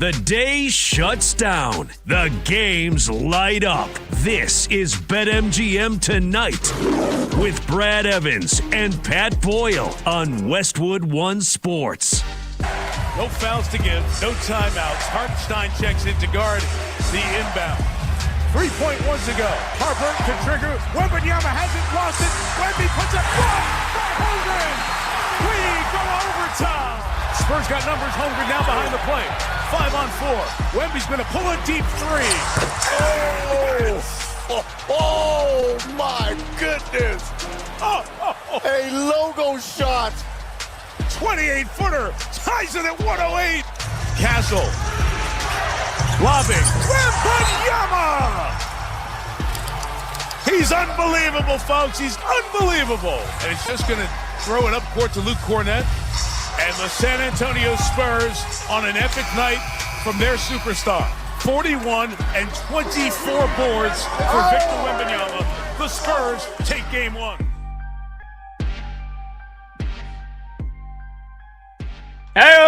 The day shuts down. The games light up. This is BetMGM Tonight with Brad Evans and Pat Boyle on Westwood One Sports. No fouls to give, no timeouts. Hartenstein checks in to guard the inbound. 3.1 to go. Harper to trigger. Wembanyama hasn't lost it. Wemby puts it. Holden! We go overtime. Spurs got numbers. Holmgren down behind the plate. 5 on 4. Wemby's going to pull a deep three. Oh my goodness. A logo shot. 28-footer. Ties it at 108. Castle. Lobbing. Wembanyama! He's unbelievable, folks. He's unbelievable. And it's just going to throw it up court to Luke Cornett. And the San Antonio Spurs on an epic night from their superstar. 41 and 24 boards for Victor Wembanyama. The Spurs take game one. Hey-o!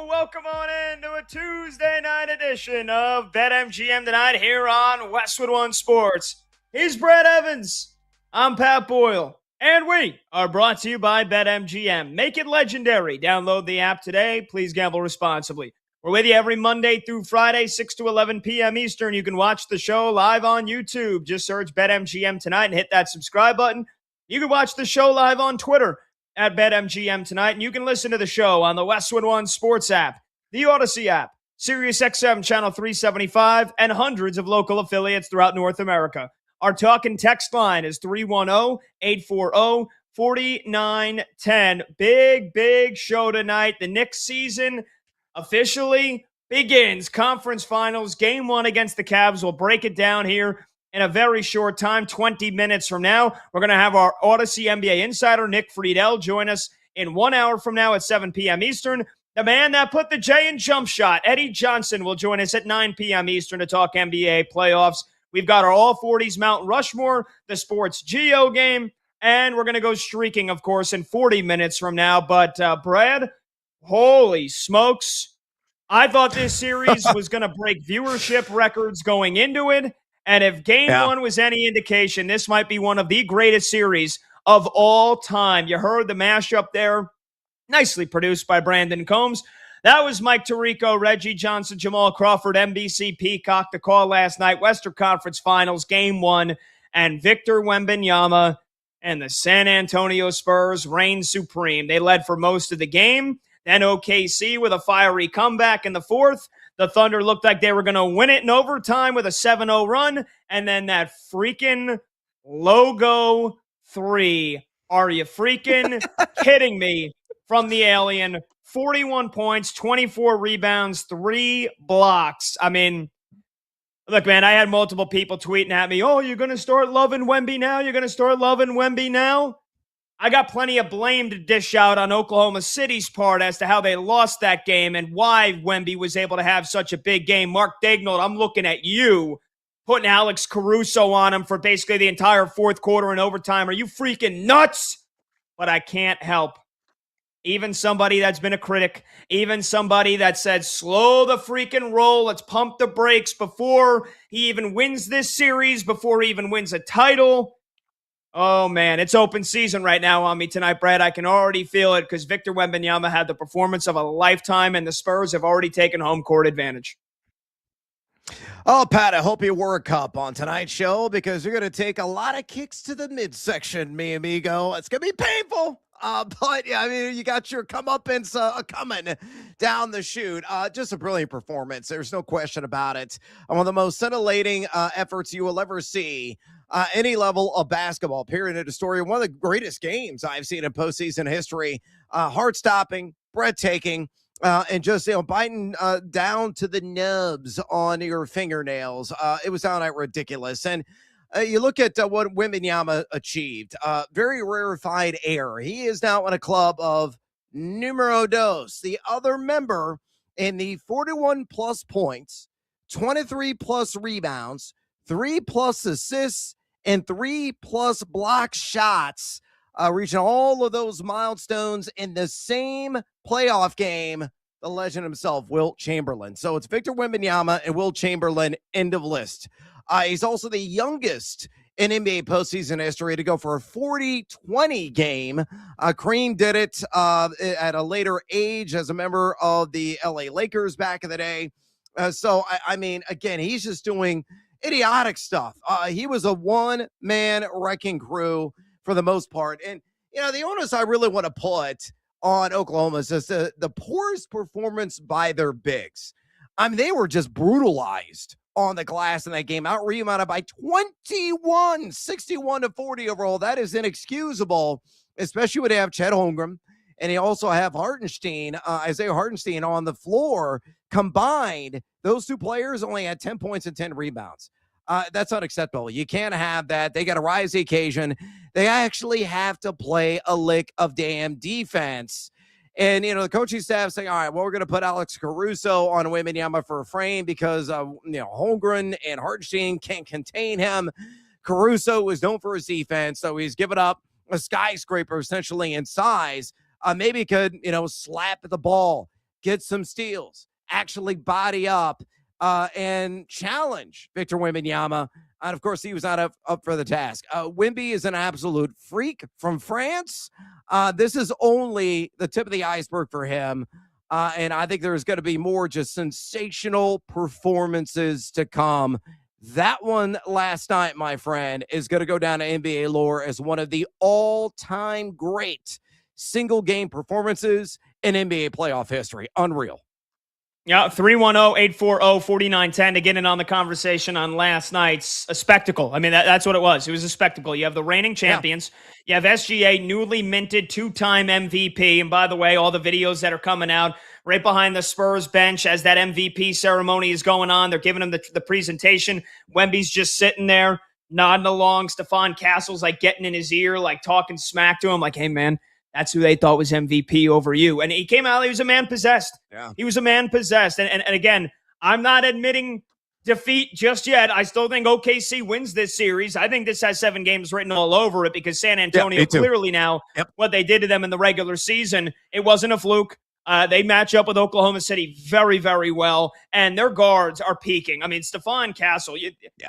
Welcome on in to a Tuesday night edition of BetMGM Tonight here on Westwood One Sports. He's Brad Evans. I'm Pat Boyle. And we are brought to you by BetMGM. Make it legendary. Download the app today. Please gamble responsibly. We're with you every Monday through Friday, 6 to 11 p.m. Eastern. You can watch the show live on YouTube. Just search BetMGM Tonight and hit that subscribe button. You can watch the show live on Twitter at BetMGM Tonight. And you can listen to the show on the Westwood One Sports app, the Odyssey app, SiriusXM Channel 375, and hundreds of local affiliates throughout North America. Our talk and text line is 310-840-4910. Big show tonight. The Knicks season officially begins. Conference Finals, Game 1 against the Cavs. We'll break it down here in a very short time, 20 minutes from now. We're going to have our Odyssey NBA insider, Nick Friedel, join us in 1 hour from now at 7 p.m. Eastern. The man that put the J in jump shot, Eddie Johnson, will join us at 9 p.m. Eastern to talk NBA playoffs. We've got our All-40s Mount Rushmore, the Sports Geo game, and we're going to go streaking, of course, in 40 minutes from now. But, Brad, holy smokes. I thought this series was going to break viewership records going into it. And if Game 1 was any indication, this might be one of the greatest series of all time. You heard the mashup there, nicely produced by Brandon Combs. That was Mike Tirico, Reggie Johnson, Jamal Crawford, NBC Peacock. The call last night, Western Conference Finals, Game 1, and Victor Wembanyama and the San Antonio Spurs reigned supreme. They led for most of the game. Then OKC with a fiery comeback in the fourth. The Thunder looked like they were going to win it in overtime with a 7-0 run. And then that freaking logo 3. Are you freaking kidding me? From the alien. 41 points, 24 rebounds, 3 blocks. I mean, look, man, I had multiple people tweeting at me, oh, you're going to start loving Wemby now? You're going to start loving Wemby now? I got plenty of blame to dish out on Oklahoma City's part as to how they lost that game and why Wemby was able to have such a big game. Mark Daignault, I'm looking at you, putting Alex Caruso on him for basically the entire fourth quarter and overtime. Are you freaking nuts? But I can't help. Even somebody that's been a critic, even somebody that said, slow the freaking roll, let's pump the brakes before he even wins this series, before he even wins a title. Oh, man, it's open season right now on me tonight, Brad. I can already feel it because Victor Wembanyama had the performance of a lifetime, and the Spurs have already taken home court advantage. Oh, Pat, I hope you wore a cup on tonight's show because you're going to take a lot of kicks to the midsection, mi amigo. It's going to be painful. But, yeah, I mean, you got your comeuppance coming down the chute. Just a brilliant performance. There's no question about it. One of the most scintillating efforts you will ever see any level of basketball, period. In the story. One of the greatest games I've seen in postseason history. Heart-stopping, breathtaking, and just, biting down to the nubs on your fingernails. It was downright ridiculous. And you look at what Wembanyama achieved. Very rarefied air. He is now in a club of numero dos, the other member in the 41-plus points, 23-plus rebounds, 3-plus assists, and 3-plus block shots reaching all of those milestones in the same playoff game. The legend himself, Wilt Chamberlain. So it's Victor Wembanyama and Wilt Chamberlain, end of list. He's also the youngest in NBA postseason history to go for a 40-20 game. Kareem did it at a later age as a member of the LA Lakers back in the day. I mean, again, he's just doing idiotic stuff. He was a one-man wrecking crew for the most part. And, the onus I really want to put on Oklahoma is just the poorest performance by their bigs. I mean, they were just brutalized on the glass in that game, out-rebounded by 21, 61-40 overall. That is inexcusable, especially when they have Chet Holmgren, and they also have Isaiah Hartenstein on the floor. Combined, those two players only had 10 points and 10 rebounds. That's unacceptable. You can't have that. They got to rise to the occasion. They actually have to play a lick of damn defense. And, the coaching staff saying, all right, well, we're going to put Alex Caruso on Wembanyama for a frame because, Holmgren and Hartenstein can't contain him. Caruso was known for his defense, so he's given up a skyscraper essentially in size. Maybe he could, slap the ball, get some steals, actually body up, and challenge Victor Wembanyama. And, of course, he was not up for the task. Wemby is an absolute freak from France. This is only the tip of the iceberg for him. And I think there's going to be more just sensational performances to come. That one last night, my friend, is going to go down to NBA lore as one of the all-time great single-game performances in NBA playoff history. Unreal. Yeah, 310-840-4910 to get in on the conversation on last night's a spectacle. I mean, that's what it was. It was a spectacle. You have the reigning champions. Yeah. You have SGA, newly minted two-time MVP. And by the way, all the videos that are coming out right behind the Spurs bench as that MVP ceremony is going on, they're giving him the presentation. Wemby's just sitting there nodding along. Stephon Castle's like getting in his ear, like talking smack to him, like, hey, man, that's who they thought was MVP over you. And he came out, he was a man possessed. Yeah. He was a man possessed. And again, I'm not admitting defeat just yet. I still think OKC wins this series. I think this has 7 games written all over it because San Antonio clearly now, what they did to them in the regular season, it wasn't a fluke. They match up with Oklahoma City very, very well, and their guards are peaking. I mean, Stephon Castle,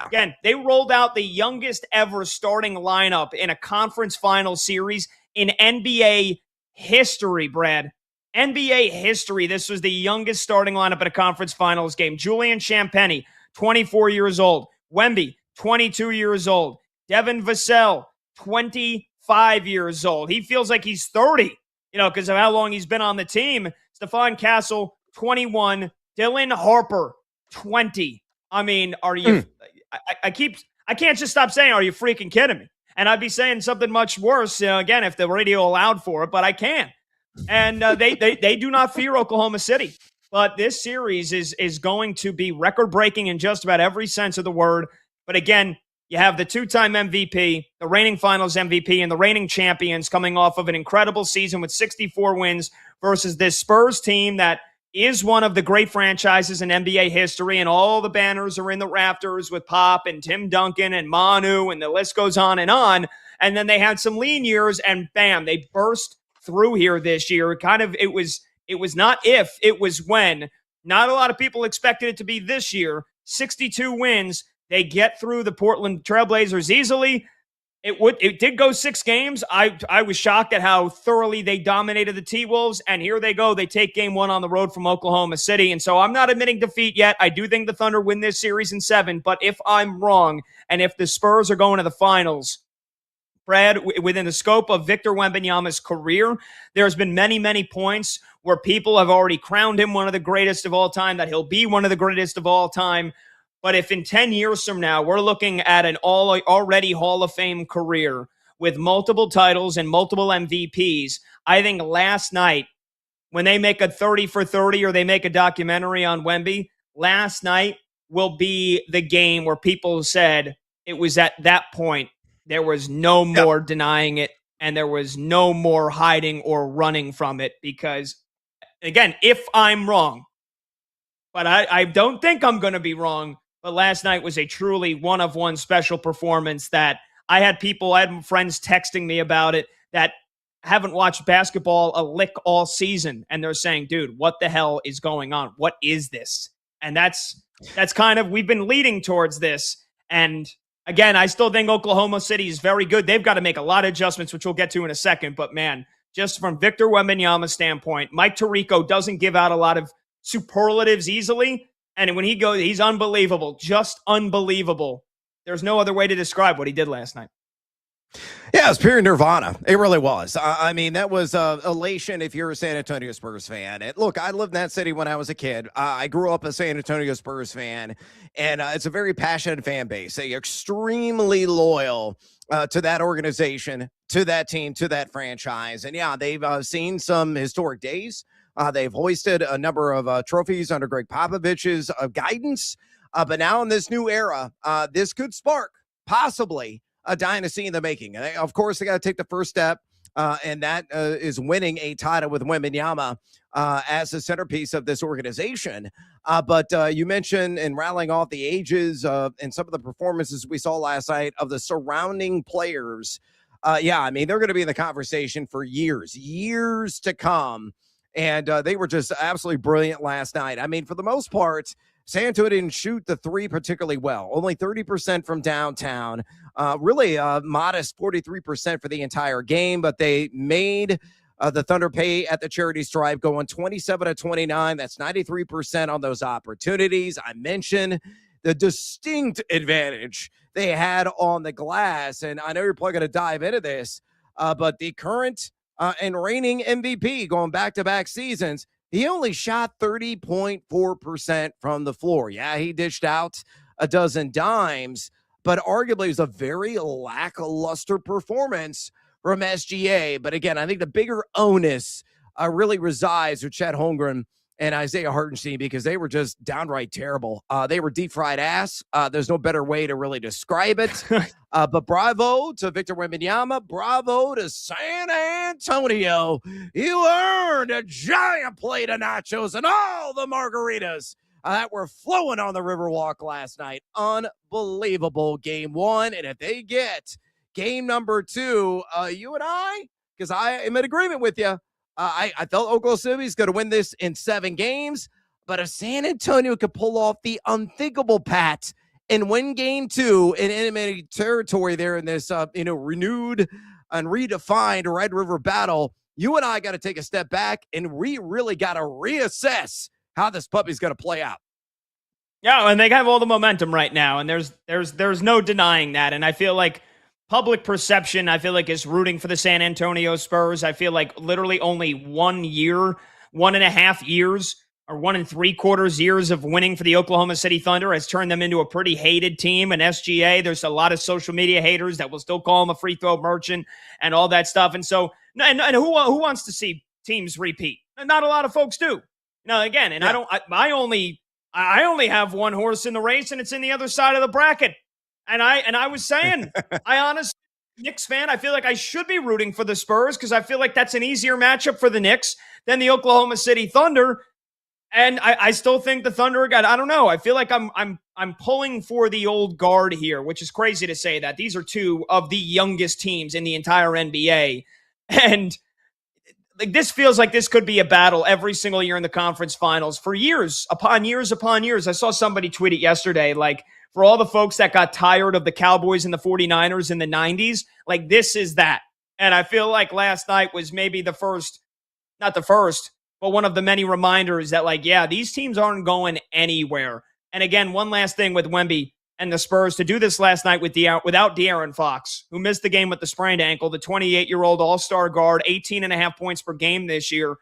again, they rolled out the youngest ever starting lineup in a conference final series in NBA history, Brad. NBA history. This was the youngest starting lineup at a conference finals game. Julian Champagnie, 24 years old. Wemby, 22 years old. Devin Vassell, 25 years old. He feels like he's 30, because of how long he's been on the team. Stephon Castle, 21. Dylan Harper, 20. I mean, are you I can't just stop saying, are you freaking kidding me? And I'd be saying something much worse, again, if the radio allowed for it, but I can't. And they do not fear Oklahoma City. But this series is going to be record-breaking in just about every sense of the word. But again, you have the two-time MVP, the reigning finals MVP, and the reigning champions coming off of an incredible season with 64 wins versus this Spurs team that is one of the great franchises in NBA history, and all the banners are in the rafters with Pop and Tim Duncan and Manu, and the list goes on. And then they had some lean years, and bam, they burst through here this year. It was not if, it was when. Not a lot of people expected it to be this year. 62 wins. They get through the Portland Trailblazers easily. It did go 6 games. I was shocked at how thoroughly they dominated the T-Wolves, and here they go. They take game 1 on the road from Oklahoma City, and so I'm not admitting defeat yet. I do think the Thunder win this series in 7, but if I'm wrong, and if the Spurs are going to the finals, Brad, within the scope of Victor Wembanyama's career, there's been many, many points where people have already crowned him one of the greatest of all time, that he'll be one of the greatest of all time. But if in 10 years from now, we're looking at an already Hall of Fame career with multiple titles and multiple MVPs, I think last night, when they make a 30 for 30 or they make a documentary on Wemby, last night will be the game where people said it was at that point, there was no more denying it, and there was no more hiding or running from it. Because, again, if I'm wrong, but I don't think I'm going to be wrong, but last night was a truly one-of-one special performance that I had friends texting me about it that haven't watched basketball a lick all season, and they're saying, dude, what the hell is going on? What is this? And that's kind of, we've been leading towards this. And again, I still think Oklahoma City is very good. They've got to make a lot of adjustments, which we'll get to in a second. But man, just from Victor Wembanyama's standpoint, Mike Tirico doesn't give out a lot of superlatives easily. And when he goes, he's unbelievable, just unbelievable. There's no other way to describe what he did last night. Yeah, it was pure nirvana. It really was. I mean, that was elation if you're a San Antonio Spurs fan. And look, I lived in that city when I was a kid. I grew up a San Antonio Spurs fan, and it's a very passionate fan base. They're extremely loyal to that organization, to that team, to that franchise. And yeah, they've seen some historic days. They've hoisted a number of trophies under Greg Popovich's guidance. But now in this new era, this could spark possibly a dynasty in the making. And of course, they got to take the first step, and that is winning a title with Wembanyama as the centerpiece of this organization. But you mentioned in rattling off the ages and some of the performances we saw last night of the surrounding players. Yeah, I mean, they're going to be in the conversation for years to come. And they were just absolutely brilliant last night. I mean, for the most part, San Antonio didn't shoot the three particularly well. Only 30% from downtown. Really modest 43% for the entire game, but they made the Thunder pay at the charity stripe, going 27 of 29. That's 93% on those opportunities. I mentioned the distinct advantage they had on the glass, and I know you're probably going to dive into this, but the current and reigning MVP going back-to-back seasons, he only shot 30.4% from the floor. Yeah, he dished out a dozen dimes, but arguably it was a very lackluster performance from SGA. But again, I think the bigger onus really resides with Chet Holmgren and Isaiah Hartenstein, because they were just downright terrible. They were deep fried ass. There's no better way to really describe it. But bravo to Victor Wembanyama. Bravo to San Antonio. You earned a giant plate of nachos and all the margaritas that were flowing on the Riverwalk last night. Unbelievable game one. And if they get game number two, you and I, because I am in agreement with you, I felt Oklahoma City is going to win this in 7 games, but if San Antonio could pull off the unthinkable, Pat, and win game 2 in enemy territory there in this, renewed and redefined Red River battle, you and I got to take a step back, and we really got to reassess how this puppy's going to play out. Yeah, and they have all the momentum right now, and there's no denying that. And I feel like public perception, I feel like, is rooting for the San Antonio Spurs. I feel like literally only 1 year, 1.5 years, or 1 3/4 years of winning for the Oklahoma City Thunder has turned them into a pretty hated team. And SGA, there's a lot of social media haters that will still call him a free throw merchant and all that stuff. And so, and who wants to see teams repeat? Not a lot of folks do. Now, again, and yeah. I only have one horse in the race, and it's in the other side of the bracket. And I was saying, I honestly, Knicks fan, I feel like I should be rooting for the Spurs because I feel like that's an easier matchup for the Knicks than the Oklahoma City Thunder. And I still think the Thunder I don't know. I feel like I'm pulling for the old guard here, which is crazy to say that. These are two of the youngest teams in the entire NBA. And like this feels like this could be a battle every single year in the conference finals for years upon years upon years. I saw somebody tweet it yesterday, like, for all the folks that got tired of the Cowboys and the 49ers in the 90s, like this is that. And I feel like last night was maybe not the first, but one of the many reminders that, like, yeah, these teams aren't going anywhere. And again, one last thing with Wemby and the Spurs, to do this last night without De'Aaron Fox, who missed the game with the sprained ankle, the 28-year-old all-star guard, 18.5 points per game this year.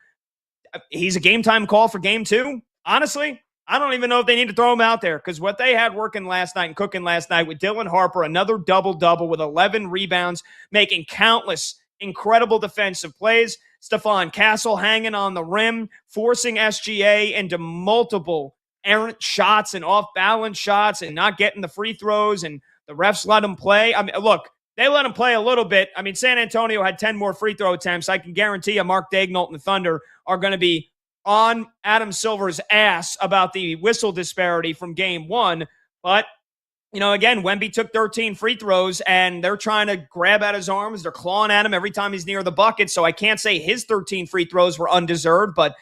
He's a game-time call for game 2. Honestly, I don't even know if they need to throw him out there, because what they had working last night and cooking last night with Dylan Harper, another double-double with 11 rebounds, making countless incredible defensive plays. Stephon Castle hanging on the rim, forcing SGA into multiple errant shots and off-balance shots and not getting the free throws, and the refs let him play. I mean, look, they let him play a little bit. I mean, San Antonio had 10 more free throw attempts. I can guarantee you Mark Daigneault and the Thunder are going to be on Adam Silver's ass about the whistle disparity from game 1. But again, Wemby took 13 free throws, and they're trying to grab at his arms. They're clawing at him every time he's near the bucket. So I can't say his 13 free throws were undeserved, but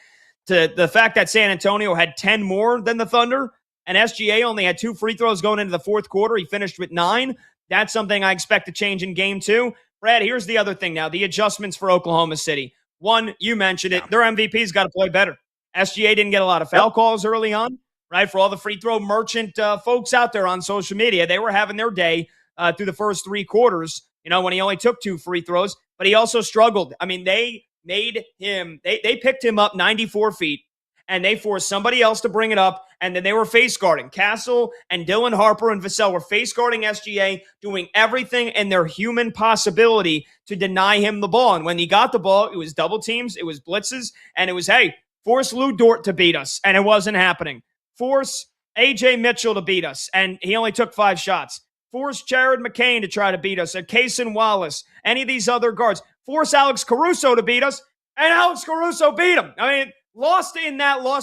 to the fact that San Antonio had 10 more than the Thunder, and SGA only had 2 free throws going into the fourth quarter, he finished with 9. That's something I expect to change in game 2. Brad, here's the other thing now, the adjustments for Oklahoma City. One, you mentioned it, their MVP's got to play better. SGA didn't get a lot of foul calls early on, right? For all the free throw merchant folks out there on social media, they were having their day through the first 3 quarters, when he only took 2 free throws, but he also struggled. I mean, they made him, they picked him up 94 feet, and they forced somebody else to bring it up, and then they were face guarding. Castle and Dylan Harper and Vassell were face guarding SGA, doing everything in their human possibility to deny him the ball. And when he got the ball, it was double teams, it was blitzes, and it was, hey, force Lou Dort to beat us, and it wasn't happening. Force A.J. Mitchell to beat us, and he only took 5 shots. Force Jared McCain to try to beat us, and Cason Wallace, any of these other guards. Force Alex Caruso to beat us, and Alex Caruso beat him. I mean, loss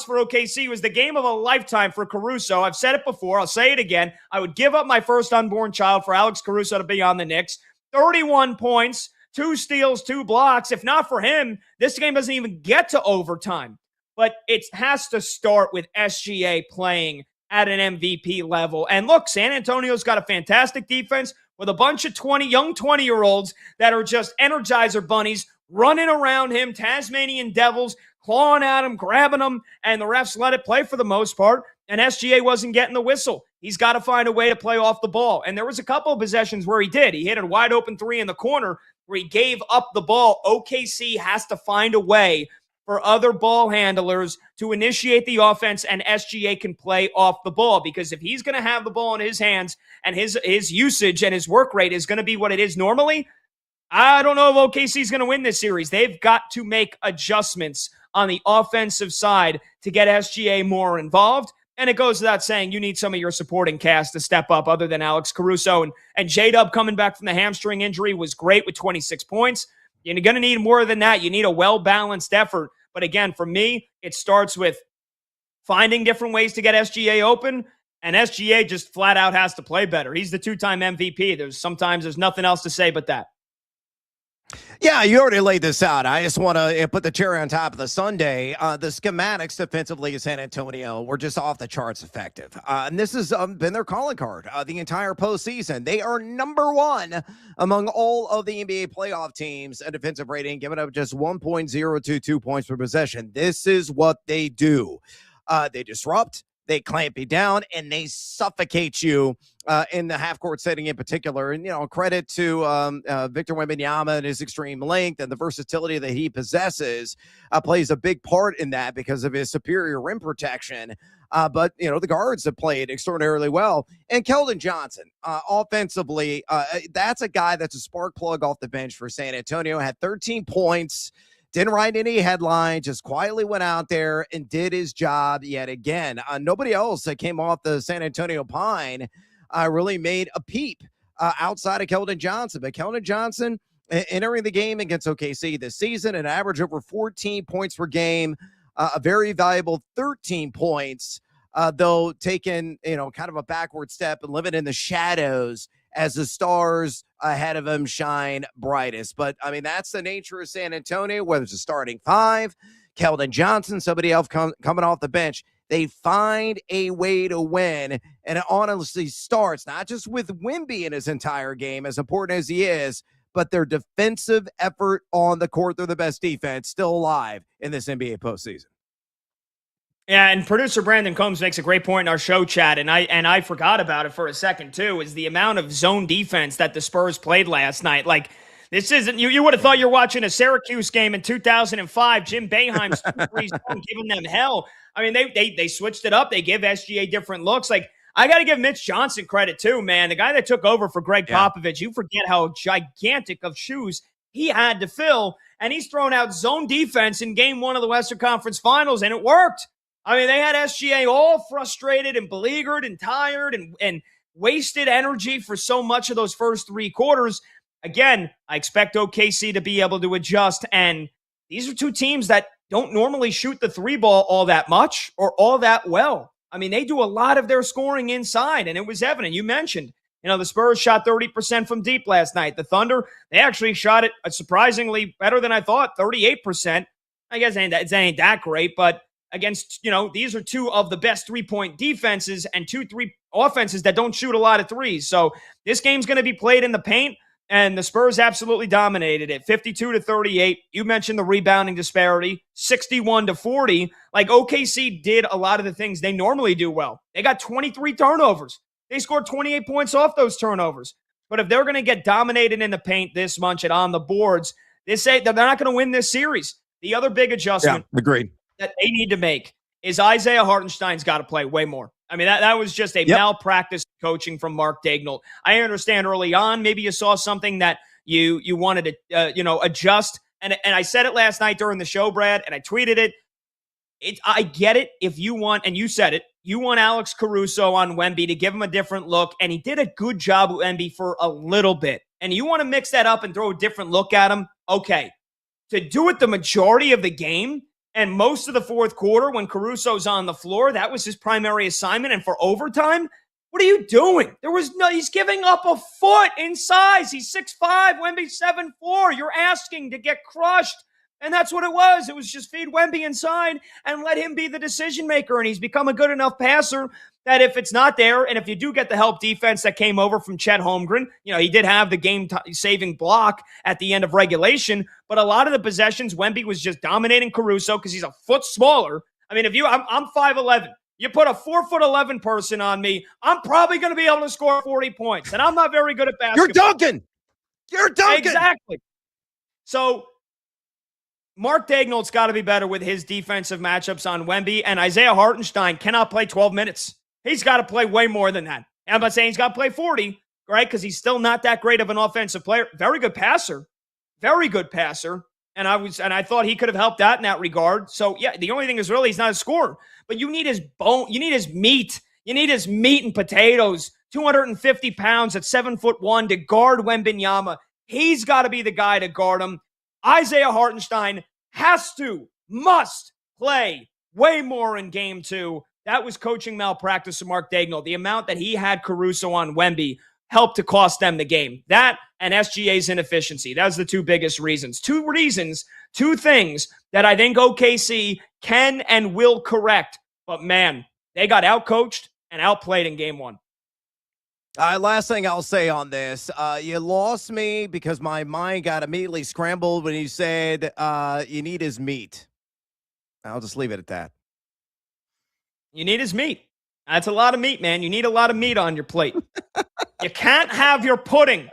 for OKC was the game of a lifetime for Caruso. I've said it before. I'll say it again. I would give up my first unborn child for Alex Caruso to be on the Knicks. 31 points, 2 steals, 2 blocks. If not for him, this game doesn't even get to overtime. But it has to start with SGA playing at an MVP level. And look, San Antonio's got a fantastic defense with a bunch of young 20-year-olds that are just Energizer bunnies running around him, Tasmanian devils, clawing at him, grabbing him, and the refs let it play for the most part, and SGA wasn't getting the whistle. He's got to find a way to play off the ball. And there was a couple of possessions where he did. He hit a wide-open 3 in the corner where he gave up the ball. OKC has to find a way for other ball handlers to initiate the offense, and SGA can play off the ball, because if he's going to have the ball in his hands and his usage and his work rate is going to be what it is normally, I don't know if OKC is going to win this series. They've got to make adjustments on the offensive side to get SGA more involved. And it goes without saying, you need some of your supporting cast to step up other than Alex Caruso. And J-Dub coming back from the hamstring injury was great with 26 points. You're going to need more than that. You need a well-balanced effort. But again, for me, it starts with finding different ways to get SGA open, and SGA just flat out has to play better. He's the 2-time MVP. Sometimes there's nothing else to say but that. Yeah, you already laid this out. I just want to put the cherry on top of the sundae. The schematics defensively of San Antonio were just off the charts effective. And this has been their calling card the entire postseason. They are number 1 among all of the NBA playoff teams in defensive rating, giving up just 1.022 points per possession. This is what they do. They disrupt, they clamp you down, and they suffocate you in the half-court setting in particular. And, credit to Victor Wembanyama and his extreme length and the versatility that he possesses plays a big part in that because of his superior rim protection. But, the guards have played extraordinarily well. And Keldon Johnson, offensively, that's a guy that's a spark plug off the bench for San Antonio. Had 13 points. Didn't write any headline, just quietly went out there and did his job yet again. Nobody else that came off the San Antonio Pine really made a peep outside of Keldon Johnson. But Keldon Johnson, entering the game against OKC this season, an average over 14 points per game, a very valuable 13 points, though taking, kind of a backward step and living in the shadows as the stars ahead of him shine brightest. But, that's the nature of San Antonio, whether it's a starting 5, Keldon Johnson, somebody else coming off the bench. They find a way to win, and it honestly starts not just with Wemby in his entire game, as important as he is, but their defensive effort on the court. They're the best defense still alive in this NBA postseason. Yeah, and producer Brandon Combs makes a great point in our show chat, and I forgot about it for a second too, is the amount of zone defense that the Spurs played last night. Like, this isn't, you would have thought you're watching a Syracuse game in 2005, Jim Boeheim's 2-3 zone giving them hell. They switched it up. They give SGA different looks. Like, I got to give Mitch Johnson credit too, man. The guy that took over for Greg Popovich, you forget how gigantic of shoes he had to fill, and he's thrown out zone defense in game 1 of the Western Conference Finals, and it worked. They had SGA all frustrated and beleaguered and tired and wasted energy for so much of those first 3 quarters. Again, I expect OKC to be able to adjust, and these are 2 teams that don't normally shoot the 3 ball all that much or all that well. I mean, they do a lot of their scoring inside, and it was evident. You mentioned, the Spurs shot 30% from deep last night. The Thunder, they actually shot it surprisingly better than I thought, 38%. I guess it ain't that great, but against, these are two of the best three-point defenses and 2-3 offenses that don't shoot a lot of threes. So this game's going to be played in the paint, and the Spurs absolutely dominated it, 52-38. You mentioned the rebounding disparity, 61-40. Like, OKC did a lot of the things they normally do well. They got 23 turnovers. They scored 28 points off those turnovers. But if they're going to get dominated in the paint this much and on the boards, they're not going to win this series. The other big adjustment agreed, that they need to make is Isaiah Hartenstein's got to play way more. I mean, that was just a malpractice coaching from Mark Daigneault. I understand early on, maybe you saw something that you wanted to, adjust. And I said it last night during the show, Brad, and I tweeted it. I get it if you want, and you said it, you want Alex Caruso on Wemby to give him a different look, and he did a good job with Wemby for a little bit. And you want to mix that up and throw a different look at him? Okay. To do it the majority of the game and most of the fourth quarter when Caruso's on the floor, that was his primary assignment. And for overtime, what are you doing? He's giving up a foot in size. He's 6'5", Wemby's 7'4". You're asking to get crushed. And that's what it was. It was just feed Wemby inside and let him be the decision maker. And he's become a good enough passer that if it's not there, and if you do get the help defense that came over from Chet Holmgren, he did have the game-saving block at the end of regulation, but a lot of the possessions, Wemby was just dominating Caruso because he's a foot smaller. I mean, I'm 5'11". You put a 4'11" person on me, I'm probably going to be able to score 40 points, and I'm not very good at basketball. You're dunking. Exactly. So Mark Daigneault's got to be better with his defensive matchups on Wemby, and Isaiah Hartenstein cannot play 12 minutes. He's got to play way more than that. And I'm not saying he's got to play 40, right? Because he's still not that great of an offensive player. Very good passer. And I thought he could have helped out in that regard. So, yeah, the only thing is really he's not a scorer. But you need his bone. You need his meat. You need his meat and potatoes. 250 pounds at 7'1" to guard Wembanyama. He's got to be the guy to guard him. Isaiah Hartenstein must play way more in game 2. That was coaching malpractice of Mark Daigneault. The amount that he had Caruso on Wemby helped to cost them the game. That and SGA's inefficiency. That was the two biggest reasons. Two things that I think OKC can and will correct. But, man, they got outcoached and outplayed in game 1. Last thing I'll say on this, you lost me because my mind got immediately scrambled when you said you need his meat. I'll just leave it at that. You need his meat. That's a lot of meat, man. You need a lot of meat on your plate. You can't have your pudding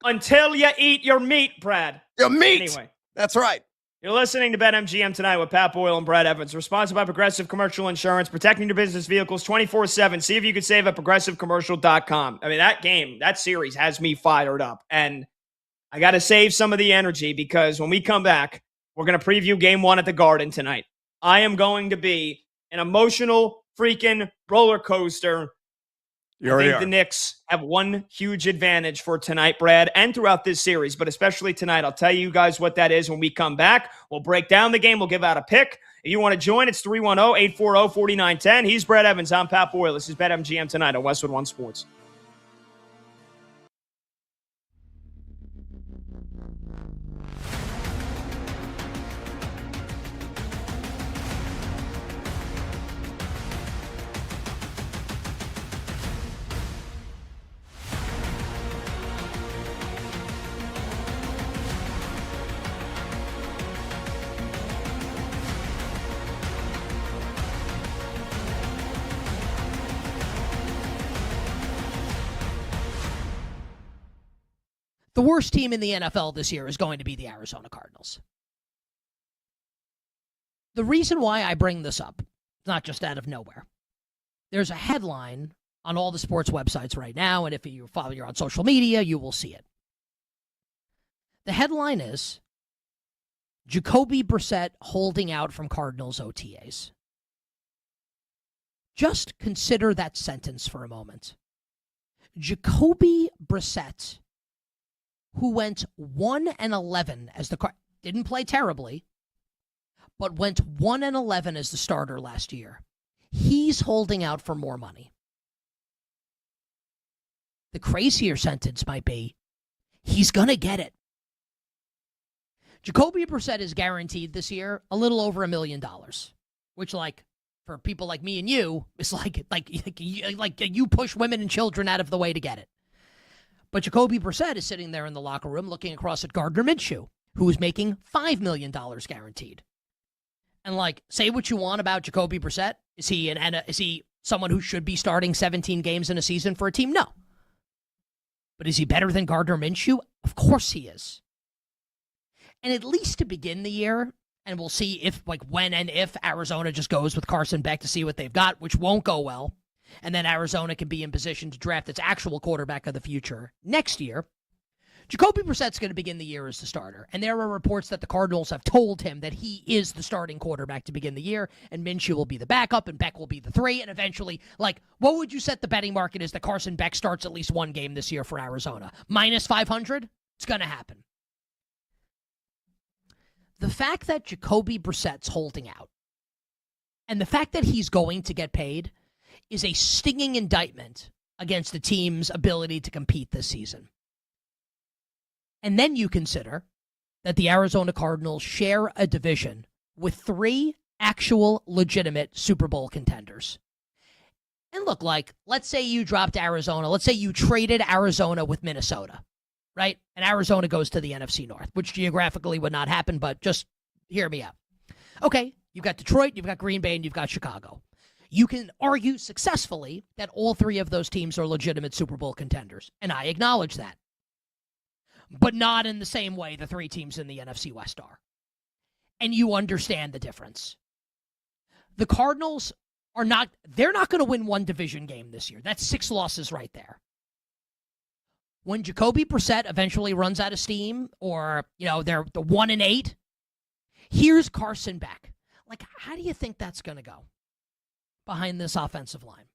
until you eat your meat, Brad. Your meat. Anyway. That's right. You're listening to BetMGM tonight with Pat Boyle and Brad Evans. We're sponsored by Progressive Commercial Insurance, protecting your business vehicles 24/7. See if you can save at progressivecommercial.com. I mean, that series has me fired up. And I got to save some of the energy because when we come back, we're going to preview game 1 at the Garden tonight. I am going to be an emotional freaking roller coaster. I think the Knicks have one huge advantage for tonight, Brad, and throughout this series, but especially tonight. I'll tell you guys what that is when we come back. We'll break down the game. We'll give out a pick. If you want to join, it's 310-840-4910. He's Brad Evans. I'm Pat Boyle. This is BetMGM tonight on Westwood One Sports. The worst team in the NFL this year is going to be the Arizona Cardinals. The reason why I bring this up, not just out of nowhere, there's a headline on all the sports websites right now, and if you're on social media, you will see it. The headline is, Jacoby Brissett holding out from Cardinals OTAs. Just consider that sentence for a moment. Jacoby Brissett, who went 1-11 as didn't play terribly, but went 1-11 as the starter last year. He's holding out for more money. The crazier sentence might be, he's going to get it. Jacoby Brissett is guaranteed this year a little over $1 million, which, like, for people like me and you, is like you push women and children out of the way to get it. But Jacoby Brissett is sitting there in the locker room looking across at Gardner Minshew, who is making $5 million guaranteed. And, like, say what you want about Jacoby Brissett. Is he someone who should be starting 17 games in a season for a team? No. But is he better than Gardner Minshew? Of course he is. And at least to begin the year, and we'll see if, like, when and if Arizona just goes with Carson Beck to see what they've got, which won't go well, and then Arizona can be in position to draft its actual quarterback of the future next year. Jacoby Brissett's going to begin the year as the starter, and there are reports that the Cardinals have told him that he is the starting quarterback to begin the year, and Minshew will be the backup, and Beck will be the 3, and eventually, like, what would you set the betting market is that Carson Beck starts at least one game this year for Arizona? Minus 500? It's going to happen. The fact that Jacoby Brissett's holding out, and the fact that he's going to get paid, is a stinging indictment against the team's ability to compete this season. And then you consider that the Arizona Cardinals share a division with 3 actual legitimate Super Bowl contenders. And look, like, let's say you dropped Arizona. Let's say you traded Arizona with Minnesota, right? And Arizona goes to the NFC North, which geographically would not happen, but just hear me out. Okay, you've got Detroit, you've got Green Bay, and you've got Chicago. You can argue successfully that all 3 of those teams are legitimate Super Bowl contenders, and I acknowledge that. But not in the same way the 3 teams in the NFC West are. And you understand the difference. The Cardinals they're not going to win one division game this year. That's 6 losses right there. When Jacoby Brissett eventually runs out of steam, or, they're the 1-8, here's Carson Beck. Like, how do you think that's going to go behind this offensive line?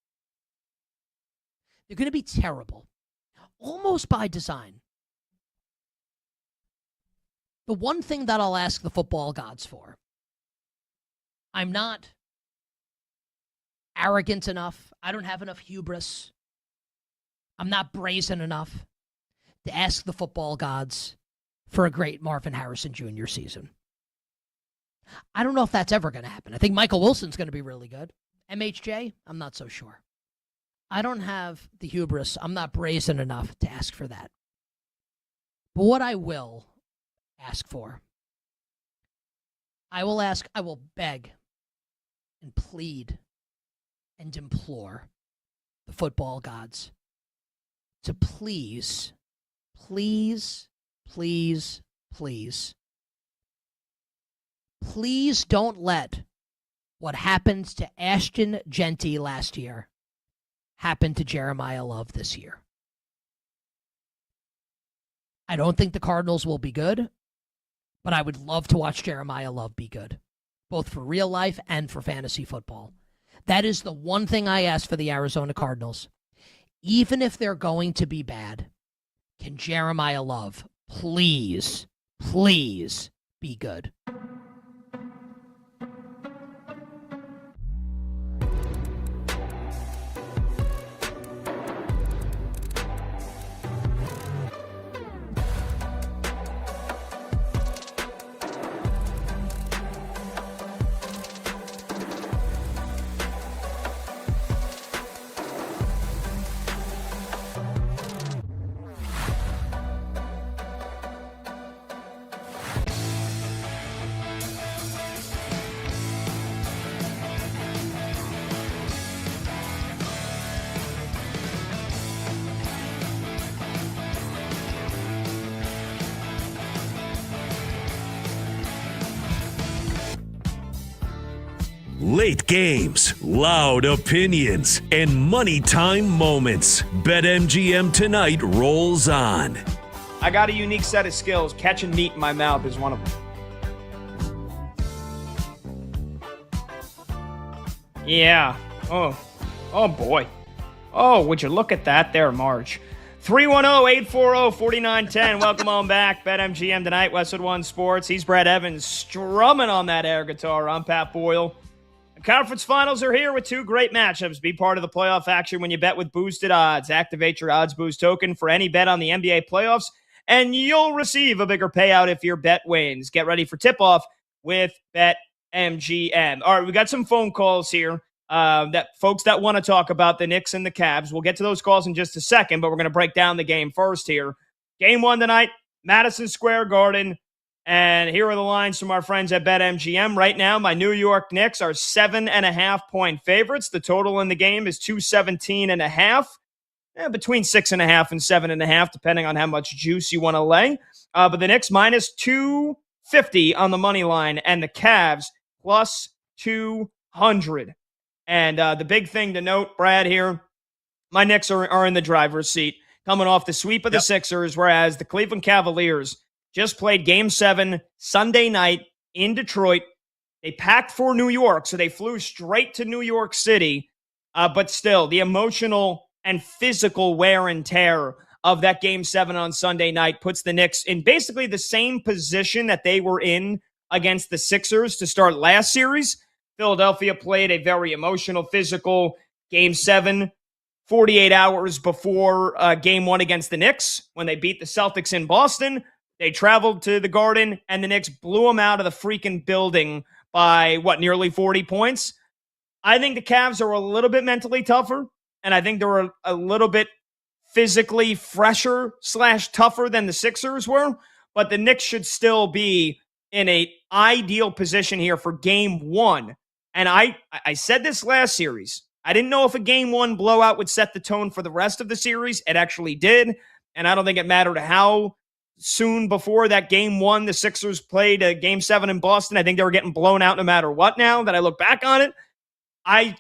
They're going to be terrible, almost by design. The one thing that I'll ask the football gods for, I'm not arrogant enough. I don't have enough hubris. I'm not brazen enough to ask the football gods for a great Marvin Harrison Jr. season. I don't know if that's ever going to happen. I think Michael Wilson's going to be really good. MHJ, I'm not so sure. I don't have the hubris. I'm not brazen enough to ask for that. But what I will ask for, I will beg and plead and implore the football gods to please, please, please, please, please don't let what happened to Ashton Genty last year happen to Jeremiah Love this year. I don't think the Cardinals will be good, but I would love to watch Jeremiah Love be good, both for real life and for fantasy football. That is the one thing I ask for the Arizona Cardinals. Even if they're going to be bad, can Jeremiah Love please, please be good? Late games, loud opinions, and money time moments. BetMGM Tonight rolls on. I got a unique set of skills. Catching meat in my mouth is one of them. Yeah. Oh boy. Oh, would you look at that there, Marge. 310-840-4910. Welcome on back. BetMGM Tonight, Westwood One Sports. He's Brad Evans strumming on that air guitar. I'm Pat Boyle. Conference finals are here with two great matchups. Be part of the playoff action when you bet with boosted odds. Activate your odds boost token for any bet on the NBA playoffs, and you'll receive a bigger payout if your bet wins. Get ready for tip-off with BetMGM. All right, we got some phone calls here. That folks that want to talk about the Knicks and the Cavs. We'll get to those calls in just a second, but we're going to break down the game first here. Game one tonight, Madison Square Garden. And here are the lines from our friends at BetMGM. Right now, my New York Knicks are 7.5-point favorites. The total in the game is 217.5. Between 6.5 and 7.5, depending on how much juice you want to lay. But the Knicks minus 250 on the money line, and the Cavs plus 200. And the big thing to note, Brad, here, my Knicks are in the driver's seat, coming off the sweep of the Sixers, whereas the Cleveland Cavaliers just played Game 7 Sunday night in Detroit. They packed for New York, so they flew straight to New York City. But still, the emotional and physical wear and tear of that Game 7 on Sunday night puts the Knicks in basically the same position that they were in against the Sixers to start last series. Philadelphia played a very emotional, physical Game 7 48 hours before Game 1 against the Knicks when they beat the Celtics in Boston. They traveled to the Garden, and the Knicks blew them out of the freaking building by, nearly 40 points? I think the Cavs are a little bit mentally tougher, and I think they're a little bit physically fresher / tougher than the Sixers were, but the Knicks should still be in an ideal position here for Game 1. And I said this last series. I didn't know if a Game 1 blowout would set the tone for the rest of the series. It actually did, and I don't think it mattered how soon before that Game 1 the Sixers played a Game 7 in Boston. I think they were getting blown out no matter what now that I look back on it. I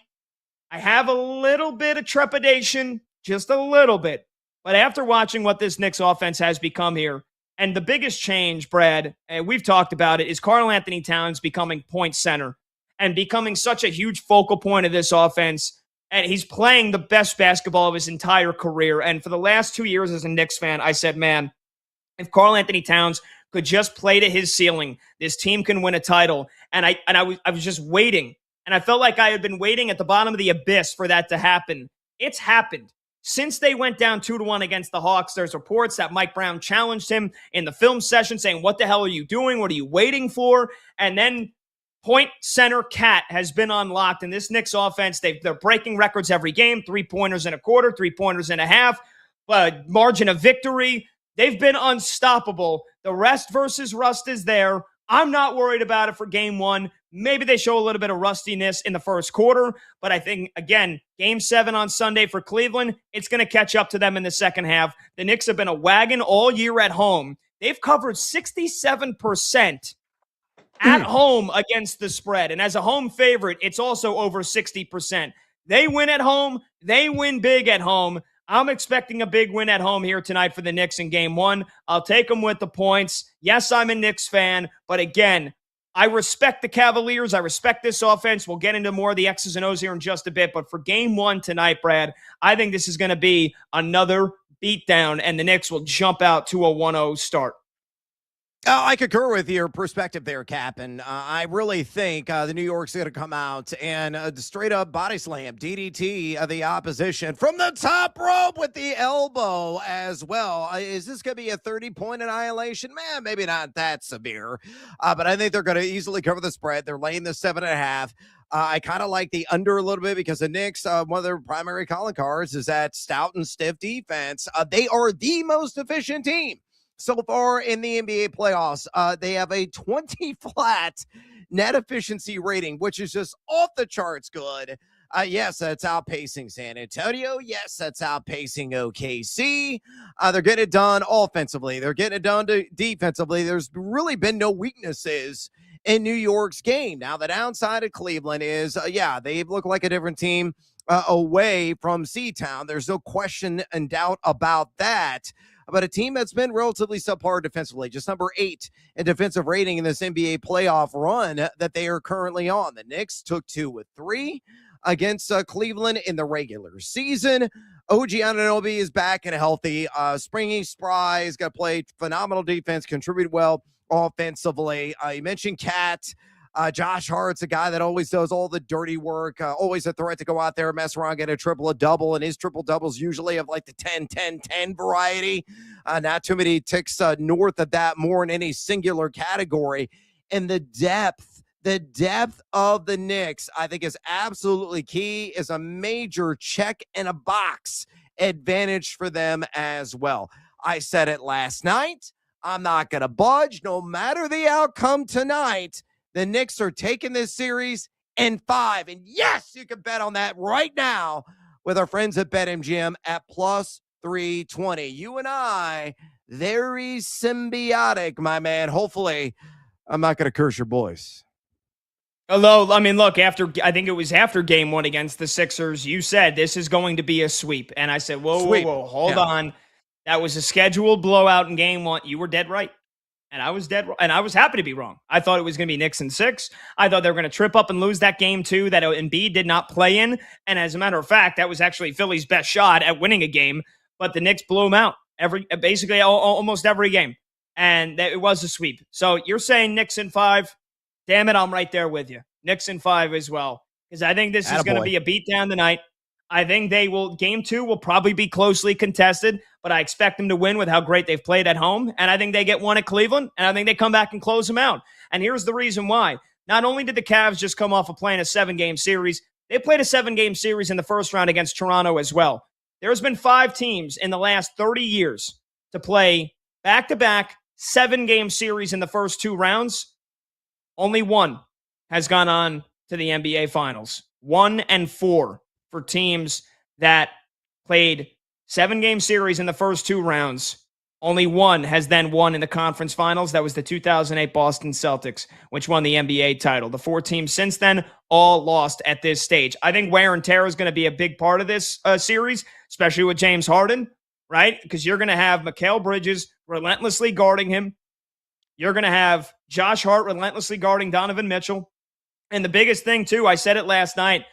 have a little bit of trepidation, just a little bit. But after watching what this Knicks offense has become here, and the biggest change, Brad, and we've talked about it, is Karl-Anthony Towns becoming point center and becoming such a huge focal point of this offense. And he's playing the best basketball of his entire career. And for the last 2 years as a Knicks fan, I said, man, if Karl-Anthony Towns could just play to his ceiling, this team can win a title. And I was just waiting. And I felt like I had been waiting at the bottom of the abyss for that to happen. It's happened. Since they went down 2-1 against the Hawks, there's reports that Mike Brown challenged him in the film session saying, what the hell are you doing? What are you waiting for? And then point center Cat has been unlocked. And this Knicks offense, they're breaking records every game, 3-pointers in a quarter, 3-pointers in a half, margin of victory. They've been unstoppable. The rest versus rust is there. I'm not worried about it for Game 1. Maybe they show a little bit of rustiness in the first quarter, but I think, again, Game 7 on Sunday for Cleveland, it's going to catch up to them in the second half. The Knicks have been a wagon all year at home. They've covered 67% at home against the spread, and as a home favorite, it's also over 60%. They win at home. They win big at home. I'm expecting a big win at home here tonight for the Knicks in Game 1. I'll take them with the points. Yes, I'm a Knicks fan, but again, I respect the Cavaliers. I respect this offense. We'll get into more of the X's and O's here in just a bit, but for Game 1 tonight, Brad, I think this is going to be another beatdown, and the Knicks will jump out to a 1-0 start. I concur with your perspective there, Cap, and I really think the New York's going to come out and straight up body slam, DDT the opposition from the top rope with the elbow as well. Is this going to be a 30-point annihilation? Man, maybe not that severe, but I think they're going to easily cover the spread. They're laying the 7.5. I kind of like the under a little bit because the Knicks, one of their primary calling cards is that stout and stiff defense. They are the most efficient team so far in the NBA playoffs. They have a 20 flat net efficiency rating, which is just off the charts good. Yes, that's outpacing San Antonio. Yes, that's outpacing OKC. They're getting it done offensively. They're getting it done defensively. There's really been no weaknesses in New York's game. Now, the downside of Cleveland is, they look like a different team away from C-Town. There's no question and doubt about that. But a team that's been relatively subpar defensively, just number 8 in defensive rating in this NBA playoff run that they are currently on. The Knicks took 2 with 3 against Cleveland in the regular season. OG Anunoby is back and healthy. Springy Spry is going to play phenomenal defense, contribute well offensively. You mentioned Cat. Josh Hart's a guy that always does all the dirty work, always a threat to go out there and mess around, get a triple, a double, and his triple doubles usually of like the 10-10-10 variety. Not too many ticks north of that, more in any singular category. And the depth of the Knicks, I think, is absolutely key, is a major check in a box advantage for them as well. I said it last night. I'm not going to budge no matter the outcome tonight. The Knicks are taking this series in 5. And yes, you can bet on that right now with our friends at BetMGM at plus 320. You and I, very symbiotic, my man. Hopefully, I'm not going to curse your boys. Although, I mean, look, I think it was after game 1 against the Sixers, you said this is going to be a sweep. And I said, whoa, hold on. That was a scheduled blowout in game 1. You were dead right. And I was dead, and I was happy to be wrong. I thought it was going to be Knicks in 6. I thought they were going to trip up and lose that game 2 that Embiid did not play in. And as a matter of fact, that was actually Philly's best shot at winning a game. But the Knicks blew them out basically almost every game. And it was a sweep. So you're saying Knicks in 5. Damn it, I'm right there with you. Knicks in 5 as well. Because I think this is going to be a beatdown tonight. I think game 2 will probably be closely contested, but I expect them to win with how great they've played at home. And I think they get 1 at Cleveland, and I think they come back and close them out. And here's the reason why. Not only did the Cavs just come off of playing a 7-game series, they played a 7-game series in the first round against Toronto as well. There's been 5 teams in the last 30 years to play back-to-back 7-game series in the first 2 rounds. Only 1 has gone on to the NBA Finals. 1 and 4 for teams that played 7-game series in the first 2 rounds. Only 1 has then won in the conference finals. That was the 2008 Boston Celtics, which won the NBA title. The 4 teams since then all lost at this stage. I think wear and tear is going to be a big part of this series, especially with James Harden, right? Because you're going to have Mikal Bridges relentlessly guarding him. You're going to have Josh Hart relentlessly guarding Donovan Mitchell. And the biggest thing, too, I said it last night,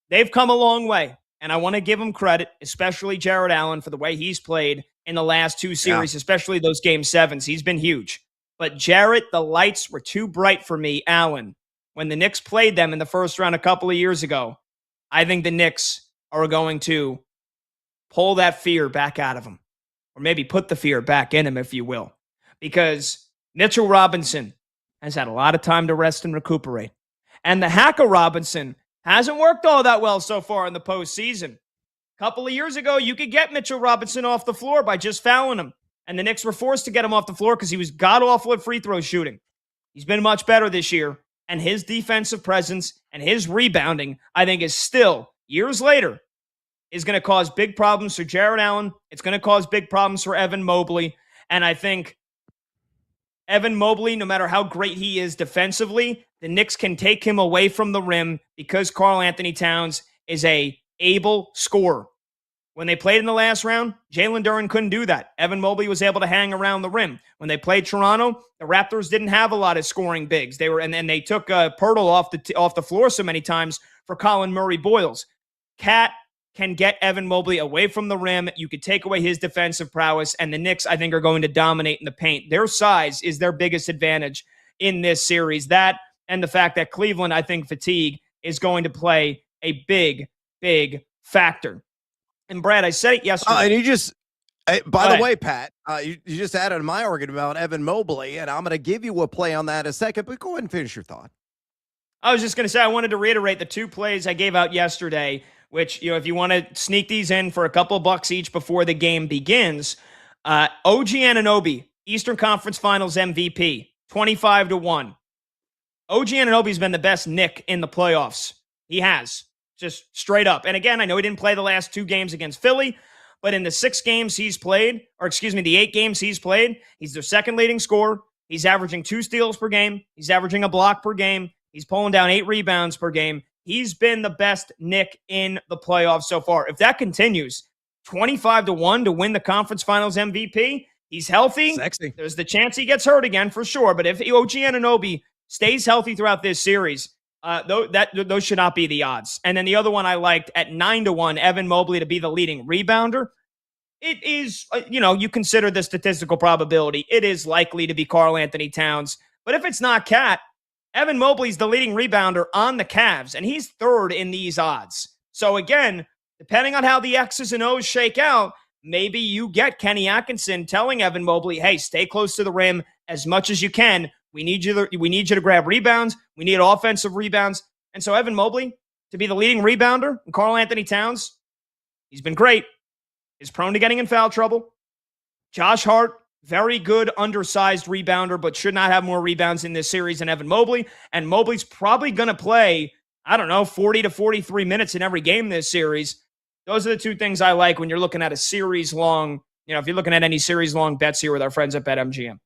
they've come a long way, and I want to give them credit, especially Jared Allen, for the way he's played in the last 2 series, especially those Game 7s. He's been huge. But Jarrett, the lights were too bright for me, Allen. When the Knicks played them in the first round a couple of years ago, I think the Knicks are going to pull that fear back out of him, or maybe put the fear back in him, if you will, because Mitchell Robinson has had a lot of time to rest and recuperate. And the Hacker Robinson hasn't worked all that well so far in the postseason. A couple of years ago, you could get Mitchell Robinson off the floor by just fouling him. And the Knicks were forced to get him off the floor because he was god-awful at free throw shooting. He's been much better this year. And his defensive presence and his rebounding, I think, is still, years later, is going to cause big problems for Jared Allen. It's going to cause big problems for Evan Mobley. And I think Evan Mobley, no matter how great he is defensively, the Knicks can take him away from the rim because Karl Anthony Towns is a able scorer. When they played in the last round, Jalen Duren couldn't do that. Evan Mobley was able to hang around the rim. When they played Toronto, the Raptors didn't have a lot of scoring bigs. And they took Pirtle off the floor so many times for Colin Murray-Boyles. Cat can get Evan Mobley away from the rim. You could take away his defensive prowess, and the Knicks, I think, are going to dominate in the paint. Their size is their biggest advantage in this series. That and the fact that Cleveland, I think, fatigue is going to play a big, big factor. And Brad, I said it yesterday. And you just, by the way, Pat, you just added my argument about Evan Mobley, and I'm going to give you a play on that in a second, but go ahead and finish your thought. I was just going to say, I wanted to reiterate the 2 plays I gave out yesterday, which, if you want to sneak these in for a couple of bucks each before the game begins, OG Anunoby, Eastern Conference Finals MVP, 25-1. OG Anunoby's been the best Knick in the playoffs. He has. Just straight up. And again, I know he didn't play the last 2 games against Philly, but in the 6 games he's played, the 8 games he's played, he's their second leading scorer. He's averaging 2 steals per game. He's averaging a block per game. He's pulling down 8 rebounds per game. He's been the best Knick in the playoffs so far. If that continues, 25-1 to win the conference finals MVP, he's healthy. Sexy. There's the chance he gets hurt again for sure. But if OG Anunoby stays healthy throughout this series, those should not be the odds. And then the other one I liked at 9-1, Evan Mobley to be the leading rebounder. It is, you consider the statistical probability. It is likely to be Karl Anthony Towns. But if it's not Cat, Evan Mobley's the leading rebounder on the Cavs, and he's third in these odds. So again, depending on how the X's and O's shake out, maybe you get Kenny Atkinson telling Evan Mobley, hey, stay close to the rim as much as you can. We need you to grab rebounds. We need offensive rebounds. And so Evan Mobley, to be the leading rebounder, and Karl Anthony Towns, he's been great. He's prone to getting in foul trouble. Josh Hart, very good undersized rebounder, but should not have more rebounds in this series than Evan Mobley. And Mobley's probably going to play, 40 to 43 minutes in every game this series. Those are the two things I like when you're looking at a series-long, if you're looking at any series-long bets here with our friends at BetMGM.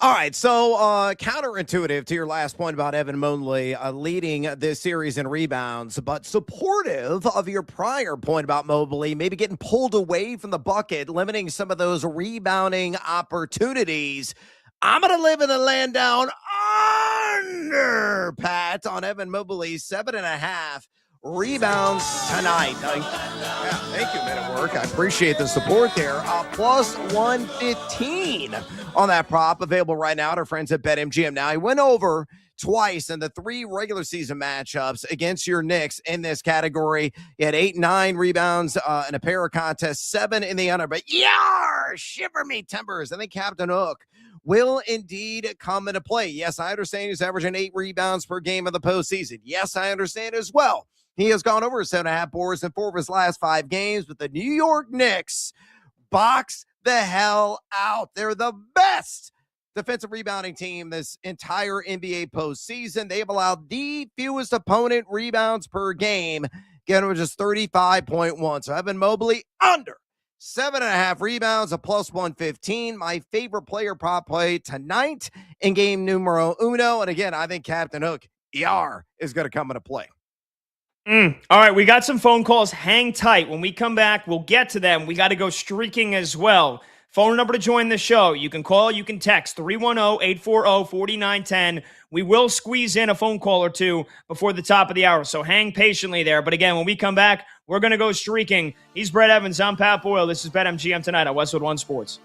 All right, so counterintuitive to your last point about Evan Mobley leading this series in rebounds, but supportive of your prior point about Mobley maybe getting pulled away from the bucket, limiting some of those rebounding opportunities. I'm going to live in the land down under, Pat, on Evan Mobley's 7.5 rebounds tonight. Thank you, Men at Work. I appreciate the support there. Plus 115 on that prop, available right now at our friends at BetMGM. Now, he went over twice in the 3 regular season matchups against your Knicks in this category. He had 8, 9 rebounds in a pair of contests, 7 in the under. But shiver me timbers. I think Captain Hook will indeed come into play. Yes, I understand he's averaging 8 rebounds per game of the postseason. Yes, I understand as well. He has gone over 7.5 boards in 4 of his last 5 games, but the New York Knicks box the hell out. They're the best defensive rebounding team this entire NBA postseason. They've allowed the fewest opponent rebounds per game, getting with just 35.1. So Evan Mobley under 7.5 rebounds, a plus 115. My favorite player prop play tonight in game numero uno. And again, I think Captain Hook, ER, is going to come into play. All right, we got some phone calls. Hang tight. When we come back, we'll get to them. We got to go streaking as well. Phone number to join the show. You can call, you can text 310-840-4910. We will squeeze in a phone call or two before the top of the hour, so hang patiently there. But again, when we come back, we're going to go streaking. He's Brett Evans. I'm Pat Boyle. This is BetMGM tonight on Westwood One Sports.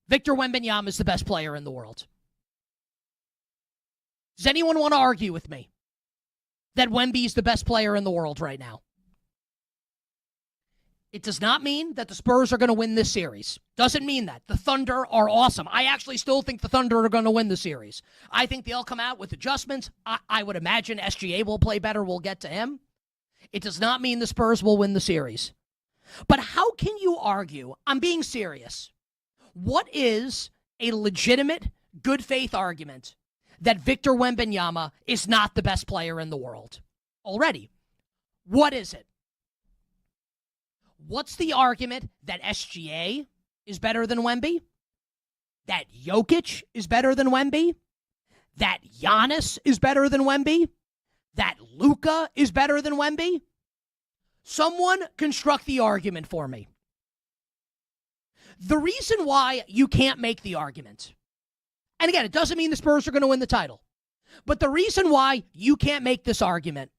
Victor Wembanyama is the best player in the world. Does anyone want to argue with me that Wemby is the best player in the world right now? It does not mean that the Spurs are going to win this series. Doesn't mean that. The Thunder are awesome. I actually still think the Thunder are going to win the series. I think they'll come out with adjustments. I would imagine SGA will play better. We'll get to him. It does not mean the Spurs will win the series. But how can you argue? I'm being serious. What is a legitimate, good faith argument that Victor Wembanyama is not the best player in the world already? What is it? What's the argument that SGA is better than Wemby? That Jokic is better than Wemby? That Giannis is better than Wemby? That Luka is better than Wemby? Someone construct the argument for me. The reason why you can't make the argument, and again, it doesn't mean the Spurs are going to win the title, but the reason why you can't make this argument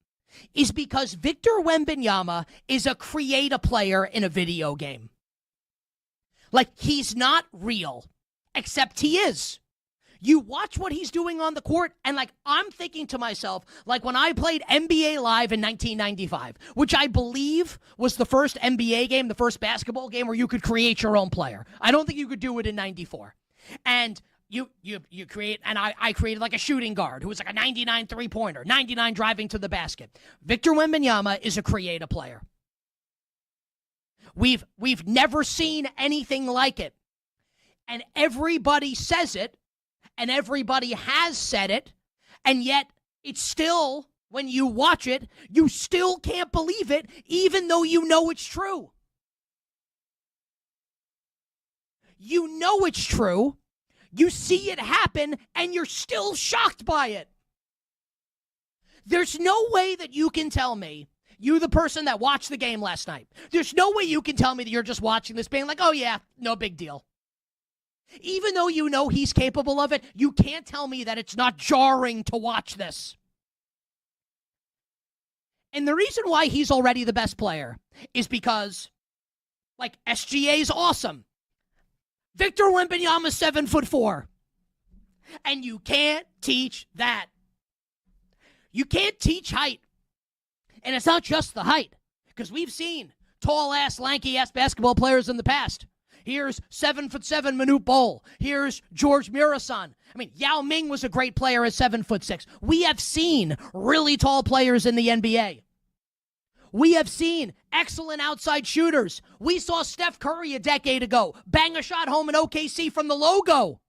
is because Victor Wembanyama is a create-a player in a video game. Like, he's not real, except he is. You watch what he's doing on the court, and I'm thinking to myself, when I played NBA Live in 1995, which I believe was the first NBA game, the first basketball game where you could create your own player. I don't think you could do it in 94. And you create, and I created a shooting guard who was a 99 three-pointer, 99 driving to the basket. Victor Wembanyama is a create-a player. We've never seen anything like it. And everybody says it, and everybody has said it, and yet it's still, when you watch it, you still can't believe it, even though you know it's true. You know it's true. You see it happen, and you're still shocked by it. There's no way that you can tell me, you the person that watched the game last night, there's no way you can tell me that you're just watching this being like, oh yeah, no big deal. Even though you know he's capable of it, you can't tell me that it's not jarring to watch this. And the reason why he's already the best player is because, like, SGA's awesome. Victor Wembanyama's 7'4". And you can't teach that. You can't teach height. And it's not just the height, because we've seen tall-ass, lanky-ass basketball players in the past. Here's 7'7" Manute Bol. Here's George Murasan. I mean, Yao Ming was a great player at 7'6". We have seen really tall players in the NBA. We have seen excellent outside shooters. We saw Steph Curry a decade ago bang a shot home in OKC from the logo,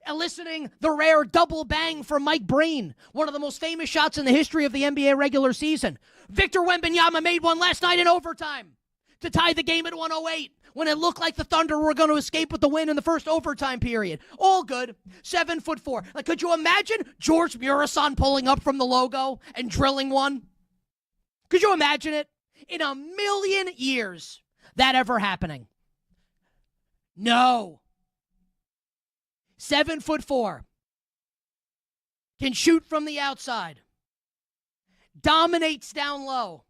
eliciting the rare double bang from Mike Breen, one of the most famous shots in the history of the NBA regular season. Victor Wembanyama made one last night in overtime to tie the game at 108 when it looked like the Thunder were going to escape with the win in the first overtime period. All good. 7'4". Like, could you imagine George Murasan pulling up from the logo and drilling one? Could you imagine it? In a million years, that ever happening? No. 7'4". Can shoot from the outside. Dominates down low.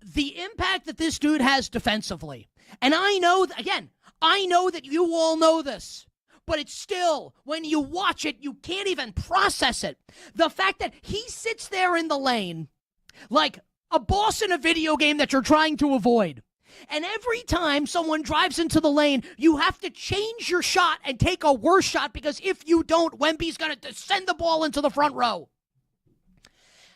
The impact that this dude has defensively. And I know, I know that you all know this. But it's still, when you watch it, you can't even process it. The fact that he sits there in the lane like a boss in a video game that you're trying to avoid. And every time someone drives into the lane, you have to change your shot and take a worse shot, because if you don't, Wemby's going to send the ball into the front row.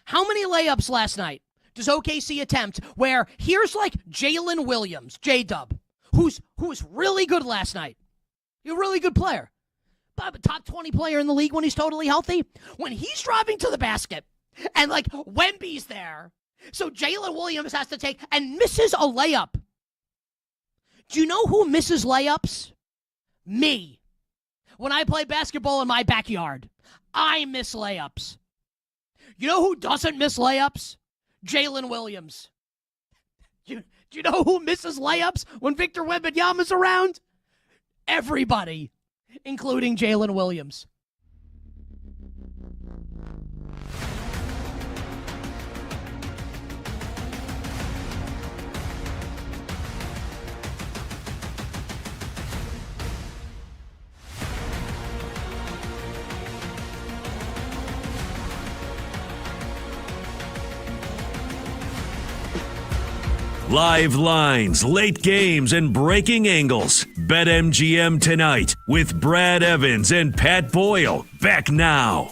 How many layups last night does OKC attempt where here's like Jalen Williams, J-Dub, who's really good last night. He's a really good player. Top 20 player in the league when he's totally healthy. When he's driving to the basket and like Wemby's there, so Jalen Williams has to take and misses a layup. Do you know who misses layups? Me. When I play basketball in my backyard, I miss layups. You know who doesn't miss layups? Jalen Williams. Do you know who misses layups when Victor Wembanyama's around? Everybody, including Jalen Williams. Live lines, late games, and breaking angles. BetMGM tonight with Brad Evans and Pat Boyle. Back now.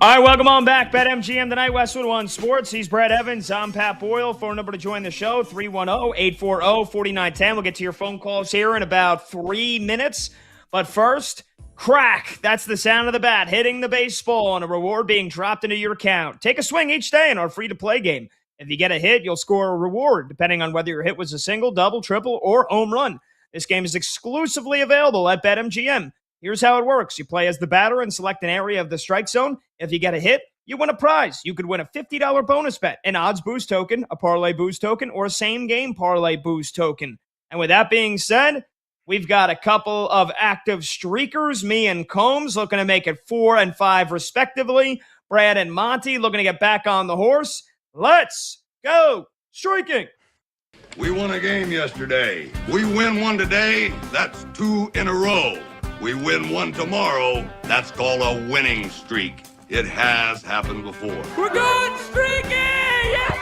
All right, welcome on back. BetMGM tonight, Westwood One Sports. He's Brad Evans. I'm Pat Boyle. Phone number to join the show, 310-840-4910. We'll get to your phone calls here in about 3 minutes. But first, crack. That's the sound of the bat hitting the baseball and a reward being dropped into your account. Take a swing each day in our free-to-play game. If you get a hit, you'll score a reward, depending on whether your hit was a single, double, triple, or home run. This game is exclusively available at BetMGM. Here's how it works. You play as the batter and select an area of the strike zone. If you get a hit, you win a prize. You could win a $50 bonus bet, an odds boost token, a parlay boost token, or a same-game parlay boost token. And with that being said, we've got a couple of active streakers, me and Combs, looking to make it 4 and 5 respectively. Brad and Monty looking to get back on the horse. Let's go streaking. We won a game yesterday. We win one today, that's 2 in a row. We win one tomorrow, that's called a winning streak. It has happened before. We're going streaking! Yeah!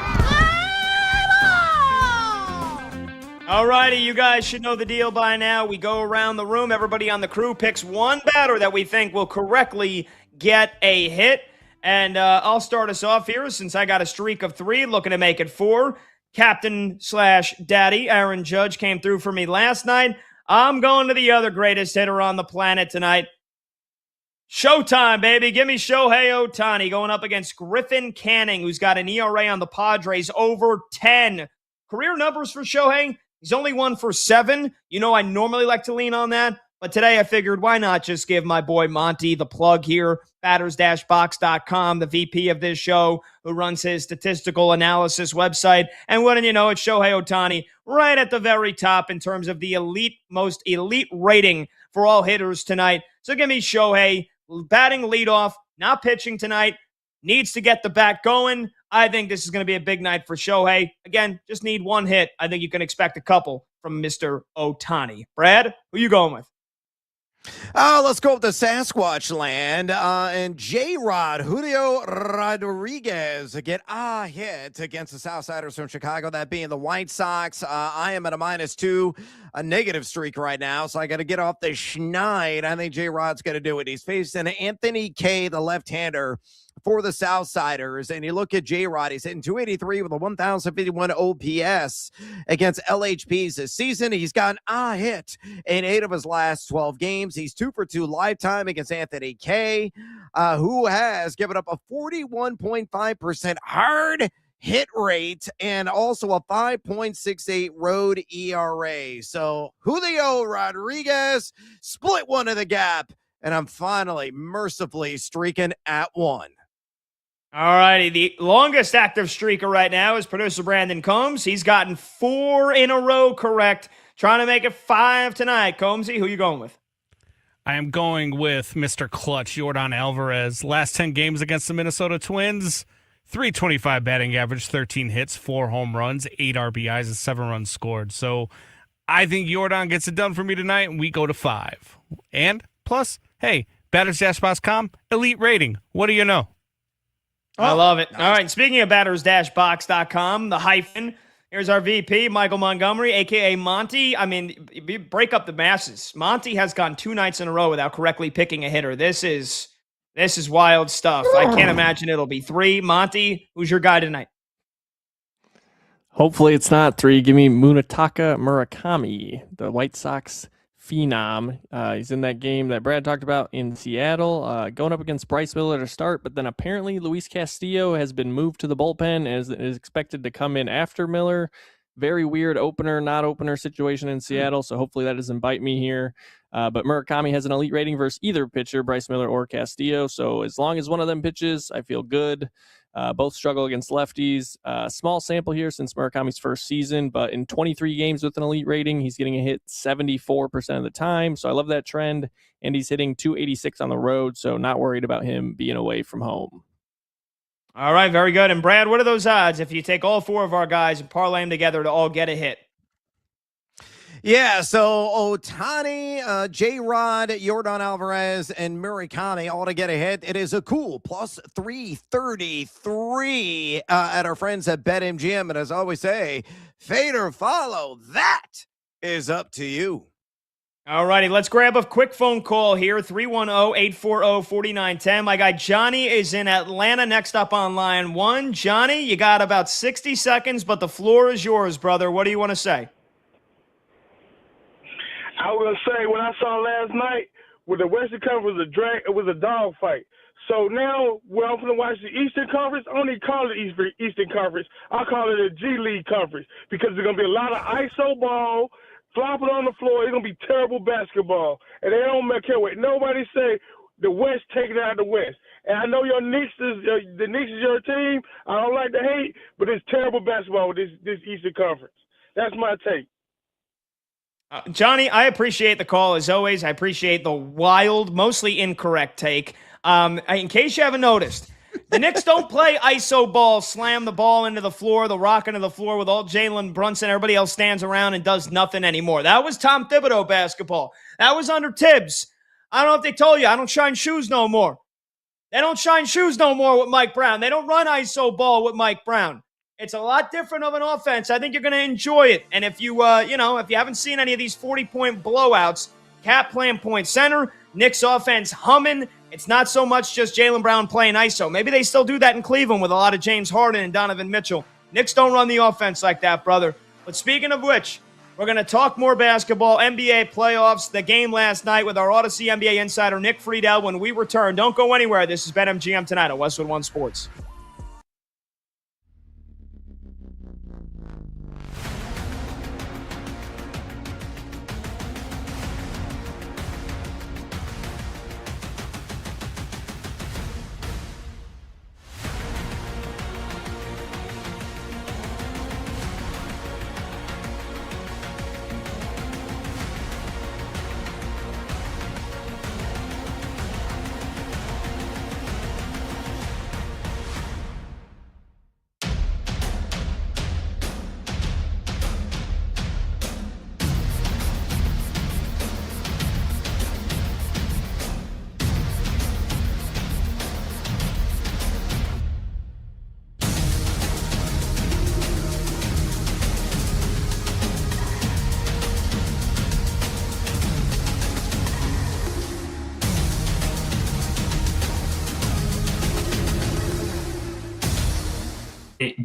All righty, you guys should know the deal by now. We go around the room. Everybody on the crew picks one batter that we think will correctly get a hit. And I'll start us off here since I got a streak of 3, looking to make it 4. Captain/Daddy Aaron Judge came through for me last night. I'm going to the other greatest hitter on the planet tonight. Showtime, baby. Give me Shohei Ohtani going up against Griffin Canning, who's got an ERA on the Padres over 10. Career numbers for Shohei, He's only 1 for 7. You know, I normally like to lean on that, but today I figured why not just give my boy Monty the plug here, batters-box.com, the VP of this show who runs his statistical analysis website. And wouldn't you know it, Shohei Ohtani right at the very top in terms of the most elite rating for all hitters tonight. So give me Shohei batting leadoff, not pitching tonight, needs to get the bat going. I think this is going to be a big night for Shohei. Again, just need one hit. I think you can expect a couple from Mr. Ohtani. Brad, who you going with? Let's go with the Sasquatch land. And J-Rod, Julio Rodriguez get a hit against the Southsiders from Chicago, that being the White Sox. I am at a -2, a negative streak right now, so I got to get off the schneid. I think J-Rod's going to do it. He's facing Anthony K, the left-hander, for the Southsiders. And you look at J-Rod, he's hitting .283 with a 1,051 OPS against LHPs this season. He's gotten a hit in 8 of his last 12 games. He's 2 for 2 lifetime against Anthony K, who has given up a 41.5% hard hit rate and also a 5.68 road ERA. So Julio Rodriguez split one of the gap, and I'm finally mercifully streaking at 1. All righty. The longest active streaker right now is producer Brandon Combs. He's gotten 4 in a row correct, trying to make it 5 tonight. Combsy, who you going with? I am going with Mr. Clutch, Yordan Alvarez. Last 10 games against the Minnesota Twins, .325 batting average, 13 hits, 4 home runs, 8 RBIs, and 7 runs scored. So I think Yordan gets it done for me tonight, and we go to 5. And plus, hey, batters-box.com, elite rating. What do you know? I love it. All right, speaking of batters-box.com, the hyphen, here's our VP, Michael Montgomery, a.k.a. Monty. I mean, break up the masses. Monty has gone 2 nights in a row without correctly picking a hitter. This is wild stuff. I can't imagine it'll be 3. Monty, who's your guy tonight? Hopefully it's not 3. Give me Munetaka Murakami, the White Sox phenom. He's in that game that Brad talked about in Seattle, going up against Bryce Miller to start, but then apparently Luis Castillo has been moved to the bullpen and is expected to come in after Miller. Very weird opener, not opener situation in Seattle, so hopefully that doesn't bite me here. But Murakami has an elite rating versus either pitcher, Bryce Miller or Castillo, so as long as one of them pitches, I feel good. Both struggle against lefties. Small sample here since Murakami's first season, but in 23 games with an elite rating, he's getting a hit 74% of the time. So I love that trend. And he's hitting .286 on the road, so not worried about him being away from home. All right, very good. And Brad, what are those odds if you take all 4 of our guys and parlay them together to all get a hit? Yeah, so Ohtani, J-Rod, Yordan Alvarez, and Murakami all to get a hit. It is a cool plus 333 at our friends at BetMGM. And as I always say, fade or follow, that is up to you. All righty, let's grab a quick phone call here, 310-840-4910. My guy Johnny is in Atlanta next up on line 1. Johnny, you got about 60 seconds, but the floor is yours, brother. What do you want to say? I was gonna say what I saw last night with the Western Conference it was a dog fight. So now when I'm gonna watch the Eastern Conference, I don't even call it Eastern Conference. I call it a G League Conference because there's gonna be a lot of ISO ball flopping on the floor. It's gonna be terrible basketball, and they don't care what nobody say. The West taking out the West, and I know your Knicks the Knicks is your team. I don't like to hate, but it's terrible basketball with this Eastern Conference. That's my take. Johnny, I appreciate the call as always. I appreciate the wild, mostly incorrect take. In case you haven't noticed, the Knicks don't play ISO ball, slam the ball into the floor, the rock into the floor with all Jalen Brunson. Everybody else stands around and does nothing anymore. That was Tom Thibodeau basketball. That was under Tibbs. I don't know if they told you, I don't shine shoes no more. They don't shine shoes no more with Mike Brown. They don't run ISO ball with Mike Brown. It's a lot different of an offense. I think you're going to enjoy it. And if you, if you haven't seen any of these 40-point blowouts, Cat playing point center, Knicks offense humming. It's not so much just Jaylen Brown playing ISO. Maybe they still do that in Cleveland with a lot of James Harden and Donovan Mitchell. Knicks don't run the offense like that, brother. But speaking of which, we're going to talk more basketball, NBA playoffs, the game last night with our Odyssey NBA insider, Nick Friedel, when we return. Don't go anywhere. This is BetMGM tonight on Westwood One Sports.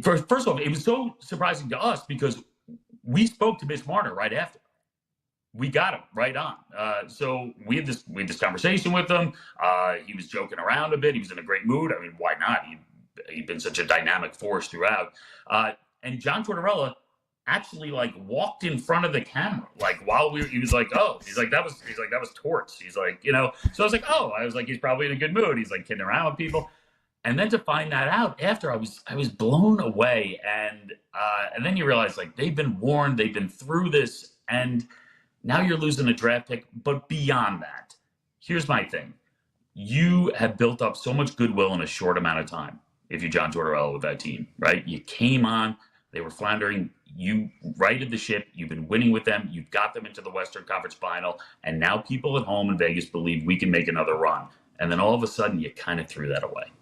First of all, it was so surprising to us because we spoke to Mitch Marner right after. We got him right on. So we had this conversation with him. He was joking around a bit. He was in a great mood. I mean, why not? He'd been such a dynamic force throughout. And John Tortorella actually like walked in front of the camera, like while he was like, oh, that was Torts. He's like, you know, so I was like, he's probably in a good mood. He's like kidding around with people. And then to find that out after, I was blown away. And then you realize like they've been warned, they've been through this, and now you're losing a draft pick. But beyond that, here's my thing. You have built up so much goodwill in a short amount of time. If you're John Tortorella with that team, right? You came on, they were floundering. You righted the ship. You've been winning with them. You've got them into the Western Conference Final. And now people at home in Vegas believe we can make another run. And then all of a sudden, you kind of threw that away.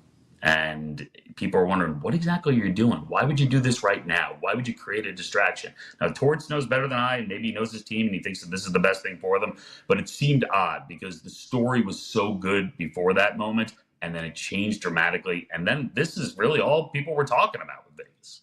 And people are wondering, what exactly are you doing? Why would you do this right now? Why would you create a distraction? Now, Torts knows better than I, and maybe he knows his team, and he thinks that this is the best thing for them. But it seemed odd because the story was so good before that moment, and then it changed dramatically. And then this is really all people were talking about with Vegas.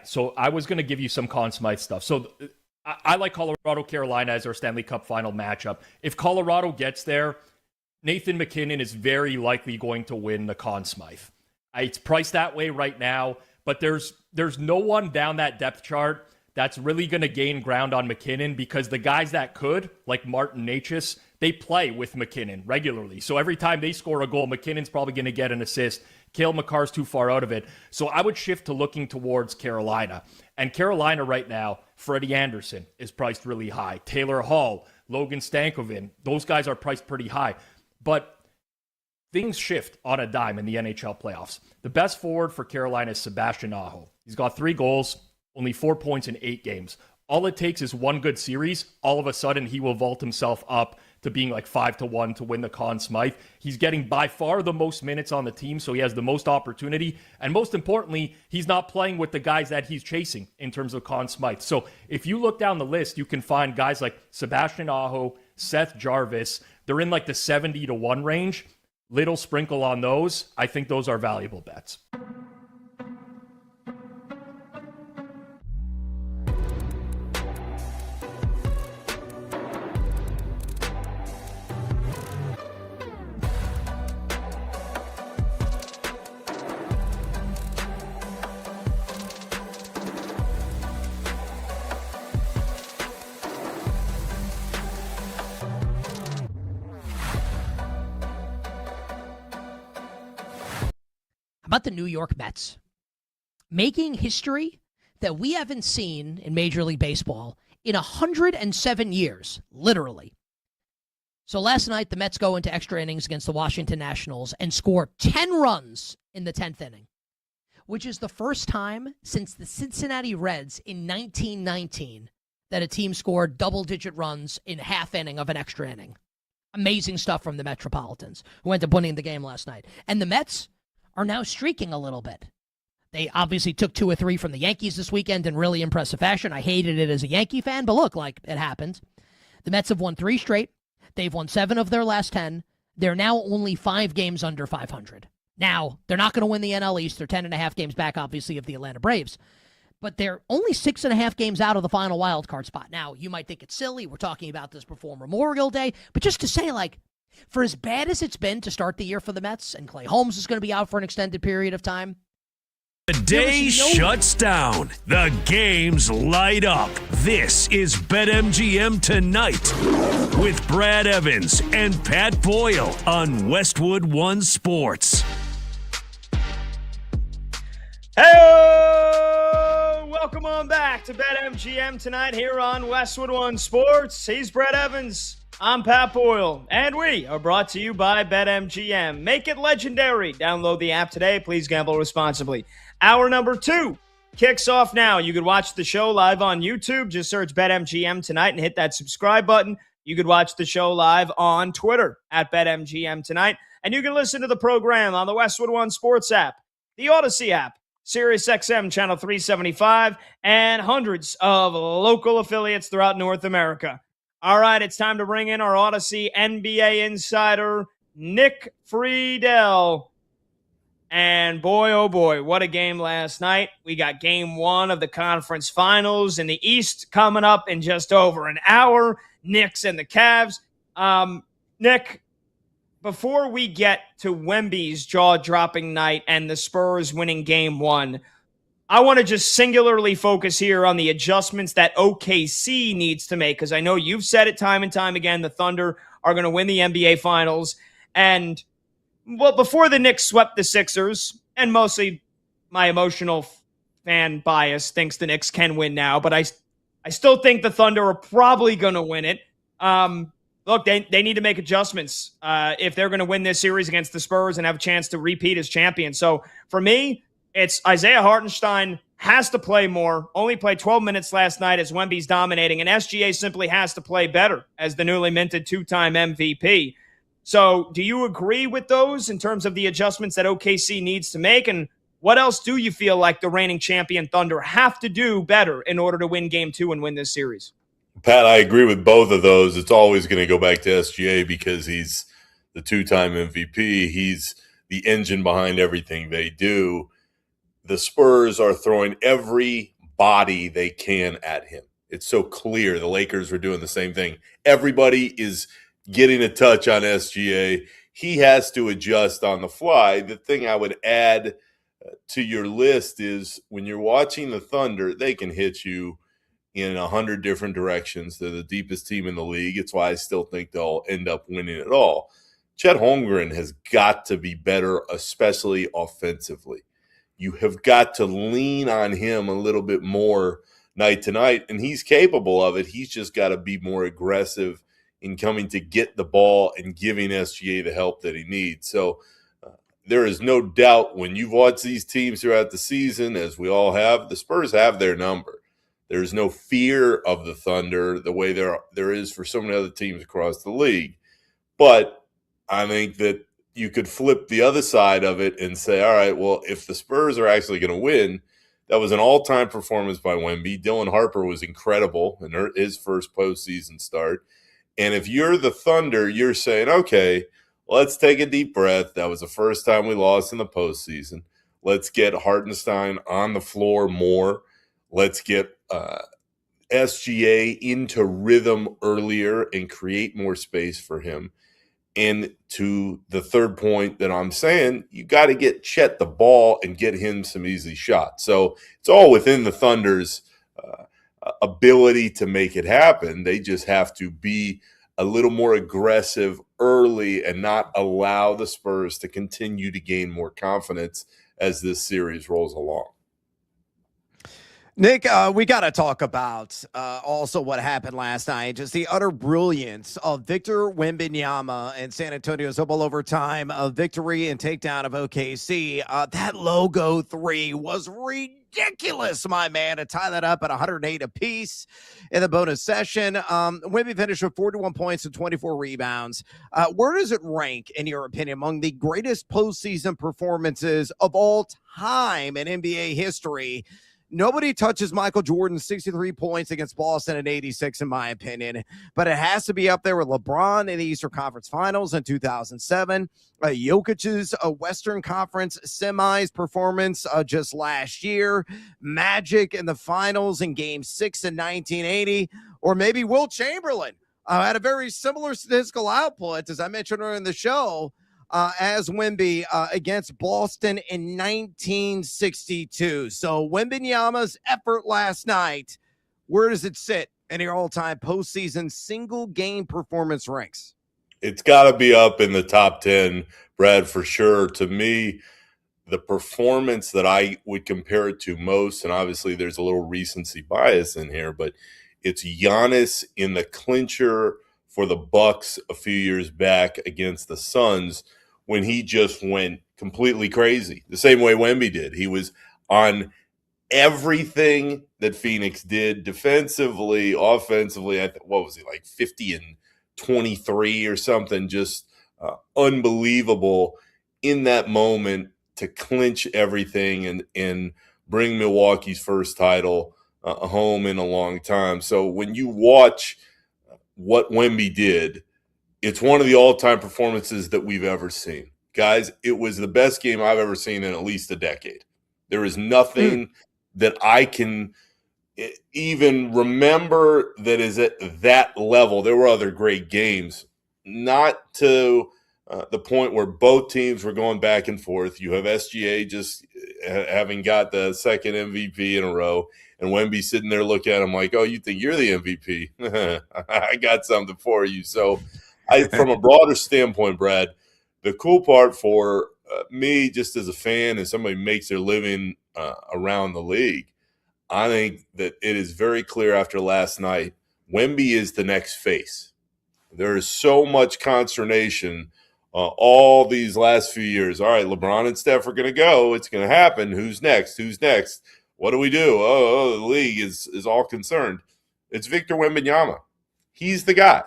So I was going to give you some Conn Smythe stuff. So I like Colorado, Carolina as our Stanley Cup final matchup. If Colorado gets there, Nathan MacKinnon is very likely going to win the Conn Smythe. It's priced that way right now, but there's no one down that depth chart that's really going to gain ground on MacKinnon because the guys that could, like Martin Necas, they play with MacKinnon regularly. So every time they score a goal, McKinnon's probably going to get an assist. Cale Makar's too far out of it. So I would shift to looking towards Carolina. And Carolina right now, Freddie Anderson is priced really high. Taylor Hall, Logan Stankoven, those guys are priced pretty high. But things shift on a dime in the NHL playoffs. The best forward for Carolina is Sebastian Aho. He's got 3 goals, only 4 points in 8 games. All it takes is one good series. All of a sudden, he will vault himself up to being like 5-1 to win the Conn Smythe. He's getting by far the most minutes on the team, so he has the most opportunity. And most importantly, he's not playing with the guys that he's chasing in terms of Conn Smythe. So if you look down the list, you can find guys like Sebastian Aho, Seth Jarvis. They're in like the 70-1 range. Little sprinkle on those. I think those are valuable bets. About the New York Mets making history that we haven't seen in Major League Baseball in 107 years, literally. So last night, the Mets go into extra innings against the Washington Nationals and score 10 runs in the 10th inning, which is the first time since the Cincinnati Reds in 1919 that a team scored double-digit runs in half inning of an extra inning. Amazing stuff from the Metropolitans, who went to winning the game last night. And the Mets are now streaking a little bit. They obviously took 2 or 3 from the Yankees this weekend in really impressive fashion. I hated it as a Yankee fan, but look, like, it happened. The Mets have won 3 straight. They've won 7 of their last 10. They're now only 5 games under 500. Now, they're not going to win the NL East. They're 10.5 games back, obviously, of the Atlanta Braves. But they're only 6.5 games out of the final wild card spot. Now, you might think it's silly. We're talking about this before Memorial Day. But just to say, like, for as bad as it's been to start the year for the Mets, and Clay Holmes is going to be out for an extended period of time. The day shuts down. The games light up. This is BetMGM Tonight with Brad Evans and Pat Boyle on Westwood One Sports. Hey, welcome on back to BetMGM Tonight here on Westwood One Sports. He's Brad Evans. I'm Pat Boyle, and we are brought to you by BetMGM. Make it legendary. Download the app today. Please gamble responsibly. Hour number 2 kicks off now. You could watch the show live on YouTube. Just search BetMGM tonight and hit that subscribe button. You could watch the show live on Twitter at BetMGM tonight. And you can listen to the program on the Westwood One Sports app, the Odyssey app, SiriusXM Channel 375, and hundreds of local affiliates throughout North America. All right, it's time to bring in our Odyssey NBA insider, Nick Friedel. And boy, oh boy, what a game last night. We got game one of the conference finals in the East coming up in just over an hour. Knicks and the Cavs. Nick, before we get to Wemby's jaw-dropping night and the Spurs winning game one, I want to just singularly focus here on the adjustments that OKC needs to make, because I know you've said it time and time again, the Thunder are going to win the NBA Finals. And well, before the Knicks swept the Sixers, and mostly my emotional fan bias thinks the Knicks can win now, but I still think the Thunder are probably going to win it. Look, they need to make adjustments if they're going to win this series against the Spurs and have a chance to repeat as champions. So for me, it's Isaiah Hartenstein has to play more. Only played 12 minutes last night as Wemby's dominating, and SGA simply has to play better as the newly minted two-time MVP. So do you agree with those in terms of the adjustments that OKC needs to make? And what else do you feel like the reigning champion Thunder have to do better in order to win game two and win this series? Pat, I agree with both of those. It's always going to go back to SGA because he's the two-time MVP. He's the engine behind everything they do. The Spurs are throwing every body they can at him. It's so clear. The Lakers were doing the same thing. Everybody is getting a touch on SGA. He has to adjust on the fly. The thing I would add to your list is when you're watching the Thunder, they can hit you in 100 different directions. They're the deepest team in the league. It's why I still think they'll end up winning it all. Chet Holmgren has got to be better, especially offensively. You have got to lean on him a little bit more night to night, and he's capable of it. He's just got to be more aggressive in coming to get the ball and giving SGA the help that he needs. So there is no doubt when you've watched these teams throughout the season, as we all have, the Spurs have their number. There's no fear of the Thunder the way there is for so many other teams across the league. But I think that you could flip the other side of it and say, all right, well, if the Spurs are actually going to win, that was an all-time performance by Wemby. Dylan Harper was incredible in his first postseason start. And if you're the Thunder, you're saying, okay, let's take a deep breath. That was the first time we lost in the postseason. Let's get Hartenstein on the floor more. Let's get SGA into rhythm earlier and create more space for him. And to the third point that I'm saying, you got to get Chet the ball and get him some easy shots. So it's all within the Thunder's ability to make it happen. They just have to be a little more aggressive early and not allow the Spurs to continue to gain more confidence as this series rolls along. Nick, we got to talk about also what happened last night, just the utter brilliance of Victor Wembanyama and San Antonio's double overtime victory and takedown of OKC. That logo three was ridiculous, my man, to tie that up at 108 apiece in the bonus session. Wemby finished with 41 points and 24 rebounds. Where does it rank, in your opinion, among the greatest postseason performances of all time in NBA history? Nobody touches Michael Jordan's 63 points against Boston in 86, in my opinion, but it has to be up there with LeBron in the Eastern Conference Finals in 2007, Jokic's Western Conference semis performance just last year, Magic in the finals in Game 6 in 1980, or maybe Wilt Chamberlain had a very similar statistical output, as I mentioned earlier in the show, as Wemby against Boston in 1962. So Wembanyama's effort last night, where does it sit in your all-time postseason single-game performance ranks? It's got to be up in the top 10, Brad, for sure. To me, the performance that I would compare it to most, and obviously there's a little recency bias in here, but it's Giannis in the clincher for the Bucks a few years back against the Suns, when he just went completely crazy, the same way Wemby did. He was on everything that Phoenix did defensively, offensively. What was he, like 50 and 23 or something? Just unbelievable in that moment to clinch everything and bring Milwaukee's first title home in a long time. So when you watch what Wemby did, it's one of the all-time performances that we've ever seen. Guys, it was the best game I've ever seen in at least a decade. There is nothing that I can even remember that is at that level. There were other great games, not to the point where both teams were going back and forth. You have SGA just having got the second MVP in a row, and Wemby sitting there looking at him like, oh, you think you're the MVP? I got something for you. So from a broader standpoint, Brad, the cool part for me, just as a fan and somebody who makes their living around the league, I think that it is very clear after last night, Wemby is the next face. There is so much consternation all these last few years. All right, LeBron and Steph are going to go. It's going to happen. Who's next? Who's next? What do we do? Oh, the league is all concerned. It's Victor Wembanyama. He's the guy.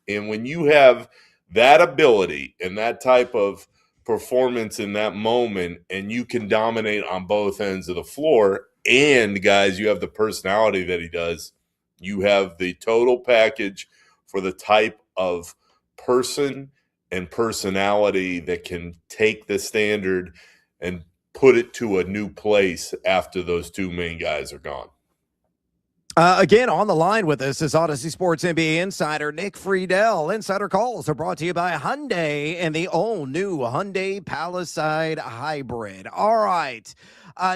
And when you have that ability and that type of performance in that moment, and you can dominate on both ends of the floor, and guys, you have the personality that he does, you have the total package for the type of person and personality that can take the standard and put it to a new place after those two main guys are gone. Again, on the line with us is Odyssey Sports NBA insider Nick Friedel. Insider calls are brought to you by Hyundai and the all-new Hyundai Palisade Hybrid. All right.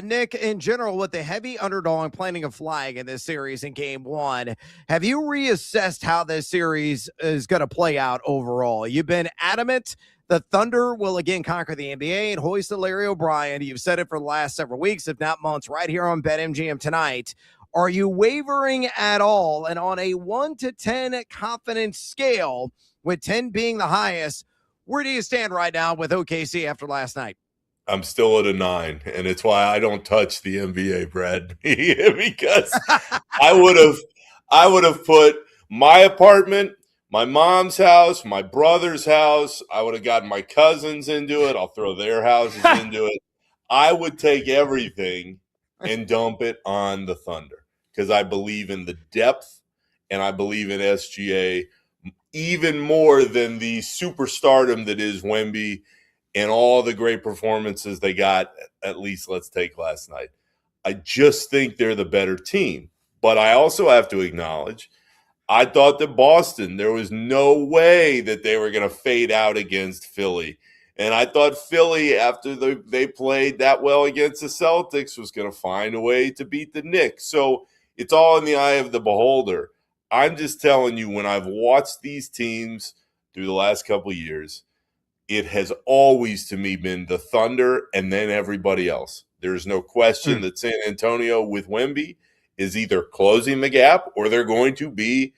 Nick, in general, with the heavy underdog planting a flag in this series in Game 1, have you reassessed how this series is going to play out overall? You've been adamant the Thunder will again conquer the NBA and hoist Larry O'Brien. You've said it for the last several weeks, if not months, right here on BetMGM tonight. Are you wavering at all? And on a 1 to 10 confidence scale, with 10 being the highest, where do you stand right now with OKC after last night? I'm still at a 9, and it's why I don't touch the NBA, Brad, because I would have put my apartment, my mom's house, my brother's house. I would have gotten my cousins into it. I'll throw their houses into it. I would take everything and dump it on the Thunder because I believe in the depth and I believe in SGA even more than the superstardom that is Wemby and all the great performances they got, at least let's take last night. I just think they're the better team. But I also have to acknowledge, I thought that Boston, there was no way that they were going to fade out against Philly. And I thought Philly, after they played that well against the Celtics, was going to find a way to beat the Knicks. So it's all in the eye of the beholder. I'm just telling you, when I've watched these teams through the last couple of years, it has always, to me, been the Thunder and then everybody else. There's no question that San Antonio with Wemby is either closing the gap or they're going to be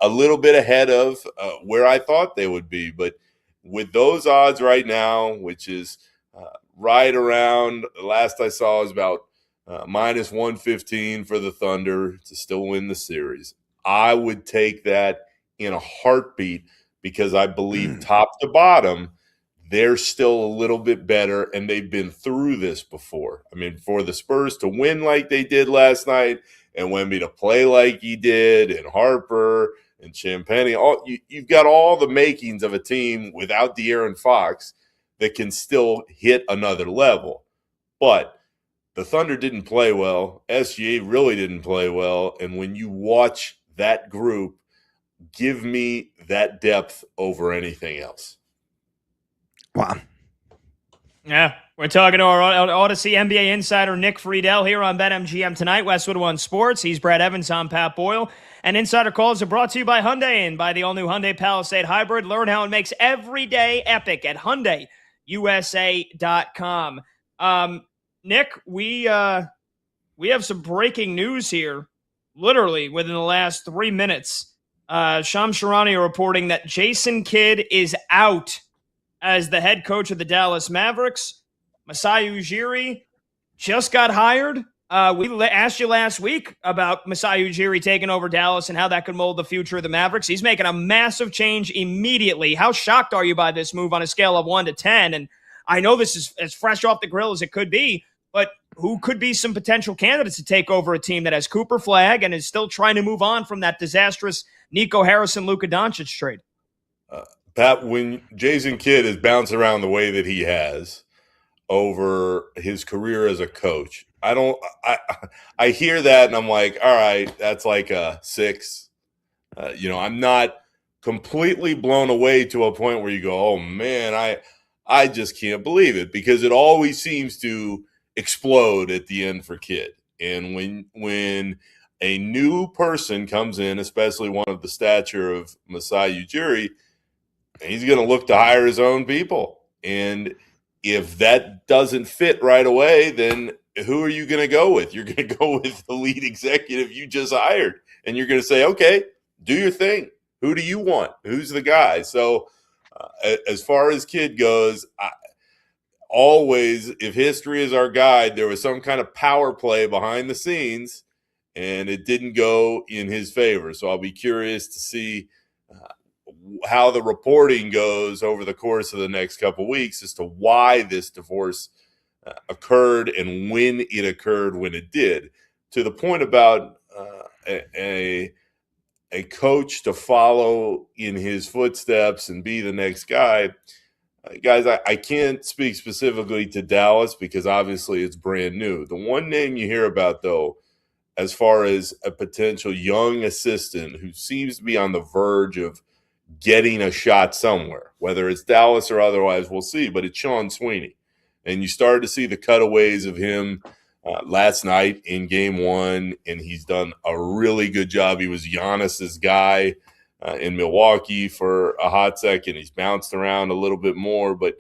a little bit ahead of where I thought they would be. But with those odds right now, which is right around, last I saw was about minus 115 for the Thunder to still win the series, I would take that in a heartbeat because I believe top to bottom, they're still a little bit better, and they've been through this before. I mean, for the Spurs to win like they did last night and Wemby to play like he did and Harper and Champagnie, you've got all the makings of a team without De'Aaron Fox that can still hit another level. But the Thunder didn't play well. SGA really didn't play well. And when you watch that group, give me that depth over anything else. Wow. Yeah, we're talking to our Odyssey NBA insider Nick Friedel here on BetMGM tonight. Westwood One Sports. He's Brad Evans. I'm Pat Boyle. And Insider Calls are brought to you by Hyundai and by the all-new Hyundai Palisade Hybrid. Learn how it makes every day epic at HyundaiUSA.com. Nick, we have some breaking news here, literally within the last 3 minutes. Shams Charania reporting that Jason Kidd is out as the head coach of the Dallas Mavericks. Masai Ujiri just got hired asked you last week about Masai Ujiri taking over Dallas and how that could mold the future of the Mavericks. He's making a massive change immediately. How shocked are you by this move on a scale of 1 to 10? And I know this is as fresh off the grill as it could be, but who could be some potential candidates to take over a team that has Cooper Flagg and is still trying to move on from that disastrous Nico Harrison, Luka Doncic trade? Pat, when Jason Kidd has bounced around the way that he has over his career as a coach, I hear that and I'm like, all right, that's like a 6. I'm not completely blown away to a point where you go, oh man, I just can't believe it, because it always seems to explode at the end for Kidd. And when a new person comes in, especially one of the stature of Masai Ujiri, he's going to look to hire his own people. And if that doesn't fit right away, then who are you going to go with? You're going to go with the lead executive you just hired. And you're going to say, okay, do your thing. Who do you want? Who's the guy? So as far as Kidd goes, always, if history is our guide, there was some kind of power play behind the scenes, and it didn't go in his favor. So I'll be curious to see how the reporting goes over the course of the next couple of weeks as to why this divorce occurred and when it occurred when it did. To the point about a coach to follow in his footsteps and be the next guy, guys, I can't speak specifically to Dallas because obviously it's brand new. The one name you hear about, though, as far as a potential young assistant who seems to be on the verge of getting a shot somewhere, whether it's Dallas or otherwise, we'll see, but it's Sean Sweeney. And you started to see the cutaways of him last night in game 1, and he's done a really good job. He was Giannis's guy in Milwaukee for a hot second. He's bounced around a little bit more, but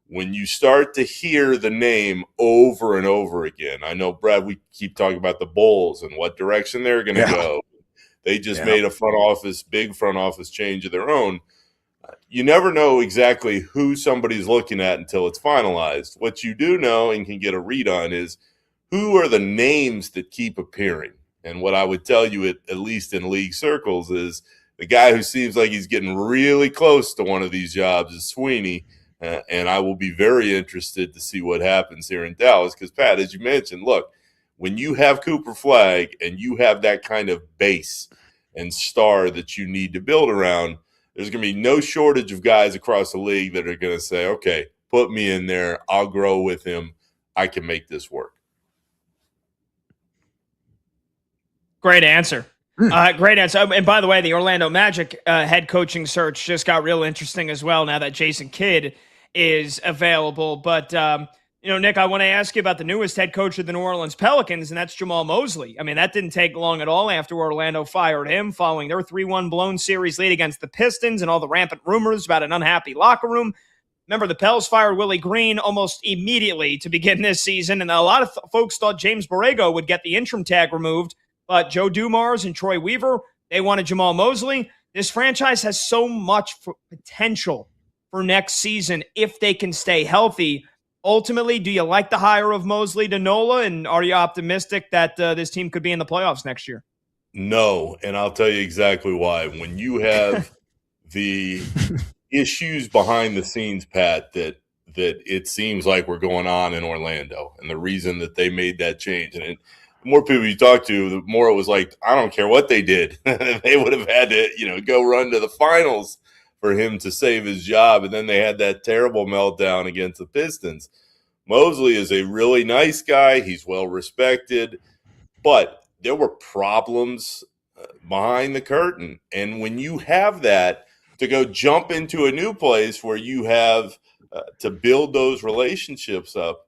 when you start to hear the name over and over again, I know, Brad, we keep talking about the Bulls and what direction they're going to go. They just made a big front office change of their own. You never know exactly who somebody's looking at until it's finalized. What you do know and can get a read on is who are the names that keep appearing. And what I would tell you, at least in league circles, is the guy who seems like he's getting really close to one of these jobs is Sweeney. And I will be very interested to see what happens here in Dallas. Because, Pat, as you mentioned, look, when you have Cooper Flagg and you have that kind of base and star that you need to build around, there's going to be no shortage of guys across the league that are going to say, okay, put me in there. I'll grow with him. I can make this work. Great answer. Great answer. And by the way, the Orlando Magic head coaching search just got real interesting as well now that Jason Kidd is available. But, Nick, I want to ask you about the newest head coach of the New Orleans Pelicans, and that's Jamal Mosley. I mean, that didn't take long at all after Orlando fired him following their 3-1 blown series lead against the Pistons and all the rampant rumors about an unhappy locker room. Remember, the Pels fired Willie Green almost immediately to begin this season, and a lot of folks thought James Borrego would get the interim tag removed. But Joe Dumars and Troy Weaver, they wanted Jamal Mosley. This franchise has so much potential for next season if they can stay healthy. Ultimately, do you like the hire of Mosley to NOLA, and are you optimistic that this team could be in the playoffs next year? No, and I'll tell you exactly why. When you have the issues behind the scenes, Pat, that it seems like we're going on in Orlando, and the reason that they made that change, and the more people you talk to, the more it was like, I don't care what they did. They would have had to, go run to the finals for him to save his job. And then they had that terrible meltdown against the Pistons. Mosley is a really nice guy. He's well respected, but there were problems behind the curtain. And when you have that, to go jump into a new place where you have to build those relationships up,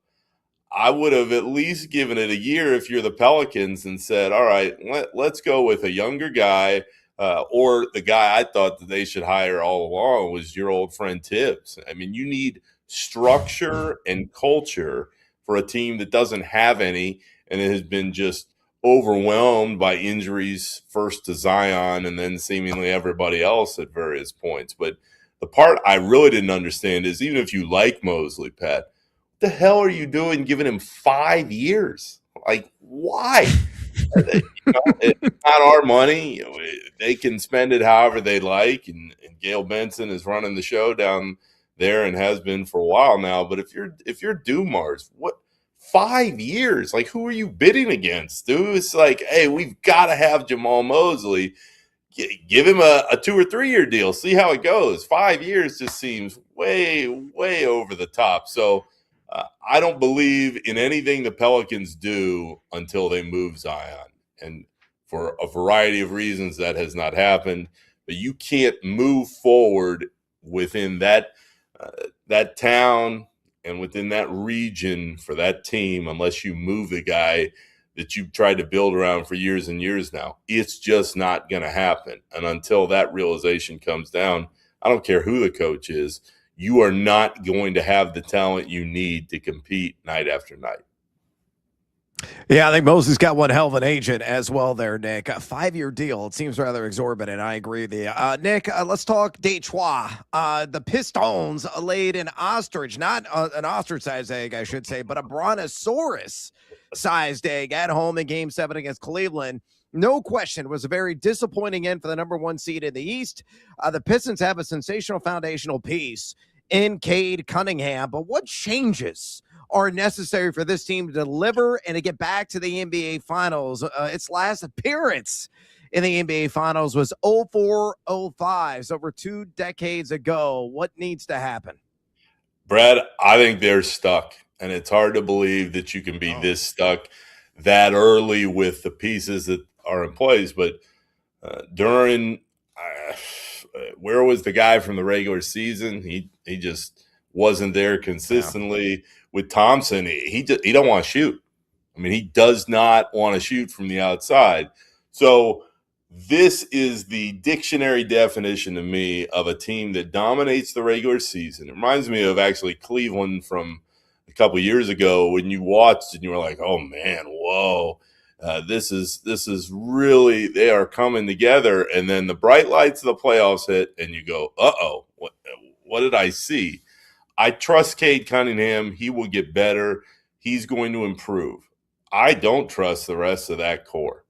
I would have at least given it a year if you're the Pelicans and said, all right, let's go with a younger guy, or the guy I thought that they should hire all along was your old friend Tibbs. I mean, you need structure and culture for a team that doesn't have any, and it has been just overwhelmed by injuries, first to Zion and then seemingly everybody else at various points. But the part I really didn't understand is, even if you like Mosley, Pat, the hell are you doing giving him 5 years? Like, why? It's not our money. They can spend it however they like, and Gail Benson is running the show down there and has been for a while now. But if you're Dumars, what 5 years? Like, who are you bidding against, dude? It's like, hey, we've got to have Jamal Mosley. Give him a 2 or 3 year deal. See how it goes. 5 years just seems way, way over the top. So I don't believe in anything the Pelicans do until they move Zion. And for a variety of reasons, that has not happened. But you can't move forward within that town and within that region for that team unless you move the guy that you've tried to build around for years and years now. It's just not going to happen. And until that realization comes down, I don't care who the coach is, you are not going to have the talent you need to compete night after night. Yeah, I think Mosley's got one hell of an agent as well there, Nick. A 5-year deal. It seems rather exorbitant. I agree with you. Nick, let's talk Detroit. The Pistons laid an ostrich, not an ostrich-sized egg, I should say, but a brontosaurus-sized egg at home in Game 7 against Cleveland. No question, it was a very disappointing end for the number 1 seed in the East. The Pistons have a sensational foundational piece in Cade Cunningham, but what changes are necessary for this team to deliver and to get back to the NBA Finals? Its last appearance in the NBA Finals was 04-05, so over 2 decades ago. What needs to happen? Brad, I think they're stuck, and it's hard to believe that you can be this stuck that early with the pieces that are in place. But where was the guy from the regular season? He just wasn't there consistently. Yeah. With Thompson, he don't want to shoot. I mean, he does not want to shoot from the outside. So this is the dictionary definition to me of a team that dominates the regular season. It reminds me of actually Cleveland from a couple of years ago when you watched and you were like, oh man, whoa. This is really, they are coming together. And then the bright lights of the playoffs hit and you go, uh-oh, what did I see? I trust Cade Cunningham. He will get better. He's going to improve. I don't trust the rest of that core.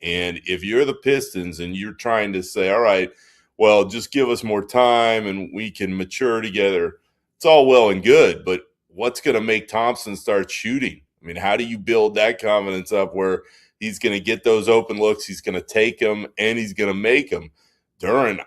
And if you're the Pistons and you're trying to say, all right, well, just give us more time and we can mature together, it's all well and good, but what's going to make Thompson start shooting? I mean, how do you build that confidence up where he's going to get those open looks, he's going to take them, and he's going to make them? Duren,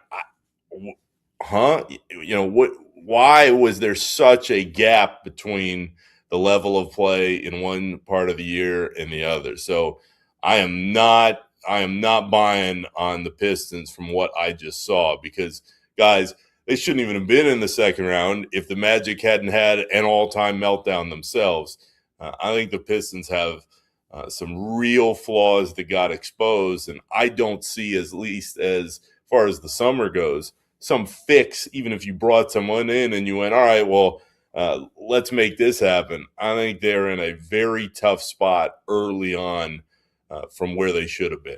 why was there such a gap between the level of play in one part of the year and the other? So I am not buying on the Pistons from what I just saw, because guys, they shouldn't even have been in the second round if the Magic hadn't had an all-time meltdown themselves. I think the Pistons have some real flaws that got exposed, and I don't see, at least as far as the summer goes, some fix, even if you brought someone in and you went, all right, well, let's make this happen. I think they're in a very tough spot early on from where they should have been.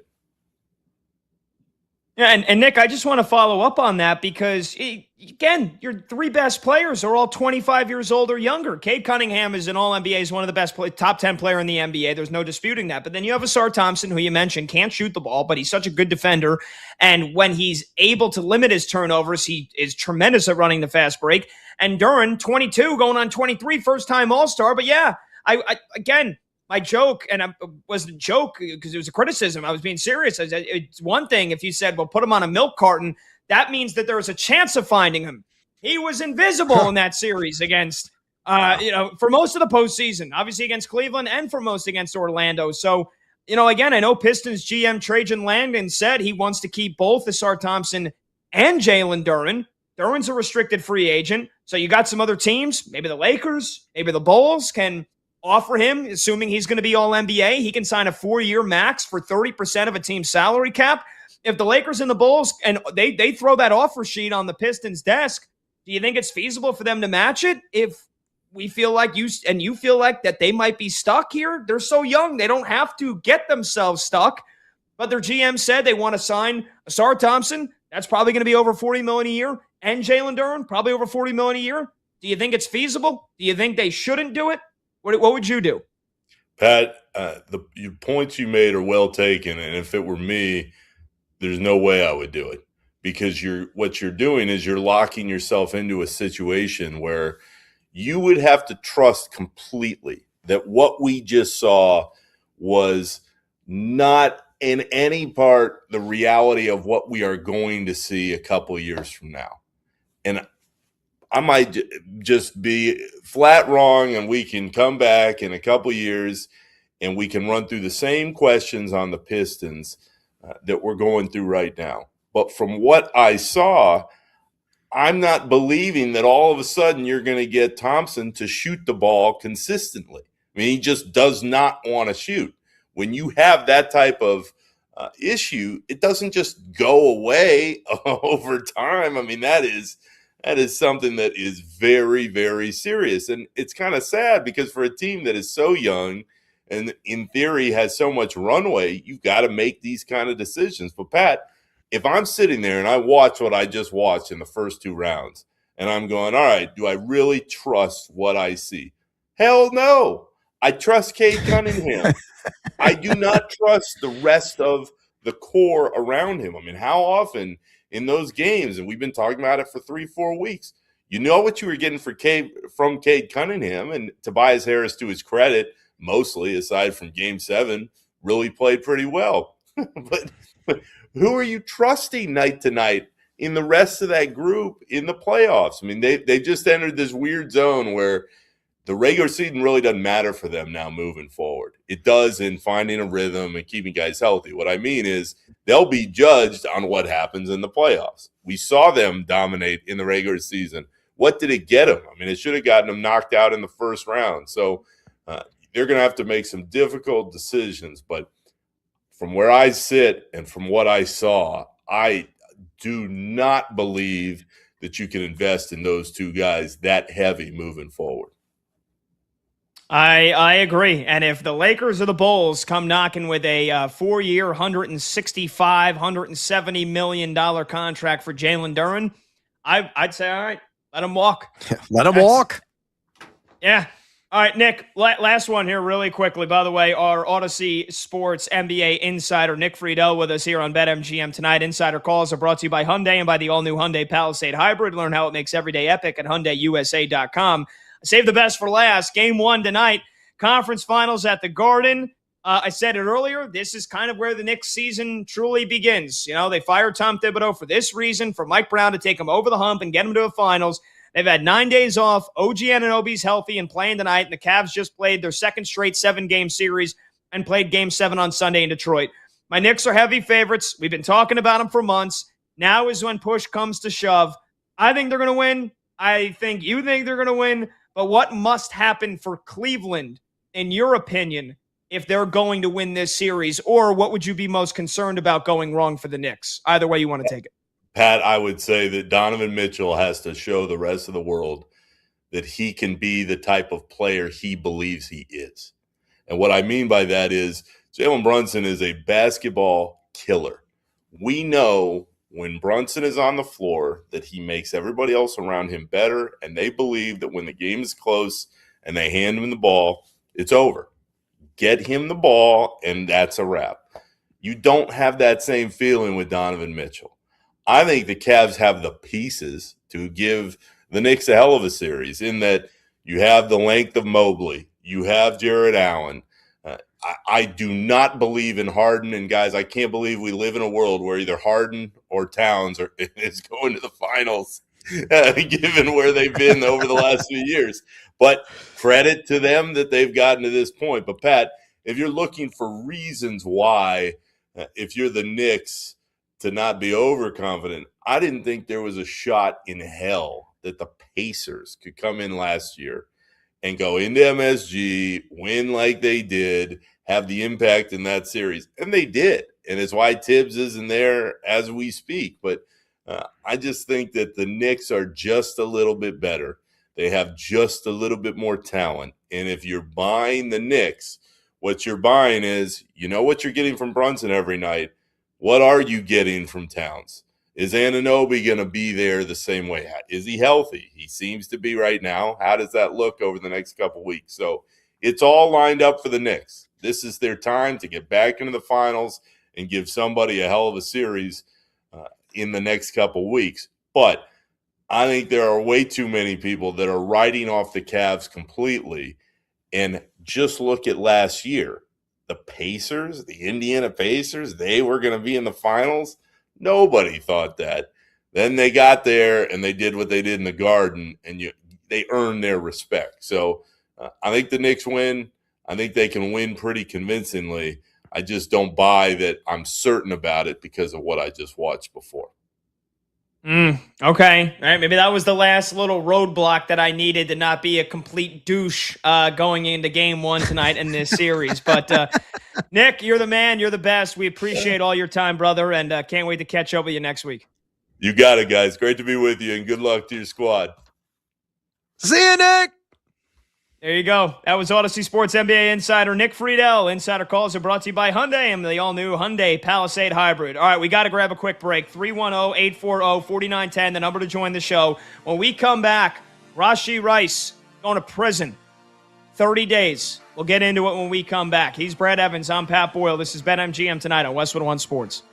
Yeah, and Nick, I just want to follow up on that because, again, your 3 best players are all 25 years old or younger. Cade Cunningham is an All-NBA, is one of the best top 10 player in the NBA. There's no disputing that. But then you have Asar Thompson, who you mentioned, can't shoot the ball, but he's such a good defender. And when he's able to limit his turnovers, he is tremendous at running the fast break. And Duren, 22, going on 23, first-time All-Star. But yeah, again, my joke, and it wasn't a joke because it was a criticism. I was being serious. It's one thing if you said, well, put him on a milk carton. That means that there was a chance of finding him. He was invisible in that series against, for most of the postseason, obviously against Cleveland and for most against Orlando. So, again, I know Pistons GM Trajan Langdon said he wants to keep both Asar Thompson and Jalen Duren. Duren's a restricted free agent. So you got some other teams, maybe the Lakers, maybe the Bulls can offer him, assuming he's going to be all NBA. He can sign a 4-year max for 30% of a team's salary cap. If the Lakers and the Bulls, and they throw that offer sheet on the Pistons' desk, do you think it's feasible for them to match it? If we feel like you feel like that they might be stuck here, they're so young, they don't have to get themselves stuck. But their GM said they want to sign Asar Thompson. That's probably going to be over $40 million a year. And Jalen Duren, probably over $40 million a year. Do you think it's feasible? Do you think they shouldn't do it? What would you do? Pat, your points you made are well taken, and if it were me, there's no way I would do it, because what you're doing is you're locking yourself into a situation where you would have to trust completely that what we just saw was not in any part the reality of what we are going to see a couple years from now. And I might just be flat wrong, and we can come back in a couple years and we can run through the same questions on the Pistons that we're going through right now. But from what I saw, I'm not believing that all of a sudden you're going to get Thompson to shoot the ball consistently. I mean, he just does not want to shoot. When you have that type of issue, it doesn't just go away over time. I mean, that is something that is very, very serious. And it's kind of sad, because for a team that is so young and in theory has so much runway, you've got to make these kind of decisions. But Pat, if I'm sitting there and I watch what I just watched in the first 2 rounds, and I'm going, all right, do I really trust what I see? Hell no. I trust Cade Cunningham. I do not trust the rest of the core around him. I mean, how often in those games, and we've been talking about it for 3-4 weeks, you know what you were getting from Cade Cunningham, and Tobias Harris, to his credit, mostly aside from Game 7, really played pretty well. but who are you trusting night to night in the rest of that group in the playoffs? I mean, they just entered this weird zone where the regular season really doesn't matter for them now moving forward. It does in finding a rhythm and keeping guys healthy. What I mean is they'll be judged on what happens in the playoffs. We saw them dominate in the regular season. What did it get them? I mean, it should have gotten them knocked out in the first round. So they're going to have to make some difficult decisions. But from where I sit and from what I saw, I do not believe that you can invest in those 2 guys that heavy moving forward. I agree. And if the Lakers or the Bulls come knocking with a 4-year, $165, $170 million contract for Jalen Duren, I'd say, all right, let him walk. Let him walk. Yeah. All right, Nick, last one here really quickly. By the way, our Odyssey Sports NBA insider, Nick Friedel, with us here on BetMGM tonight. Insider calls are brought to you by Hyundai and by the all-new Hyundai Palisade Hybrid. Learn how it makes every day epic at HyundaiUSA.com. Save the best for last. Game 1 tonight, conference finals at the Garden. I said it earlier, this is kind of where the Knicks season truly begins. You know, they fired Tom Thibodeau for this reason, for Mike Brown to take them over the hump and get them to the finals. They've had 9 days off. OG Anunoby's healthy and playing tonight, and the Cavs just played their second straight 7-game series and played Game 7 on Sunday in Detroit. My Knicks are heavy favorites. We've been talking about them for months. Now is when push comes to shove. I think they're going to win. I think you think they're going to win. But what must happen for Cleveland, in your opinion, if they're going to win this series? Or what would you be most concerned about going wrong for the Knicks? Either way you want to take it. Pat, I would say that Donovan Mitchell has to show the rest of the world that he can be the type of player he believes he is. And what I mean by that is Jalen Brunson is a basketball killer. We know when Brunson is on the floor that he makes everybody else around him better, and they believe that when the game is close and they hand him the ball, it's over. Get him the ball, and that's a wrap. You don't have that same feeling with Donovan Mitchell. I think the Cavs have the pieces to give the Knicks a hell of a series, in that you have the length of Mobley, you have Jared Allen. I do not believe in Harden, and guys, I can't believe we live in a world where either Harden or Towns is going to the finals, given where they've been over the last few years. But credit to them that they've gotten to this point. But Pat, if you're looking for reasons why, if you're the Knicks, to not be overconfident, I didn't think there was a shot in hell that the Pacers could come in last year and go into MSG, win like they did, have the impact in that series. And they did. And it's why Tibbs isn't there as we speak. But I just think that the Knicks are just a little bit better. They have just a little bit more talent. And if you're buying the Knicks, what you're buying is, you know what you're getting from Brunson every night. What are you getting from Towns? Is Anunoby going to be there the same way? Is he healthy? He seems to be right now. How does that look over the next couple weeks? So It's all lined up for the Knicks. This is their time to get back into the finals and give somebody a hell of a series in the next couple weeks. But I think there are way too many people that are writing off the Cavs completely. And just look at last year. The Pacers, the Indiana Pacers, they were going to be in the finals. Nobody thought that. Then they got there and they did what they did in the Garden, and they earned their respect. So I think the Knicks win. I think they can win pretty convincingly. I just don't buy that I'm certain about it because of what I just watched before. Okay. All right. Maybe that was the last little roadblock that I needed to not be a complete douche going into game one tonight in this series. But Nick, you're the man. You're the best. We appreciate all your time, brother, and can't wait to catch up with you next week. You got it, guys. Great to be with you, and good luck to your squad. See you, Nick. There you go. That was Odyssey Sports NBA insider Nick Friedel. Insider calls are brought to you by Hyundai and the all-new Hyundai Palisade Hybrid. All right, we got to grab a quick break. 310-840-4910, the number to join the show. When we come back, Rashee Rice going to prison. 30 days. We'll get into it when we come back. He's Brad Evans. I'm Pat Boyle. This is BetMGM tonight on Westwood One Sports.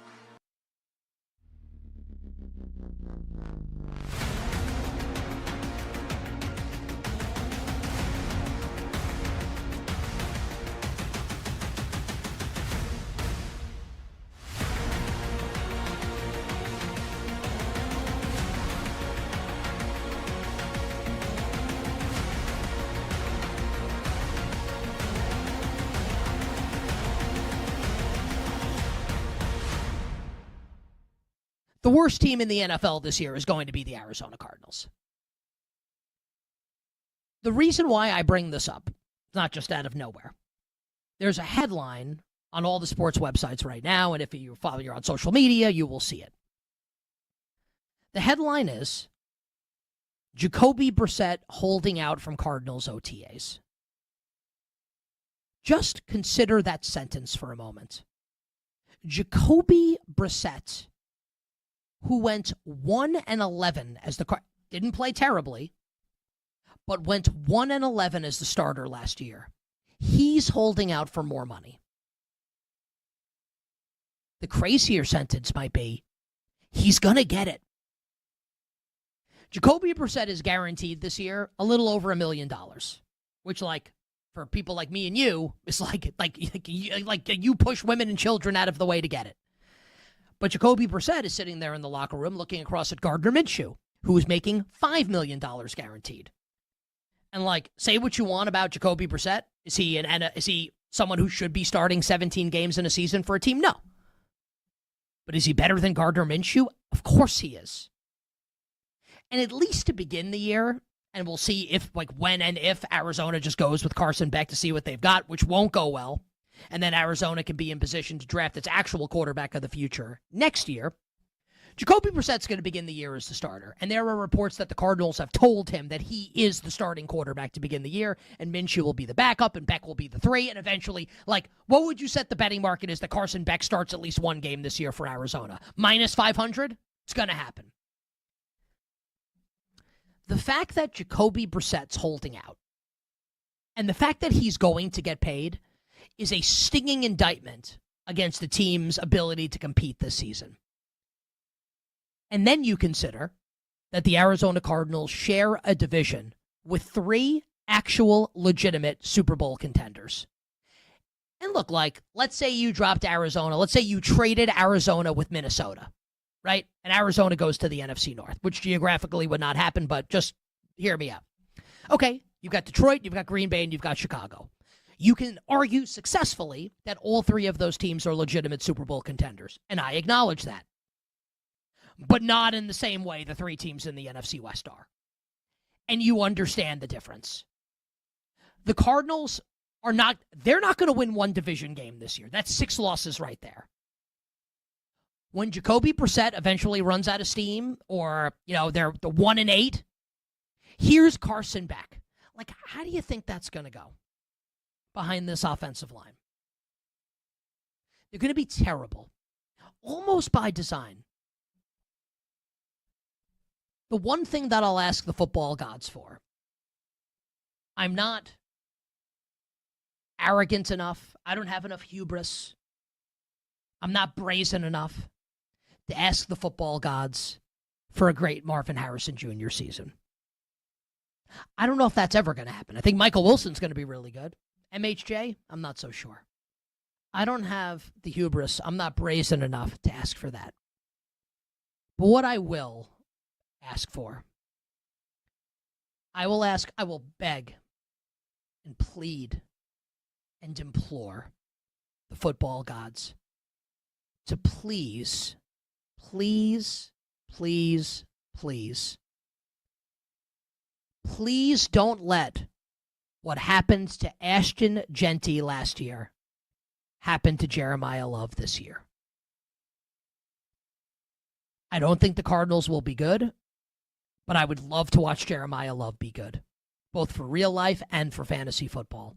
The worst team in the NFL this year is going to be the Arizona Cardinals. The reason why I bring this up, not just out of nowhere, there's a headline on all the sports websites right now, and if you're on social media, you will see it. The headline is, Jacoby Brissett holding out from Cardinals OTAs. Just consider that sentence for a moment. Jacoby Brissett, who went 1-11 as didn't play terribly, but went 1-11 as the starter last year. He's holding out for more money. The crazier sentence might be, he's going to get it. Jacoby Brissett is guaranteed this year a little over $1 million, which, like, for people like me and you, is like you push women and children out of the way to get it. But Jacoby Brissett is sitting there in the locker room looking across at Gardner Minshew, who is making $5 million guaranteed. And, like, say what you want about Jacoby Brissett. Is he someone who should be starting 17 games in a season for a team? No. But is he better than Gardner Minshew? Of course he is. And at least to begin the year, and we'll see if, like, when and if Arizona just goes with Carson Beck to see what they've got, which won't go well. And then Arizona can be in position to draft its actual quarterback of the future next year. Jacoby Brissett's going to begin the year as the starter. And there are reports that the Cardinals have told him that he is the starting quarterback to begin the year, and Minshew will be the backup, and Beck will be the 3, and eventually, like, what would you set the betting market is that Carson Beck starts at least one game this year for Arizona? Minus 500? It's going to happen. The fact that Jacoby Brissett's holding out, and the fact that he's going to get paid, is a stinging indictment against the team's ability to compete this season. And then you consider that the Arizona Cardinals share a division with 3 actual legitimate Super Bowl contenders. And look, like, let's say you dropped Arizona. Let's say you traded Arizona with Minnesota, right? And Arizona goes to the NFC North, which geographically would not happen, but just hear me out. Okay, you've got Detroit, you've got Green Bay, and you've got Chicago. You can argue successfully that all 3 of those teams are legitimate Super Bowl contenders, and I acknowledge that. But not in the same way the 3 teams in the NFC West are. And you understand the difference. The Cardinals they're not going to win one division game this year. That's 6 losses right there. When Jacoby Brissett eventually runs out of steam, or, they're the 1-8, here's Carson Beck. Like, how do you think that's going to go behind this offensive line? They're going to be terrible, almost by design. The one thing that I'll ask the football gods for, I'm not arrogant enough. I don't have enough hubris. I'm not brazen enough to ask the football gods for a great Marvin Harrison Jr. season. I don't know if that's ever going to happen. I think Michael Wilson's going to be really good. MHJ, I'm not so sure. I don't have the hubris. I'm not brazen enough to ask for that. But what I will ask for, I will beg and plead and implore the football gods to please, please, please, please, please don't let what happened to Ashton Genty last year happen to Jeremiah Love this year. I don't think the Cardinals will be good, but I would love to watch Jeremiah Love be good, both for real life and for fantasy football.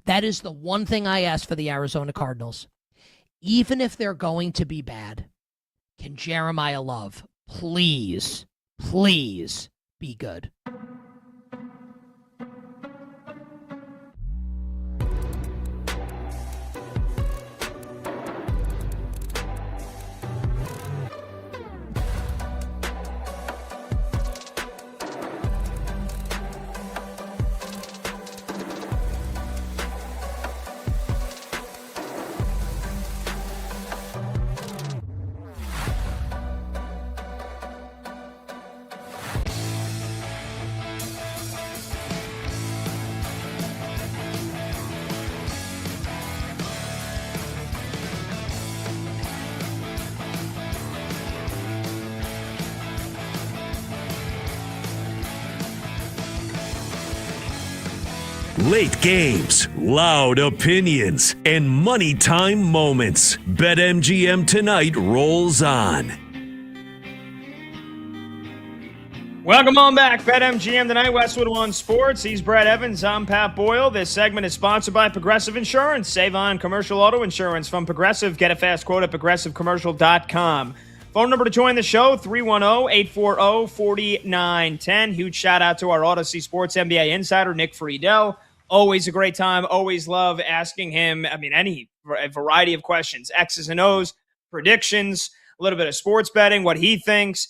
That is the one thing I ask for the Arizona Cardinals. Even if they're going to be bad, can Jeremiah Love please, please be good? Late games, loud opinions, and money time moments. BetMGM Tonight rolls on. Welcome on back. BetMGM Tonight, Westwood One Sports. He's Brad Evans. I'm Pat Boyle. This segment is sponsored by Progressive Insurance. Save on commercial auto insurance from Progressive. Get a fast quote at progressivecommercial.com. Phone number to join the show, 310-840-4910. Huge shout out to our Odyssey Sports NBA insider, Nick Friedel. Always a great time. Always love asking him, any variety of questions. X's and O's, predictions, a little bit of sports betting, what he thinks,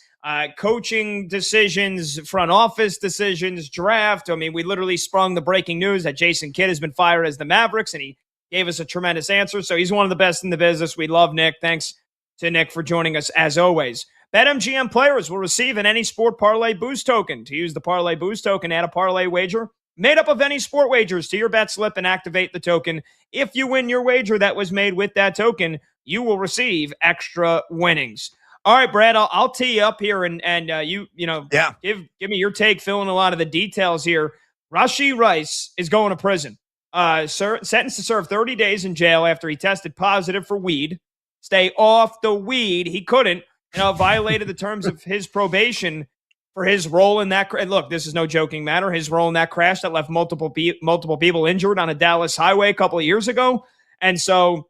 coaching decisions, front office decisions, draft. We literally sprung the breaking news that Jason Kidd has been fired as the Mavericks, and he gave us a tremendous answer. So he's one of the best in the business. We love Nick. Thanks to Nick for joining us as always. BetMGM players will receive an Any Sport Parlay Boost token. To use the Parlay Boost token, add a parlay wager made up of any sport wagers to your bet slip and activate the token. If you win your wager that was made with that token, you will receive extra winnings. All right, Brad, I'll tee you up here and give me your take, fill in a lot of the details here. Rashee Rice is going to prison. Sentenced to serve 30 days in jail after he tested positive for weed. Stay off the weed. He couldn't, violated the terms of his probation for his role in that. Look, this is no joking matter. His role in that crash that left multiple people injured on a Dallas highway a couple of years ago. And so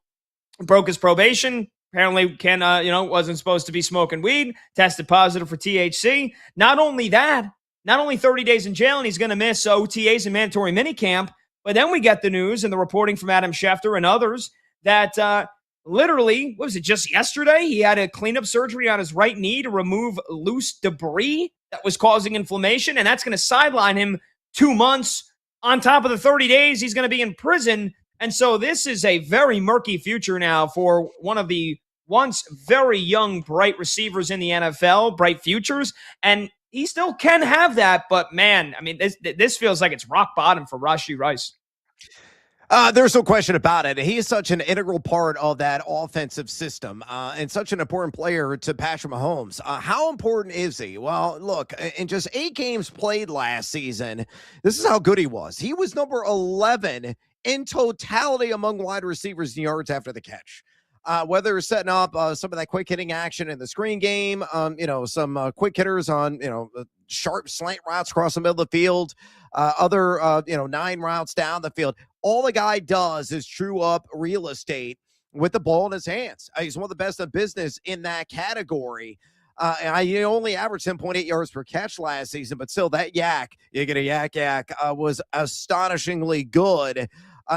broke his probation. Apparently wasn't supposed to be smoking weed, tested positive for THC. Not only that, not only 30 days in jail and he's going to miss OTAs and mandatory minicamp, but then we get the news and the reporting from Adam Schefter and others that literally, what was it, just yesterday? He had a cleanup surgery on his right knee to remove loose debris that was causing inflammation, and that's going to sideline him 2 months. On top of the 30 days, he's going to be in prison. And so this is a very murky future now for one of the once very young, bright receivers in the NFL, bright futures. And he still can have that, but man, this feels like it's rock bottom for Rashee Rice. There's no question about it. He is such an integral part of that offensive system and such an important player to Patrick Mahomes. How important is he? Well, look, in just 8 games played last season, this is how good he was. He was number 11 in totality among wide receivers in yards after the catch. Whether it's setting up some of that quick hitting action in the screen game, some quick hitters on, sharp slant routes across the middle of the field, other 9 routes down the field. All the guy does is true up real estate with the ball in his hands. He's one of the best in business in that category. He only averaged 10.8 yards per catch last season, but still that yak was astonishingly good.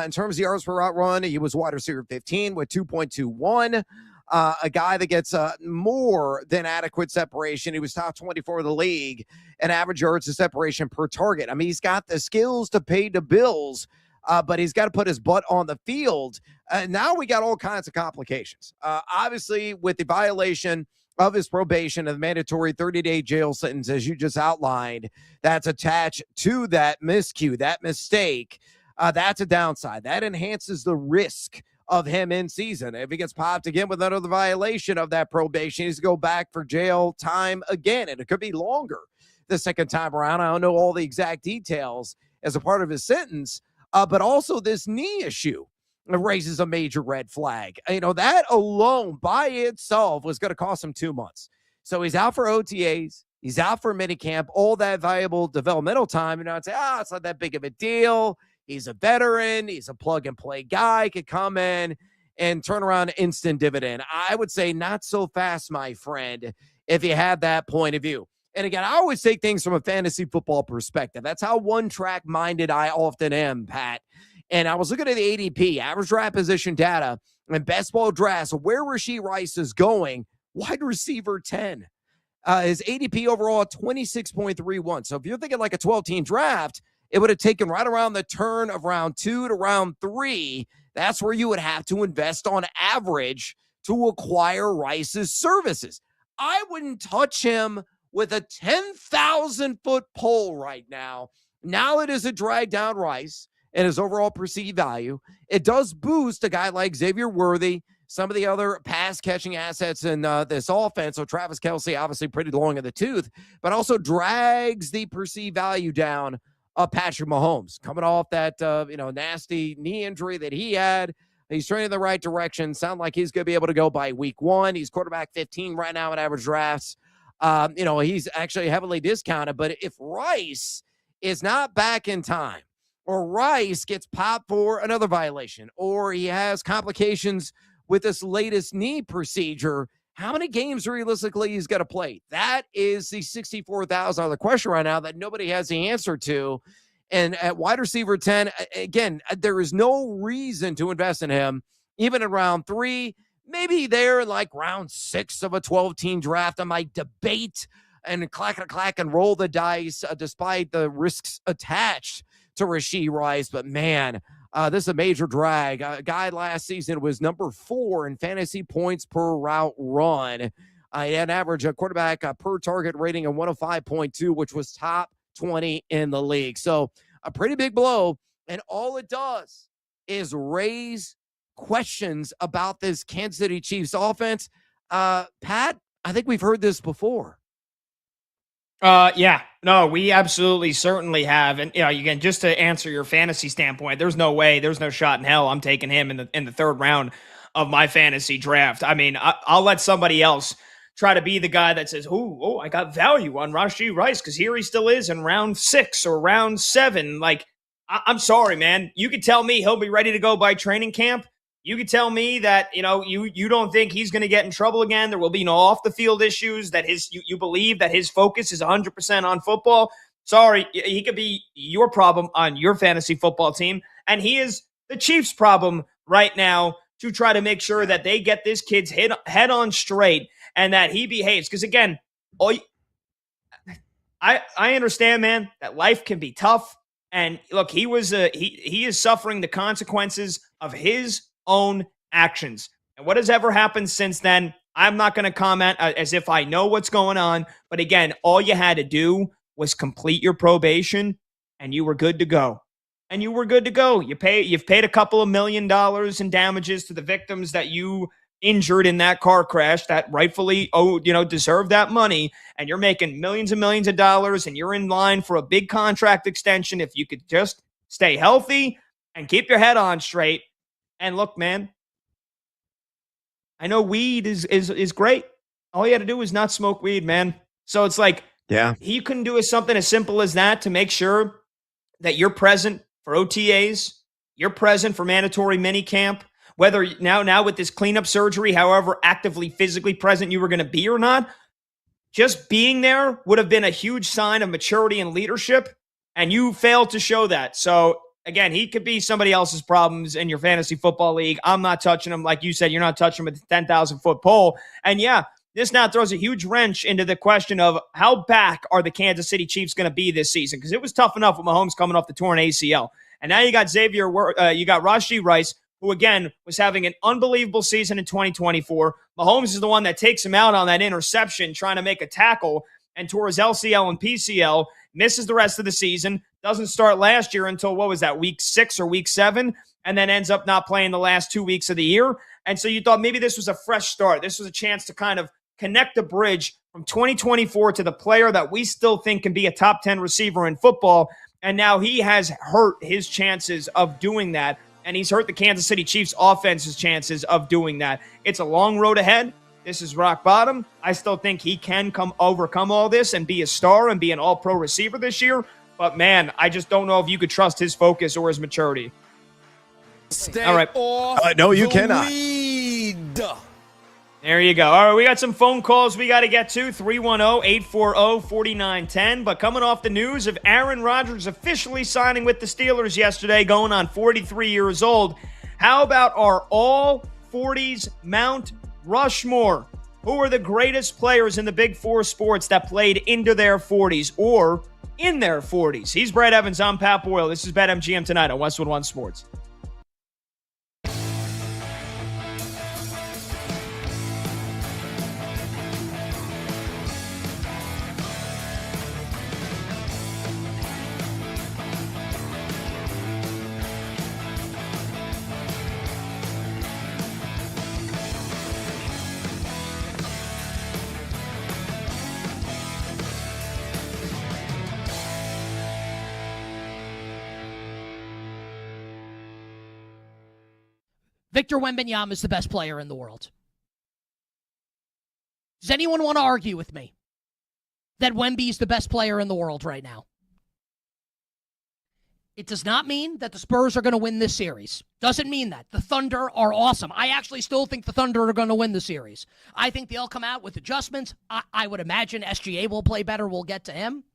In terms of yards per route run, he was wide receiver 15 with 2.21. A guy that gets more than adequate separation. He was top 24 of the league and average yards of separation per target. I mean, he's got the skills to pay the bills, but he's got to put his butt on the field. Now we got all kinds of complications. Obviously, with the violation of his probation, of the mandatory 30-day jail sentence, as you just outlined, that's attached to that miscue, that mistake. That's a downside. That enhances the risk of him in season. If he gets popped again with another violation of that probation, he needs to go back for jail time again, and it could be longer the second time around. I don't know all the exact details as a part of his sentence, but also this knee issue raises a major red flag. You know, that alone by itself was going to cost him 2 months. So he's out for OTAs. He's out for minicamp, all that valuable developmental time. And I'd say, it's not that big of a deal. He's a veteran. He's a plug-and-play guy. Could come in and turn around instant dividend. I would say not so fast, my friend, if you have that point of view. And again, I always take things from a fantasy football perspective. That's how one-track minded I often am, Pat. And I was looking at the ADP, average draft position data, and best ball drafts, where Rashee Rice is going, wide receiver 10. His ADP overall at 26.31. So if you're thinking like a 12-team draft, it would have taken right around the turn of round 2 to round 3. That's where you would have to invest on average to acquire Rice's services. I wouldn't touch him with a 10,000-foot pole right now. Now it is a drag down Rice and his overall perceived value. It does boost a guy like Xavier Worthy, some of the other pass-catching assets in this offense. So Travis Kelce, obviously pretty long in the tooth, but also drags the perceived value down of Patrick Mahomes. Coming off that nasty knee injury that he had. He's trending in the right direction. Sound like he's going to be able to go by week 1. He's quarterback 15 right now in average drafts. He's actually heavily discounted. But if Rice is not back in time, or Rice gets popped for another violation, or he has complications with this latest knee procedure, how many games realistically he's going to play? That is the $64,000 question right now that nobody has the answer to. And at wide receiver 10, again, there is no reason to invest in him, even in round 3, maybe there in like round 6 of a 12-team draft. I might debate and clack and roll the dice despite the risks attached to Rashee Rice. But man, this is a major drag. A guy last season was number 4 in fantasy points per route run. He had an average quarterback per target rating of 105.2, which was top 20 in the league. So a pretty big blow. And all it does is raise questions about this Kansas City Chiefs offense. Pat, I think we've heard this before. Yeah, no, we absolutely certainly have. And, again, just to answer your fantasy standpoint, there's no way, there's no shot in hell I'm taking him in the third round of my fantasy draft. I mean, I'll let somebody else try to be the guy that says, I got value on Rashee Rice because here he still is in round 6 or round 7. Like, I'm sorry, man. You could tell me he'll be ready to go by training camp. You could tell me that, you don't think he's going to get in trouble again. There will be no off the field issues, that you believe that his focus is 100% on football. Sorry, he could be your problem on your fantasy football team. And he is the Chiefs' problem right now to try to make sure that they get this kid's head on straight and that he behaves. Because again, I understand, man, that life can be tough. And look, he is suffering the consequences of his own actions. And what has ever happened since then, I'm not going to comment as if I know what's going on. But again, all you had to do was complete your probation and you were good to go. And you were good to go. You've paid a couple of $1 million in damages to the victims that you injured in that car crash that rightfully deserve that money. And you're making millions and millions of dollars and you're in line for a big contract extension. If you could just stay healthy and keep your head on straight. And look, man, I know weed is great. All you had to do was not smoke weed, man. So it's like, he couldn't do something as simple as that to make sure that you're present for OTAs, you're present for mandatory minicamp, whether now with this cleanup surgery, however actively physically present you were going to be or not, just being there would have been a huge sign of maturity and leadership, and you failed to show that. So again, he could be somebody else's problems in your fantasy football league. I'm not touching him. Like you said, you're not touching him with the 10,000-foot pole. And yeah, this now throws a huge wrench into the question of how back are the Kansas City Chiefs going to be this season? Because it was tough enough with Mahomes coming off the torn ACL. And now you got you got Rashee Rice, who, again, was having an unbelievable season in 2024. Mahomes is the one that takes him out on that interception trying to make a tackle and tore his LCL and PCL, misses the rest of the season, doesn't start last year until, what was that, week 6 or week 7, and then ends up not playing the last 2 weeks of the year. And so you thought maybe this was a fresh start. This was a chance to kind of connect the bridge from 2024 to the player that we still think can be a top 10 receiver in football. And now he has hurt his chances of doing that. And he's hurt the Kansas City Chiefs offense's chances of doing that. It's a long road ahead. This is rock bottom. I still think he can overcome all this and be a star and be an all-pro receiver this year. But, man, I just don't know if you could trust his focus or his maturity. Stay all right. No, you cannot. Weed. There you go. All right, we got some phone calls we got to get to, 310-840-4910. But coming off the news of Aaron Rodgers officially signing with the Steelers yesterday, going on 43 years old, how about our all-40s Mount Rushmore? Who are the greatest players in the Big Four sports that played into their 40s or in their 40s? He's Brad Evans. I'm Pat Boyle. This is BetMGM tonight on Westwood One Sports. Victor Wembanyama is the best player in the world. Does anyone want to argue with me that Wemby is the best player in the world right now? It does not mean that the Spurs are going to win this series. Doesn't mean that. The Thunder are awesome. I actually still think the Thunder are going to win the series. I think they'll come out with adjustments. I would imagine SGA will play better. We'll get to him.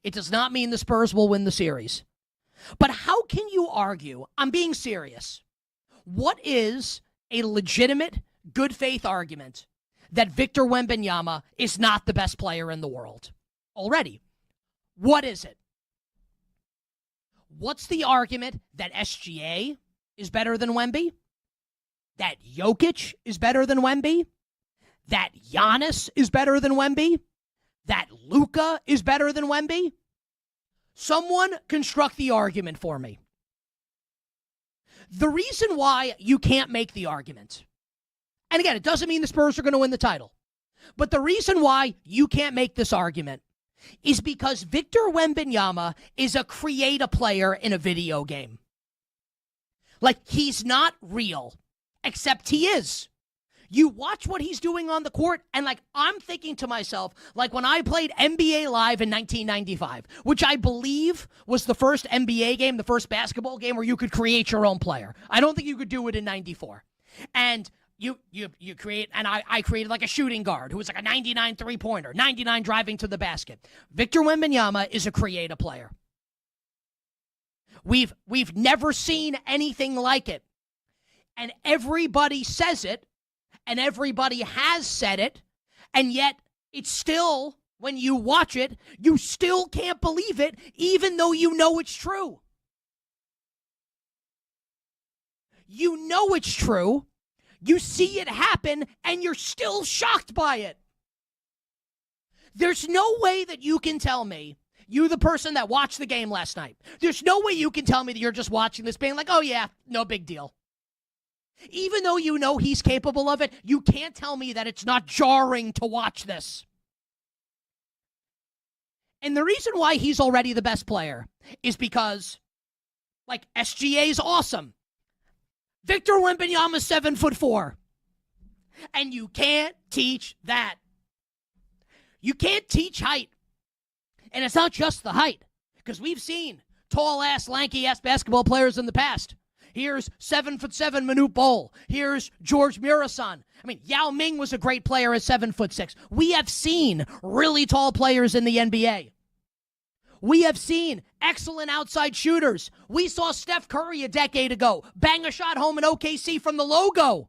It does not mean the Spurs will win the series. But how can you argue? I'm being serious. What is a legitimate, good faith argument that Victor Wembanyama is not the best player in the world already? What is it? What's the argument that SGA is better than Wemby? That Jokic is better than Wemby? That Giannis is better than Wemby? That Luka is better than Wemby? Someone construct the argument for me. The reason why you can't make the argument, and again, it doesn't mean the Spurs are going to win the title, but the reason why you can't make this argument is because Victor Wembanyama is a creative player in a video game. Like, he's not real, except he is. You watch what he's doing on the court, and I'm thinking to myself, when I played NBA Live in 1995, which I believe was the first NBA game, the first basketball game where you could create your own player. I don't think you could do it in 94. And you create, and I created a shooting guard who was a 99 three-pointer, 99 driving to the basket. Victor Wembanyama is a creative player. We've never seen anything like it. And everybody says it. And everybody has said it, and yet it's still, when you watch it, you still can't believe it, even though you know it's true. You know it's true, you see it happen, and you're still shocked by it. There's no way that you can tell me, you the person that watched the game last night, there's no way you can tell me that you're just watching this being oh yeah, no big deal. Even though you know he's capable of it, you can't tell me that it's not jarring to watch this. And the reason why he's already the best player is because, SGA's awesome. Victor Wembanyama's 7'4". And you can't teach that. You can't teach height. And it's not just the height, because we've seen tall-ass, lanky-ass basketball players in the past. Here's 7'7" Manute Bol. Here's George Murasan. Yao Ming was a great player at 7'6". We have seen really tall players in the NBA. We have seen excellent outside shooters. We saw Steph Curry a decade ago bang a shot home in OKC from the logo,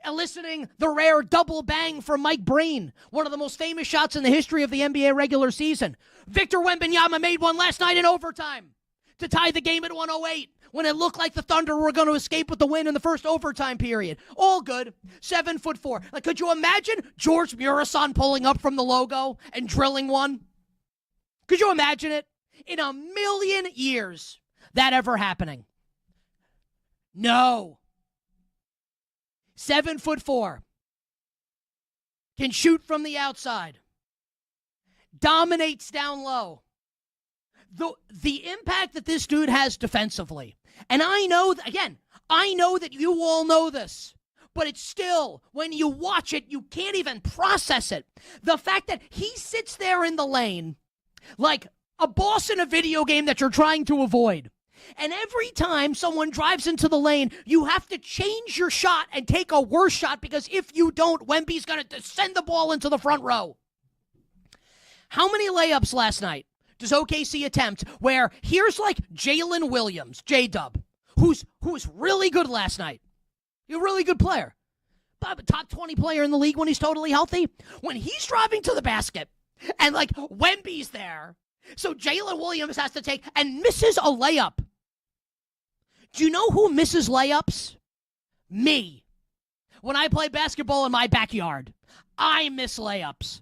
eliciting the rare double bang from Mike Breen, one of the most famous shots in the history of the NBA regular season. Victor Wembanyama made one last night in overtime to tie the game at 108 when it looked like the Thunder were going to escape with the win in the first overtime period. All good. 7'4". Like, could you imagine George Murison pulling up from the logo and drilling one? Could you imagine it? In a million years, that ever happening? No. 7'4". Can shoot from the outside. Dominates down low. The impact that this dude has defensively. And I know, I know that you all know this. But it's still, when you watch it, you can't even process it. The fact that he sits there in the lane like a boss in a video game that you're trying to avoid. And every time someone drives into the lane, you have to change your shot and take a worse shot, because if you don't, Wemby's going to send the ball into the front row. How many layups last night does OKC attempt where here's like Jalen Williams, J-Dub, who's really good last night. He's a really good player. Top 20 player in the league when he's totally healthy. When he's driving to the basket and like Wemby's there, so Jalen Williams has to take and misses a layup. Do you know who misses layups? Me. When I play basketball in my backyard, I miss layups.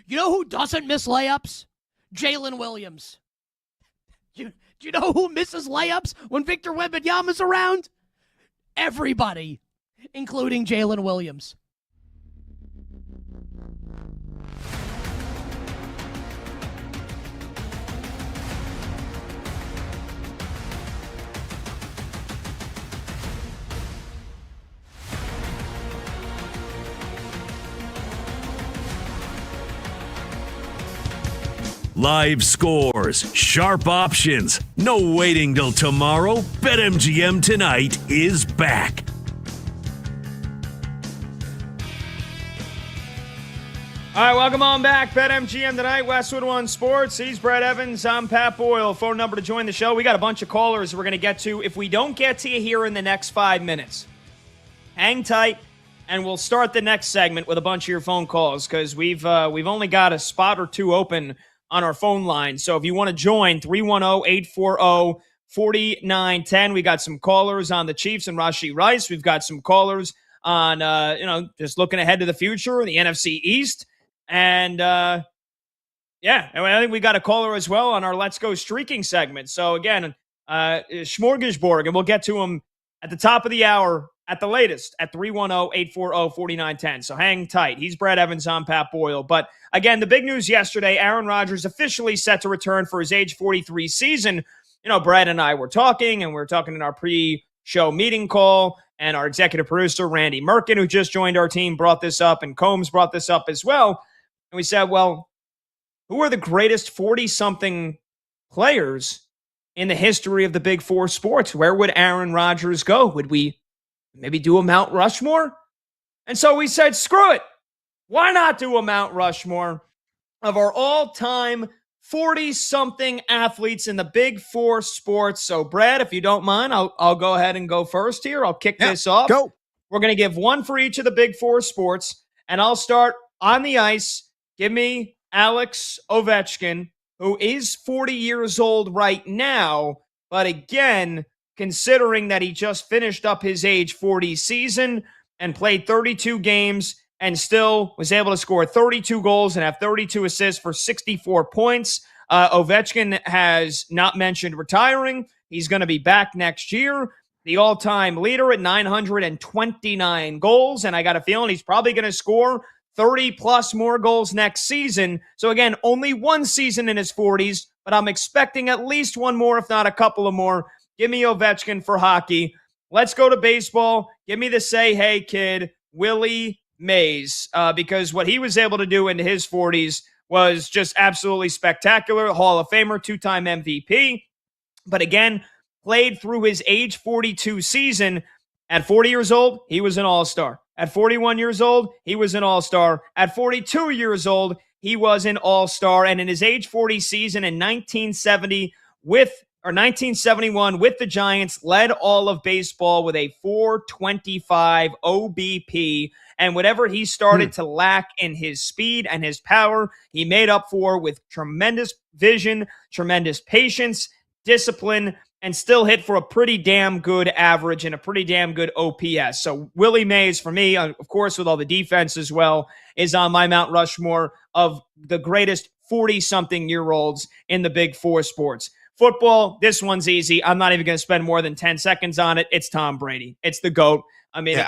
You know who doesn't miss layups? Jalen Williams. Do you know who misses layups when Victor Wembanyama's around? Everybody, including Jalen Williams. Live scores, sharp options, no waiting till tomorrow. BetMGM Tonight is back. All right, welcome on back. BetMGM Tonight, Westwood One Sports. He's Brad Evans. I'm Pat Boyle. Phone number to join the show. We got a bunch of callers we're going to get to. If we don't get to you here in the next 5 minutes, hang tight, and we'll start the next segment with a bunch of your phone calls, because we've only got a spot or two open on our phone line. So if you want to join, 310-840-4910. We got some callers on the Chiefs and Rashee Rice. We've got some callers on, just looking ahead to the future, the NFC East. And, I think we got a caller as well on our Let's Go Streaking segment. So again, Smorgasborg, and we'll get to him at the top of the hour at the latest at 310-840-4910. So hang tight. He's Brad Evans, on Pat Boyle. But again, the big news yesterday, Aaron Rodgers officially set to return for his age 43 season. You know, Brad and I were talking, and we were talking in our pre-show meeting call, and our executive producer, Randy Merkin, who just joined our team, brought this up, and Combs brought this up as well. And we said, well, who are the greatest 40-something players in the history of the Big Four sports? Where would Aaron Rodgers go? Would we maybe do a Mount Rushmore? And so we said, screw it. Why not do a Mount Rushmore of our all-time 40-something athletes in the Big Four sports? So, Brad, if you don't mind, I'll go ahead and go first here. I'll kick this off. Go. We're going to give one for each of the Big Four sports, and I'll start on the ice. Give me Alex Ovechkin, who is 40 years old right now, but again, considering that he just finished up his age 40 season and played 32 games and still was able to score 32 goals and have 32 assists for 64 points. Ovechkin has not mentioned retiring. He's going to be back next year. The all-time leader at 929 goals, and I got a feeling he's probably going to score 30-plus more goals next season. So again, only one season in his 40s, but I'm expecting at least one more, if not a couple of more. Give me Ovechkin for hockey. Let's go to baseball. Give me the say hey kid, Willie Mays, because what he was able to do into his 40s was just absolutely spectacular. Hall of Famer, two-time MVP. But again, played through his age 42 season. At 40 years old, he was an all-star. At 41 years old, he was an all-star. At 42 years old, he was an all-star. And in his age 40 season in 1971 with the Giants, led all of baseball with a 425 OBP. And whatever he started to lack in his speed and his power, he made up for with tremendous vision, tremendous patience, discipline, and still hit for a pretty damn good average and a pretty damn good OPS. So Willie Mays, for me, of course, with all the defense as well, is on my Mount Rushmore of the greatest 40-something-year-olds in the big four sports. Football, this one's easy. I'm not even going to spend more than 10 seconds on it. It's Tom Brady. It's the GOAT. I mean,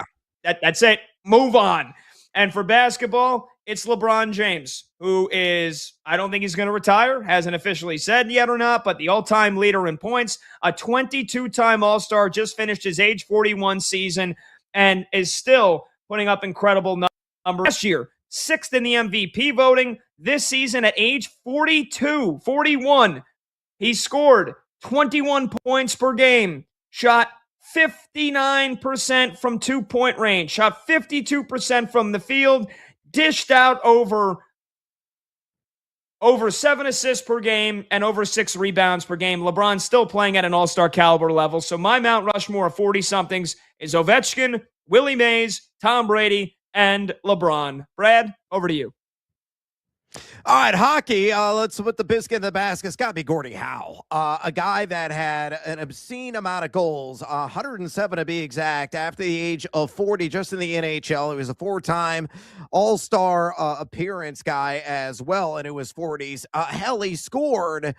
that's it. Move on. And for basketball, it's LeBron James, who is, I don't think he's going to retire, hasn't officially said yet or not, but the all-time leader in points, a 22-time All-Star, just finished his age 41 season, and is still putting up incredible numbers. Last year, 6th in the MVP voting. This season at age 41, he scored 21 points per game, shot 59% from two-point range, shot 52% from the field, dished out over 7 assists per game and over 6 rebounds per game. LeBron's still playing at an all-star caliber level. So my Mount Rushmore of 40-somethings is Ovechkin, Willie Mays, Tom Brady, and LeBron. Brad, over to you. All right, hockey. Let's put the biscuit in the basket. It's got to be Gordie Howe, a guy that had an obscene amount of goals, 107 to be exact, after the age of 40, just in the NHL. He was a 4-time All-Star appearance guy as well in his 40s. Hell, he scored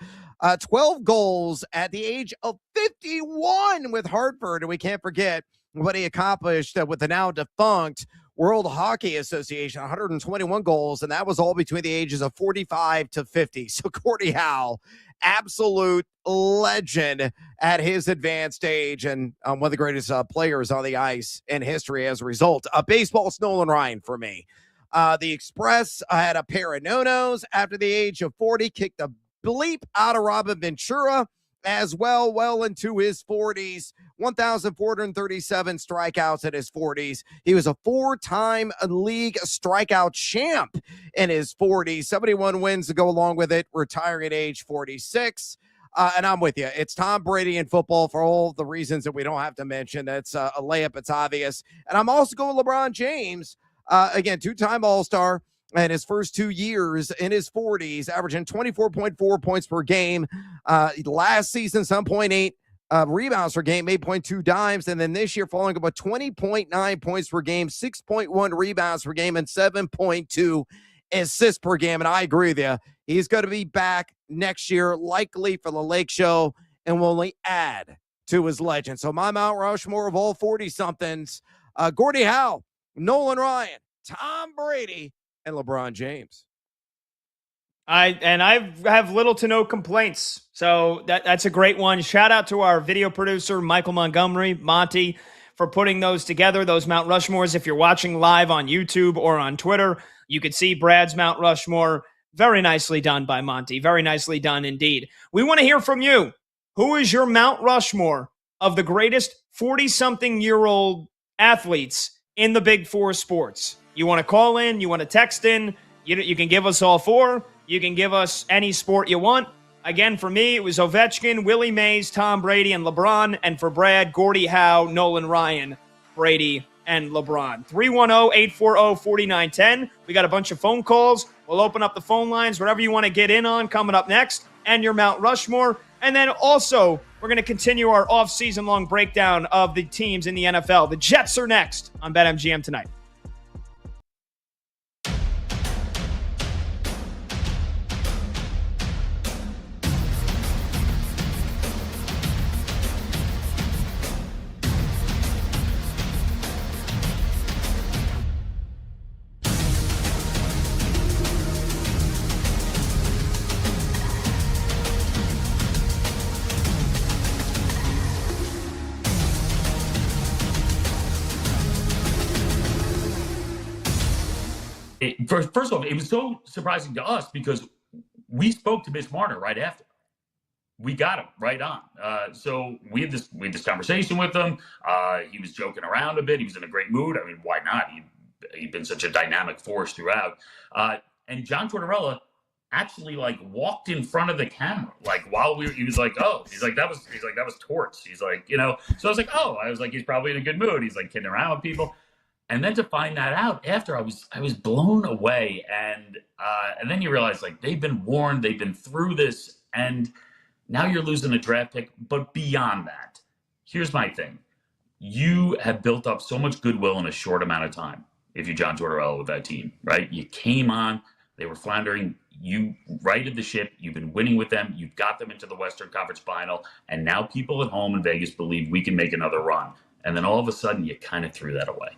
12 goals at the age of 51 with Hartford, and we can't forget what he accomplished with the now defunct World Hockey Association, 121 goals, and that was all between the ages of 45 to 50. So Gordie Howe, absolute legend at his advanced age, and one of the greatest players on the ice in history as a result. Baseball's Nolan Ryan for me. The Express had a pair of no-nos after the age of 40, kicked the bleep out of Robin Ventura as well into his 40s, 1,437 strikeouts at his 40s. He was a 4-time league strikeout champ in his 40s, 71 wins to go along with it, retiring at age 46. And I'm with you. It's Tom Brady in football for all the reasons that we don't have to mention. That's a layup. It's obvious. And I'm also going LeBron James, again, 2-time All-Star. And his first 2 years in his 40s, averaging 24.4 points per game. Last season, 7.8 rebounds per game, 8.2 dimes. And then this year, falling about 20.9 points per game, 6.1 rebounds per game, and 7.2 assists per game. And I agree with you. He's going to be back next year, likely for the Lake Show, and will only add to his legend. So my Mount Rushmore of all 40-somethings, Gordie Howe, Nolan Ryan, Tom Brady, and LeBron James. I have little to no complaints. So that's a great one. Shout out to our video producer, Michael Montgomery, Monty, for putting those together, those Mount Rushmores. If you're watching live on YouTube or on Twitter, you could see Brad's Mount Rushmore. Very nicely done by Monty. Very nicely done indeed. We want to hear from you. Who is your Mount Rushmore of the greatest 40-something-year-old athletes in the big four sports? You want to call in, you want to text in, you can give us all 4. You can give us any sport you want. Again, for me, it was Ovechkin, Willie Mays, Tom Brady, and LeBron. And for Brad, Gordie Howe, Nolan Ryan, Brady, and LeBron. 310-840-4910. We got a bunch of phone calls. We'll open up the phone lines, whatever you want to get in on coming up next, and your Mount Rushmore. And then also, we're going to continue our off-season long breakdown of the teams in the NFL. The Jets are next on BetMGM tonight. First off, it was so surprising to us because we spoke to Mitch Marner right after. We got him right on. So we had this conversation with him. He was joking around a bit. He was in a great mood. I mean, why not? He'd been such a dynamic force throughout. And John Tortorella actually like walked in front of the camera, like while he was like, oh, he's like, that was torts. He's like, you know, so I was like, he's probably in a good mood. He's like kidding around with people. And then to find that out after, I was blown away. And then you realize like they've been warned, they've been through this, and now you're losing a draft pick. But beyond that, here's my thing. You have built up so much goodwill in a short amount of time. If you're John Tortorella with that team, right? You came on, they were floundering. You righted the ship. You've been winning with them. You've got them into the Western Conference Final. And now people at home in Vegas believe we can make another run. And then all of a sudden, you kind of threw that away.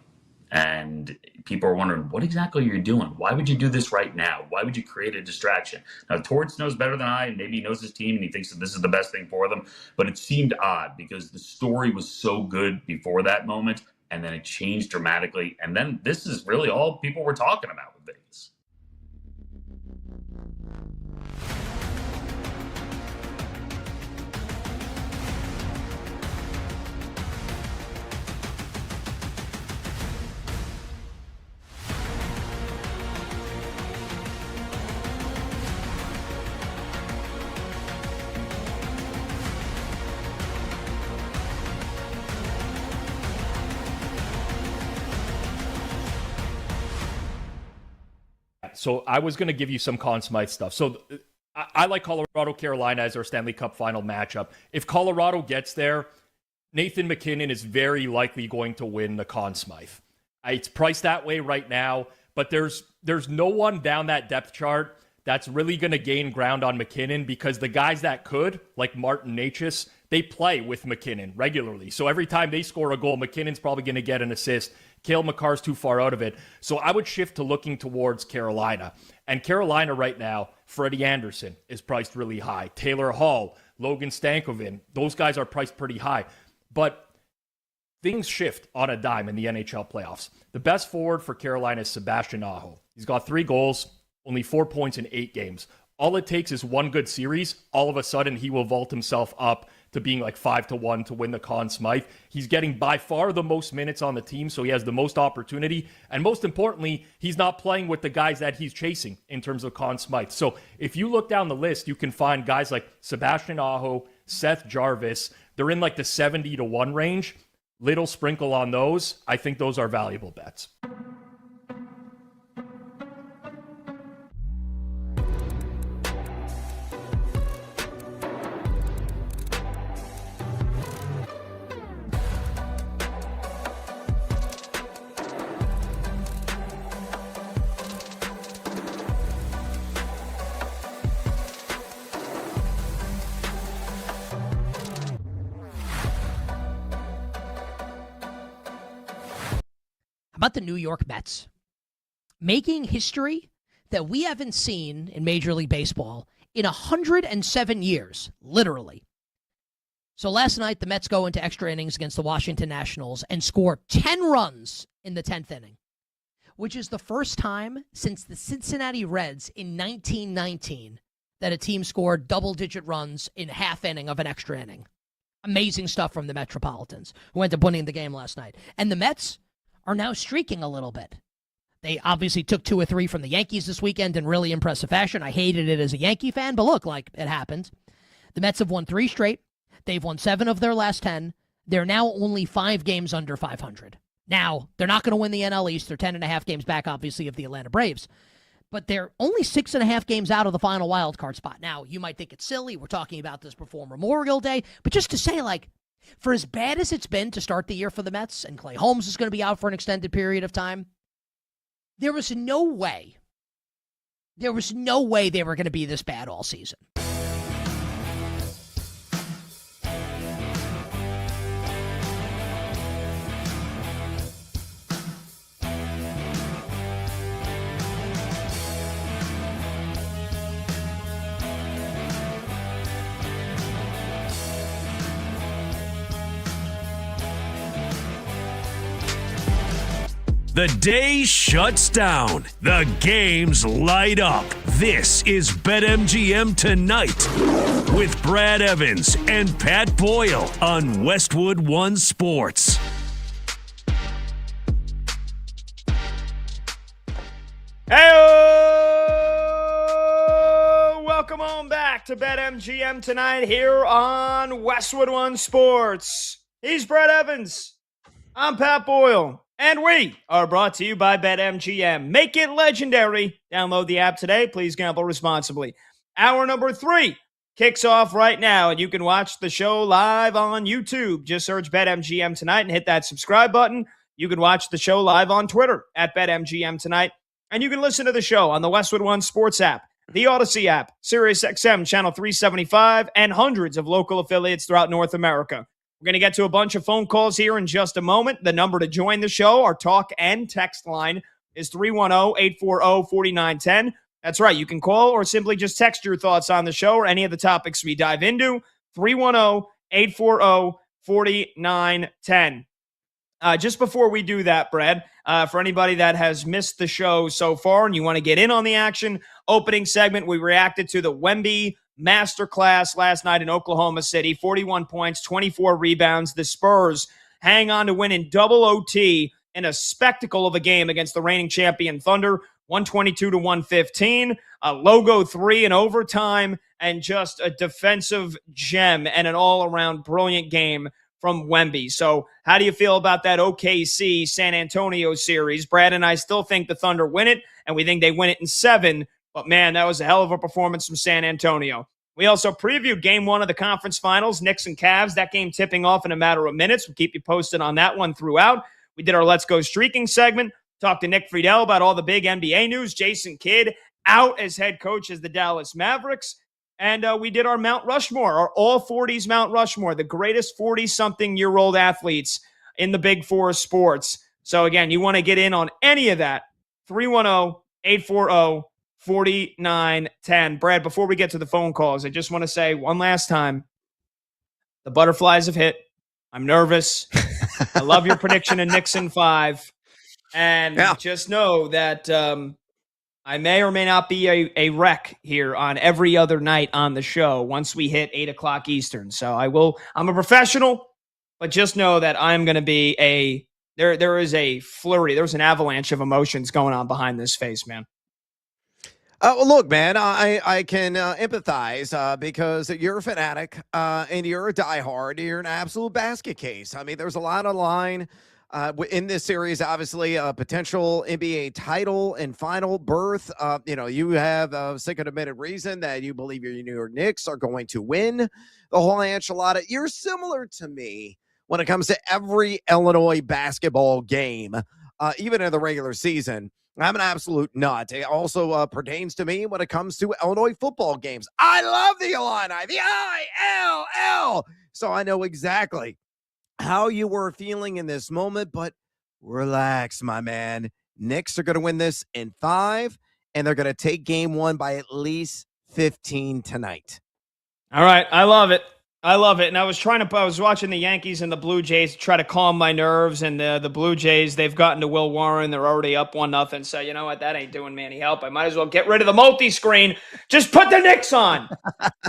And people are wondering, what exactly are you doing? Why would you do this right now? Why would you create a distraction? Now, Torts knows better than I, and maybe he knows his team, and he thinks that this is the best thing for them. But it seemed odd because the story was so good before that moment, and then it changed dramatically. And then this is really all people were talking about with Vegas. So I was going to give you some Conn Smythe stuff. So I like Colorado, Carolina as our Stanley Cup final matchup. If Colorado gets there, Nathan MacKinnon is very likely going to win the Conn Smythe. It's priced that way right now, but there's no one down that depth chart that's really going to gain ground on MacKinnon because the guys that could, like Martin Necas, they play with MacKinnon regularly. So every time they score a goal, McKinnon's probably going to get an assist. Cale Makar's too far out of it. So I would shift to looking towards Carolina. And Carolina right now, Freddie Anderson is priced really high. Taylor Hall, Logan Stankoven, those guys are priced pretty high. But things shift on a dime in the NHL playoffs. The best forward for Carolina is Sebastian Aho. He's got 3 goals, only 4 points in 8 games. All it takes is one good series. All of a sudden, he will vault himself up to being like 5-1 to win the Conn Smythe. He's getting by far the most minutes on the team, so he has the most opportunity. And most importantly, he's not playing with the guys that he's chasing in terms of Conn Smythe. So if you look down the list, you can find guys like Sebastian Aho, Seth Jarvis. They're in like the 70-1 range. Little sprinkle on those. I think those are valuable bets. About the New York Mets making history that we haven't seen in Major League Baseball in 107 years, literally. So last night, the Mets go into extra innings against the Washington Nationals and score 10 runs in the 10th inning, which is the first time since the Cincinnati Reds in 1919 that a team scored double-digit runs in half inning of an extra inning. Amazing stuff from the Metropolitans, who ended up winning the game last night. And the Mets are now streaking a little bit. They obviously took 2 or 3 from the Yankees this weekend in really impressive fashion. I hated it as a Yankee fan, but look, like, it happened. The Mets have won 3 straight. They've won 7 of their last 10. They're now only 5 games under 500. Now, they're not going to win the NL East. They're 10.5 games back, obviously, of the Atlanta Braves. But they're only 6.5 games out of the final wild card spot. Now, you might think it's silly. We're talking about this before Memorial Day. But just to say, like, for as bad as it's been to start the year for the Mets, and Clay Holmes is going to be out for an extended period of time, there was no way they were going to be this bad all season. The day shuts down. The games light up. This is BetMGM Tonight with Brad Evans and Pat Boyle on Westwood One Sports. Hey! Welcome on back to BetMGM tonight here on Westwood One Sports. He's Brett Evans. I'm Pat Boyle. And we are brought to you by BetMGM. Make it legendary. Download the app today. Please gamble responsibly. Hour number 3 kicks off right now, and you can watch the show live on YouTube. Just search BetMGM tonight and hit that subscribe button. You can watch the show live on Twitter at BetMGM tonight. And you can listen to the show on the Westwood One Sports app, the Odyssey app, SiriusXM Channel 375, and hundreds of local affiliates throughout North America. We're going to get to a bunch of phone calls here in just a moment. The number to join the show, our talk and text line, is 310-840-4910. That's right. You can call or simply just text your thoughts on the show or any of the topics we dive into. 310-840-4910. Just before we do that, Brad, for anybody that has missed the show so far and you want to get in on the action, opening segment, we reacted to the Wemby Masterclass last night in Oklahoma City. 41 points, 24 rebounds. The Spurs hang on to win in double OT in a spectacle of a game against the reigning champion Thunder, 122-115. A logo 3 in overtime, and just a defensive gem and an all-around brilliant game from Wemby. So how do you feel about that OKC San Antonio series? Brad and I still think the Thunder win it, and we think they win it in 7. But, man, that was a hell of a performance from San Antonio. We also previewed Game 1 of the conference finals, Knicks and Cavs. That game tipping off in a matter of minutes. We'll keep you posted on that one throughout. We did our Let's Go Streaking segment. Talked to Nick Friedel about all the big NBA news. Jason Kidd out as head coach as the Dallas Mavericks. And we did our Mount Rushmore, our all-40s Mount Rushmore, the greatest 40-something-year-old athletes in the Big Four sports. So, again, you want to get in on any of that, 310-840-4910. Brad, before we get to the phone calls, I just want to say one last time, the butterflies have hit. I'm nervous. I love your prediction of Knicks in 5. And just know that I may or may not be a wreck here on every other night on the show once we hit 8 o'clock Eastern. So I'm a professional, but just know that I'm going to be there is a flurry. There's an avalanche of emotions going on behind this face, man. Well, look, man, I can empathize because you're a fanatic and you're a diehard. You're an absolute basket case. I mean, there's a lot on line in this series. Obviously, a potential NBA title and final berth. You have a second admitted reason that you believe your New York Knicks are going to win the whole enchilada. You're similar to me when it comes to every Illinois basketball game, even in the regular season. I'm an absolute nut. It also pertains to me when it comes to Illinois football games. I love the Illini, the ILL. So I know exactly how you were feeling in this moment, but relax, my man. Knicks are going to win this in 5, and they're going to take game 1 by at least 15 tonight. All right. I love it. And I was watching the Yankees and the Blue Jays to try to calm my nerves, and the Blue Jays, they've gotten to Will Warren. They're already up 1-0. So, you know what? That ain't doing me any help. I might as well get rid of the multi-screen. Just put the Knicks on.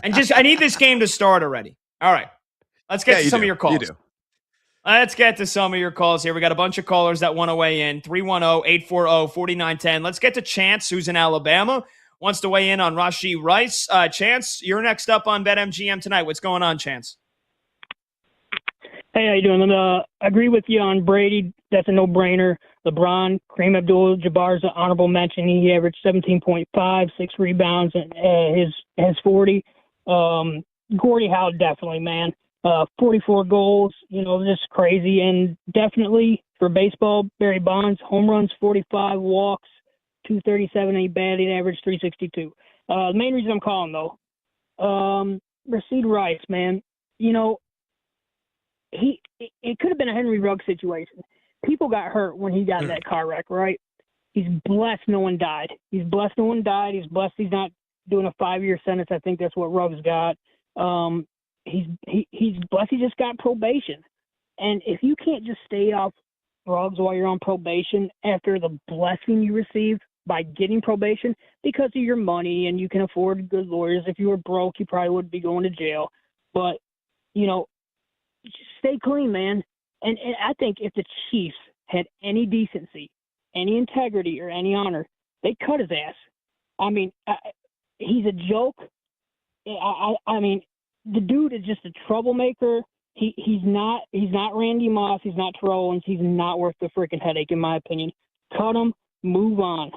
And I need this game to start already. All right. Let's get to some of your calls. You do. Let's get to some of your calls here. We got a bunch of callers that want to weigh in. 310-840-4910. Let's get to Chance, who's in Alabama. Wants to weigh in on Rashee Rice. Chance, you're next up on BetMGM tonight. What's going on, Chance? Hey, how you doing? I agree with you on Brady. That's a no-brainer. LeBron, Kareem Abdul-Jabbar's an honorable mention. He averaged 17.5, 6 rebounds, and his 40. Gordie Howe, definitely, man. 44 goals, just crazy. And definitely for baseball, Barry Bonds, home runs 45, walks 237, ain't bad. He averaged 362. The main reason I'm calling, though, Rashee Rice, man, it could have been a Henry Ruggs situation. People got hurt when he got in that car wreck, right? He's blessed no one died. He's blessed he's not doing a 5-year sentence. I think that's what Ruggs got. He's blessed he just got probation. And if you can't just stay off drugs while you're on probation after the blessing you received by getting probation because of your money and you can afford good lawyers. If you were broke, you probably would be going to jail. But, just stay clean, man. And I think if the Chiefs had any decency, any integrity, or any honor, they cut his ass. I mean, he's a joke. I mean, the dude is just a troublemaker. He's not Randy Moss. He's not Terrell Owens. He's not worth the freaking headache, in my opinion. Cut him. Move on.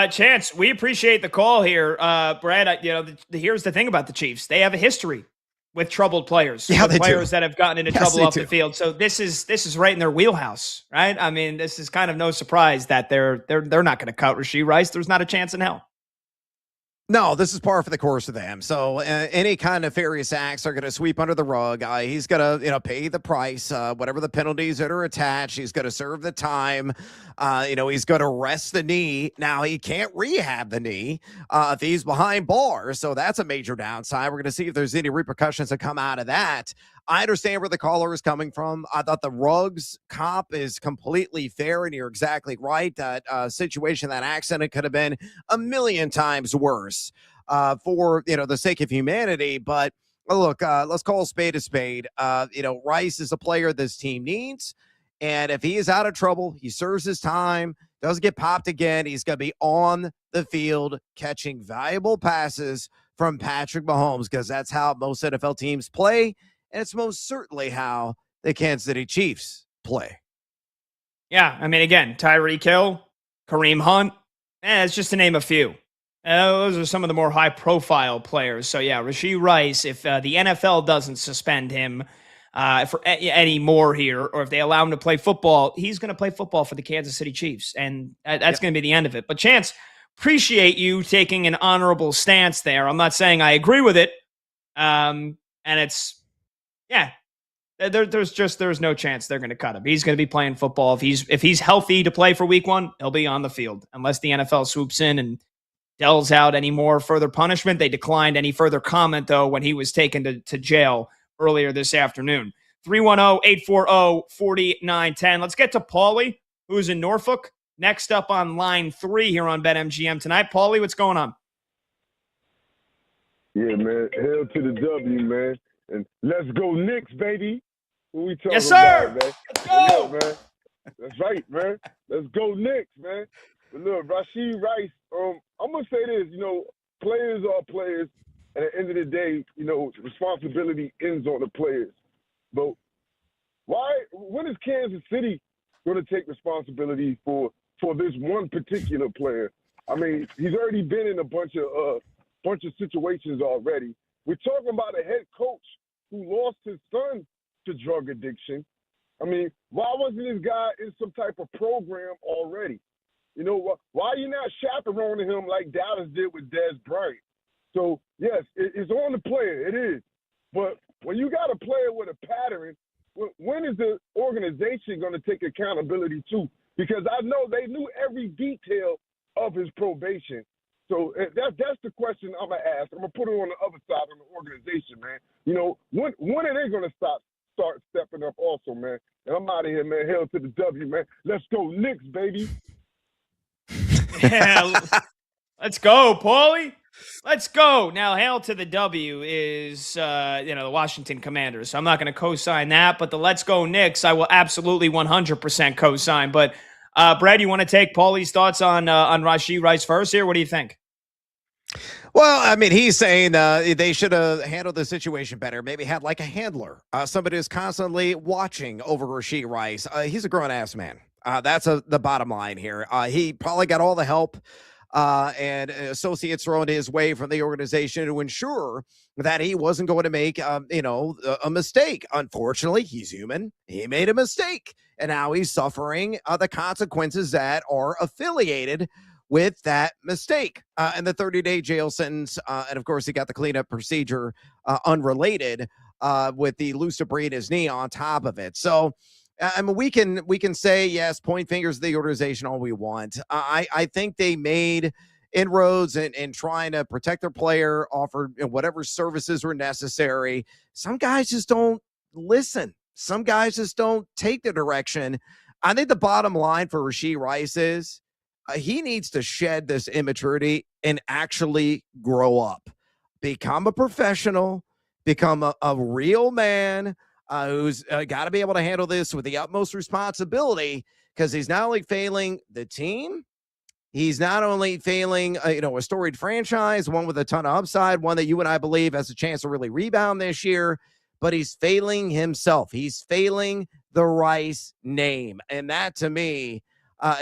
Chance, we appreciate the call here, Brad. Here's the thing about the Chiefs: they have a history with troubled players, players that have gotten into trouble off the field. So this is right in their wheelhouse, right? I mean, this is kind of no surprise that they're not going to cut Rashee Rice. There's not a chance in hell. No, this is par for the course of them. So any kind of nefarious acts are going to sweep under the rug. He's going to, pay the price, whatever the penalties that are attached. He's going to serve the time. He's going to rest the knee. Now, he can't rehab the knee if he's behind bars. So that's a major downside. We're going to see if there's any repercussions that come out of that. I understand where the caller is coming from. I thought the Ruggs comp is completely fair, and you're exactly right. That situation, that accident could have been a million times worse for, the sake of humanity. But look, let's call a spade a spade. Rice is a player this team needs, and if he is out of trouble, he serves his time, doesn't get popped again, he's going to be on the field catching valuable passes from Patrick Mahomes, because that's how most NFL teams play. And it's most certainly how the Kansas City Chiefs play. Yeah, I mean, again, Tyreek Hill, Kareem Hunt, it's just to name a few. Those are some of the more high-profile players. So, yeah, Rashee Rice, if the NFL doesn't suspend him for any more here, or if they allow him to play football, he's going to play football for the Kansas City Chiefs, and that's going to be the end of it. But, Chance, appreciate you taking an honorable stance there. I'm not saying I agree with it, and it's... Yeah, there's no chance they're going to cut him. He's going to be playing football. If he's healthy to play for week 1, he'll be on the field. Unless the NFL swoops in and dells out any more further punishment. They declined any further comment, though, when he was taken to jail earlier this afternoon. 310-840-4910. Let's get to Paulie, who's in Norfolk. Next up on line 3 here on BetMGM tonight. Paulie, what's going on? Yeah, man. Hell to the W, man. And let's go Knicks, baby. What we talking yes, sir. about, man? Let's go. Man. That's right, man. Let's go Knicks, man. But look, Rashee Rice, I'm going to say this, players are players. And at the end of the day, responsibility ends on the players. But when is Kansas City going to take responsibility for this one particular player? I mean, he's already been in a bunch of situations already. We're talking about a head coach who lost his son to drug addiction. I mean, why wasn't this guy in some type of program already? Why are you not chaperoning him like Dallas did with Dez Bryant? So, yes, it's on the player. It is. But when you got a player with a pattern, when is the organization going to take accountability too? Because I know they knew every detail of his probation. So that's the question I'm going to ask. I'm going to put it on the other side of the organization, man. When are they going to start stepping up also, man? And I'm out of here, man. Hell to the W, man. Let's go Knicks, baby. Yeah, let's go, Paulie. Let's go. Now, hail to the W is, the Washington Commanders. So I'm not going to co-sign that, but the let's go Knicks, I will absolutely 100% co-sign. But, Brad, you want to take Paulie's thoughts on Rashee Rice first here? What do you think? Well, I mean, he's saying they should have handled the situation better. Maybe had like a handler, somebody who's constantly watching over Rashee Rice. He's a grown-ass man. That's the bottom line here. He probably got all the help and associates thrown his way from the organization to ensure that he wasn't going to make, a mistake. Unfortunately, he's human. He made a mistake, and now he's suffering the consequences that are affiliated with that mistake and the 30-day jail sentence. And of course, he got the cleanup procedure unrelated with the loose debris in his knee on top of it. So, I mean, we can say, yes, point fingers at the organization all we want. I think they made inroads in trying to protect their player, offer whatever services were necessary. Some guys just don't listen. Some guys just don't take the direction. I think the bottom line for Rashee Rice is he needs to shed this immaturity and actually grow up, become a professional, become a real man who's got to be able to handle this with the utmost responsibility, because he's not only failing the team, He's not only failing, a storied franchise, one with a ton of upside, one that you and I believe has a chance to really rebound this year, but he's failing himself. He's failing the Rice name. And that, to me,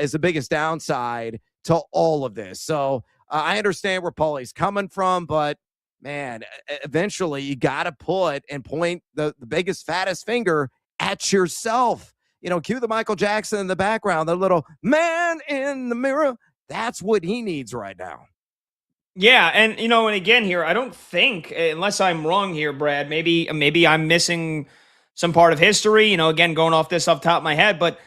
is the biggest downside to all of this. So I understand where Paulie's coming from, but man, eventually you got to put and point the biggest, fattest finger at yourself. Cue the Michael Jackson in the background, the little man in the mirror. That's what he needs right now. Yeah, and and again here, I don't think, unless I'm wrong here, Brad, maybe I'm missing some part of history. Again, going off this off the top of my head, but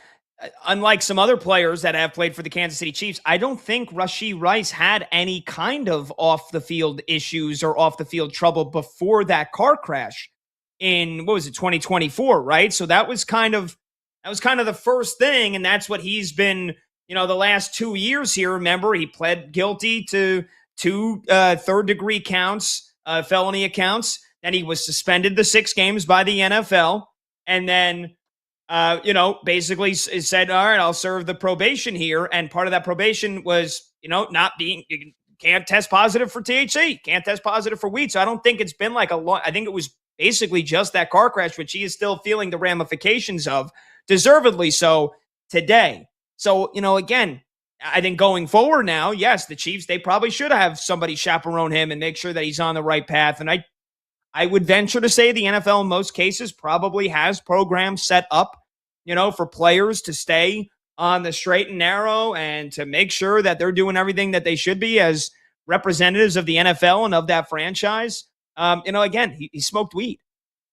unlike some other players that have played for the Kansas City Chiefs, I don't think Rashee Rice had any kind of off the field issues or off the field trouble before that car crash in 2024, right? So that was kind of the first thing, and that's what he's been, the last 2 years here. Remember, he pled guilty to two third-degree counts, felony accounts. Then he was suspended the 6 games by the NFL, and then basically said, all right, I'll serve the probation here. And part of that probation was, not being, you can't test positive for THC, can't test positive for weed. So I don't think it's been like I think it was basically just that car crash, which he is still feeling the ramifications of, deservedly so, today. So, again, I think going forward now, yes, the Chiefs, they probably should have somebody chaperone him and make sure that he's on the right path. And I would venture to say the NFL in most cases probably has programs set up, for players to stay on the straight and narrow and to make sure that they're doing everything that they should be as representatives of the NFL and of that franchise. Again, he smoked weed.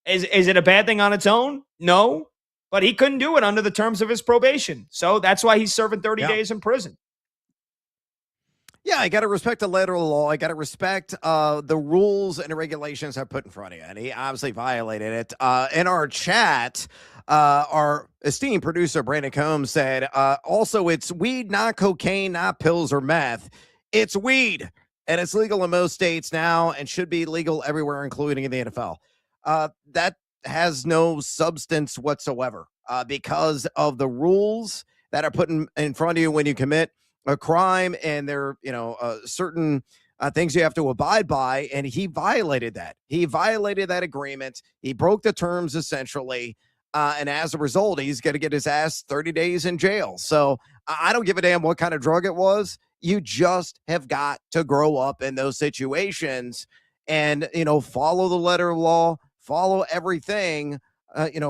Is it a bad thing on its own? No, but he couldn't do it under the terms of his probation. So that's why he's serving 30 days in prison. Yeah, I got to respect the letter of the law. I got to respect the rules and the regulations I put in front of you. And he obviously violated it. In our chat, our esteemed producer, Brandon Combs, said, also, it's weed, not cocaine, not pills or meth. It's weed. And it's legal in most states now and should be legal everywhere, including in the NFL. That has no substance whatsoever because of the rules that are put in front of you when you commit a crime, and there are certain things you have to abide by, and he violated that. He violated that agreement. He broke the terms essentially, and as a result, he's going to get his ass 30 days in jail. So I don't give a damn what kind of drug it was. You just have got to grow up in those situations and follow the letter of law, follow everything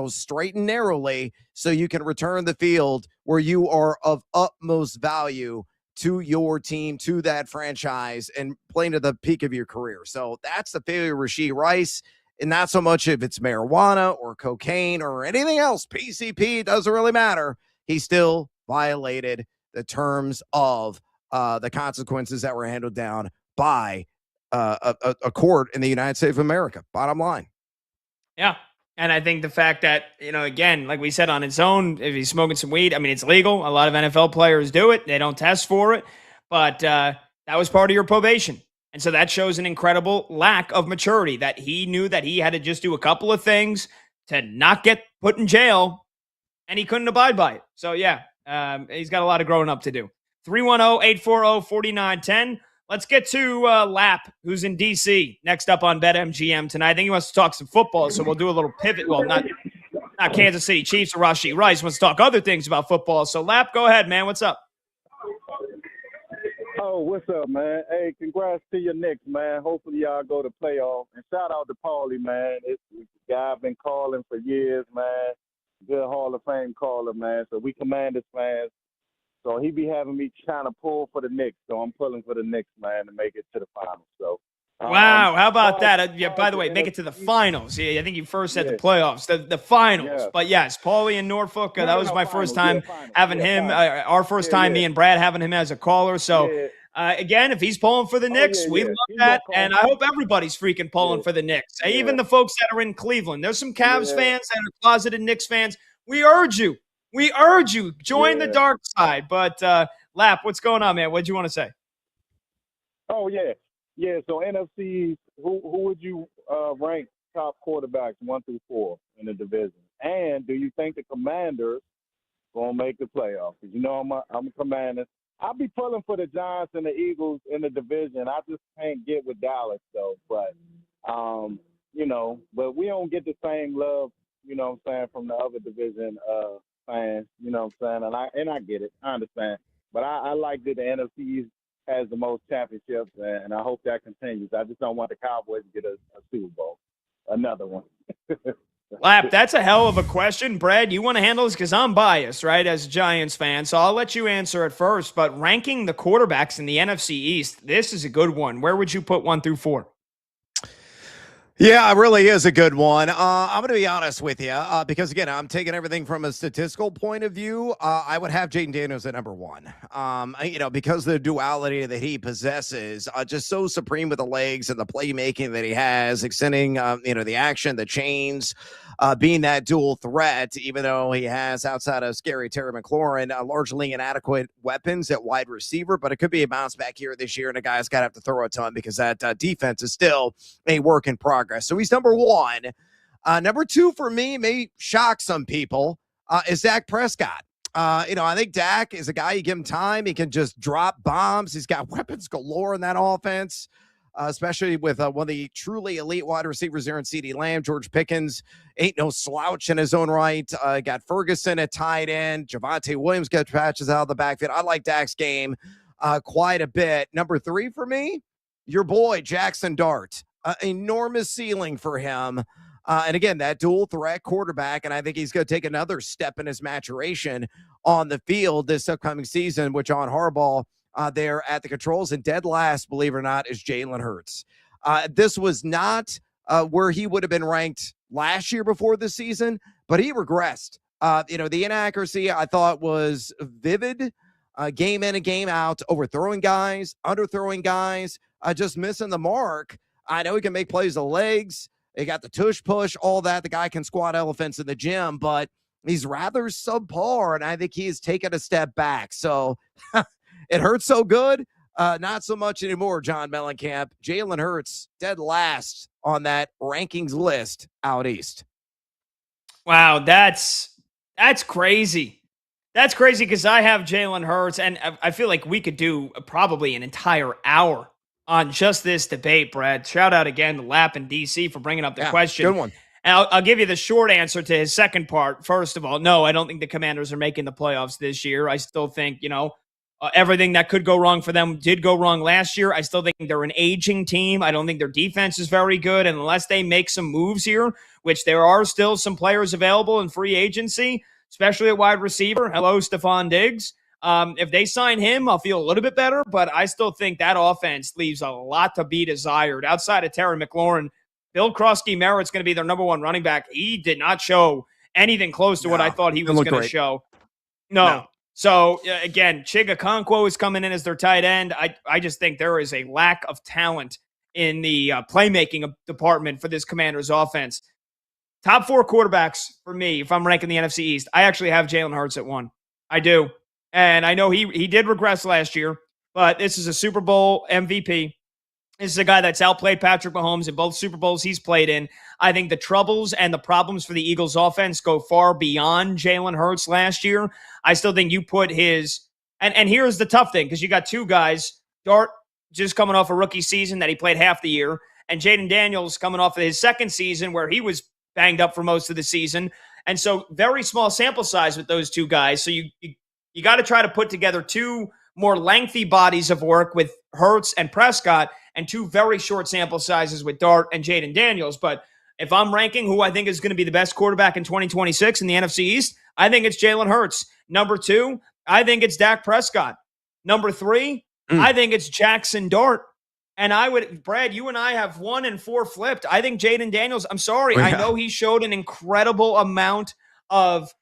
straight and narrowly, so you can return the field where you are of utmost value to your team, to that franchise, and playing to the peak of your career. So that's the failure of Rashee Rice, and not so much if it's marijuana or cocaine or anything else. PCP, doesn't really matter. He still violated the terms of the consequences that were handled down by a court in the United States of America. Bottom line. Yeah. And I think the fact that, again, like we said, on its own, if he's smoking some weed, I mean, it's legal. A lot of NFL players do it. They don't test for it. But that was part of your probation. And so that shows an incredible lack of maturity, that he knew that he had to just do a couple of things to not get put in jail, and he couldn't abide by it. So, yeah, he's got a lot of growing up to do. 310-840-4910. Let's get to Lap, who's in D.C., next up on BetMGM tonight. I think he wants to talk some football, so we'll do a little pivot. Well, not Kansas City Chiefs or Rashee Rice. Wants to talk other things about football. So, Lap, go ahead, man. What's up? Oh, what's up, man? Hey, congrats to your Knicks, man. Hopefully y'all go to playoff. And shout out to Paulie, man. It's a guy I've been calling for years, man. Good Hall of Fame caller, man. So we Commanders fans. So he be having me trying to pull for the Knicks. So I'm pulling for the Knicks, man, to make it to the finals. So wow, how about that? Yeah, by the way, make it to the finals. Yeah, I think you first said the playoffs, the finals. Yeah. But yes, Paulie in Norfolk, that was my first time having him. Our first time, me and Brad having him as a caller. So again, if he's pulling for the Knicks, we love that, and I hope everybody's freaking pulling for the Knicks. Even the folks that are in Cleveland. There's some Cavs fans that are closeted Knicks fans. We urge you. Join the dark side. But Lap, what's going on, man? What'd you want to say? Oh yeah. So NFC, who would you rank top quarterbacks 1 through 4 in the division? And do you think the Commanders gonna make the playoffs? Because I'm a Commanders I'll be pulling for the Giants and the Eagles in the division. I just can't get with Dallas though. But but we don't get the same love, from the other division fans, and I get it. I understand. But I like that the NFC East has the most championships, and I hope that continues. I just don't want the Cowboys to get a Super Bowl, another one. Lap, that's a hell of a question. Brad, you want to handle this? Because I'm biased, right, as a Giants fan, so I'll let you answer it first. But ranking the quarterbacks in the NFC East, this is a good one. Where would you put 1 through 4? Yeah, it really is a good one. I'm going to be honest with you because, again, I'm taking everything from a statistical point of view. I would have Jaden Daniels at number 1, because of the duality that he possesses, just so supreme with the legs and the playmaking that he has, extending, the action, the chains, being that dual threat, even though he has, outside of scary Terry McLaurin, largely inadequate weapons at wide receiver. But it could be a bounce back here this year, and a guy's got to have to throw a ton because that defense is still a work in progress. So he's number 1. Number 2 for me may shock some people is Dak Prescott. I think Dak is a guy, you give him time, he can just drop bombs. He's got weapons galore in that offense, especially with one of the truly elite wide receivers there in CeeDee Lamb. George Pickens ain't no slouch in his own right. Got Ferguson at tight end. Javonte Williams got patches out of the backfield. I like Dak's game quite a bit. Number 3 for me, your boy, Jackson Dart. Enormous ceiling for him. And again, that dual threat quarterback, and I think he's going to take another step in his maturation on the field this upcoming season with John Harbaugh there at the controls. And dead last, believe it or not, is Jalen Hurts. This was not where he would have been ranked last year before the season, but he regressed. The inaccuracy I thought was vivid, game in and game out, overthrowing guys, underthrowing guys, just missing the mark. I know he can make plays with legs. He got the tush push, all that. The guy can squat elephants in the gym, but he's rather subpar, and I think he has taken a step back. So it hurts so good. Not so much anymore, John Mellencamp. Jalen Hurts, dead last on that rankings list out east. Wow, that's crazy. That's crazy because I have Jalen Hurts, and I feel like we could do probably an entire hour on just this debate, Brad. Shout out again to Lap and DC for bringing up the question. Good one. And I'll give you the short answer to his second part. First of all, no, I don't think the Commanders are making the playoffs this year. I still think, everything that could go wrong for them did go wrong last year. I still think they're an aging team. I don't think their defense is very good. And unless they make some moves here, which there are still some players available in free agency, especially at wide receiver. Hello, Stephon Diggs. If they sign him, I'll feel a little bit better, but I still think that offense leaves a lot to be desired. Outside of Terry McLaurin, Bill Krosky-Merritt's going to be their number 1 running back. He did not show anything close to what I thought he was going to show. No. So, again, Chig Okonkwo is coming in as their tight end. I just think there is a lack of talent in the playmaking department for this Commanders offense. Top 4 quarterbacks for me, if I'm ranking the NFC East, I actually have Jalen Hurts at 1. I do. And I know he did regress last year, but this is a Super Bowl MVP. This is a guy that's outplayed Patrick Mahomes in both Super Bowls he's played in. I think the troubles and the problems for the Eagles offense go far beyond Jalen Hurts last year. I still think you put his – and here's the tough thing, because you got 2 guys, Dart just coming off a rookie season that he played half the year, and Jaden Daniels coming off of his second season where he was banged up for most of the season. And so very small sample size with those 2 guys. So you got to try to put together 2 more lengthy bodies of work with Hurts and Prescott and 2 very short sample sizes with Dart and Jaden Daniels. But if I'm ranking who I think is going to be the best quarterback in 2026 in the NFC East, I think it's Jalen Hurts. Number 2, I think it's Dak Prescott. Number 3, I think it's Jackson Dart. And Brad, you and I have 1 and 4 flipped. I think Jaden Daniels, I'm sorry. I know he showed an incredible amount of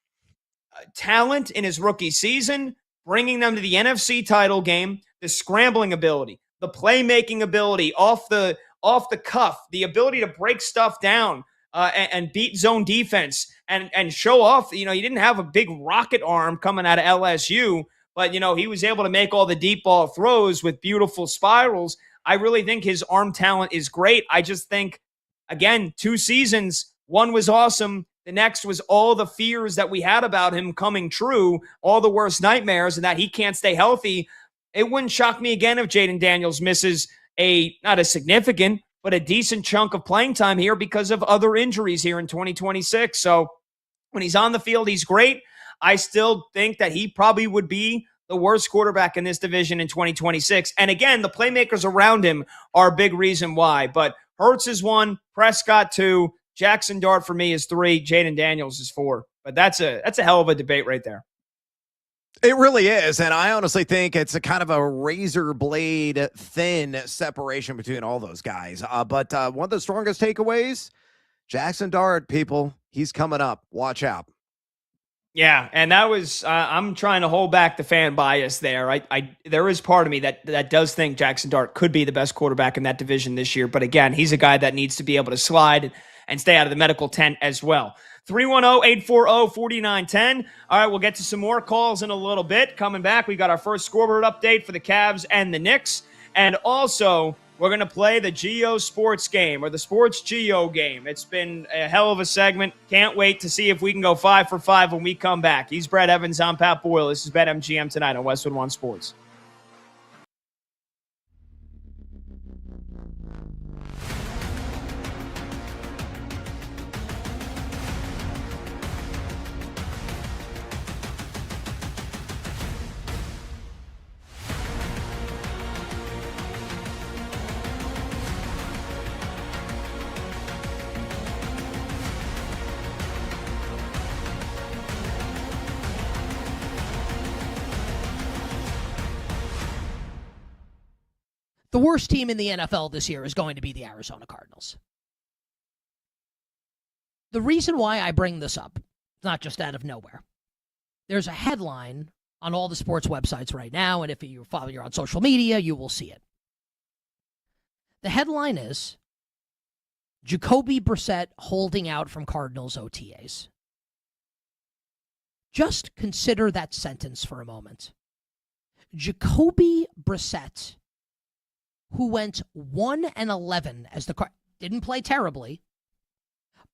talent in his rookie season, bringing them to the NFC title game, the scrambling ability, the playmaking ability off the cuff, the ability to break stuff down and beat zone defense and show off. He didn't have a big rocket arm coming out of LSU, but, he was able to make all the deep ball throws with beautiful spirals. I really think his arm talent is great. I just think, again, 2 seasons, one was awesome. The next was all the fears that we had about him coming true, all the worst nightmares, and that he can't stay healthy it wouldn't shock me again if Jaden Daniels misses not a significant, but a decent chunk of playing time here because of other injuries here in 2026. So when he's on the field, he's great. I still think that he probably would be the worst quarterback in this division in 2026. And again, the playmakers around him are a big reason why. But Hurts is 1, Prescott 2, Jackson Dart for me is 3, Jaden Daniels is 4. But that's a hell of a debate right there. It really is, and I honestly think it's a kind of a razor blade thin separation between all those guys. But one of the strongest takeaways, Jackson Dart, people, he's coming up. Watch out. Yeah, and that was I'm trying to hold back the fan bias there. There is part of me that does think Jackson Dart could be the best quarterback in that division this year. But again, he's a guy that needs to be able to slide and stay out of the medical tent as well. 310-840-4910. All right, we'll get to some more calls in a little bit. Coming back, we got our first scoreboard update for the Cavs and the Knicks. And also, we're going to play the Geo Sports game, or the Sports Geo game. It's been a hell of a segment. Can't wait to see if we can go 5 for 5 when we come back. He's Brad Evans. I'm Pat Boyle. This is BetMGM tonight on Westwood One Sports. The worst team in the NFL this year is going to be the Arizona Cardinals. The reason why I bring this up, it's not just out of nowhere. There's a headline on all the sports websites right now, and if you're on social media, you will see it. The headline is, Jacoby Brissett holding out from Cardinals OTAs. Just consider that sentence for a moment. Jacoby Brissett, who went 1-11 as didn't play terribly,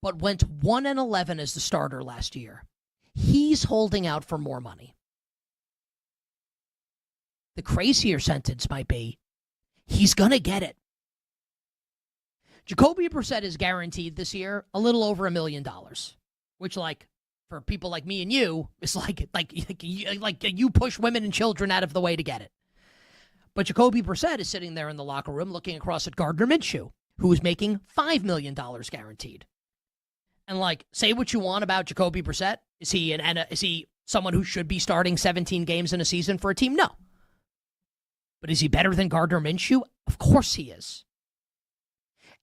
but went 1-11 as the starter last year. He's holding out for more money. The crazier sentence might be, he's going to get it. Jacoby Brissett is guaranteed this year a little over $1 million, which, like, for people like me and you, is like you push women and children out of the way to get it. But Jacoby Brissett is sitting there in the locker room looking across at Gardner Minshew, who is making $5 million guaranteed. And, like, say what you want about Jacoby Brissett. Is he someone who should be starting 17 games in a season for a team? No. But is he better than Gardner Minshew? Of course he is.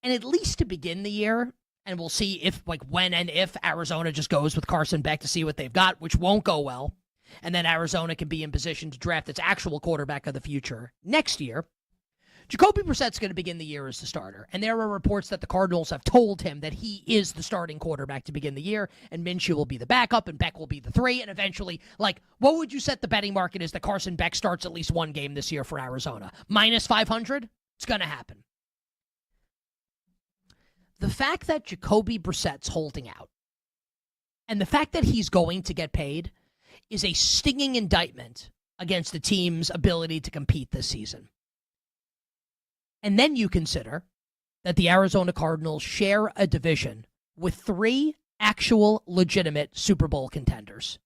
And at least to begin the year, and we'll see when and if Arizona just goes with Carson Beck to see what they've got, which won't go well. And then Arizona can be in position to draft its actual quarterback of the future next year. Jacoby Brissett's going to begin the year as the starter. And there are reports that the Cardinals have told him that he is the starting quarterback to begin the year, and Minshew will be the backup, and Beck will be the 3, and eventually, what would you set the betting market is that Carson Beck starts at least one game this year for Arizona? Minus 500? It's going to happen. The fact that Jacoby Brissett's holding out, and the fact that he's going to get paid, is a stinging indictment against the team's ability to compete this season. And then you consider that the Arizona Cardinals share a division with 3 actual legitimate Super Bowl contenders.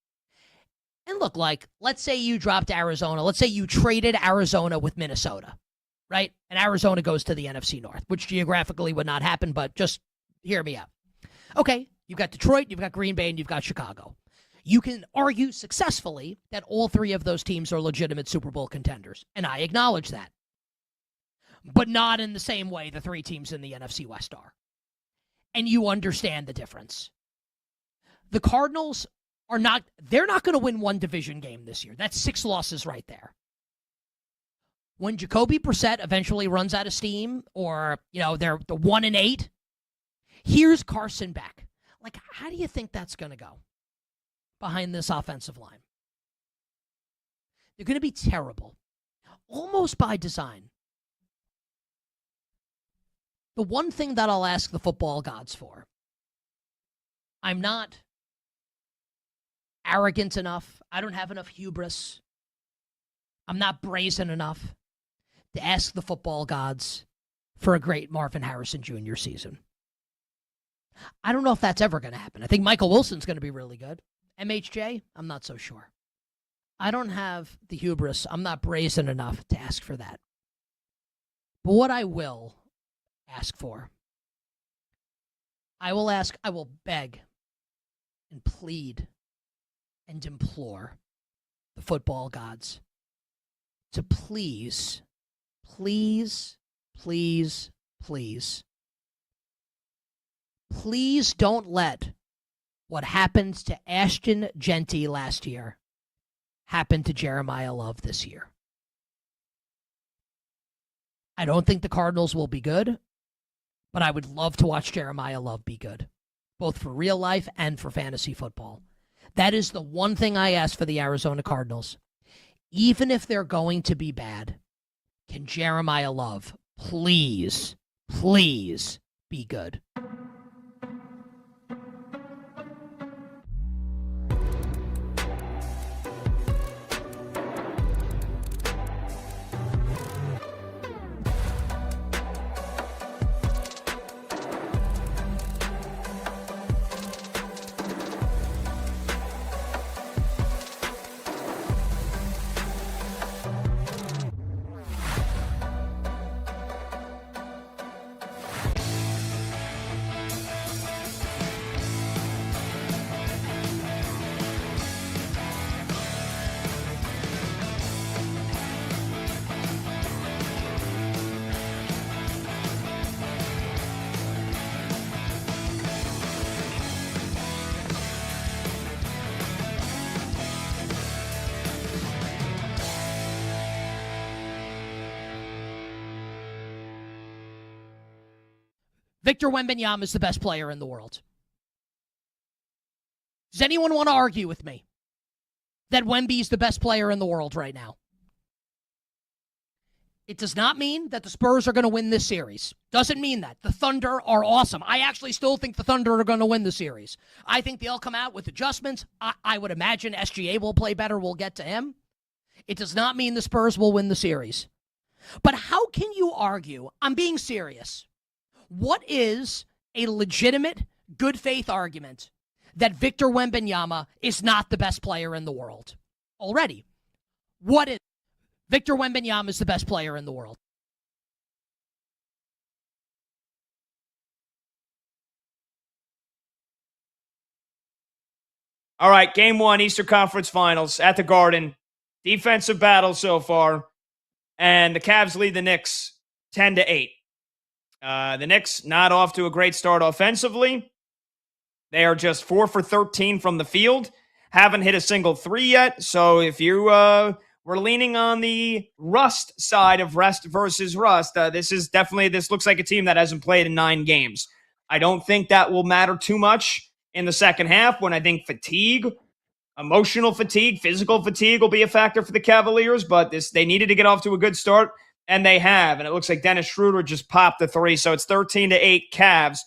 And look, let's say you dropped Arizona. Let's say you traded Arizona with Minnesota, right? And Arizona goes to the NFC North, which geographically would not happen, but just hear me out. Okay, you've got Detroit, you've got Green Bay, and you've got Chicago. You can argue successfully that all 3 of those teams are legitimate Super Bowl contenders, and I acknowledge that. But not in the same way the 3 teams in the NFC West are. And you understand the difference. The Cardinals they're not going to win one division game this year. That's 6 losses right there. When Jacoby Brissett eventually runs out of steam, or, they're the 1-8, here's Carson Beck. How do you think that's going to go behind this offensive line? They're going to be terrible, almost by design. The one thing that I'll ask the football gods for, I'm not arrogant enough. I don't have enough hubris. I'm not brazen enough to ask the football gods for a great Marvin Harrison Jr. season. I don't know if that's ever going to happen. I think Michael Wilson's going to be really good. MHJ, I'm not so sure. I don't have the hubris. I'm not brazen enough to ask for that. But what I will ask for, I will beg and plead and implore the football gods to please, please, please, please, please don't let what happened to Ashton Genty last year happen to Jeremiah Love this year. I don't think the Cardinals will be good, but I would love to watch Jeremiah Love be good, both for real life and for fantasy football. That is the one thing I ask for the Arizona Cardinals. Even if they're going to be bad, can Jeremiah Love please, please be good? Victor Wembanyama is the best player in the world. Does anyone want to argue with me that Wemby is the best player in the world right now? It does not mean that the Spurs are going to win this series. Doesn't mean that. The Thunder are awesome. I actually still think the Thunder are going to win the series. I think they'll come out with adjustments. I would imagine SGA will play better. We'll get to him. It does not mean the Spurs will win the series. But how can you argue? I'm being serious. What is a legitimate, good faith argument that Victor Wembanyama is not the best player in the world? Already. What is Victor Wembanyama is the best player in the world? All right, game one, Eastern Conference Finals at the Garden. Defensive battle so far. And the Cavs lead the Knicks 10-8. The Knicks not off to a great start offensively. They are just 4 for 13 from the field. Haven't hit a single three yet. So if you were leaning on the rust side of rest versus rust, this looks like a team that hasn't played in 9 games. I don't think that will matter too much in the second half when I think fatigue, emotional fatigue, physical fatigue will be a factor for the Cavaliers. But they needed to get off to a good start. And they have. And it looks like Dennis Schroeder just popped the 3. So it's 13-8 Cavs.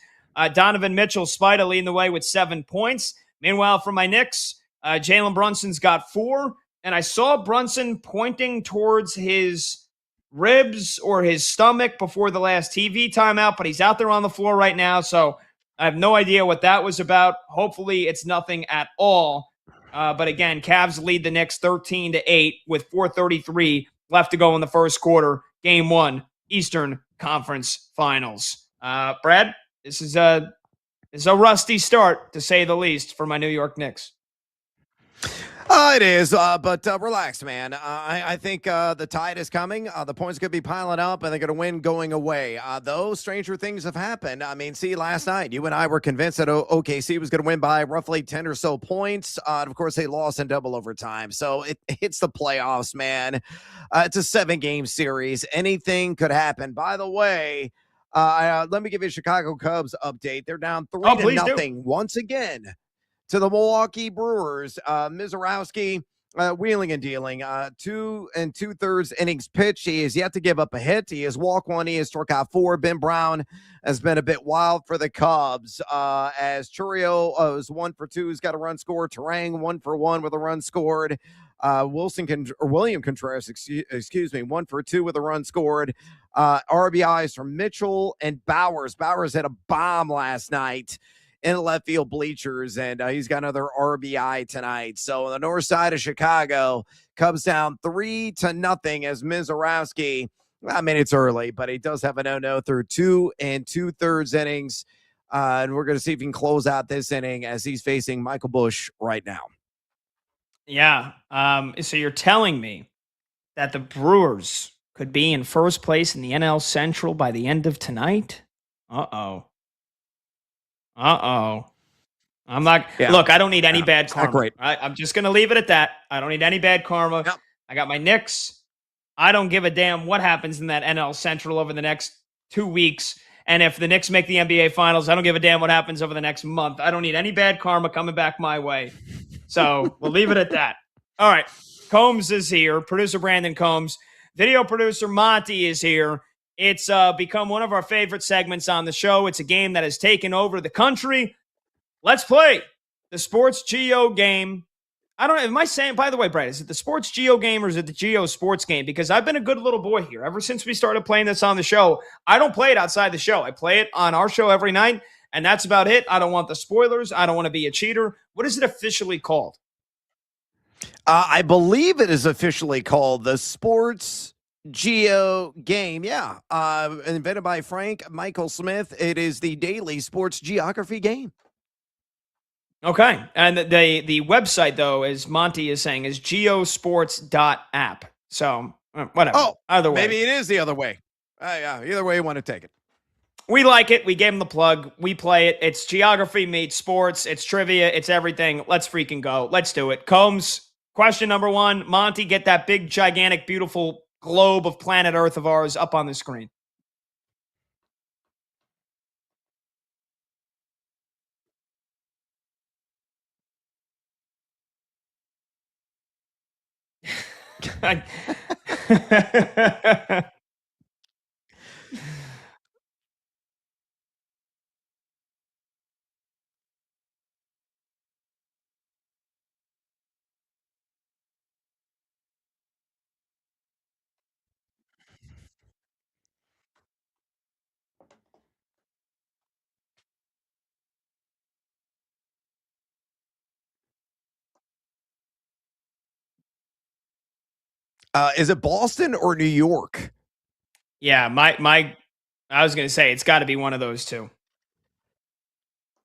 Donovan Mitchell, Spida leading the way with 7 points. Meanwhile, for my Knicks, Jalen Brunson's got 4. And I saw Brunson pointing towards his ribs or his stomach before the last TV timeout. But he's out there on the floor right now. So I have no idea what that was about. Hopefully it's nothing at all. But again, Cavs lead the Knicks 13-8 with 4:33 left to go in the first quarter. Game one, Eastern Conference Finals. Brad, this is a rusty start, to say the least, for my New York Knicks. It is, but relax, man. I think the tide is coming. The points could be piling up, and they're going to win going away. Though stranger things have happened. I mean, see, last night, you and I were convinced that OKC was going to win by roughly 10 or so points. And of course, they lost in double overtime. So it's the playoffs, man. It's a 7-game series. Anything could happen. By the way, let me give you a Chicago Cubs update. They're down 3-0 once again to the Milwaukee Brewers. Mizorowski wheeling and dealing. 2 2/3 innings pitched. He has yet to give up a hit. He has walked 1. He has struck out 4. Ben Brown has been a bit wild for the Cubs. As Churio was 1 for 2. He's got a run scored. Terang 1 for 1 with a run scored. William Contreras, excuse me, 1 for 2 with a run scored. RBIs from Mitchell and Bowers. Bowers had a bomb last night in the left field bleachers, and he's got another RBI tonight. So on the north side of Chicago, Cubs down 3-0 as Mizorowski. I mean, it's early, but he does have a no-no through 2 2/3 innings. And we're going to see if he can close out this inning as he's facing Michael Busch right now. Yeah. So you're telling me that the Brewers could be in first place in the NL Central by the end of tonight? Uh-oh. I'm not. Yeah. Look, I don't need any bad karma. Great. I'm just going to leave it at that. I don't need any bad karma. Yep. I got my Knicks. I don't give a damn what happens in that NL Central over the next 2 weeks. And if the Knicks make the NBA Finals, I don't give a damn what happens over the next month. I don't need any bad karma coming back my way. So we'll leave it at that. All right. Combs is here. Producer Brandon Combs. Video producer Monty is here. It's become one of our favorite segments on the show. It's a game that has taken over the country. Let's play the Sports Geo game. I don't know. Am I saying, by the way, Brad, is it the Sports Geo game or is it the Geo Sports game? Because I've been a good little boy here. Ever since we started playing this on the show, I don't play it outside the show. I play it on our show every night, and that's about it. I don't want the spoilers. I don't want to be a cheater. What is it officially called? I believe it is officially called the Sports Geo game. Yeah. Invented by Frank Michael Smith. It is the daily sports geography game. Okay. And the website, though, as Monty is saying, is geosports.app. So, whatever. Oh, either way. Maybe it is the other way. Yeah, either way you want to take it. We like it. We gave him the plug. We play it. It's geography meets sports. It's trivia. It's everything. Let's freaking go. Let's do it. Combs, question number 1. Monty, get that big, gigantic, beautiful globe of planet Earth of ours up on the screen. Is it Boston or New York? Yeah, I was going to say it's got to be one of those two.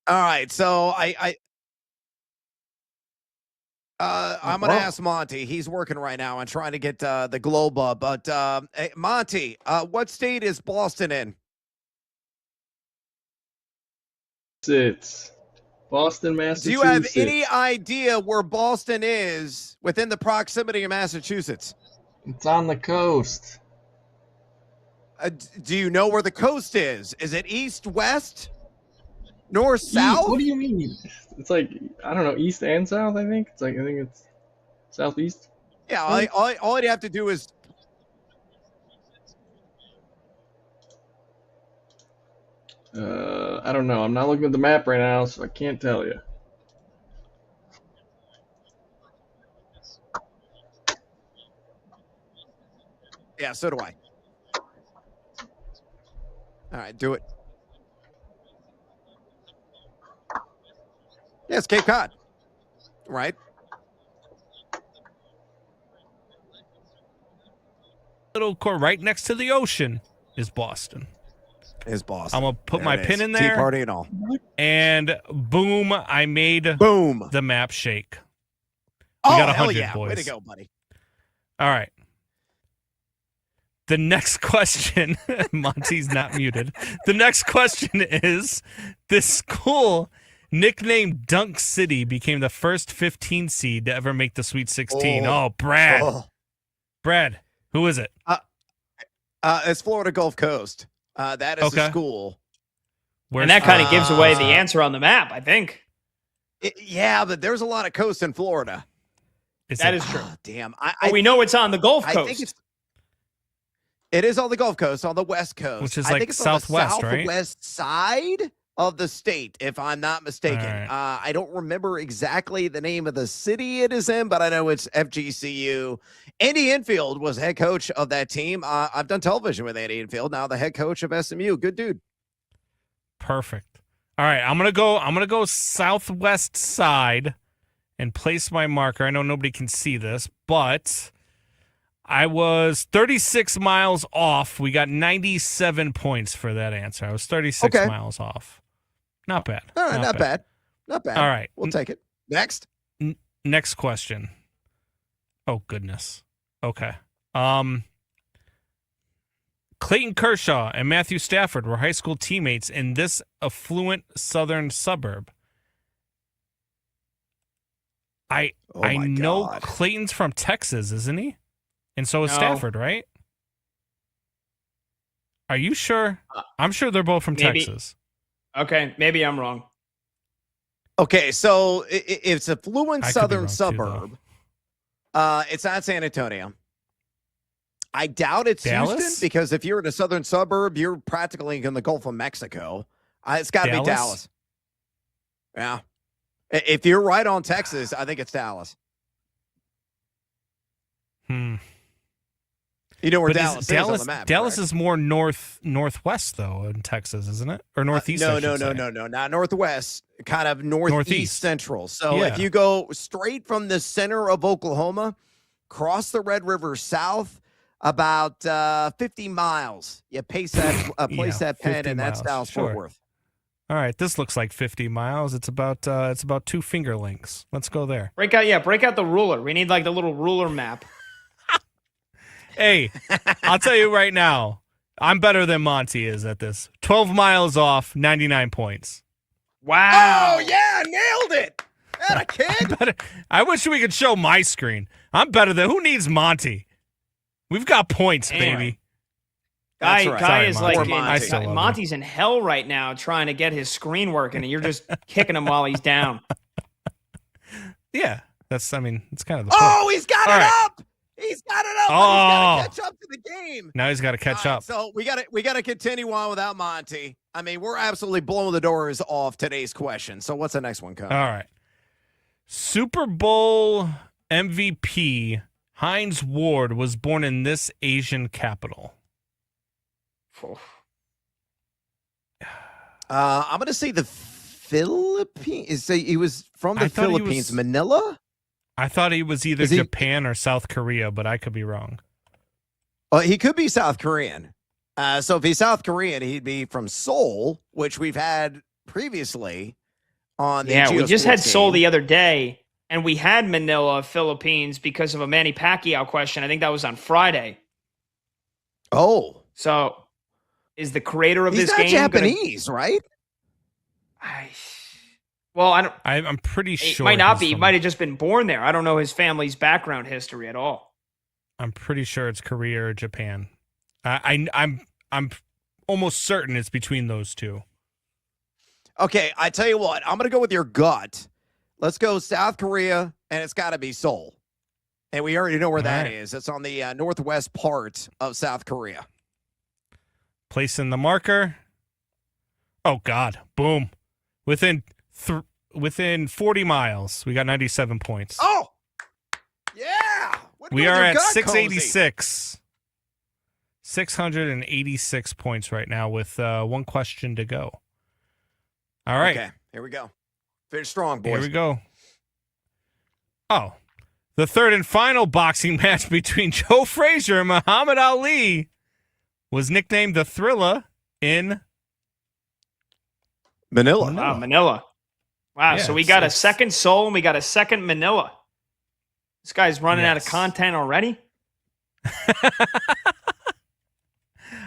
All right, so I'm going to ask Monty. He's working right now on trying to get the globe up. But hey, Monty, what state is Boston in? It's Boston, Massachusetts. Do you have any idea where Boston is within the proximity of Massachusetts? It's on the coast. Do you know where the coast is? Is it east, west, north, south? What do you mean? It's like, I don't know, east and south, I think. I think it's southeast. Yeah, all you have to do is... I don't know. I'm not looking at the map right now, so I can't tell you. Yeah, so do I. All right, do it. Yes, Cape Cod. Right. Little court right next to the ocean is Boston. Is Boston. I'm going to put my pin in there. Tea party and all. And boom, I made the map shake. We got 100, hell yeah. boys. Way to go, buddy. All right. The next question, Monty's not muted. The next question is, this school nicknamed Dunk City became the first 15 seed to ever make the Sweet 16. Oh, Brad. Oh. Brad, who is it? It's Florida Gulf Coast. That is a school. And that kind of gives away the answer on the map, I think. Yeah, but there's a lot of coast in Florida. That is true. Oh, damn. We know it's on the Gulf Coast. I think it is on the Gulf Coast, on the West Coast. Which is I like think it's southwest, on the right? southwest side of the state, if I'm not mistaken. Right. I don't remember exactly the name of the city it is in, but I know it's FGCU. Andy Enfield was head coach of that team. I've done television with Andy Enfield, now the head coach of SMU. Good dude. Perfect. All right, I'm gonna go southwest side and place my marker. I know nobody can see this, but I was 36 miles off. We got 97 points for that answer. I was 36 miles off. Not bad. All right, not bad. Not bad. All right. We'll take it. Next. Next question. Oh, goodness. Okay. Clayton Kershaw and Matthew Stafford were high school teammates in this affluent southern suburb. I know Clayton's from Texas, isn't he? And so is Stafford, right? Are you sure? I'm sure they're both from Texas. Okay, maybe I'm wrong. Okay, so it's a affluent southern suburb. It's not San Antonio. I doubt it's Dallas? Houston, because if you're in a southern suburb, you're practically in the Gulf of Mexico. It's got to be Dallas. Yeah. If you're right on Texas, I think it's Dallas. You know where Dallas is on the map. Dallas is more northwest though in Texas, isn't it? Or northeast? No, not northwest. Kind of northeast central. So if you go straight from the center of Oklahoma, cross the Red River south about 50 miles, you place that pen, and that's Dallas Fort Worth. All right, this looks like 50 miles. It's about 2 finger lengths. Let's go there. Break out the ruler. We need like the little ruler map. Hey, I'll tell you right now, I'm better than Monty is at this. 12 miles off, 99 points. Wow. Oh, yeah, nailed it. That a kid? I wish we could show my screen. I'm better than, who needs Monty? We've got points, baby. Guy is Monty. like Monty's in hell right now trying to get his screen working, and you're just kicking him while he's down. Yeah, it's kind of the point. Oh, he's got it up. He's got it up. He's got to catch up to the game. Now he's got to catch up. So we got to continue on without Monty. I mean, we're absolutely blowing the doors off today's question. So what's the next one, Coach? All right. Super Bowl MVP Hines Ward was born in this Asian capital. I'm going to say the Philippines. He was from the Philippines. Manila? I thought he was either Japan or South Korea, but I could be wrong. He could be South Korean. So if he's South Korean, he'd be from Seoul, which we've had previously on the we just had game. Seoul the other day, and we had Manila, Philippines, because of a Manny Pacquiao question. I think that was on Friday. Oh. So is the creator of this game Japanese, right? I'm pretty sure. It might not be. He might have just been born there. I don't know his family's background history at all. I'm pretty sure it's Korea or Japan. I'm almost certain it's between those two. Okay, I tell you what. I'm going to go with your gut. Let's go South Korea, and it's got to be Seoul. And we already know where that is. It's on the northwest part of South Korea. Placing the marker. Oh, God. Boom. Within 40 miles, we got 97 points. Oh, yeah. We are at 686. 686 points right now with one question to go. All right. Okay, here we go. Finish strong, boys. Here we go. Oh, the third and final boxing match between Joe Frazier and Muhammad Ali was nicknamed the Thriller in Manila. Wow, Manila. Wow, so we got a second Seoul and we got a second Manila. This guy's running out of content already.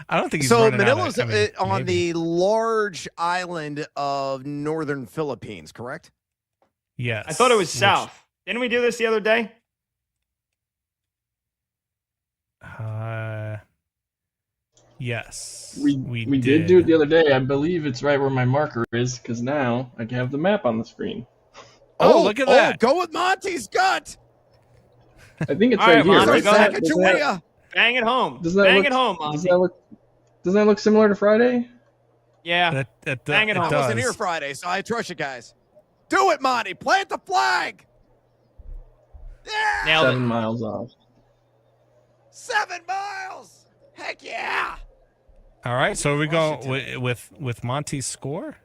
I don't think he's so. running Manila's out of, on the large island of northern Philippines, correct? Yes. I thought it was south. Didn't we do this the other day? Yes. We did do it the other day. I believe it's right where my marker is, because now I can have the map on the screen. Oh, look at that. Go with Monty's gut. I think it's All right here. Monty, go ahead. Bang it home. Bang it home, Monty. Doesn't that look similar to Friday? Yeah. Hang it I home. wasn't here Friday, so I trust you guys. Do it, Monty. Plant the flag. Yeah. Nailed 7 miles off. 7 miles. Heck yeah. All right, so we go with Monty's score.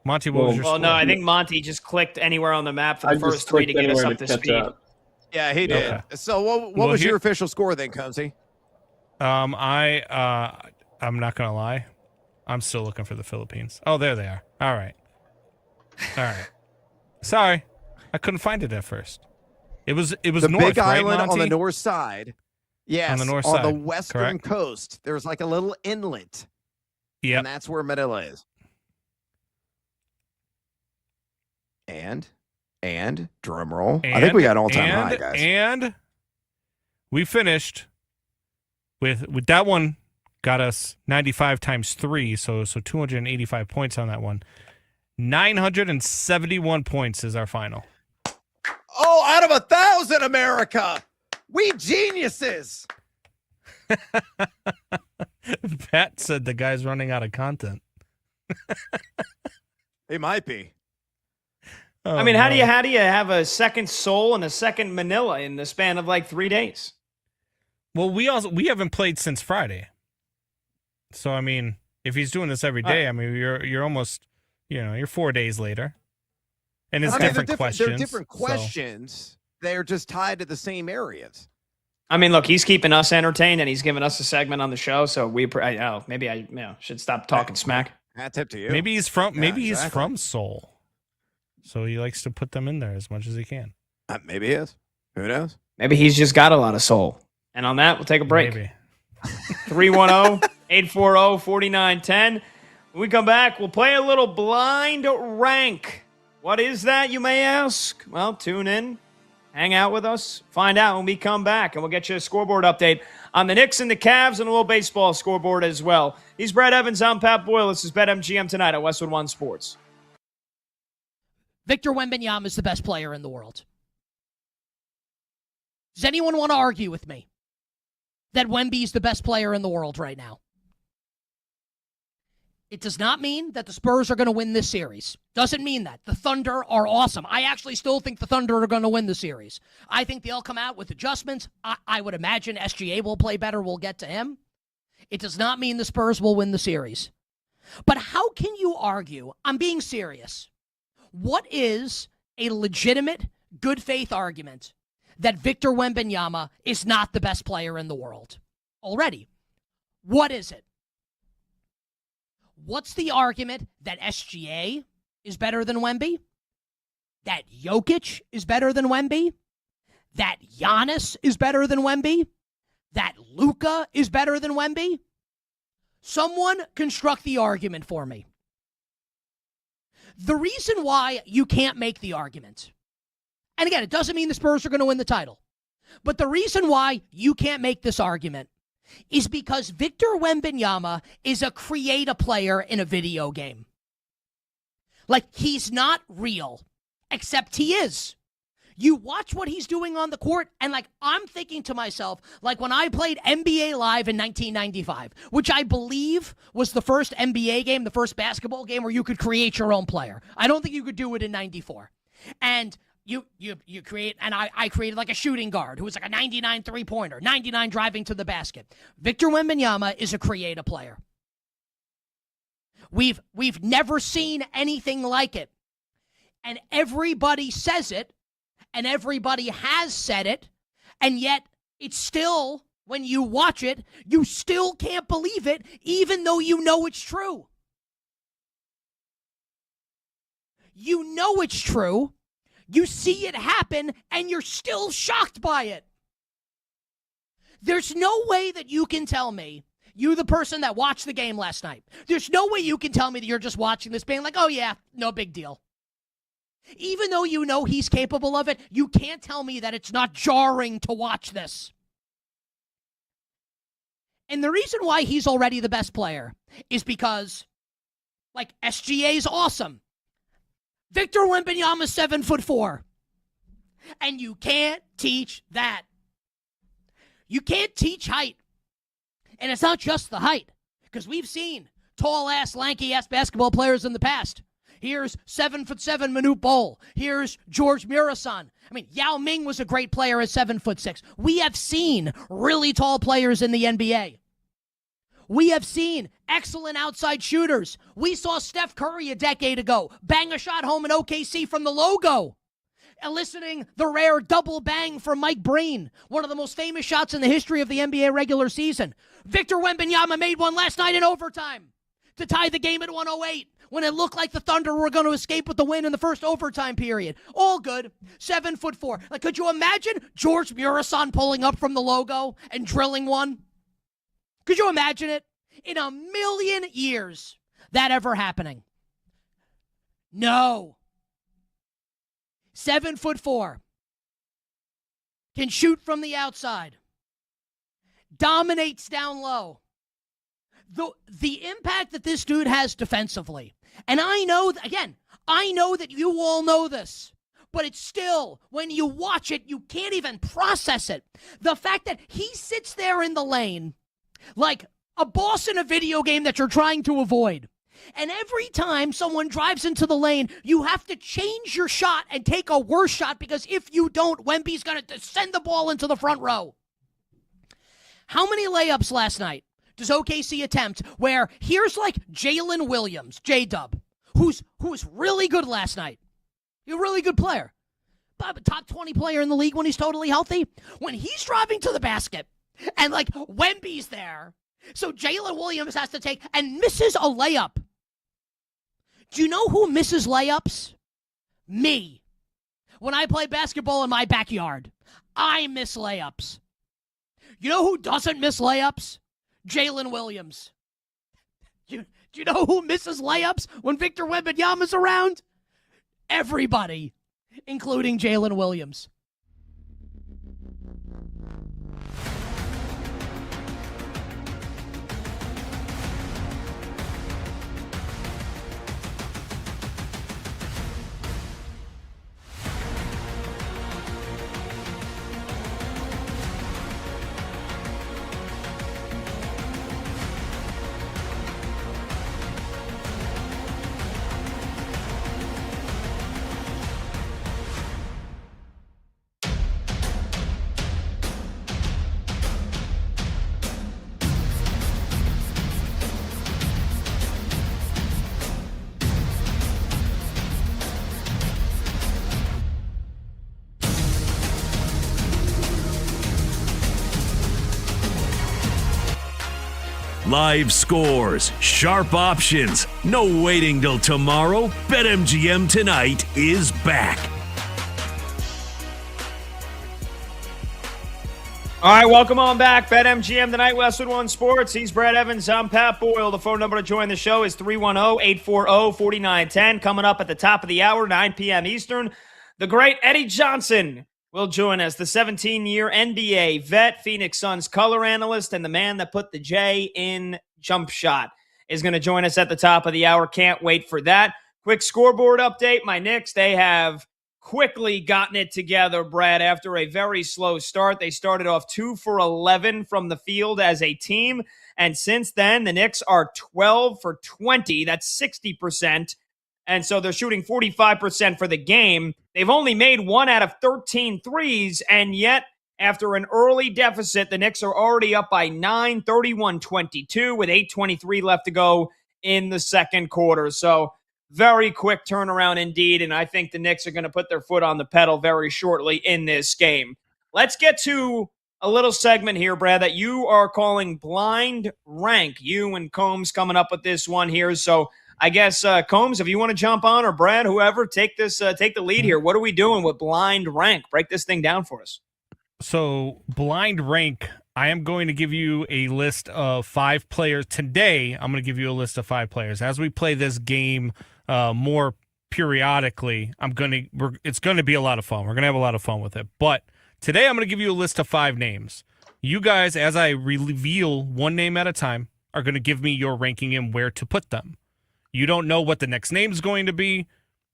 Monty, what was your Well, score? no, I think Monty just clicked anywhere on the map for the I just first three to clicked get us anywhere up to to catch speed. up. Yeah, he did. Okay. So what Well, was here- your official score then, Combsy? I'm not gonna lie, I'm still looking for the Philippines. Oh, there they are. All right. Sorry, I couldn't find it at first. It was The north, big right, island on Monty? the north side. Yes, On the north on side, the western correct. coast. There's like a little inlet, Yep. and that's where Manila is. And drum roll. I think we got an all-time high, guys. And we finished with that one. Got us 95 times 3, so 285 points on that one. 971 points is our final. Oh, out of 1,000, America. We geniuses. Pat said the guy's running out of content. He might be. I mean, how do you have a second Seoul and a second Manila in the span of like 3 days? Well, we haven't played since Friday. So I mean, if he's doing this every day, I mean, you're almost, you're 4 days later, and it's different questions. They're different questions. They're just tied to the same areas. I mean, look, he's keeping us entertained, and he's giving us a segment on the show. So maybe I should stop talking smack. Hat tip to you. Maybe he's from he's exactly. from Seoul, so he likes to put them in there as much as he can. Maybe he is. Who knows? Maybe he's just got a lot of soul. And on that, we'll take a break. Maybe. 310-840-4910. When we come back, we'll play a little blind rank. What is that, you may ask? Well, tune in, hang out with us, find out when we come back, and we'll get you a scoreboard update on the Knicks and the Cavs and a little baseball scoreboard as well. He's Brad Evans. I'm Pat Boyle. This is BetMGM tonight at Westwood One Sports. Victor Wembanyama is the best player in the world. Does anyone want to argue with me that Wemby is the best player in the world right now? It does not mean that the Spurs are going to win this series. Doesn't mean that. The Thunder are awesome. I actually still think the Thunder are going to win the series. I think they'll come out with adjustments. I would imagine SGA will play better. We'll get to him. It does not mean the Spurs will win the series. But how can you argue? I'm being serious. What is a legitimate, good faith argument that Victor Wembanyama is not the best player in the world already? What is it? What's the argument that SGA is better than Wemby? That Jokic is better than Wemby? That Giannis is better than Wemby? That Luka is better than Wemby? Someone construct the argument for me. The reason why you can't make the argument, and again, it doesn't mean the Spurs are going to win the title, but the reason why you can't make this argument is because Victor Wembanyama is a create a player in a video game. Like, he's not real, except he is. You watch what he's doing on the court, and I'm thinking to myself, when I played NBA Live in 1995, which I believe was the first NBA game, the first basketball game where you could create your own player. I don't think you could do it in 94. And you create, and I created a shooting guard who was a 99 three-pointer, 99 driving to the basket. Victor Wembanyama is a creative player. We've never seen anything like it. And everybody says it, and everybody has said it, and yet it's still, when you watch it, you still can't believe it, even though you know it's true. You know it's true. You see it happen, and you're still shocked by it. There's no way that you can tell me, you the person that watched the game last night, there's no way you can tell me that you're just watching this being oh yeah, no big deal. Even though you know he's capable of it, you can't tell me that it's not jarring to watch this. And the reason why he's already the best player is because, SGA's awesome. Victor Wembanyama's 7'4". And you can't teach that. You can't teach height. And it's not just the height, because we've seen tall-ass, lanky-ass basketball players in the past. Here's 7'7" Manute Bol. Here's George Murasan. I mean, Yao Ming was a great player at 7'6". We have seen really tall players in the NBA. We have seen excellent outside shooters. We saw Steph Curry a decade ago bang a shot home in OKC from the logo, eliciting the rare double bang from Mike Breen, one of the most famous shots in the history of the NBA regular season. Victor Wembanyama made one last night in overtime to tie the game at 108 when it looked like the Thunder were going to escape with the win in the first overtime period. All good. 7'4". Like, could you imagine George Murasan pulling up from the logo and drilling one? Could you imagine it? In a million years, that ever happening? No. 7'4". Can shoot from the outside. Dominates down low. The impact that this dude has defensively. And I know, I know that you all know this. But it's still, when you watch it, you can't even process it. The fact that he sits there in the lane like a boss in a video game that you're trying to avoid. And every time someone drives into the lane, you have to change your shot and take a worse shot, because if you don't, Wemby's going to send the ball into the front row. How many layups last night does OKC attempt where here's like Jalen Williams, J-Dub, who's really good last night. He's a really good player. Top 20 player in the league when he's totally healthy. When he's driving to the basket and like Wemby's there, so Jalen Williams has to take and misses a layup. Do you know who misses layups? Me. When I play basketball in my backyard, I miss layups. You know who doesn't miss layups? Jalen Williams. Do you know who misses layups when Victor Wembanyama's around? Everybody, including Jalen Williams. Live scores, sharp options, no waiting till tomorrow. BetMGM Tonight is back. All right, welcome on back. BetMGM Tonight, Westwood One Sports. He's Brad Evans. I'm Pat Boyle. The phone number to join the show is 310-840-4910. Coming up at the top of the hour, 9 p.m. Eastern, the great Eddie Johnson will join us, the 17-year NBA vet, Phoenix Suns color analyst, and the man that put the J in jump shot is going to join us at the top of the hour. Can't wait for that. Quick scoreboard update. My Knicks, they have quickly gotten it together, Brad, after a very slow start. They started off 2 for 11 from the field as a team, and since then, the Knicks are 12 for 20. That's 60%. And so they're shooting 45% for the game. They've only made 1 out of 13 threes, and yet after an early deficit, the Knicks are already up by 9, 31-22, with 8:23 left to go in the second quarter. So very quick turnaround indeed, and I think the Knicks are going to put their foot on the pedal very shortly in this game. Let's get to a little segment here, Brad, that you are calling Blind Rank. You and Combs coming up with this one here, so I guess, Combs, if you want to jump on, or Brad, whoever, take the lead here. What are we doing with Blind Rank? Break this thing down for us. So, Blind Rank, I am going to give you a list of 5 players. Today, I'm going to give you a list of 5 players. As we play this game more periodically, it's going to be a lot of fun. We're going to have a lot of fun with it. But today, I'm going to give you a list of 5 names. You guys, as I reveal one name at a time, are going to give me your ranking and where to put them. You don't know what the next name is going to be,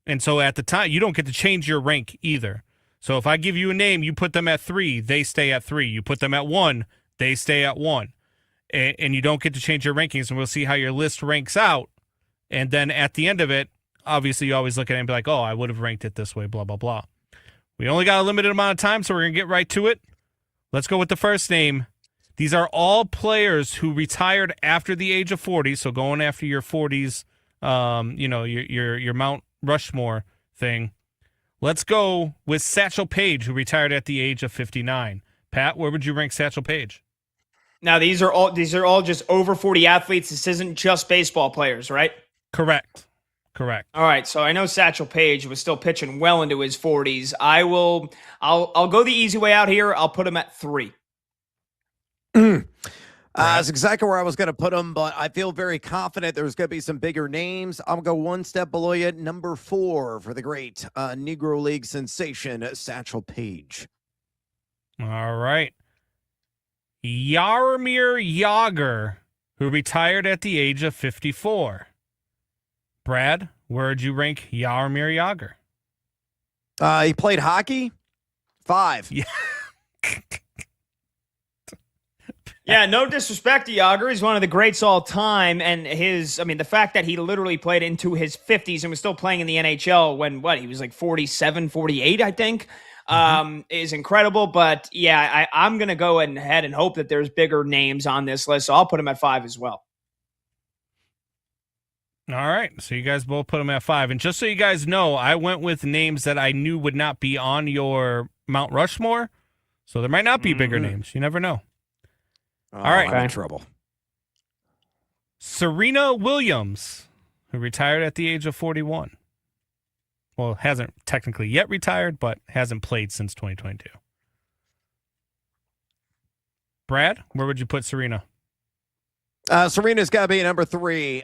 and so at the time, you don't get to change your rank either. So if I give you a name, you put them at 3, they stay at 3. You put them at 1, they stay at 1. and you don't get to change your rankings, and we'll see how your list ranks out. And then at the end of it, obviously you always look at it and be like, oh, I would have ranked it this way, blah, blah, blah. We only got a limited amount of time, so we're going to get right to it. Let's go with the first name. These are all players who retired after the age of 40, so going after your 40s, your Mount Rushmore thing. Let's go with Satchel Paige, who retired at the age of 59. Pat, where would you rank Satchel Paige? Now, these are all just over 40 athletes. This isn't just baseball players, right? Correct. All right, so I know Satchel Paige was still pitching well into his 40s. I'll go the easy way out here. I'll put him at 3. That's exactly where I was going to put him, but I feel very confident there's going to be some bigger names. I'm going to go one step below you, number 4 for the great Negro League sensation, Satchel Paige. All right. Jaromir Jagr, who retired at the age of 54. Brad, where'd you rank Jaromir Jagr? He played hockey. 5. Yeah. Yeah, no disrespect to Jagr. He's one of the greats all time. And the fact that he literally played into his 50s and was still playing in the NHL when, he was like 47, 48, I think, is incredible. But yeah, I'm going to go ahead and hope that there's bigger names on this list. So I'll put him at 5 as well. All right. So you guys both put him at 5. And just so you guys know, I went with names that I knew would not be on your Mount Rushmore. So there might not be bigger names. You never know. All right. I'm in trouble. Serena Williams, who retired at the age of 41. Well, hasn't technically yet retired, but hasn't played since 2022. Brad, where would you put Serena? Serena's got to be number 3.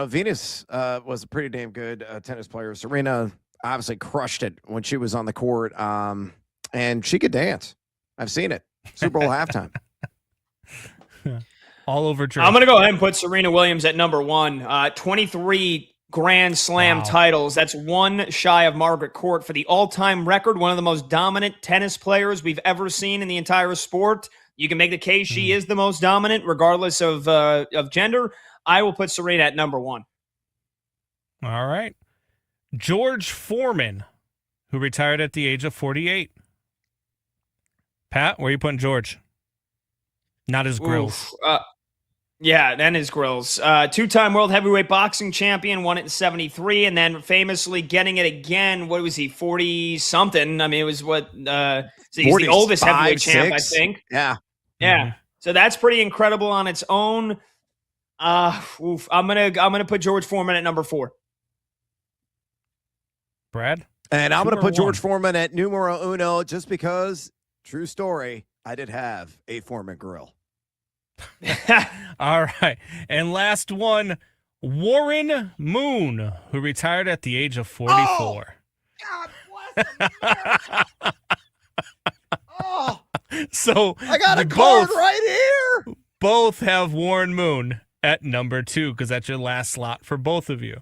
Venus was a pretty damn good tennis player. Serena obviously crushed it when she was on the court, and she could dance. I've seen it. Super Bowl halftime. All over Drake. I'm going to go ahead and put Serena Williams at number 1. 23 Grand Slam titles. That's one shy of Margaret Court for the all-time record. One of the most dominant tennis players we've ever seen in the entire sport. You can make the case she is the most dominant, regardless of gender. I will put Serena at number 1. All right. George Foreman, who retired at the age of 48. Pat, where are you putting George? Not his grills. Yeah, and his grills. 2-time world heavyweight boxing champion, won it in 73, and then famously getting it again. What was he, 40-something? I mean, it was he's the oldest heavyweight champ, I think. Yeah. Yeah. So that's pretty incredible on its own. I'm gonna put George Foreman at number 4. Brad? And I'm going to put George Foreman at numero uno just because, true story, I did have a Foreman grill. All right. And last one, Warren Moon, who retired at the age of 44. Oh, God bless him. Oh, so I got a card right here. Both have Warren Moon at number 2 because that's your last slot for both of you.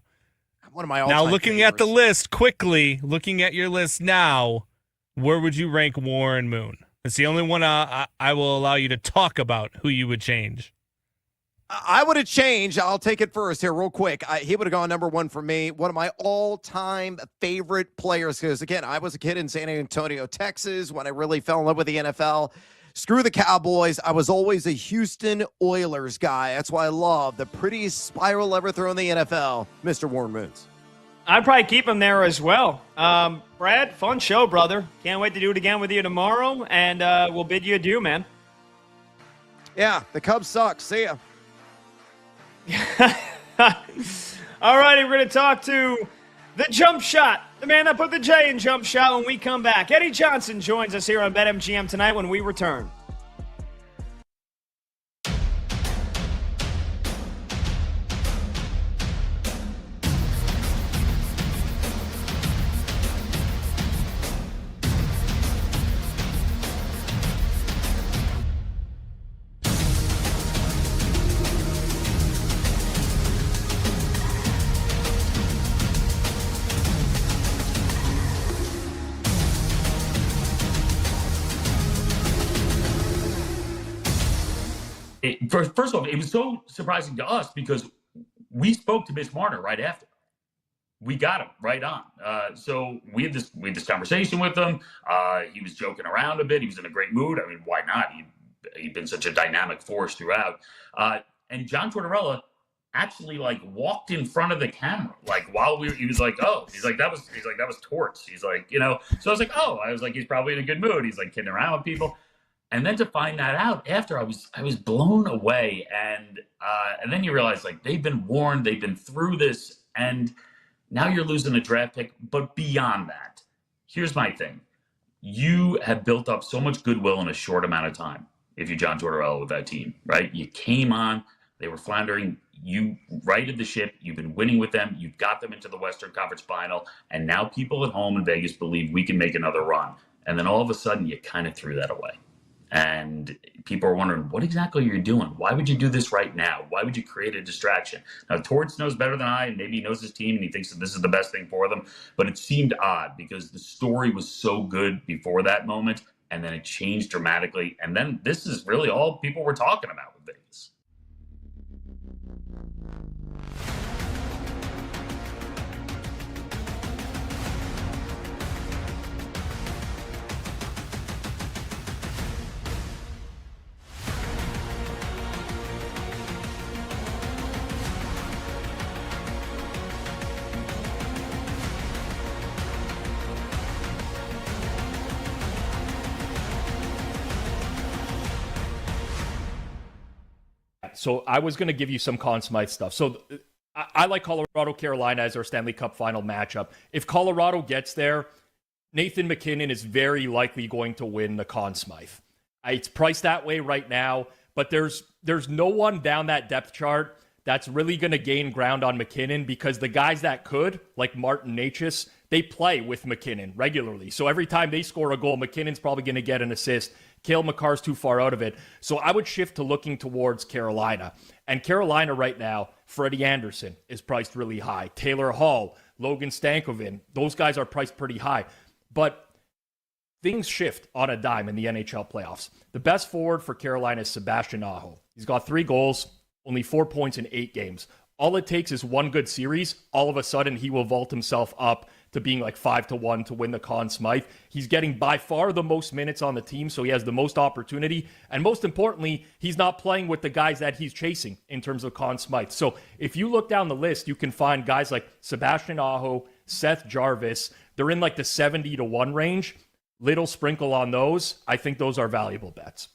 One of my all-time now, looking favorites. at the list quickly, looking at your list now, where would you rank Warren Moon? It's the only one I will allow you to talk about who you would change. I would have changed. I'll take it first here real quick. He would have gone number 1 for me. One of my all-time favorite players because, again, I was a kid in San Antonio, Texas when I really fell in love with the NFL. Screw the Cowboys. I was always a Houston Oilers guy. That's why I love the prettiest spiral ever thrown in the NFL, Mr. Warren Moons. I'd probably keep him there as well. Brad, fun show, brother. Can't wait to do it again with you tomorrow, and we'll bid you adieu, man. Yeah, the Cubs suck. See ya. All righty, we're going to talk to the jump shot, the man that put the J in jump shot when we come back. Eddie Johnson joins us here on BetMGM tonight when we return. First of all, it was so surprising to us because we spoke to Mitch Marner right after. We got him right on. So we had this conversation with him. He was joking around a bit. He was in a great mood. I mean, why not? He'd been such a dynamic force throughout. And John Tortorella actually like walked in front of the camera, like while he was like, oh, that was Torts. He's like, you know, so I was like, he's probably in a good mood. He's like kidding around with people. And then to find that out after, I was blown away. And then you realize like they've been warned, they've been through this, and now you're losing a draft pick. But beyond that, here's my thing. You have built up so much goodwill in a short amount of time. If you're John Tortorella with that team, right? You came on, they were floundering. You righted the ship. You've been winning with them. You got them into the Western Conference Final. And now people at home in Vegas believe we can make another run. And then all of a sudden, you kind of threw that away. And people are wondering, what exactly are you doing? Why would you do this right now? Why would you create a distraction? Now, Torts knows better than I, and maybe he knows his team, and he thinks that this is the best thing for them. But it seemed odd because the story was so good before that moment, and then it changed dramatically. And then this is really all people were talking about with Vegas. So I was going to give you some Conn Smythe stuff. So I like Colorado, Carolina as our Stanley Cup final matchup. If Colorado gets there, Nathan McKinnon is very likely going to win the Conn Smythe. It's priced that way right now, but there's no one down that depth chart that's really going to gain ground on McKinnon because the guys that could, like Martin Necas, they play with McKinnon regularly. So every time they score a goal, McKinnon's probably going to get an assist. Cale Makar's too far out of it. So I would shift to looking towards Carolina. And Carolina right now, Freddie Anderson is priced really high. Taylor Hall, Logan Stankoven, those guys are priced pretty high. But things shift on a dime in the NHL playoffs. The best forward for Carolina is Sebastian Aho. He's got 3 goals, only 4 points in 8 games. All it takes is one good series. All of a sudden, he will vault himself up to being like 5-1 to win the Conn Smythe. He's getting by far the most minutes on the team, so he has the most opportunity. And most importantly, he's not playing with the guys that he's chasing in terms of Conn Smythe. So if you look down the list, you can find guys like Sebastian Aho, Seth Jarvis. They're in like the 70-1 range. Little sprinkle on those. I think those are valuable bets.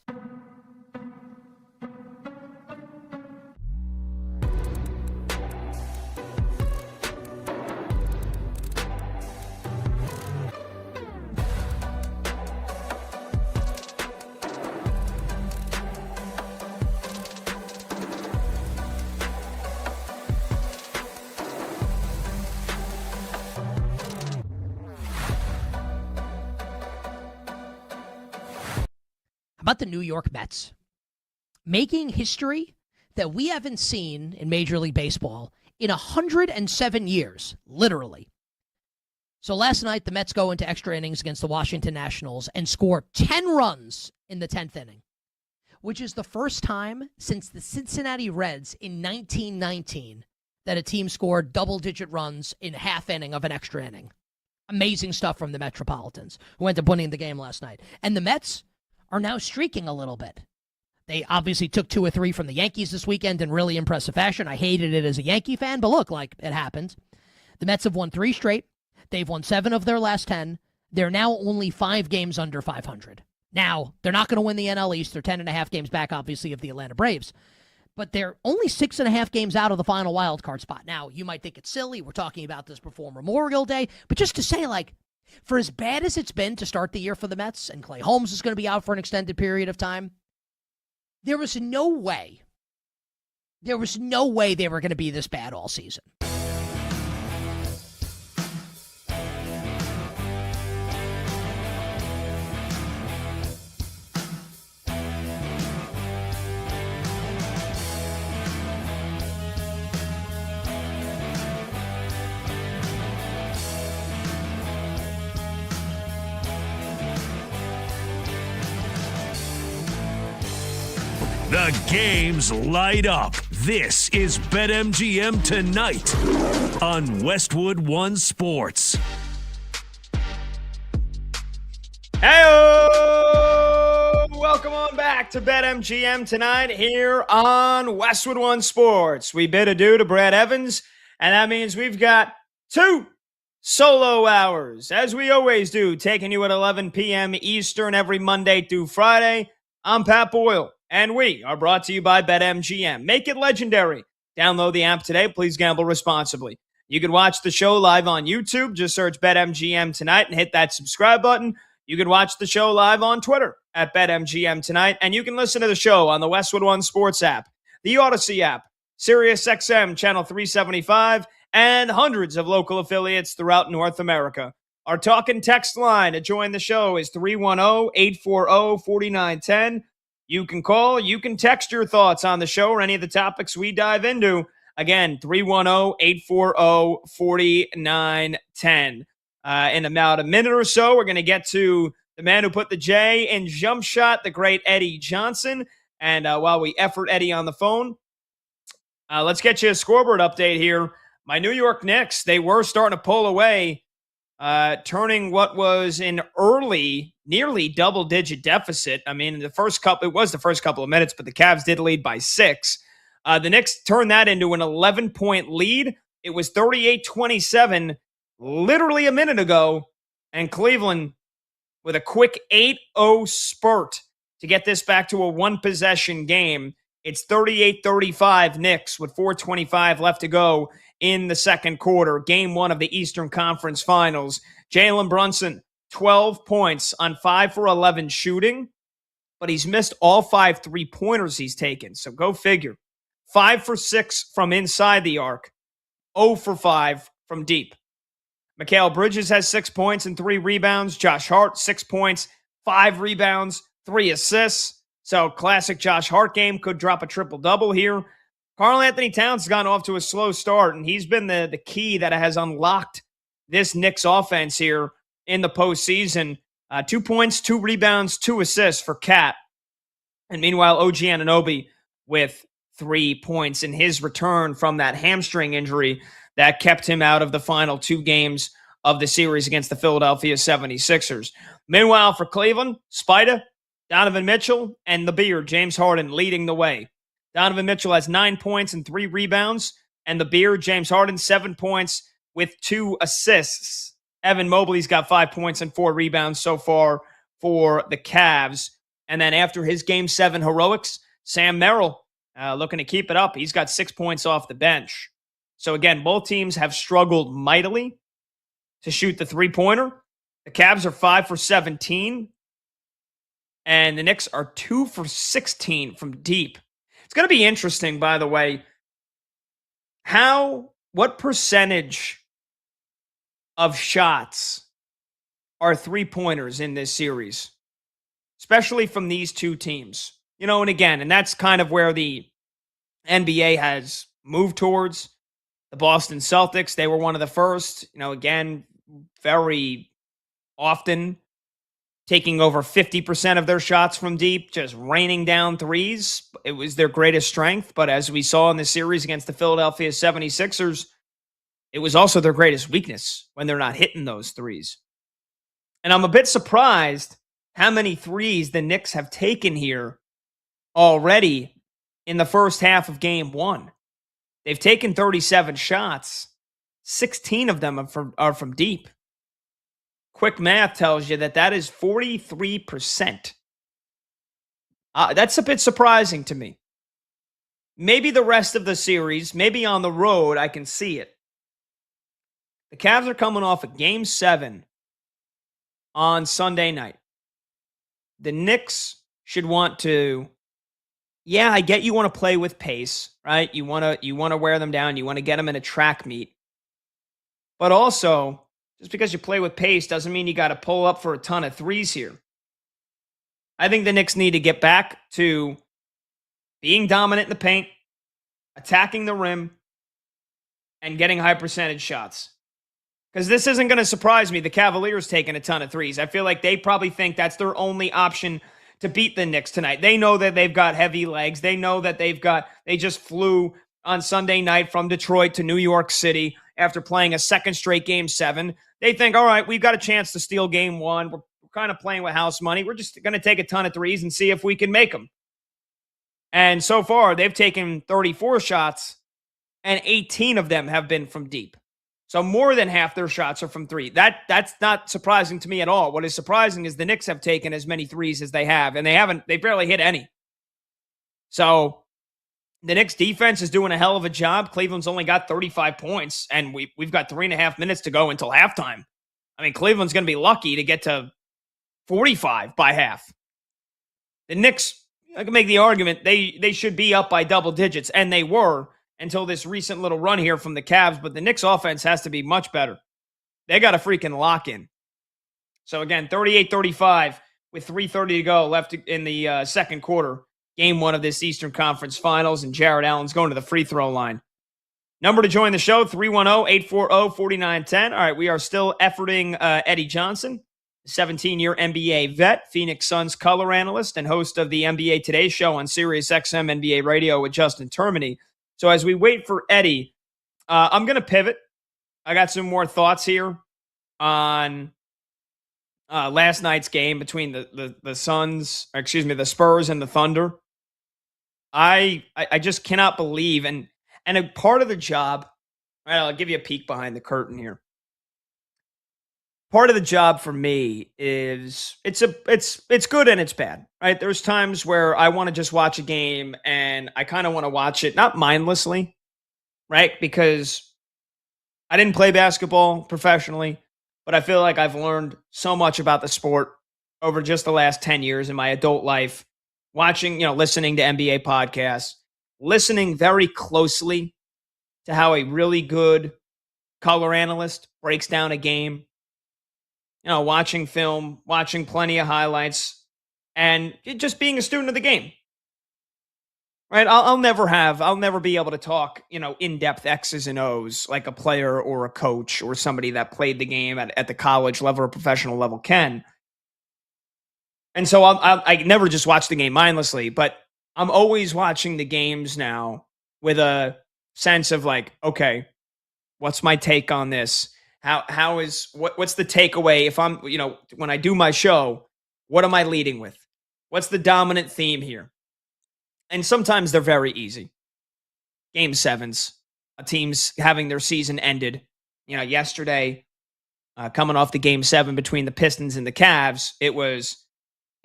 About the New York Mets making history that we haven't seen in Major League Baseball in 107 years, literally. So last night, the Mets go into extra innings against the Washington Nationals and score 10 runs in the 10th inning, which is the first time since the Cincinnati Reds in 1919 that a team scored double-digit runs in half inning of an extra inning. Amazing stuff from the Metropolitans, who ended up winning the game last night. And the Mets are now streaking a little bit. They obviously took 2 or 3 from the Yankees this weekend in really impressive fashion. I hated it as a Yankee fan, but look, like, it happened. The Mets have won 3 straight. They've won 7 of their last 10. They're now only 5 games under 500. Now, they're not going to win the NL East. They're 10.5 games back, obviously, of the Atlanta Braves. But they're only 6.5 games out of the final wild card spot. Now, you might think it's silly. We're talking about this before Memorial Day. But just to say, like, for as bad as it's been to start the year for the Mets, and Clay Holmes is going to be out for an extended period of time, there was no way they were going to be this bad all season. The The games light up. This is BetMGM Tonight on Westwood One Sports. Hey, welcome on back to BetMGM Tonight here on Westwood One Sports. We bid adieu to Brad Evans, and that means we've got 2 solo hours, as we always do, taking you at 11 p.m. Eastern every Monday through Friday. I'm Pat Boyle, and we are brought to you by BetMGM. Make it legendary. Download the app today. Please gamble responsibly. You can watch the show live on YouTube. Just search BetMGM Tonight and hit that subscribe button. You can watch the show live on Twitter at BetMGM Tonight, and you can listen to the show on the Westwood One Sports app, the Odyssey app, SiriusXM Channel 375, and hundreds of local affiliates throughout North America. Our talk and text line to join the show is 310-840-4910. You can call, you can text your thoughts on the show or any of the topics we dive into. Again, 310-840-4910. In about a minute or so, we're going to get to the man who put the J in jump shot, the great Eddie Johnson. And while we effort Eddie on the phone, let's get you a scoreboard update here. My New York Knicks, they were starting to pull away, turning what was an early, nearly double-digit deficit. I mean, it was the first couple of minutes, but the Cavs did lead by 6. The Knicks turned that into an 11-point lead. It was 38-27 literally a minute ago, and Cleveland with a quick 8-0 spurt to get this back to a one-possession game. It's 38-35 Knicks with 4:25 left to go in the second quarter. Game 1 of the Eastern Conference Finals. Jalen Brunson, 12 points on 5 for 11 shooting, but he's missed all 5 3-pointers he's taken. So go figure. 5 for 6 from inside the arc, 0 for 5 from deep. Mikal Bridges has 6 points and 3 rebounds. Josh Hart, 6 points, 5 rebounds, 3 assists. So classic Josh Hart game, could drop a triple-double here. Karl Anthony Towns has gone off to a slow start, and he's been the key that has unlocked this Knicks offense here in the postseason. 2 points, 2 rebounds, 2 assists for Cat. And meanwhile, OG Anunoby with 3 points in his return from that hamstring injury that kept him out of the final 2 games of the series against the Philadelphia 76ers. Meanwhile, for Cleveland, Spida, Donovan Mitchell, and the Beard, James Harden, leading the way. Donovan Mitchell has 9 points and 3 rebounds, and the Beard, James Harden, 7 points with 2 assists. Evan Mobley's got 5 points and 4 rebounds so far for the Cavs. And then after his Game 7 heroics, Sam Merrill looking to keep it up. He's got 6 points off the bench. So again, both teams have struggled mightily to shoot the three-pointer. The Cavs are 5 for 17, and the Knicks are 2 for 16 from deep. It's going to be interesting, by the way, what percentage of shots are three-pointers in this series, especially from these two teams. And that's kind of where the NBA has moved towards. The Boston Celtics, they were one of the first, very often taking over 50% of their shots from deep, just raining down threes. It was their greatest strength, but as we saw in the series against the Philadelphia 76ers, it was also their greatest weakness when they're not hitting those threes. And I'm a bit surprised how many threes the Knicks have taken here already in the first half of Game 1. They've taken 37 shots. 16 of them are from deep. Quick math tells you that is 43%. That's a bit surprising to me. Maybe the rest of the series, maybe on the road, I can see it. The Cavs are coming off a Game 7 on Sunday night. The Knicks should want to, I get you want to play with pace, right? You want to wear them down. You want to get them in a track meet. But also, just because you play with pace doesn't mean you got to pull up for a ton of threes here. I think the Knicks need to get back to being dominant in the paint, attacking the rim, and getting high percentage shots. Because this isn't going to surprise me. The Cavaliers taking a ton of threes. I feel like they probably think that's their only option to beat the Knicks tonight. They know that they've got heavy legs. They know that they just flew on Sunday night from Detroit to New York City after playing a second straight Game 7. They think, all right, we've got a chance to steal Game 1. We're kind of playing with house money. We're just going to take a ton of threes and see if we can make them. And so far, they've taken 34 shots, and 18 of them have been from deep. So more than half their shots are from three. That's not surprising to me at all. What is surprising is the Knicks have taken as many threes as they have, and they barely hit any. So the Knicks defense is doing a hell of a job. Cleveland's only got 35 points, and we've got 3.5 minutes to go until halftime. I mean, Cleveland's going to be lucky to get to 45 by half. The Knicks, I can make the argument, they should be up by double digits, and they were until this recent little run here from the Cavs, but the Knicks offense has to be much better. They got a freaking lock in. So again, 38-35 with 3:30 to go left in the second quarter. Game 1 of this Eastern Conference Finals, and Jared Allen's going to the free throw line. Number to join the show, 310-840-4910. All right, we are still efforting Eddie Johnson, 17-year NBA vet, Phoenix Suns color analyst, and host of the NBA Today show on Sirius XM NBA Radio with Justin Termini. So as we wait for Eddie, I'm going to pivot. I got some more thoughts here on last night's game between the Suns, the Spurs and the Thunder. I just cannot believe, and a part of the job, right, I'll give you a peek behind the curtain here. Part of the job for me is it's good and it's bad, right? There's times where I want to just watch a game and I kind of want to watch it, not mindlessly, right? Because I didn't play basketball professionally, but I feel like I've learned so much about the sport over just the last 10 years in my adult life, watching, listening to NBA podcasts, listening very closely to how a really good color analyst breaks down a game, watching film, watching plenty of highlights, and just being a student of the game. Right? I'll never be able to talk, in-depth X's and O's like a player or a coach or somebody that played the game at the college level or professional level can. And so I never just watch the game mindlessly, but I'm always watching the games now with a sense of like, okay, what's my take on this? What's the takeaway if I'm, when I do my show, what am I leading with? What's the dominant theme here? And sometimes they're very easy. Game 7s, a team's having their season ended. Yesterday, coming off the Game 7 between the Pistons and the Cavs, it was,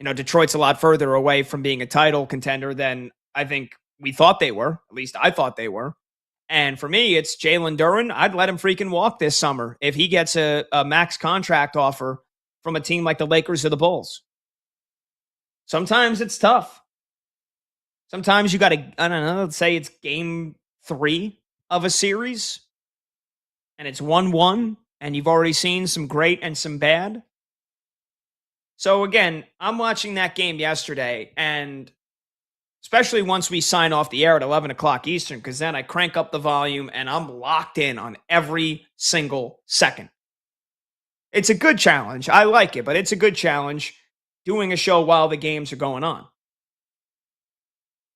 Detroit's a lot further away from being a title contender than I think we thought they were. At least I thought they were. And for me, it's Jalen Duren. I'd let him freaking walk this summer if he gets a max contract offer from a team like the Lakers or the Bulls. Sometimes it's tough. Sometimes you got to, let's say it's game 3 of a series and it's 1-1 and you've already seen some great and some bad. So again, I'm watching that game yesterday, and especially once we sign off the air at 11 o'clock Eastern, because then I crank up the volume and I'm locked in on every single second. It's a good challenge. I like it, but it's a good challenge doing a show while the games are going on.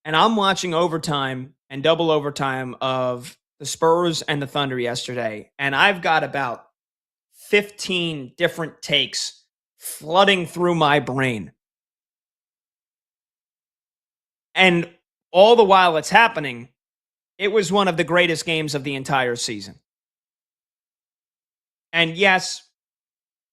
And I'm watching overtime and double overtime of the Spurs and the Thunder yesterday, and I've got about 15 different takes flooding through my brain. And all the while it's happening, it was one of the greatest games of the entire season. And yes,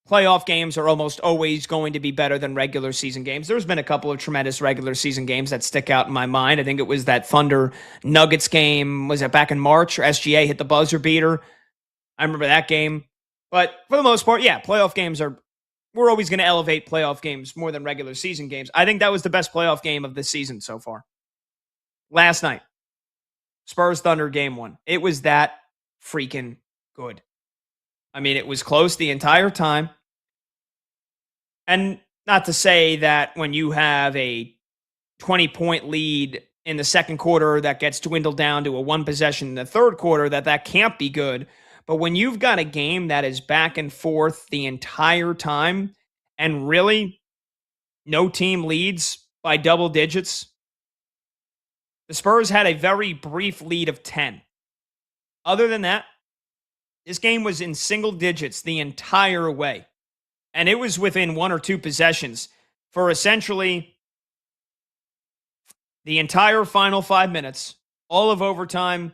playoff games are almost always going to be better than regular season games. There's been a couple of tremendous regular season games that stick out in my mind. I think it was that Thunder Nuggets game. Was it back in March? Or SGA hit the buzzer beater. I remember that game. But for the most part, yeah, playoff games we're always going to elevate playoff games more than regular season games. I think that was the best playoff game of the season so far. Last night, Spurs Thunder game 1. It was that freaking good. I mean, it was close the entire time. And not to say that when you have a 20-point lead in the second quarter that gets dwindled down to a one possession in the third quarter, that can't be good. But when you've got a game that is back and forth the entire time, and really no team leads by double digits. The Spurs had a very brief lead of 10. Other than that, this game was in single digits the entire way. And it was within one or two possessions for essentially the entire final 5 minutes, all of overtime,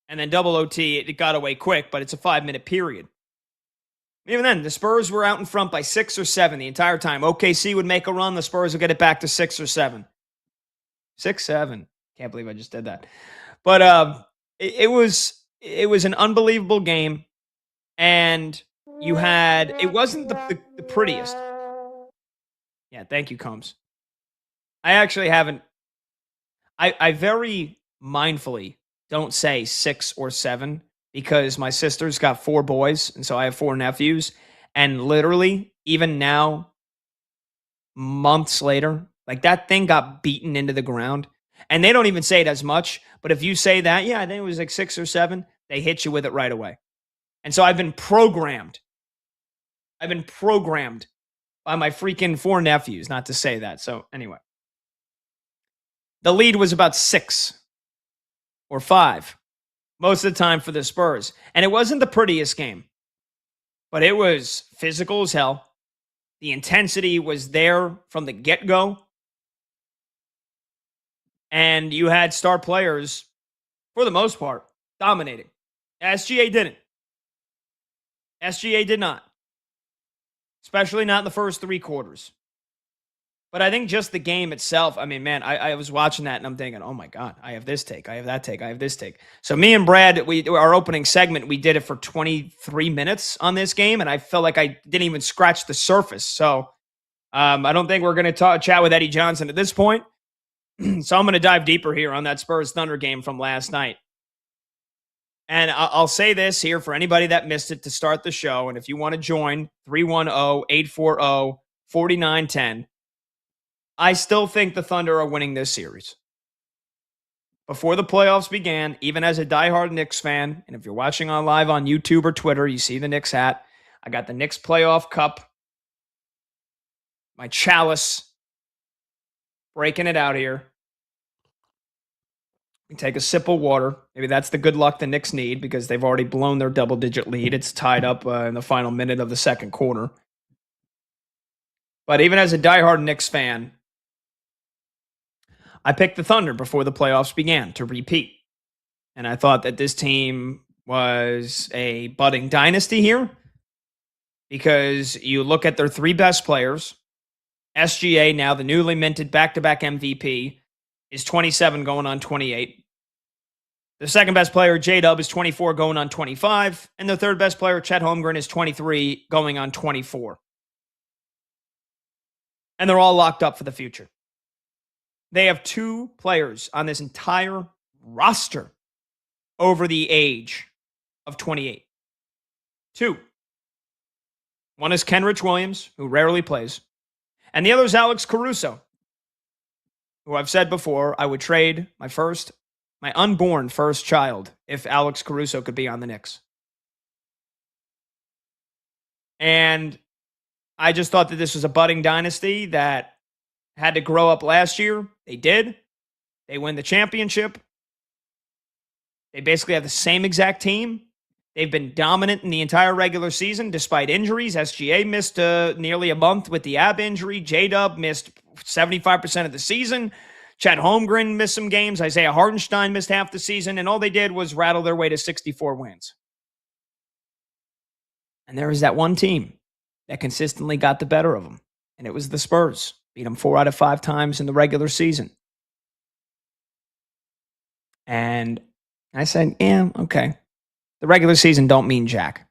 and then double OT. It got away quick, but it's a 5-minute period. Even then, the Spurs were out in front by 6 or 7 the entire time. OKC would make a run. The Spurs would get it back to 6 or 7. 6-7. Can't believe I just did that. But it was an unbelievable game. And it wasn't the prettiest. Yeah, thank you, Combs. I actually haven't. I very mindfully don't say 6 or 7 because my sister's got 4 boys, and so I have 4 nephews. And literally, even now, months later, like that thing got beaten into the ground. And they don't even say it as much. But if you say that, yeah, I think it was like 6 or 7, they hit you with it right away. And so I've been programmed. By my freaking 4 nephews not to say that. So anyway, the lead was about 6 or 5 most of the time for the Spurs. And it wasn't the prettiest game, but it was physical as hell. The intensity was there from the get-go. And you had star players, for the most part, dominating. SGA didn't. SGA did not. Especially not in the first 3 quarters. But I think just the game itself, I mean, man, I was watching that and I'm thinking, oh my God, I have this take, I have that take, I have this take. So me and Brad, our opening segment, we did it for 23 minutes on this game, and I felt like I didn't even scratch the surface. So I don't think we're going to chat with Eddie Johnson at this point. So I'm going to dive deeper here on that Spurs Thunder game from last night. And I'll say this here for anybody that missed it to start the show. And if you want to join, 310-840-4910. I still think the Thunder are winning this series. Before the playoffs began, even as a diehard Knicks fan, and if you're watching on live on YouTube or Twitter, you see the Knicks hat. I got the Knicks playoff cup, my chalice, breaking it out here. We take a sip of water. Maybe that's the good luck the Knicks need because they've already blown their double-digit lead. It's tied up in the final minute of the second quarter. But even as a diehard Knicks fan, I picked the Thunder before the playoffs began to repeat. And I thought that this team was a budding dynasty here because you look at their 3 best players. SGA, now the newly minted back-to-back MVP, is 27 going on 28. The second best player, J-Dub, is 24 going on 25. And the third best player, Chet Holmgren, is 23 going on 24. And they're all locked up for the future. They have 2 players on this entire roster over the age of 28. 2. One is Kenrich Williams, who rarely plays. And the other is Alex Caruso, who I've said before, I would trade my unborn first child if Alex Caruso could be on the Knicks. And I just thought that this was a budding dynasty that had to grow up last year. They did. They win the championship. They basically have the same exact team. They've been dominant in the entire regular season despite injuries. SGA missed nearly a month with the ab injury. J-Dub missed 75% of the season. Chet Holmgren missed some games. Isaiah Hartenstein missed half the season. And all they did was rattle their way to 64 wins. And there was that one team that consistently got the better of them. And it was the Spurs. Beat them 4 out of 5 times in the regular season. And I said, yeah, okay. The regular season don't mean jack.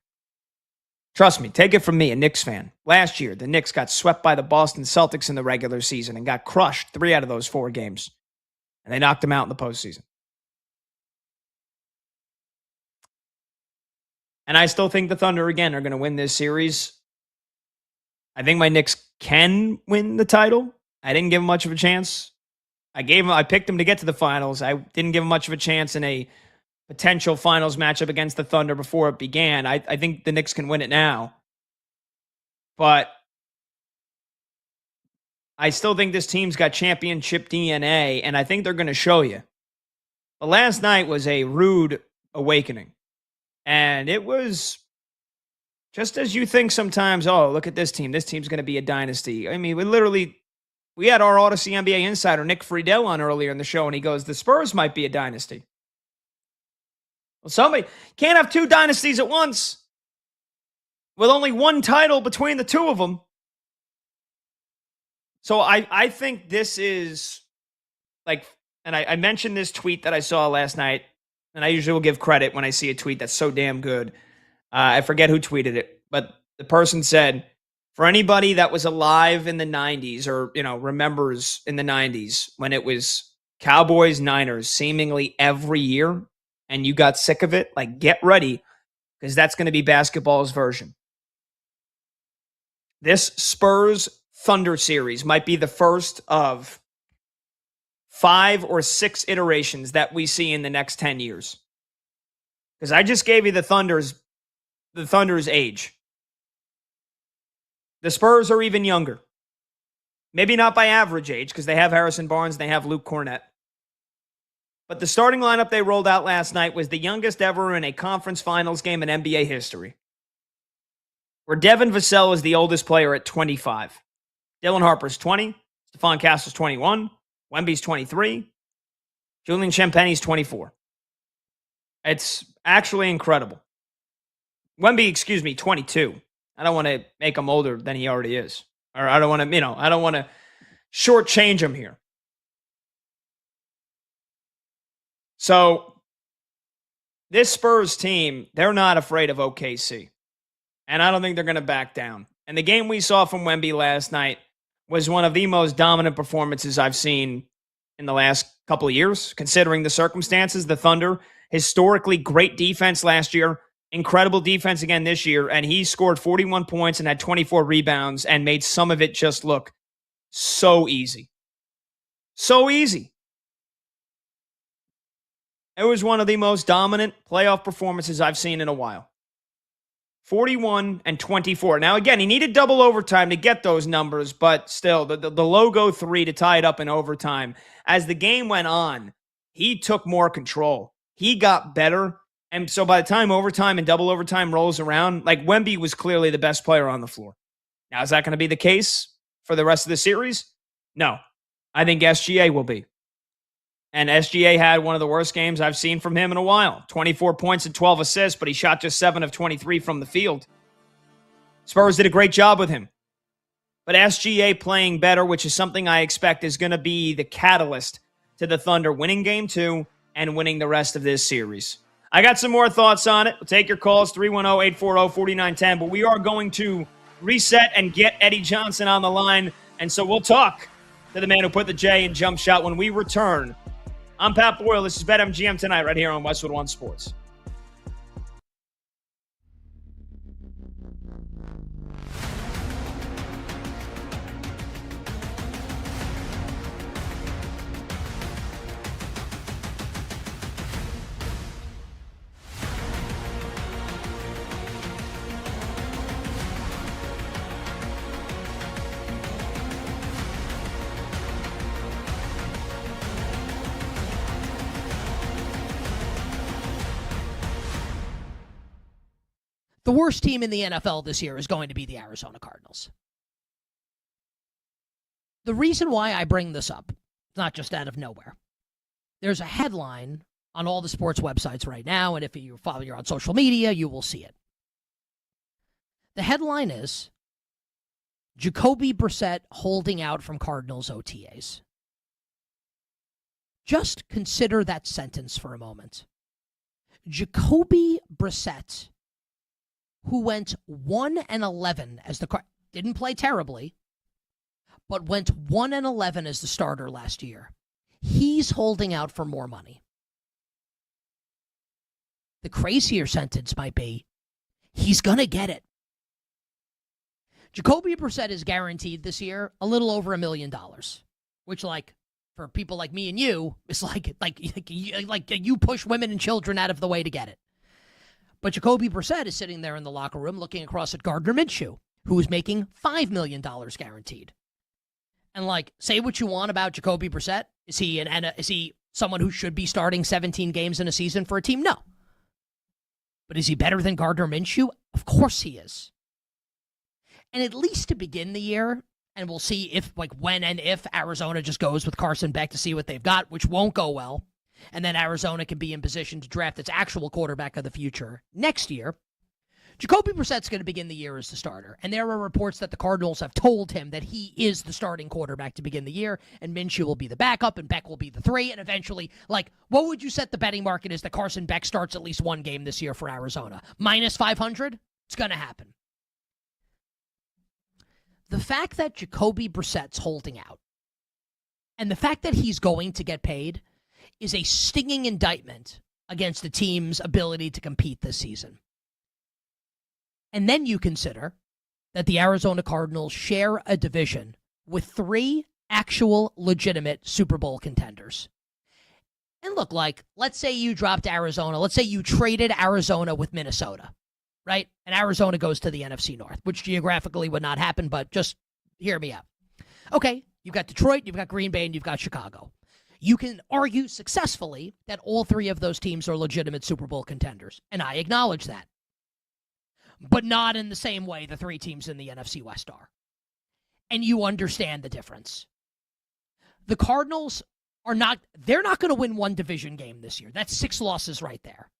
Trust me, take it from me, a Knicks fan. Last year, the Knicks got swept by the Boston Celtics in the regular season and got crushed 3 out of those 4 games. And they knocked them out in the postseason. And I still think the Thunder, again, are going to win this series. I think my Knicks can win the title. I didn't give them much of a chance. I picked them to get to the finals. I didn't give them much of a chance in a potential finals matchup against the Thunder before it began. I think the Knicks can win it now. But I still think this team's got championship DNA, and I think they're going to show you. But last night was a rude awakening. And it was just as you think sometimes, oh, look at this team. This team's going to be a dynasty. I mean, we had our Odyssey NBA insider, Nick Friedel, on earlier in the show, and he goes, the Spurs might be a dynasty. Well, somebody can't have two dynasties at once with only one title between the two of them. So I think this is like, and I mentioned this tweet that I saw last night, and I usually will give credit when I see a tweet that's so damn good. I forget who tweeted it, but the person said, for anybody that was alive in the 90s or, remembers in the 90s when it was Cowboys, Niners seemingly every year and you got sick of it, like get ready because that's going to be basketball's version. This Spurs Thunder series might be the first of 5 or 6 iterations that we see in the next 10 years. Because I just gave you the Thunder's age. The Spurs are even younger. Maybe not by average age, because they have Harrison Barnes and they have Luke Cornett. But the starting lineup they rolled out last night was the youngest ever in a conference finals game in NBA history. Where Devin Vassell is the oldest player at 25. Dylan Harper's 20. Stephon Castle's 21. Wemby's 23. Julian Champagne's 24. It's actually incredible. Wemby, 22. I don't want to make him older than he already is. Or I don't want to, shortchange him here. So this Spurs team, they're not afraid of OKC. And I don't think they're going to back down. And the game we saw from Wemby last night was one of the most dominant performances I've seen in the last couple of years, considering the circumstances. The Thunder, historically great defense last year, incredible defense again this year, and he scored 41 points and had 24 rebounds and made some of it just look so easy. So easy. It was one of the most dominant playoff performances I've seen in a while. 41 and 24. Now, again, he needed double overtime to get those numbers, but still, the logo 3 to tie it up in overtime. As the game went on, he took more control. He got better. And so by the time overtime and double overtime rolls around, like Wemby was clearly the best player on the floor. Now, is that going to be the case for the rest of the series? No. I think SGA will be. And SGA had one of the worst games I've seen from him in a while. 24 points and 12 assists, but he shot just 7 of 23 from the field. Spurs did a great job with him. But SGA playing better, which is something I expect is going to be the catalyst to the Thunder winning Game 2 and winning the rest of this series. I got some more thoughts on it. We'll take your calls, 310-840-4910. But we are going to reset and get Eddie Johnson on the line. And so we'll talk to the man who put the J in jump shot when we return. I'm Pat Boyle. This is BetMGM tonight right here on Westwood One Sports. The worst team in the NFL this year is going to be the Arizona Cardinals. The reason why I bring this up, not just out of nowhere, there's a headline on all the sports websites right now, and if you follow you're on social media, you will see it. The headline is Jacoby Brissett holding out from Cardinals OTAs. Just consider that sentence for a moment. Jacoby Brissett, who went 1-11 as the didn't play terribly, but went 1-11 as the starter last year. He's holding out for more money. The crazier sentence might be, he's going to get it. Jacoby Brissett is guaranteed this year a little over $1 million, which, like, for people like me and you, is like you push women and children out of the way to get it. But Jacoby Brissett is sitting there in the locker room looking across at Gardner Minshew, who is making $5 million guaranteed. And like, say what you want about Jacoby Brissett. Is he someone who should be starting 17 games in a season for a team? No. But is he better than Gardner Minshew? Of course he is. And at least to begin the year, and we'll see if, like, when and if Arizona just goes with Carson Beck to see what they've got, which won't go well. And then Arizona can be in position to draft its actual quarterback of the future next year. Jacoby Brissett's going to begin the year as the starter. And there are reports that the Cardinals have told him that he is the starting quarterback to begin the year, and Minshew will be the backup, and Beck will be the 3, and eventually, like, what would you set the betting market is that Carson Beck starts at least one game this year for Arizona? Minus 500? It's going to happen. The fact that Jacoby Brissett's holding out, and the fact that he's going to get paid, is a stinging indictment against the team's ability to compete this season. And then you consider that the Arizona Cardinals share a division with 3 actual legitimate Super Bowl contenders. And look, like, let's say you dropped Arizona. Let's say you traded Arizona with Minnesota, right? And Arizona goes to the NFC North, which geographically would not happen, but just hear me out. Okay, you've got Detroit, you've got Green Bay, and you've got Chicago. You can argue successfully that all 3 of those teams are legitimate Super Bowl contenders, and I acknowledge that. But not in the same way the 3 teams in the NFC West are. And you understand the difference. The Cardinals they're not going to win one division game this year. That's 6 losses right there.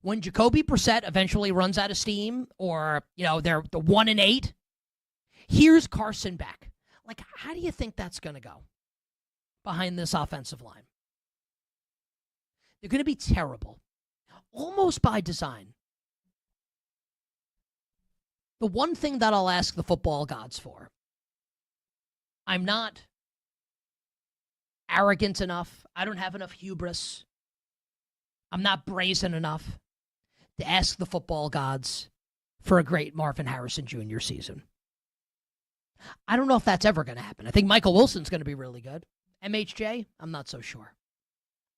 When Jacoby Brissett eventually runs out of steam, or, they're the 1-8, here's Carson Beck. Like, how do you think that's going to go behind this offensive line? They're going to be terrible, almost by design. The one thing that I'll ask the football gods for, I'm not arrogant enough. I don't have enough hubris. I'm not brazen enough to ask the football gods for a great Marvin Harrison Jr. season. I don't know if that's ever going to happen. I think Michael Wilson's going to be really good. MHJ, I'm not so sure.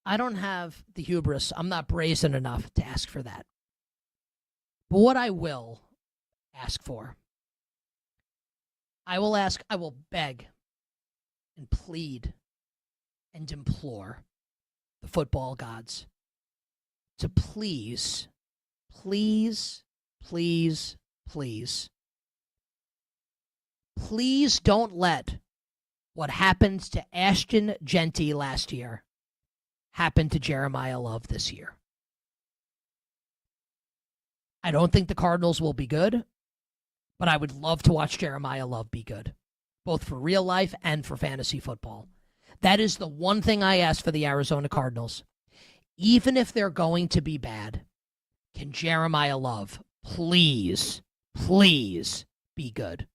I don't have the hubris. I'm not brazen enough to ask for that. But what I will ask for, I will beg and plead and implore the football gods to please, please, please, please, please don't let what happened to Ashton Genty last year happen to Jeremiah Love this year. I don't think the Cardinals will be good, but I would love to watch Jeremiah Love be good, both for real life and for fantasy football. That is the one thing I ask for the Arizona Cardinals. Even if they're going to be bad, can Jeremiah Love please, please be good?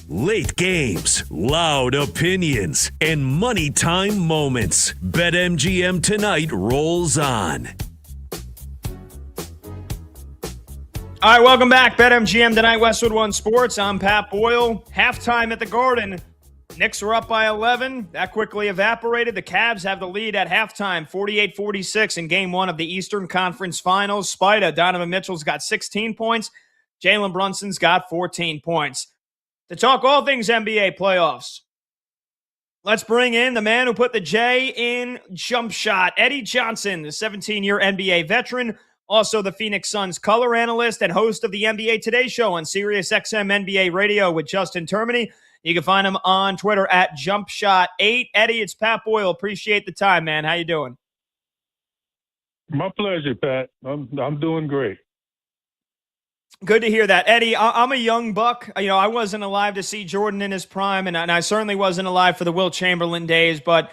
Late games, loud opinions, and money time moments. BetMGM tonight rolls on. All right, welcome back. BetMGM tonight, Westwood One Sports. I'm Pat Boyle. Halftime at the Garden. Knicks are up by 11. That quickly evaporated. The Cavs have the lead at halftime, 48-46 in Game 1 of the Eastern Conference Finals. Spida, Donovan Mitchell's got 16 points. Jalen Brunson's got 14 points. To talk all things NBA playoffs, let's bring in the man who put the J in jump shot, Eddie Johnson, the 17-year NBA veteran, also the Phoenix Suns color analyst and host of the NBA Today Show on SiriusXM NBA Radio with Justin Termini. You can find him on Twitter at JumpShot8. Eddie, it's Pat Boyle. Appreciate the time, man. How you doing? My pleasure, Pat. I'm doing great. Good to hear that. Eddie, I'm a young buck. I wasn't alive to see Jordan in his prime, and I certainly wasn't alive for the Wilt Chamberlain days, but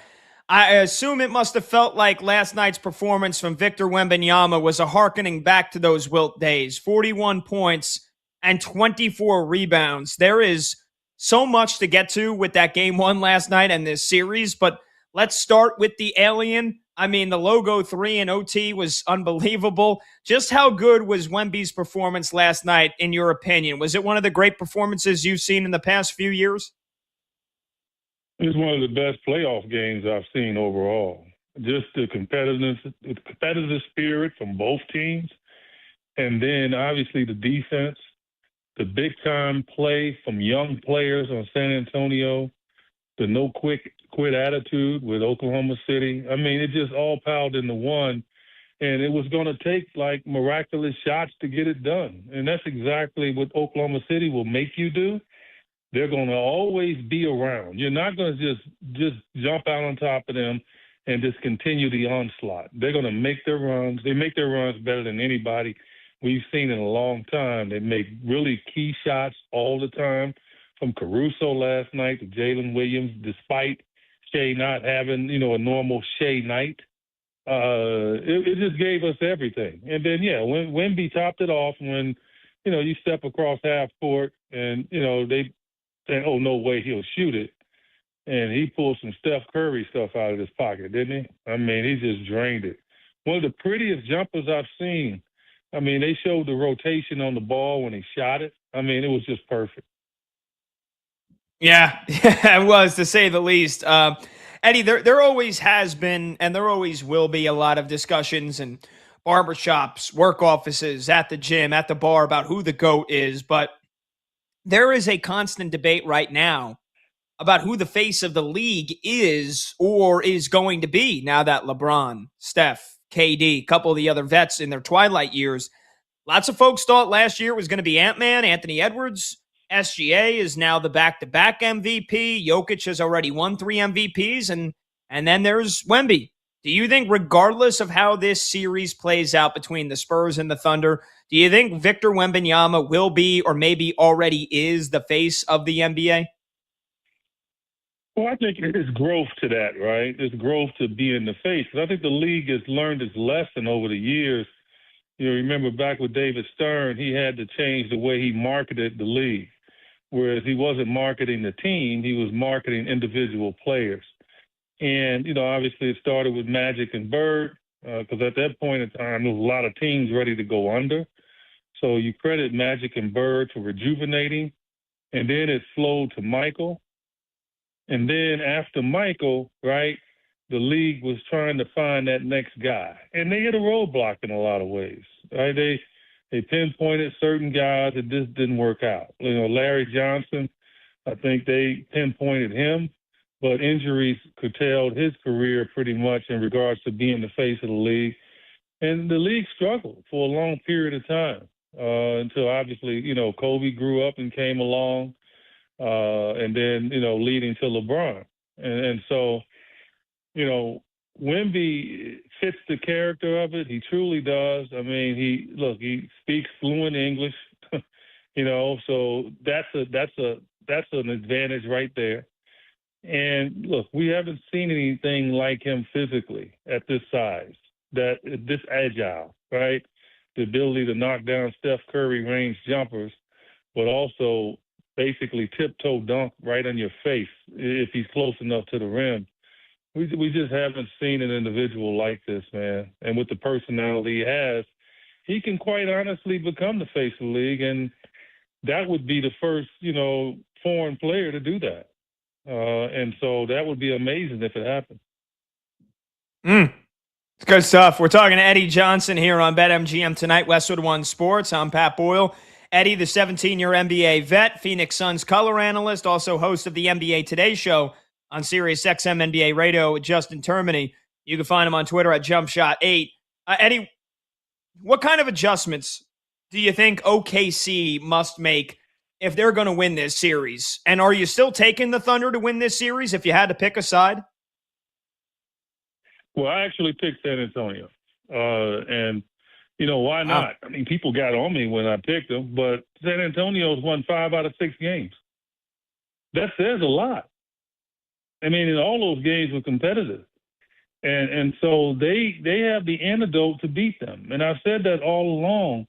I assume it must have felt like last night's performance from Victor Wembanyama was a hearkening back to those Wilt days. 41 points and 24 rebounds. There is so much to get to with that game one last night and this series, but let's start with the alien. I mean, the logo 3 in OT was unbelievable. Just how good was Wemby's performance last night, in your opinion? Was it one of the great performances you've seen in the past few years? It was one of the best playoff games I've seen overall. Just the competitive spirit from both teams, and then obviously the defense, the big time play from young players on San Antonio, the no quit attitude with Oklahoma City. I mean, it just all piled into one, and it was going to take like miraculous shots to get it done, and that's exactly what Oklahoma City will make you do. They're going to always be around. You're not going to just jump out on top of them and just continue the onslaught. They're going to make their runs. They make their runs better than anybody we've seen in a long time. They make really key shots all the time, from Caruso last night to Jalen Williams, despite Shea not having, a normal Shea night. It just gave us everything. And then, when Wemby topped it off, when, you step across half court and, they saying, oh, no way he'll shoot it. And he pulled some Steph Curry stuff out of his pocket, didn't he? I mean, he just drained it. One of the prettiest jumpers I've seen. I mean, they showed the rotation on the ball when he shot it. I mean, it was just perfect. Yeah, it was, to say the least. Eddie, there always has been, and there always will be, a lot of discussions and barbershops, work offices, at the gym, at the bar about who the GOAT is, but there is a constant debate right now about who the face of the league is or is going to be now that LeBron, Steph, KD, a couple of the other vets in their twilight years. Lots of folks thought last year was going to be Ant-Man, Anthony Edwards. SGA is now the back-to-back MVP. Jokic has already won 3 MVPs, and then there's Wemby. Do you think, regardless of how this series plays out between the Spurs and the Thunder, do you think Victor Wembanyama will be, or maybe already is, the face of the NBA? Well, I think there's growth to that, right? There's growth to being the face. And I think the league has learned its lesson over the years. Remember back with David Stern, he had to change the way he marketed the league. Whereas he wasn't marketing the team, he was marketing individual players. And, obviously it started with Magic and Bird, because at that point in time, there was a lot of teams ready to go under. So you credit Magic and Bird for rejuvenating. And then it flowed to Michael. And then after Michael, right, the league was trying to find that next guy. And they hit a roadblock in a lot of ways, right? They pinpointed certain guys that just didn't work out. Larry Johnson, I think they pinpointed him, but injuries curtailed his career pretty much in regards to being the face of the league. And the league struggled for a long period of time until obviously, Kobe grew up and came along, and then, leading to LeBron. And so, Wemby fits the character of it. He truly does. I mean, he speaks fluent English, so that's an advantage right there. And look, we haven't seen anything like him physically at this size, this agile, right? The ability to knock down Steph Curry range jumpers, but also basically tiptoe dunk right on your face if he's close enough to the rim. We just haven't seen an individual like this, man. And with the personality he has, he can quite honestly become the face of the league, and that would be the first, foreign player to do that. And so that would be amazing if it happened. It's good stuff. We're talking to Eddie Johnson here on BetMGM tonight, Westwood One Sports. I'm Pat Boyle. Eddie, the 17-year NBA vet, Phoenix Suns color analyst, also host of the NBA Today Show on Sirius XM NBA Radio with Justin Termini. You can find him on Twitter at JumpShot8. Eddie, what kind of adjustments do you think OKC must make if they're going to win this series? And are you still taking the Thunder to win this series if you had to pick a side? Well, I actually picked San Antonio. And Why not? I mean, people got on me when I picked them, but San Antonio's won 5 out of 6 games. That says a lot. I mean, and all those games were competitive. And so they have the antidote to beat them. And I've said that all along,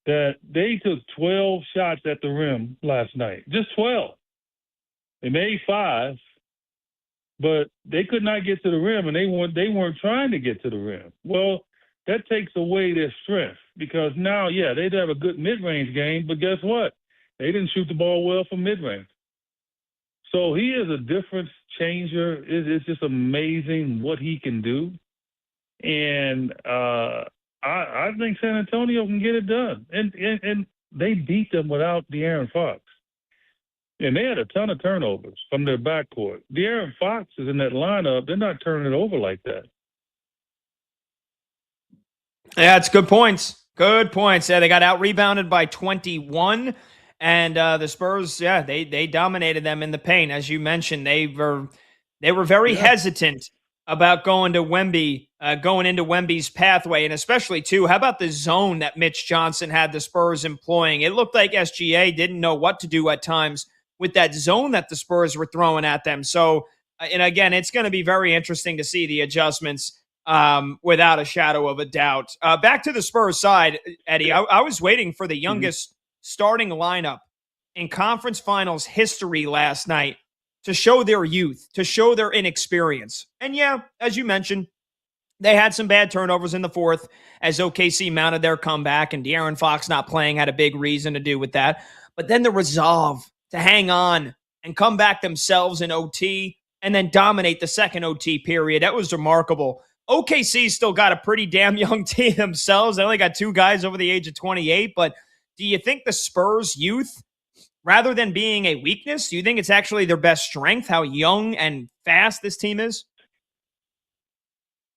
that they took 12 shots at the rim last night. Just 12. They made 5, but they could not get to the rim, and they weren't trying to get to the rim. Well, that takes away their strength because now, yeah, they'd have a good mid-range game, but guess what? They didn't shoot the ball well from mid-range. So he is a difference changer. It's just amazing what he can do. And I think San Antonio can get it done. And they beat them without De'Aaron Fox. And they had a ton of turnovers from their backcourt. De'Aaron Fox is in that lineup. They're not turning it over like that. Yeah, it's good points. Good points. Yeah, they got out-rebounded by 21. And the Spurs, yeah, they dominated them in the paint. As you mentioned, they were very hesitant about going into Wemby's pathway, and especially, too, how about the zone that Mitch Johnson had the Spurs employing? It looked like SGA didn't know what to do at times with that zone that the Spurs were throwing at them. So, and again, it's going to be very interesting to see the adjustments without a shadow of a doubt. Back to the Spurs side, Eddie, I was waiting for the youngest starting lineup in conference finals history last night to show their youth, to show their inexperience. And yeah, as you mentioned, they had some bad turnovers in the fourth as OKC mounted their comeback, and De'Aaron Fox not playing had a big reason to do with that. But then the resolve to hang on and come back themselves in OT and then dominate the second OT period, that was remarkable. OKC still got a pretty damn young team themselves. They only got 2 guys over the age of 28, but do you think the Spurs youth, rather than being a weakness, do you think it's actually their best strength, how young and fast this team is?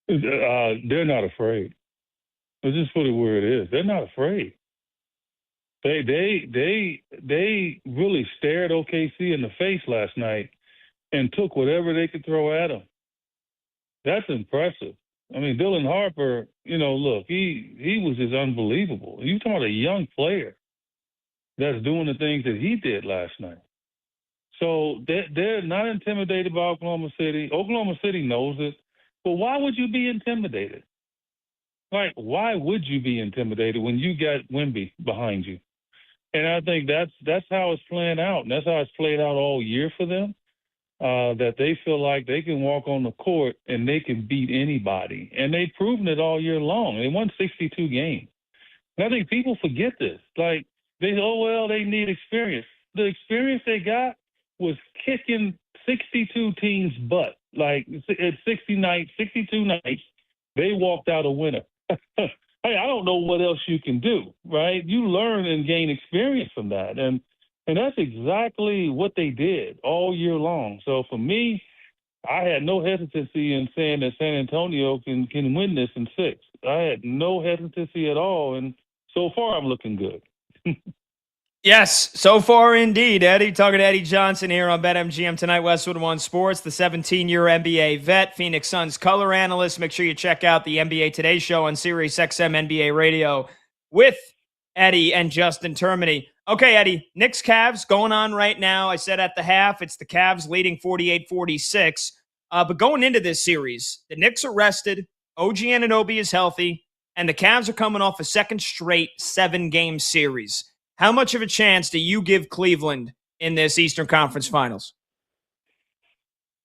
They're not afraid. Let's just put it where it is. They're not afraid. They really stared OKC in the face last night and took whatever they could throw at them. That's impressive. I mean, Dylan Harper, look, he was just unbelievable. You're talking about a young player that's doing the things that he did last night. So they're not intimidated by Oklahoma City. Oklahoma City knows it. But why would you be intimidated? Like, why would you be intimidated when you got Wemby behind you? And I think that's how it's playing out. And that's how it's played out all year for them. That they feel like they can walk on the court and they can beat anybody. And they've proven it all year long. They won 62 games. And I think people forget this. Like, they need experience. The experience they got was kicking 62 teams' butt. Like, at 62 nights, they walked out a winner. Hey, I don't know what else you can do, right? You learn and gain experience from that. And that's exactly what they did all year long. So for me, I had no hesitancy in saying that San Antonio can win this in 6. I had no hesitancy at all. And so far, I'm looking good. Yes, so far indeed, Eddie. Talking to Eddie Johnson here on BetMGM tonight, Westwood One Sports, the 17-year NBA vet, Phoenix Suns color analyst. Make sure you check out the NBA Today show on Sirius XM NBA Radio with Eddie and Justin Termini. Okay, Eddie, Knicks Cavs going on right now. I said at the half, it's the Cavs leading 48-46. But going into this series, the Knicks are rested, OG Anunoby is healthy, and the Cavs are coming off a second straight 7-game series. How much of a chance do you give Cleveland in this Eastern Conference Finals?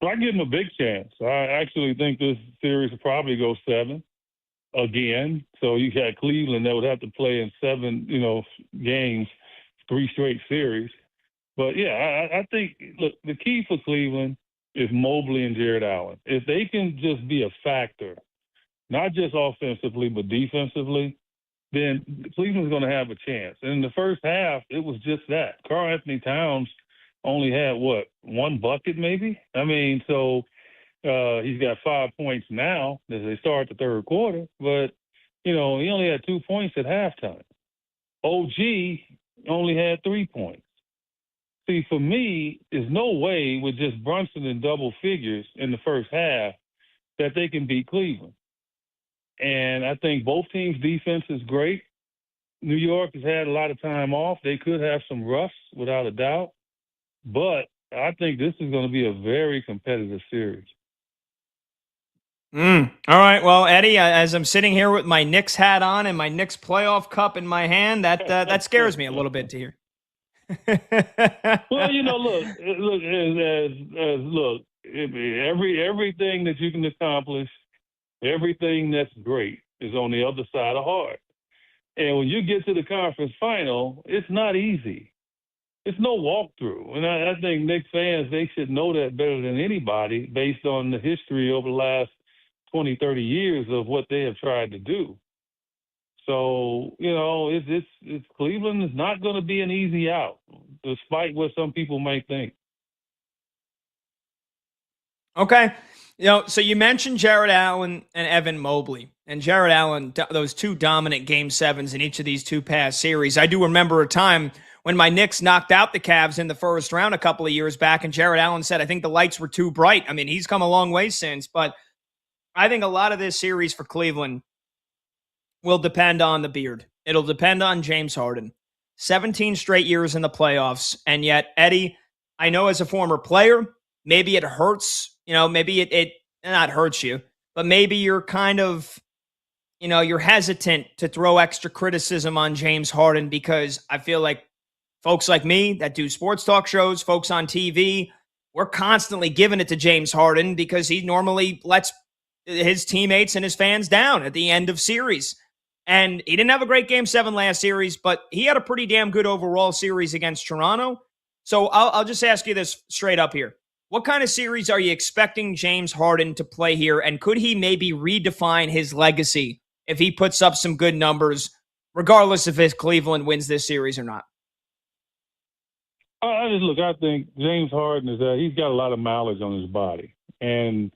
Well, I give them a big chance. I actually think this series will probably go 7 again. So you got Cleveland that would have to play in 7, games, 3 straight series. But, yeah, I think, look, the key for Cleveland is Mobley and Jared Allen. If they can just be a factor, not just offensively but defensively, then Cleveland's going to have a chance. And in the first half, it was just that. Karl-Anthony Towns only had, 1 bucket maybe? I mean, so he's got 5 points now as they start the third quarter. But, he only had 2 points at halftime. OG only had 3 points. See, for me, there's no way with just Brunson in double figures in the first half that they can beat Cleveland. And I think both teams' defense is great. New York has had a lot of time off. They could have some rust, without a doubt. But I think this is going to be a very competitive series. All right. Well, Eddie, as I'm sitting here with my Knicks hat on and my Knicks playoff cup in my hand, that scares me a little bit to hear. Well, look. Everything that you can accomplish, everything that's great is on the other side of hard. And when you get to the conference final, it's not easy. It's no walkthrough. And I think Knicks fans, they should know that better than anybody based on the history over the last 20, 30 years of what they have tried to do. So, it's Cleveland is not going to be an easy out, despite what some people might think. Okay. So you mentioned Jared Allen and Evan Mobley. And Jared Allen, those two dominant game sevens in each of these two past series. I do remember a time when my Knicks knocked out the Cavs in the first round a couple of years back, and Jared Allen said, I think the lights were too bright. I mean, he's come a long way since, but I think a lot of this series for Cleveland will depend on the beard. It'll depend on James Harden. 17 straight years in the playoffs, and yet, Eddie, I know as a former player, maybe it hurts, maybe it not hurts you, but maybe you're kind of, you're hesitant to throw extra criticism on James Harden because I feel like folks like me that do sports talk shows, folks on TV, we're constantly giving it to James Harden because he normally lets his teammates and his fans down at the end of series. And he didn't have a great game 7 last series, but he had a pretty damn good overall series against Toronto. So I'll just ask you this straight up here. What kind of series are you expecting James Harden to play here? And could he maybe redefine his legacy if he puts up some good numbers, regardless if Cleveland wins this series or not? I think James Harden he's got a lot of mileage on his body. And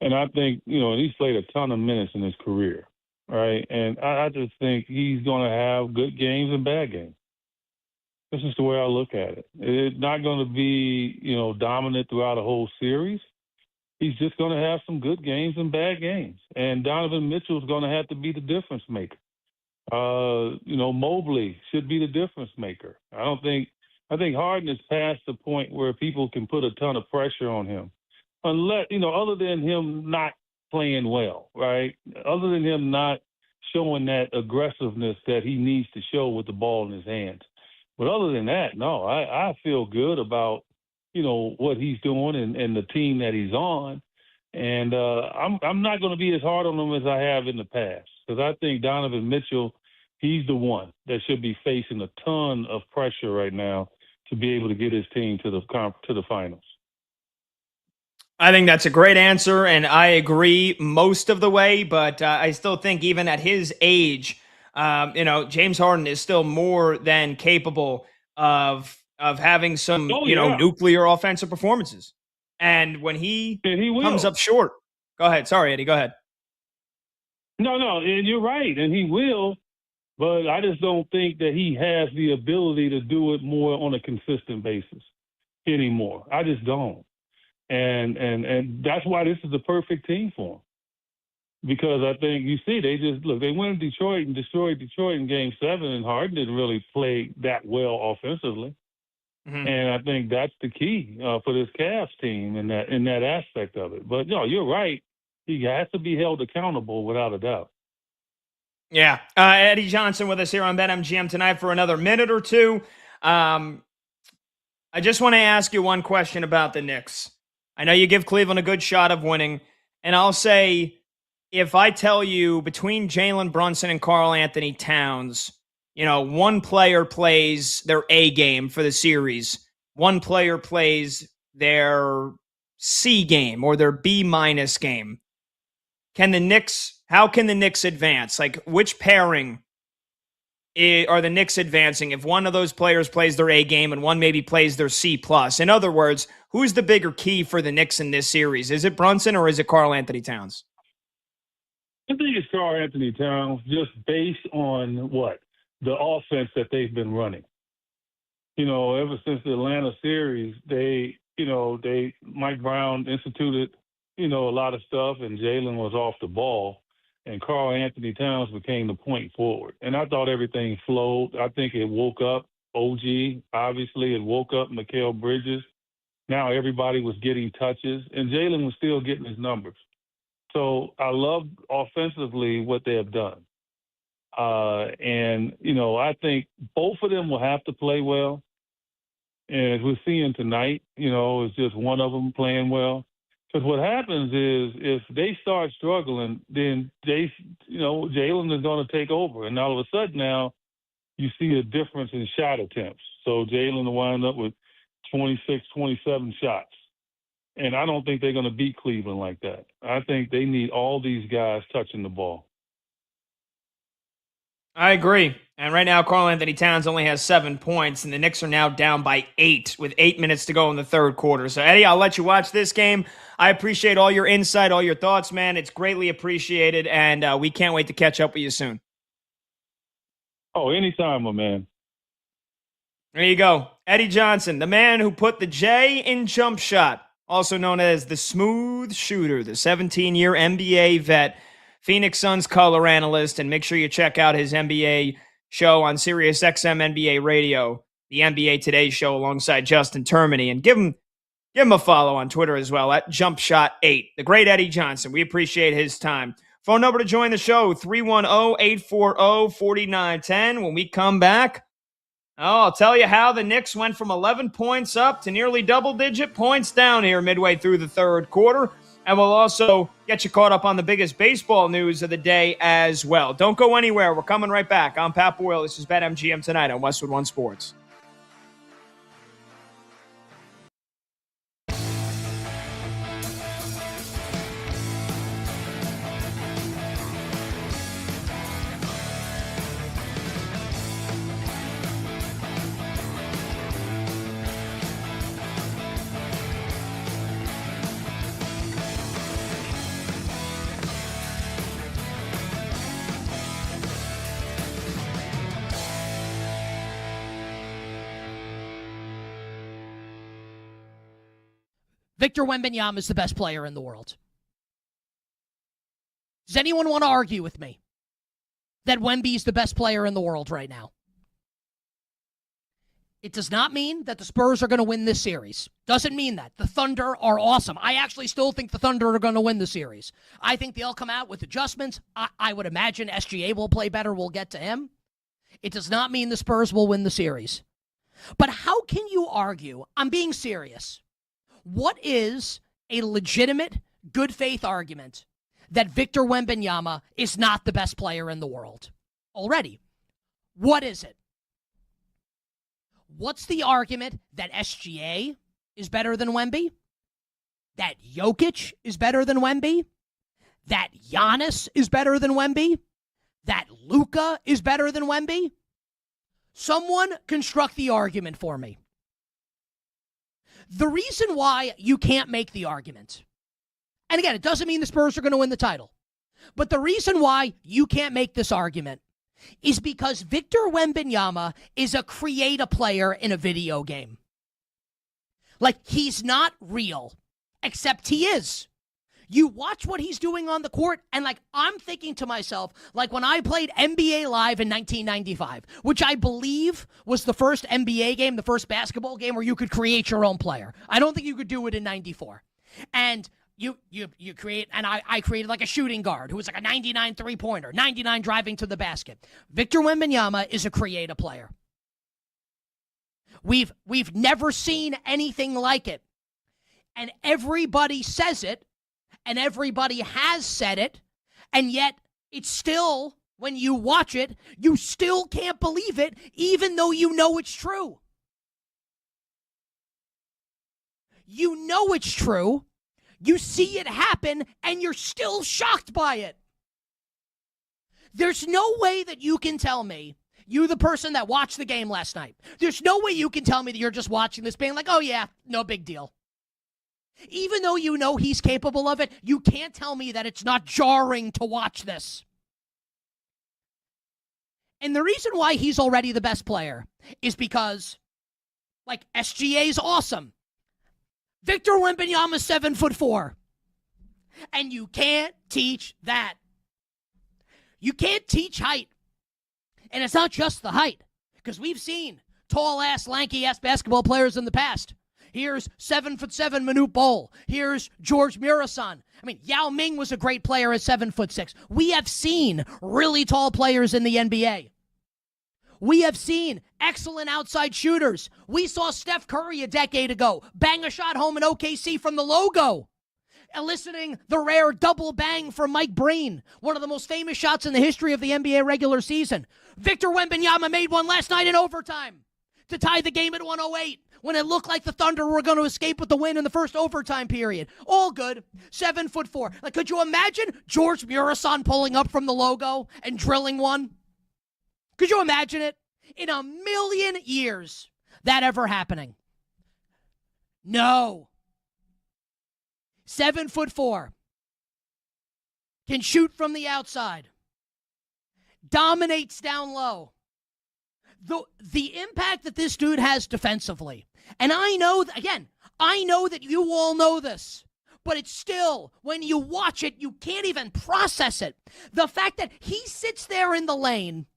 I think, he's played a ton of minutes in his career, right? And I just think he's going to have good games and bad games. This is the way I look at it. It's not going to be, dominant throughout a whole series. He's just going to have some good games and bad games. And Donovan Mitchell's going to have to be the difference maker. Mobley should be the difference maker. I think Harden is past the point where people can put a ton of pressure on him. Unless, other than him not playing well, right? Other than him not showing that aggressiveness that he needs to show with the ball in his hands. But other than that, no, I feel good about, what he's doing and the team that he's on. And I'm not going to be as hard on him as I have in the past because I think Donovan Mitchell, he's the one that should be facing a ton of pressure right now to be able to get his team to the finals. I think that's a great answer, and I agree most of the way, but I still think even at his age, James Harden is still more than capable of having some, nuclear offensive performances. And when he comes up short, go ahead. Sorry, Eddie, go ahead. No, and you're right, and he will, but I just don't think that he has the ability to do it more on a consistent basis anymore. I just don't. And that's why this is the perfect team for him. Because I think they went to Detroit and destroyed Detroit in Game 7, and Harden didn't really play that well offensively. Mm-hmm. And I think that's the key for this Cavs team in that aspect of it. But no, you're right. He has to be held accountable without a doubt. Yeah. Eddie Johnson with us here on BetMGM tonight for another minute or two. I just want to ask you one question about the Knicks. I know you give Cleveland a good shot of winning, and I'll say if I tell you between Jalen Brunson and Karl Anthony Towns, one player plays their A game for the series, one player plays their C game or their B- game. How can the Knicks advance? Like, which pairing are the Knicks advancing if one of those players plays their A game and one maybe plays their C+? In other words, who's the bigger key for the Knicks in this series? Is it Brunson or is it Karl Anthony Towns? I think it's Karl Anthony Towns just based on the offense that they've been running. Ever since the Atlanta series, Mike Brown instituted, a lot of stuff and Jalen was off the ball. and Karl Anthony Towns became the point forward. And I thought everything flowed. I think it woke up OG. Obviously, it woke up Mikal Bridges. Now everybody was getting touches, and Jalen was still getting his numbers. So I love offensively what they have done. And, I think both of them will have to play well. And as we're seeing tonight, it's just one of them playing well. Because what happens is if they start struggling, then Jalen is going to take over. And all of a sudden now you see a difference in shot attempts. So Jalen will wind up with 26, 27 shots. And I don't think they're going to beat Cleveland like that. I think they need all these guys touching the ball. I agree. And right now, Karl Anthony Towns only has 7 points, and the Knicks are now down by 8 with 8 minutes to go in the third quarter. So, Eddie, I'll let you watch this game. I appreciate all your insight, all your thoughts, man. It's greatly appreciated, and we can't wait to catch up with you soon. Oh, anytime, my man. There you go. Eddie Johnson, the man who put the J in jump shot, also known as the smooth shooter, the 17-year NBA vet, Phoenix Suns color analyst, and make sure you check out his NBA show on Sirius XM NBA Radio, the NBA Today show alongside Justin Termini, and give him a follow on Twitter as well at JumpShot8. The great Eddie Johnson. We appreciate his time. Phone number to join the show, 310-840-4910. When we come back, I'll tell you how the Knicks went from 11 points up to nearly double-digit points down here midway through the third quarter. And we'll also get you caught up on the biggest baseball news of the day as well. Don't go anywhere. We're coming right back. I'm Pat Boyle. This is BetMGM Tonight on Westwood One Sports. Victor Wembanyama is the best player in the world. Does anyone want to argue with me that Wemby is the best player in the world right now? It does not mean that the Spurs are going to win this series. Doesn't mean that. The Thunder are awesome. I actually still think the Thunder are going to win the series. I think they'll come out with adjustments. I would imagine SGA will play better. We'll get to him. It does not mean the Spurs will win the series. But how can you argue? I'm being serious. What is a legitimate, good faith argument that Victor Wembanyama is not the best player in the world already? What is it? What's the argument that SGA is better than Wemby? That Jokic is better than Wemby? That Giannis is better than Wemby? That Luka is better than Wemby? Someone construct the argument for me. The reason why you can't make the argument, and again, it doesn't mean the Spurs are going to win the title, but the reason why you can't make this argument is because Victor Wembanyama is a create-a player in a video game. Like, he's not real, except he is. You watch what he's doing on the court, and I'm thinking to myself, when I played NBA Live in 1995, which I believe was the first NBA game, the first basketball game where you could create your own player. I don't think you could do it in 94. And you create, and I created a shooting guard who was a 99 three-pointer, 99 driving to the basket. Victor Wembanyama is a create-a player. We've never seen anything like it. And everybody says it. And everybody has said it, and yet it's still, when you watch it, you still can't believe it, even though you know it's true. You know it's true, you see it happen, and you're still shocked by it. There's no way that you can tell me, you the person that watched the game last night, there's no way you can tell me that you're just watching this being oh yeah, no big deal. Even though you know he's capable of it, you can't tell me that it's not jarring to watch this. And the reason why he's already the best player is because, SGA's awesome. Victor Wembanyama's 7'4". And you can't teach that. You can't teach height. And it's not just the height, because we've seen tall-ass, lanky-ass basketball players in the past. Here's 7'7" Manute Bol. Here's George Murasan. I mean, Yao Ming was a great player at 7'6". We have seen really tall players in the NBA. We have seen excellent outside shooters. We saw Steph Curry a decade ago bang a shot home in OKC from the logo, eliciting the rare double bang from Mike Breen, one of the most famous shots in the history of the NBA regular season. Victor Wembanyama made one last night in overtime to tie the game at 108 when it looked like the Thunder were going to escape with the win in the first overtime period. All good. 7'4". Like, could you imagine George Murasan pulling up from the logo and drilling one? Could you imagine it? In a million years, that ever happening? No. 7'4". Can shoot from the outside. Dominates down low. The impact that this dude has defensively. And I know, I know that you all know this. But it's still, when you watch it, you can't even process it. The fact that he sits there in the lane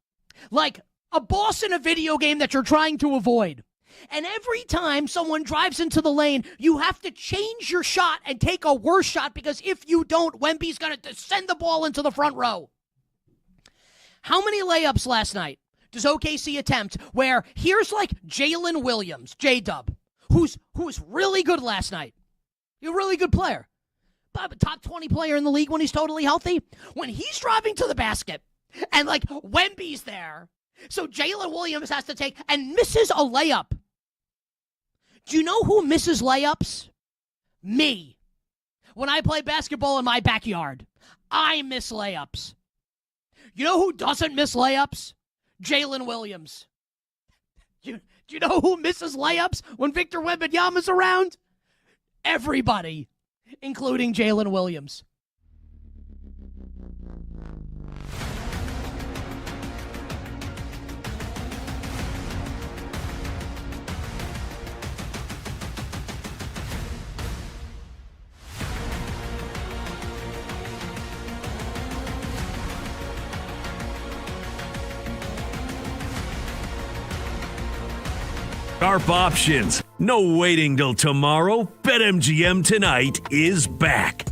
like a boss in a video game that you're trying to avoid. And every time someone drives into the lane, you have to change your shot and take a worse shot, because if you don't, Wemby's going to send the ball into the front row. How many layups last night does OKC attempt where here's like Jalen Williams, J-Dub, who's really good last night. He's a really good player. But top 20 player in the league when he's totally healthy. When he's driving to the basket and like Wemby's there, so Jalen Williams has to take and misses a layup. Do you know who misses layups? Me. When I play basketball in my backyard, I miss layups. You know who doesn't miss layups? Jalen Williams. Do you know who misses layups when Victor Wembanyama's around? Everybody, including Jalen Williams. Sharp options. No waiting till tomorrow. BetMGM tonight is back.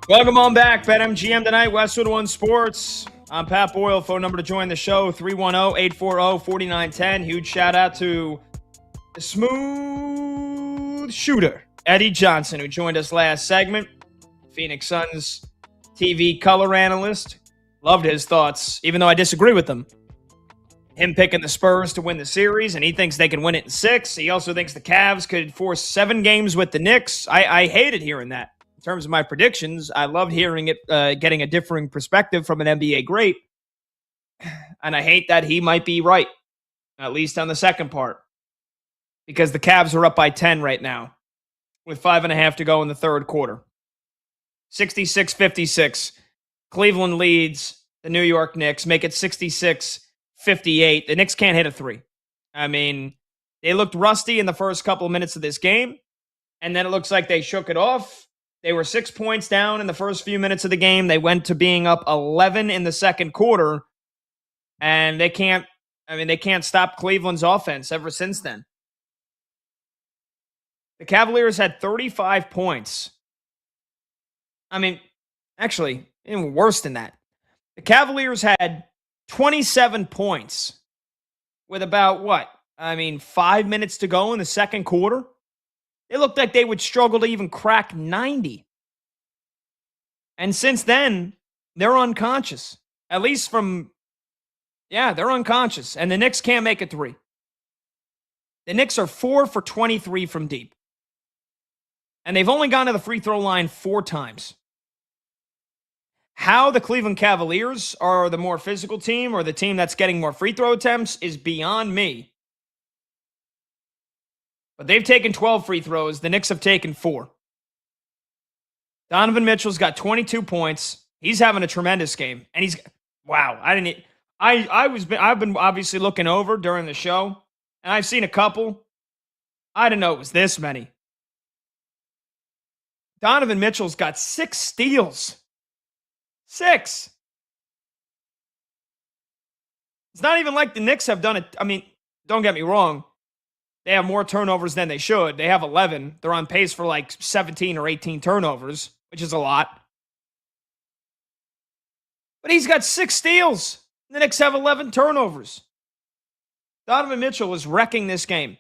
Welcome on back. BetMGM tonight, Westwood One Sports. I'm Pat Boyle. Phone number to join the show, 310-840-4910. Huge shout out to the smooth shooter, Eddie Johnson, who joined us last segment. Phoenix Suns TV color analyst. Loved his thoughts, even though I disagree with them. Him picking the Spurs to win the series, and he thinks they can win it in 6. He also thinks the Cavs could force 7 games with the Knicks. I hated hearing that. In terms of my predictions, I loved hearing it, getting a differing perspective from an NBA great. And I hate that he might be right, at least on the second part, because the Cavs are up by 10 right now with 5.5 to go in the third quarter. 66-56. Cleveland leads the New York Knicks, make it 66-58. The Knicks can't hit a 3. I mean, they looked rusty in the first couple of minutes of this game, and then it looks like they shook it off. They were 6 points down in the first few minutes of the game. They went to being up 11 in the second quarter, and they can't stop Cleveland's offense ever since then. The Cavaliers had 35 points. I mean, actually, even worse than that. The Cavaliers had 27 points with about 5 minutes to go in the second quarter. It looked like they would struggle to even crack 90. And since then, they're unconscious. At least they're unconscious. And the Knicks can't make a 3. The Knicks are 4 for 23 from deep. And they've only gone to the free throw line 4 times. How the Cleveland Cavaliers are the more physical team or the team that's getting more free throw attempts is beyond me. But they've taken 12 free throws. The Knicks have taken 4. Donovan Mitchell's got 22 points. He's having a tremendous game. And I've been obviously looking over during the show, and I've seen a couple. I didn't know it was this many. Donovan Mitchell's got 6 steals. 6. It's not even like the Knicks have done it. I mean, don't get me wrong. They have more turnovers than they should. They have 11. They're on pace for like 17 or 18 turnovers, which is a lot. But he's got 6 steals. The Knicks have 11 turnovers. Donovan Mitchell is wrecking this game.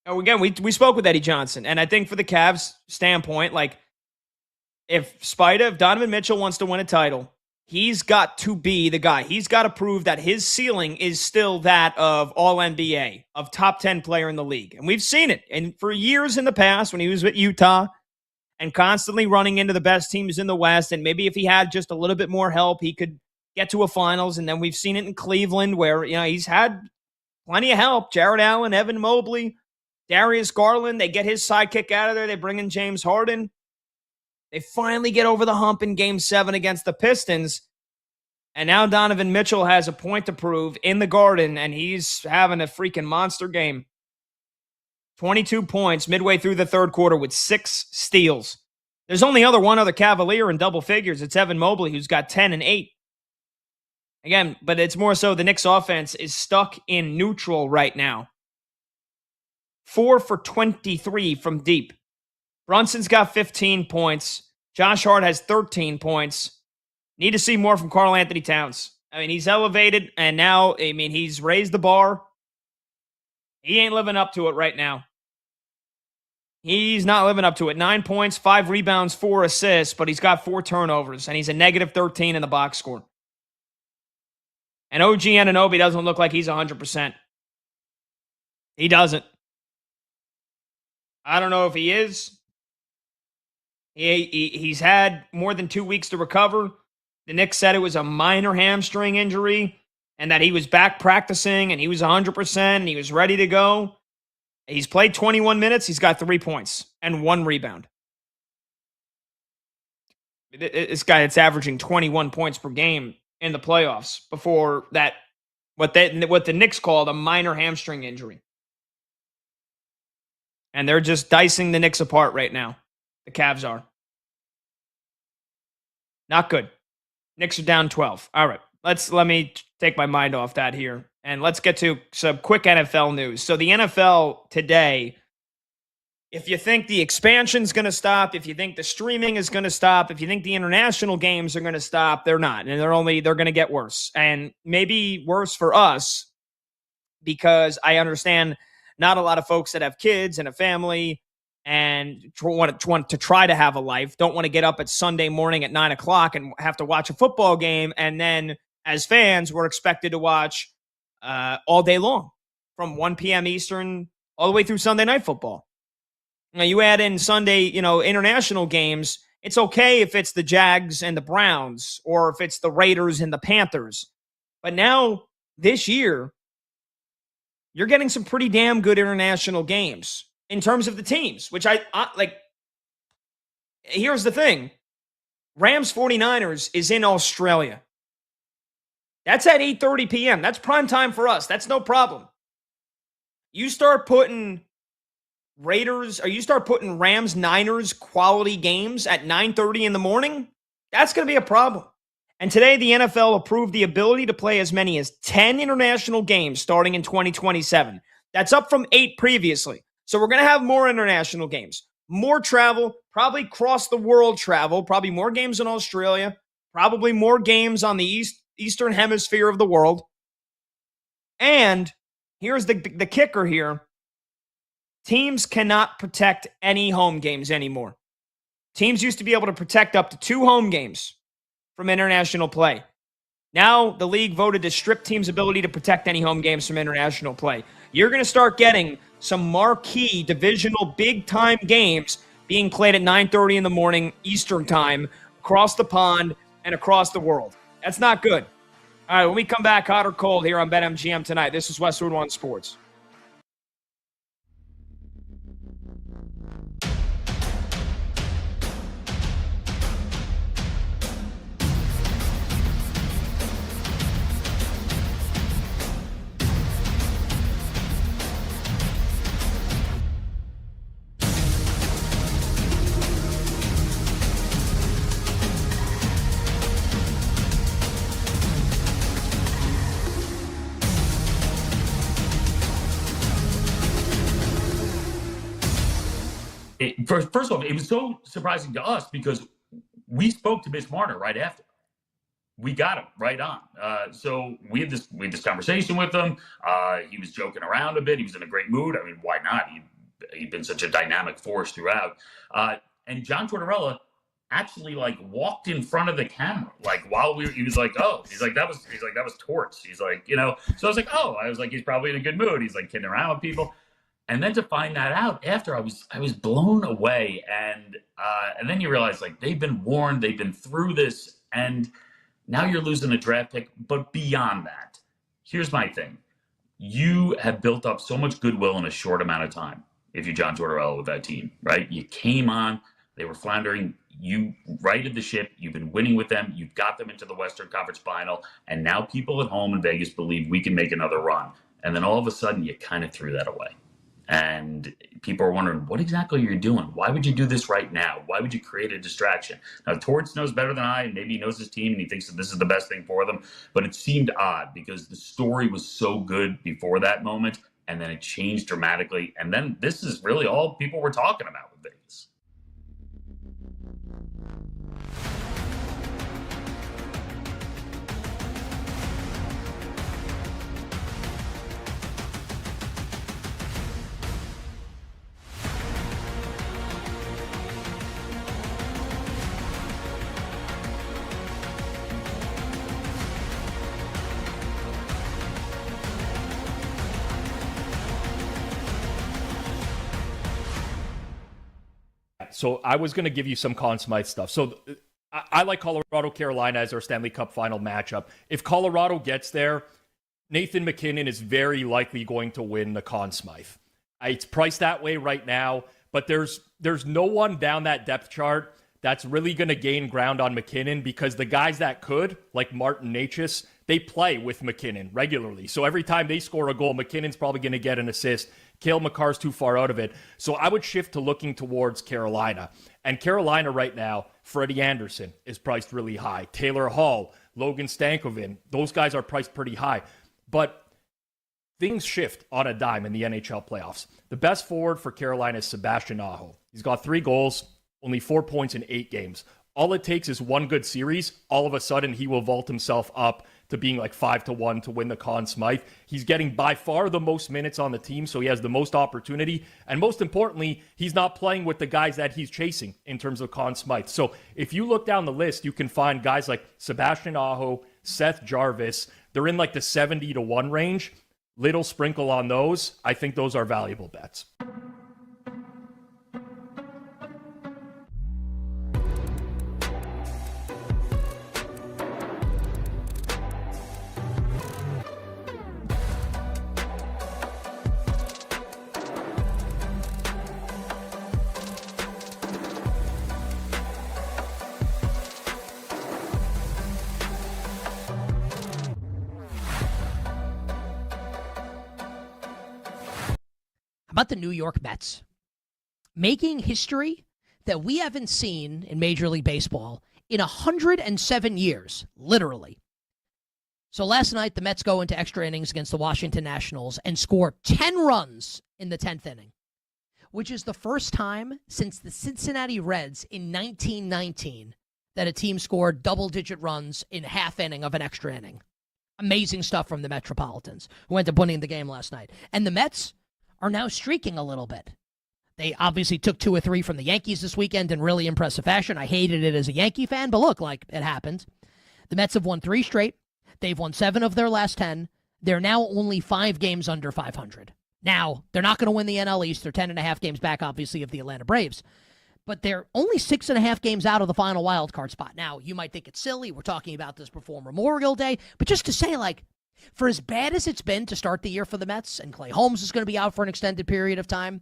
Now, again, we spoke with Eddie Johnson, and I think for the Cavs standpoint, like, if Donovan Mitchell wants to win a title, he's got to be the guy. He's got to prove that his ceiling is still that of All-NBA, of top 10 player in the league. And we've seen it. And for years in the past, when he was with Utah and constantly running into the best teams in the West, and maybe if he had just a little bit more help, he could get to a finals. And then we've seen it in Cleveland where, he's had plenty of help. Jared Allen, Evan Mobley, Darius Garland, they get his sidekick out of there. They bring in James Harden. They finally get over the hump in Game 7 against the Pistons. And now Donovan Mitchell has a point to prove in the Garden, and he's having a freaking monster game. 22 points midway through the third quarter with 6 steals. There's only one other Cavalier in double figures. It's Evan Mobley, who's got 10 and 8. Again, but it's more so the Knicks offense is stuck in neutral right now. 4 for 23 from deep. Brunson's got 15 points. Josh Hart has 13 points. Need to see more from Karl Anthony Towns. I mean, he's elevated, and now, he's raised the bar. He ain't living up to it right now. He's not living up to it. 9 points, 5 rebounds, 4 assists, but he's got 4 turnovers, and he's a negative 13 in the box score. And OG Anunoby doesn't look like he's 100%. He doesn't. I don't know if he is. He's had more than 2 weeks to recover. The Knicks said it was a minor hamstring injury and that he was back practicing and he was 100% and he was ready to go. He's played 21 minutes. He's got 3 points and 1 rebound. This guy that's averaging 21 points per game in the playoffs before that, what the Knicks called a minor hamstring injury. And they're just dicing the Knicks apart right now. The Cavs are. Not good. Knicks are down 12. All right. Let me take my mind off that here. And let's get to some quick NFL news. So the NFL today, if you think the expansion's going to stop, if you think the streaming is going to stop, if you think the international games are going to stop, they're not. And they're going to get worse. And maybe worse for us because I understand not a lot of folks that have kids and a family and want to try to have a life, don't want to get up at Sunday morning at 9 o'clock and have to watch a football game. And then as fans, we're expected to watch all day long from 1 p.m. Eastern all the way through Sunday Night Football. Now, you add in Sunday, international games, it's okay if it's the Jags and the Browns or if it's the Raiders and the Panthers. But now, this year, you're getting some pretty damn good international games in terms of the teams, which I like. Here's the thing. Rams 49ers is in Australia. That's at 8:30 p.m. That's prime time for us. That's no problem. You start putting Rams Niners quality games at 9:30 in the morning, that's going to be a problem. And today, the NFL approved the ability to play as many as 10 international games starting in 2027. That's up from 8 previously. So we're going to have more international games, more travel, probably cross-the-world travel, probably more games in Australia, probably more games on the eastern hemisphere of the world. And here's the kicker here. Teams cannot protect any home games anymore. Teams used to be able to protect up to 2 home games from international play. Now, the league voted to strip teams' ability to protect any home games from international play. You're going to start getting some marquee divisional big-time games being played at 9:30 in the morning Eastern time across the pond and across the world. That's not good. All right, when we come back, hot or cold here on BetMGM tonight, this is Westwood One Sports. First of all, it was so surprising to us because we spoke to Mitch Marner right after. We got him right on. So we had this conversation with him. He was joking around a bit. He was in a great mood. I mean, why not? He'd been such a dynamic force throughout. And John Tortorella actually walked in front of the camera, he was like, oh, that was Torts. He's like, so I was like, he's probably in a good mood. He's kidding around with people. And then to find that out after, I was blown away. And then you realize they've been warned, they've been through this, and now you're losing a draft pick. But beyond that, here's my thing. You have built up so much goodwill in a short amount of time. If you're John Tortorella with that team, right? You came on, they were floundering. You righted the ship. You've been winning with them. You've got them into the Western Conference Final. And now people at home in Vegas believe we can make another run. And then all of a sudden, you kind of threw that away. And people are wondering, what exactly are you doing? Why would you do this right now? Why would you create a distraction? Now, Torts knows better than I, and maybe he knows his team, and he thinks that this is the best thing for them. But it seemed odd because the story was so good before that moment, and then it changed dramatically. And then this is really all people were talking about with Vegas. So I was going to give you some Conn Smythe stuff. So I like Colorado, Carolina as our Stanley Cup final matchup. If Colorado gets there, Nathan MacKinnon is very likely going to win the Conn Smythe. It's priced that way right now, but there's no one down that depth chart that's really going to gain ground on MacKinnon because the guys that could, like Martin Necas, they play with MacKinnon regularly. So every time they score a goal, MacKinnon's probably going to get an assist. Cale Makar's too far out of it. So I would shift to looking towards Carolina. And Carolina right now, Freddie Anderson is priced really high. Taylor Hall, Logan Stankoven, those guys are priced pretty high. But things shift on a dime in the NHL playoffs. The best forward for Carolina is Sebastian Aho. He's got 3 goals, only 4 points in 8 games. All it takes is one good series. All of a sudden, he will vault himself up to being 5-1 to win the Conn Smythe. He's getting by far the most minutes on the team, so he has the most opportunity. And most importantly, he's not playing with the guys that he's chasing in terms of Conn Smythe. So if you look down the list, you can find guys like Sebastian Aho, Seth Jarvis. They're in the 70-1 range. Little sprinkle on those. I think those are valuable bets. About the New York Mets making history that we haven't seen in Major League Baseball in 107 years, literally. So last night, the Mets go into extra innings against the Washington Nationals and score 10 runs in the 10th inning, which is the first time since the Cincinnati Reds in 1919 that a team scored double-digit runs in half inning of an extra inning. Amazing stuff from the Metropolitans, who ended up winning the game last night. And the Mets are now streaking a little bit. They obviously took 2 or 3 from the Yankees this weekend in really impressive fashion. I hated it as a Yankee fan, but look, it happened. The Mets have won 3 straight. They've won 7 of their last 10. They're now only 5 games under 500. Now, they're not going to win the NL East. They're 10.5 games back, obviously, of the Atlanta Braves. But they're only 6.5 games out of the final wild card spot. Now, you might think it's silly. We're talking about this before Memorial Day. But just to say, for as bad as it's been to start the year for the Mets, and Clay Holmes is going to be out for an extended period of time,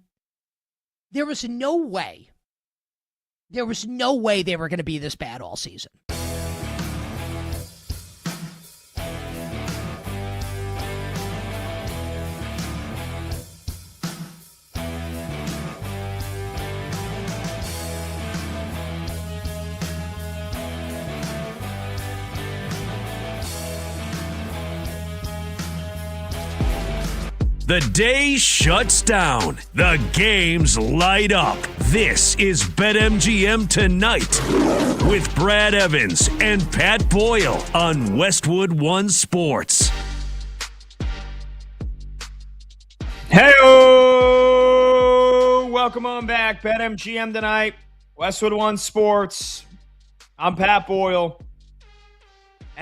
there was no way they were going to be this bad all season. The day shuts down. The games light up. This is BetMGM Tonight with Brad Evans and Pat Boyle on Westwood One Sports. Hey-o! Welcome on back. BetMGM Tonight, Westwood One Sports. I'm Pat Boyle.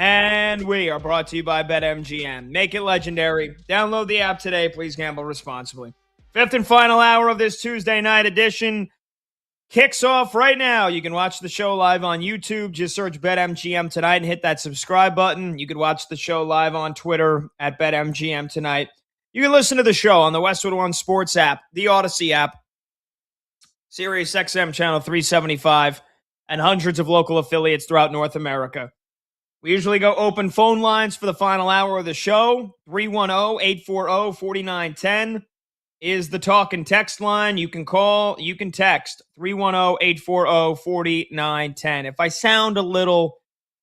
And we are brought to you by BetMGM. Make it legendary. Download the app today. Please gamble responsibly. Fifth and final hour of this Tuesday night edition kicks off right now. You can watch the show live on YouTube. Just search BetMGM Tonight and hit that subscribe button. You can watch the show live on Twitter at BetMGM Tonight. You can listen to the show on the Westwood One Sports app, the Odyssey app, Sirius XM Channel 375, and hundreds of local affiliates throughout North America. We usually go open phone lines for the final hour of the show. 310-840-4910 is the talk and text line. You can call, you can text 310-840-4910. If I sound a little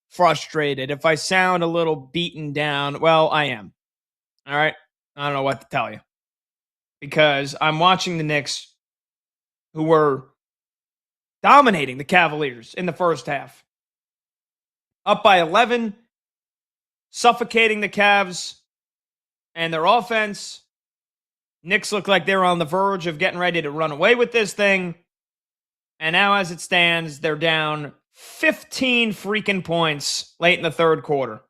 frustrated, if I sound a little beaten down, well, I am. All right? I don't know what to tell you. Because I'm watching the Knicks, who were dominating the Cavaliers in the first half. Up by 11, suffocating the Cavs and their offense. Knicks look like they're on the verge of getting ready to run away with this thing. And now as it stands, they're down 15 freaking points late in the third quarter.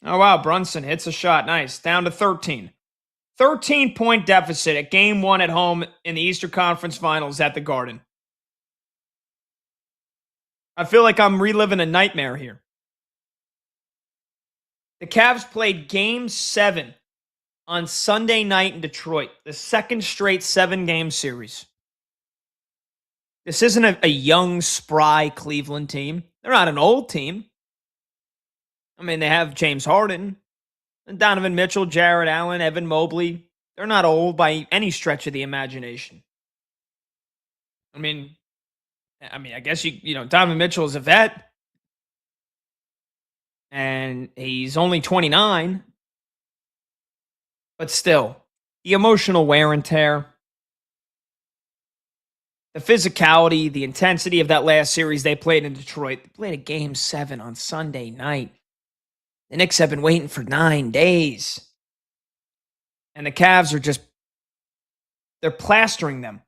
Oh, wow, Brunson hits a shot. Nice. Down to 13. 13-point deficit at Game 1 at home in the Eastern Conference Finals at the Garden. I feel like I'm reliving a nightmare here. The Cavs played Game 7 on Sunday night in Detroit, the second straight 7-game series. This isn't a young, spry Cleveland team. They're not an old team. I mean, they have James Harden, Donovan Mitchell, Jared Allen, Evan Mobley. They're not old by any stretch of the imagination. I mean, I guess you know, Donovan Mitchell is a vet. And he's only 29. But still, the emotional wear and tear, the physicality, the intensity of that last series they played in Detroit. They played a Game 7 on Sunday night. The Knicks have been waiting for 9 days. And the Cavs are they're plastering them.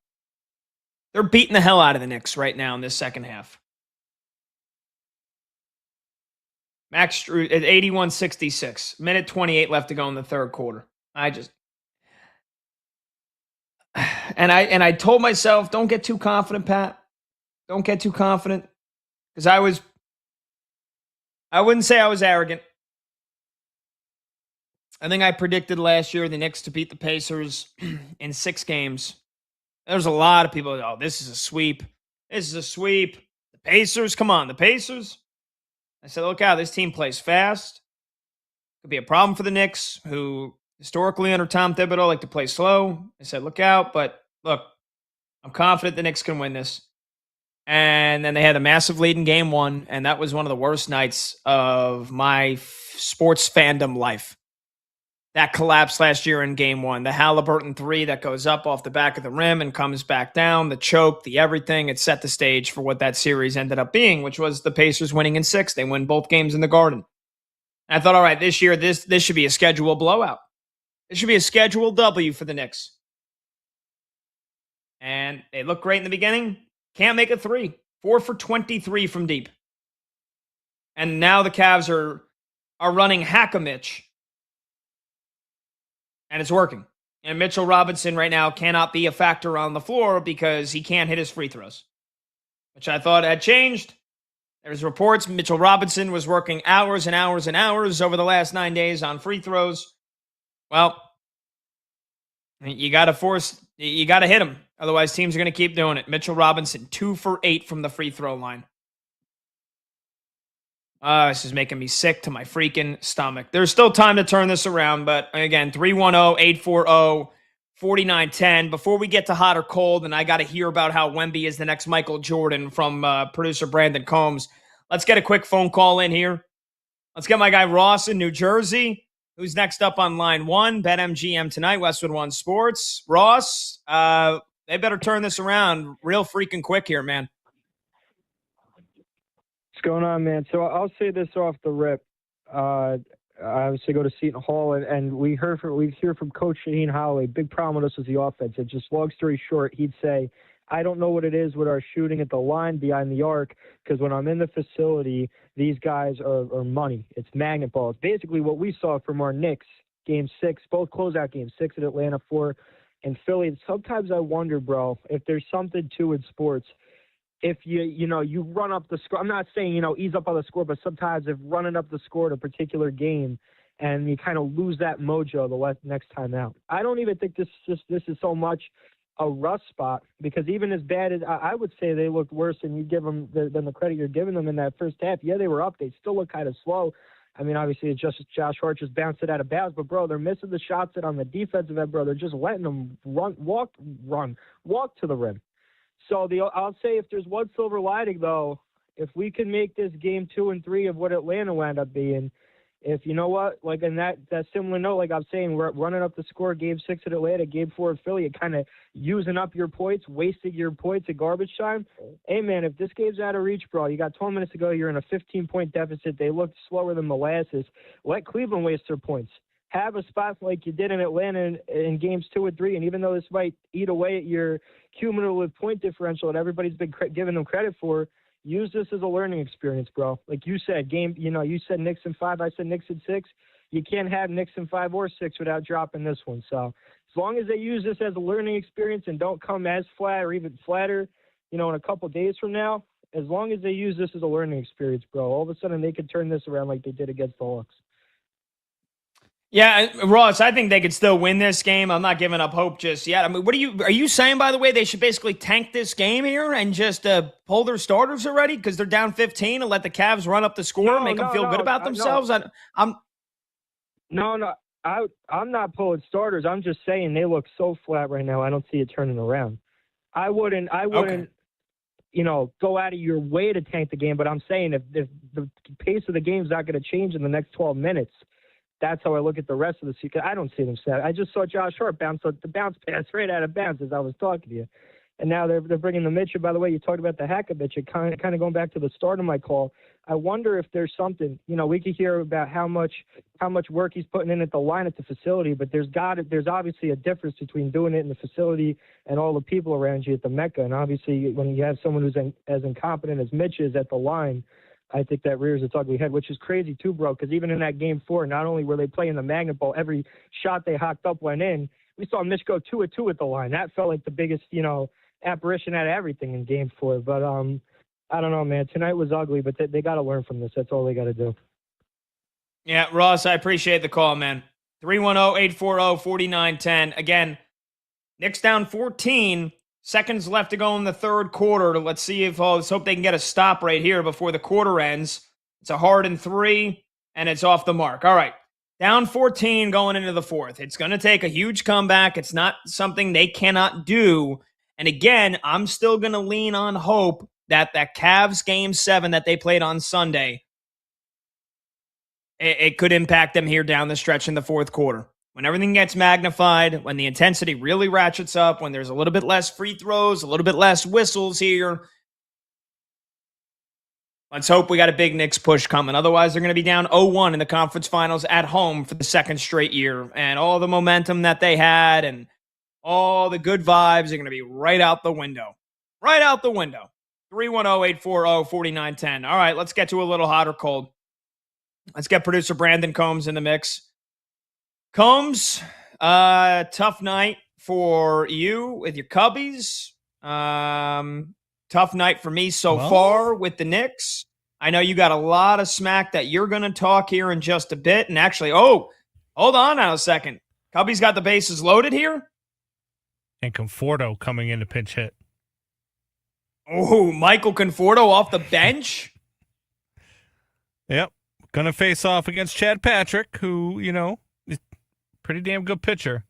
They're beating the hell out of the Knicks right now in this second half. Max Strus at 81-66. Minute 28 left to go in the third quarter. And I told myself, don't get too confident, Pat. Don't get too confident. Because I wouldn't say I was arrogant. I think I predicted last year the Knicks to beat the Pacers in 6 games. There's a lot of people, oh, this is a sweep. This is a sweep. The Pacers, come on, the Pacers. I said, look out, this team plays fast. Could be a problem for the Knicks, who historically under Tom Thibodeau like to play slow. I said, look out, but look, I'm confident the Knicks can win this. And then they had a massive lead in Game 1, and that was one of the worst nights of my sports fandom life. That collapse last year in Game 1. The Halliburton 3 that goes up off the back of the rim and comes back down. The choke, the everything. It set the stage for what that series ended up being, which was the Pacers winning in 6. They win both games in the Garden. And I thought, all right, this year, this should be a scheduled blowout. It should be a scheduled W for the Knicks. And they look great in the beginning. Can't make a 3. 4 for 23 from deep. And now the Cavs are running Hack-a-Mitch. And it's working. And Mitchell Robinson right now cannot be a factor on the floor because he can't hit his free throws, which I thought had changed. There's reports Mitchell Robinson was working hours and hours and hours over the last 9 days on free throws. Well, you got to hit him. Otherwise, teams are going to keep doing it. Mitchell Robinson, 2 for 8 from the free throw line. This is making me sick to my freaking stomach. There's still time to turn this around, but again, 310-840-4910. Before we get to hot or cold, and I got to hear about how Wemby is the next Michael Jordan from producer Brandon Combs, let's get a quick phone call in here. Let's get my guy Ross in New Jersey. Who's next up on line one? BetMGM tonight, Westwood One Sports. Ross, they better turn this around real freaking quick here, man. What's going on, man? So I'll say this off the rip. I obviously go to Seton Hall, and we hear from Coach Shaheen Holloway. Big problem with us was the offense. And just long story short, he'd say, I don't know what it is with our shooting at the line behind the arc, because when I'm in the facility, these guys are money. It's magnet balls. Basically what we saw from our Knicks, Game 6, both closeout games, 6 at Atlanta, 4 in Philly. Sometimes I wonder, bro, if there's something to in sports. If you run up the score, I'm not saying, ease up on the score, but sometimes if running up the score in a particular game and you kind of lose that mojo the next time out. I don't even think this is so much a rust spot, because even as bad as I would say they looked worse than you give them than the credit you're giving them in that first half. Yeah, they were up. They still look kind of slow. I mean, obviously, it's just Josh Hart just bounced it out of bounds, but bro, they're missing the shots that on the defensive end, bro. They're just letting them walk to the rim. So I'll say if there's one silver lining though, if we can make this game 2 and 3 of what Atlanta wound up being, if you know what, like in that similar note, like I'm saying, we're running up the score, Game 6 at Atlanta, Game 4 at Philly, and kind of using up your points, wasting your points at garbage time. Hey, man, if this game's out of reach, bro, you got 12 minutes to go, you're in a 15-point deficit. They looked slower than molasses. Let Cleveland waste their points. Have a spot like you did in Atlanta in Games 2 and 3, and even though this might eat away at your cumulative point differential that everybody's been giving them credit for, use this as a learning experience, bro. Like you said, you said Knicks in 5, I said Knicks in 6. You can't have Knicks in 5 or 6 without dropping this one. So as long as they use this as a learning experience and don't come as flat or even flatter, in a couple days from now, as long as they use this as a learning experience, bro, all of a sudden they could turn this around like they did against the Hawks. Yeah, Ross, I think they could still win this game. I'm not giving up hope just yet. I mean, are you saying, by the way, they should basically tank this game here and just pull their starters already because they're down 15 and let the Cavs run up the score and make them feel good about themselves? I'm not pulling starters. I'm just saying they look so flat right now. I don't see it turning around. I wouldn't okay. Go out of your way to tank the game, but I'm saying if the pace of the game is not going to change in the next 12 minutes, that's how I look at the rest of the season. I don't see them set. I just saw Josh Hart bounce pass right out of bounds as I was talking to you. And now they're bringing the Mitchell. By the way, you talked about the Hackabitch. Kind of going back to the start of my call. I wonder if there's something. We could hear about how much work he's putting in at the line at the facility, but there's obviously a difference between doing it in the facility and all the people around you at the Mecca. And obviously, when you have someone who's as incompetent as Mitch is at the line, I think that rears its ugly head, which is crazy too, bro, because even in that Game 4, not only were they playing the magnet ball, every shot they hocked up went in. We saw Mitch go 2 of 2 at the line. That felt like the biggest, apparition out of everything in Game 4. But I don't know, man. Tonight was ugly, but they got to learn from this. That's all they got to do. Yeah, Ross, I appreciate the call, man. 310-840-4910. Again, Knicks down 14. Seconds left to go in the third quarter. Let's see let's hope they can get a stop right here before the quarter ends. It's a Harden 3, and it's off the mark. All right. Down 14 going into the fourth. It's going to take a huge comeback. It's not something they cannot do. And again, I'm still going to lean on hope that Cavs Game 7 that they played on Sunday, it could impact them here down the stretch in the fourth quarter. When everything gets magnified, when the intensity really ratchets up, when there's a little bit less free throws, a little bit less whistles here, let's hope we got a big Knicks push coming. Otherwise, they're going to be down 0-1 in the conference finals at home for the second straight year. And all the momentum that they had and all the good vibes are going to be right out the window. Right out the window. 310-840-4910. All right, let's get to a little hot or cold. Let's get producer Brandon Combs in the mix. Combs, tough night for you with your Cubbies. Tough night for me so far with the Knicks. I know you got a lot of smack that you're going to talk here in just a bit. And actually, hold on now a second. Cubbies got the bases loaded here. And Conforto coming in to pinch hit. Oh, Michael Conforto off the bench? Yep. Going to face off against Chad Patrick, who, is pretty damn good pitcher.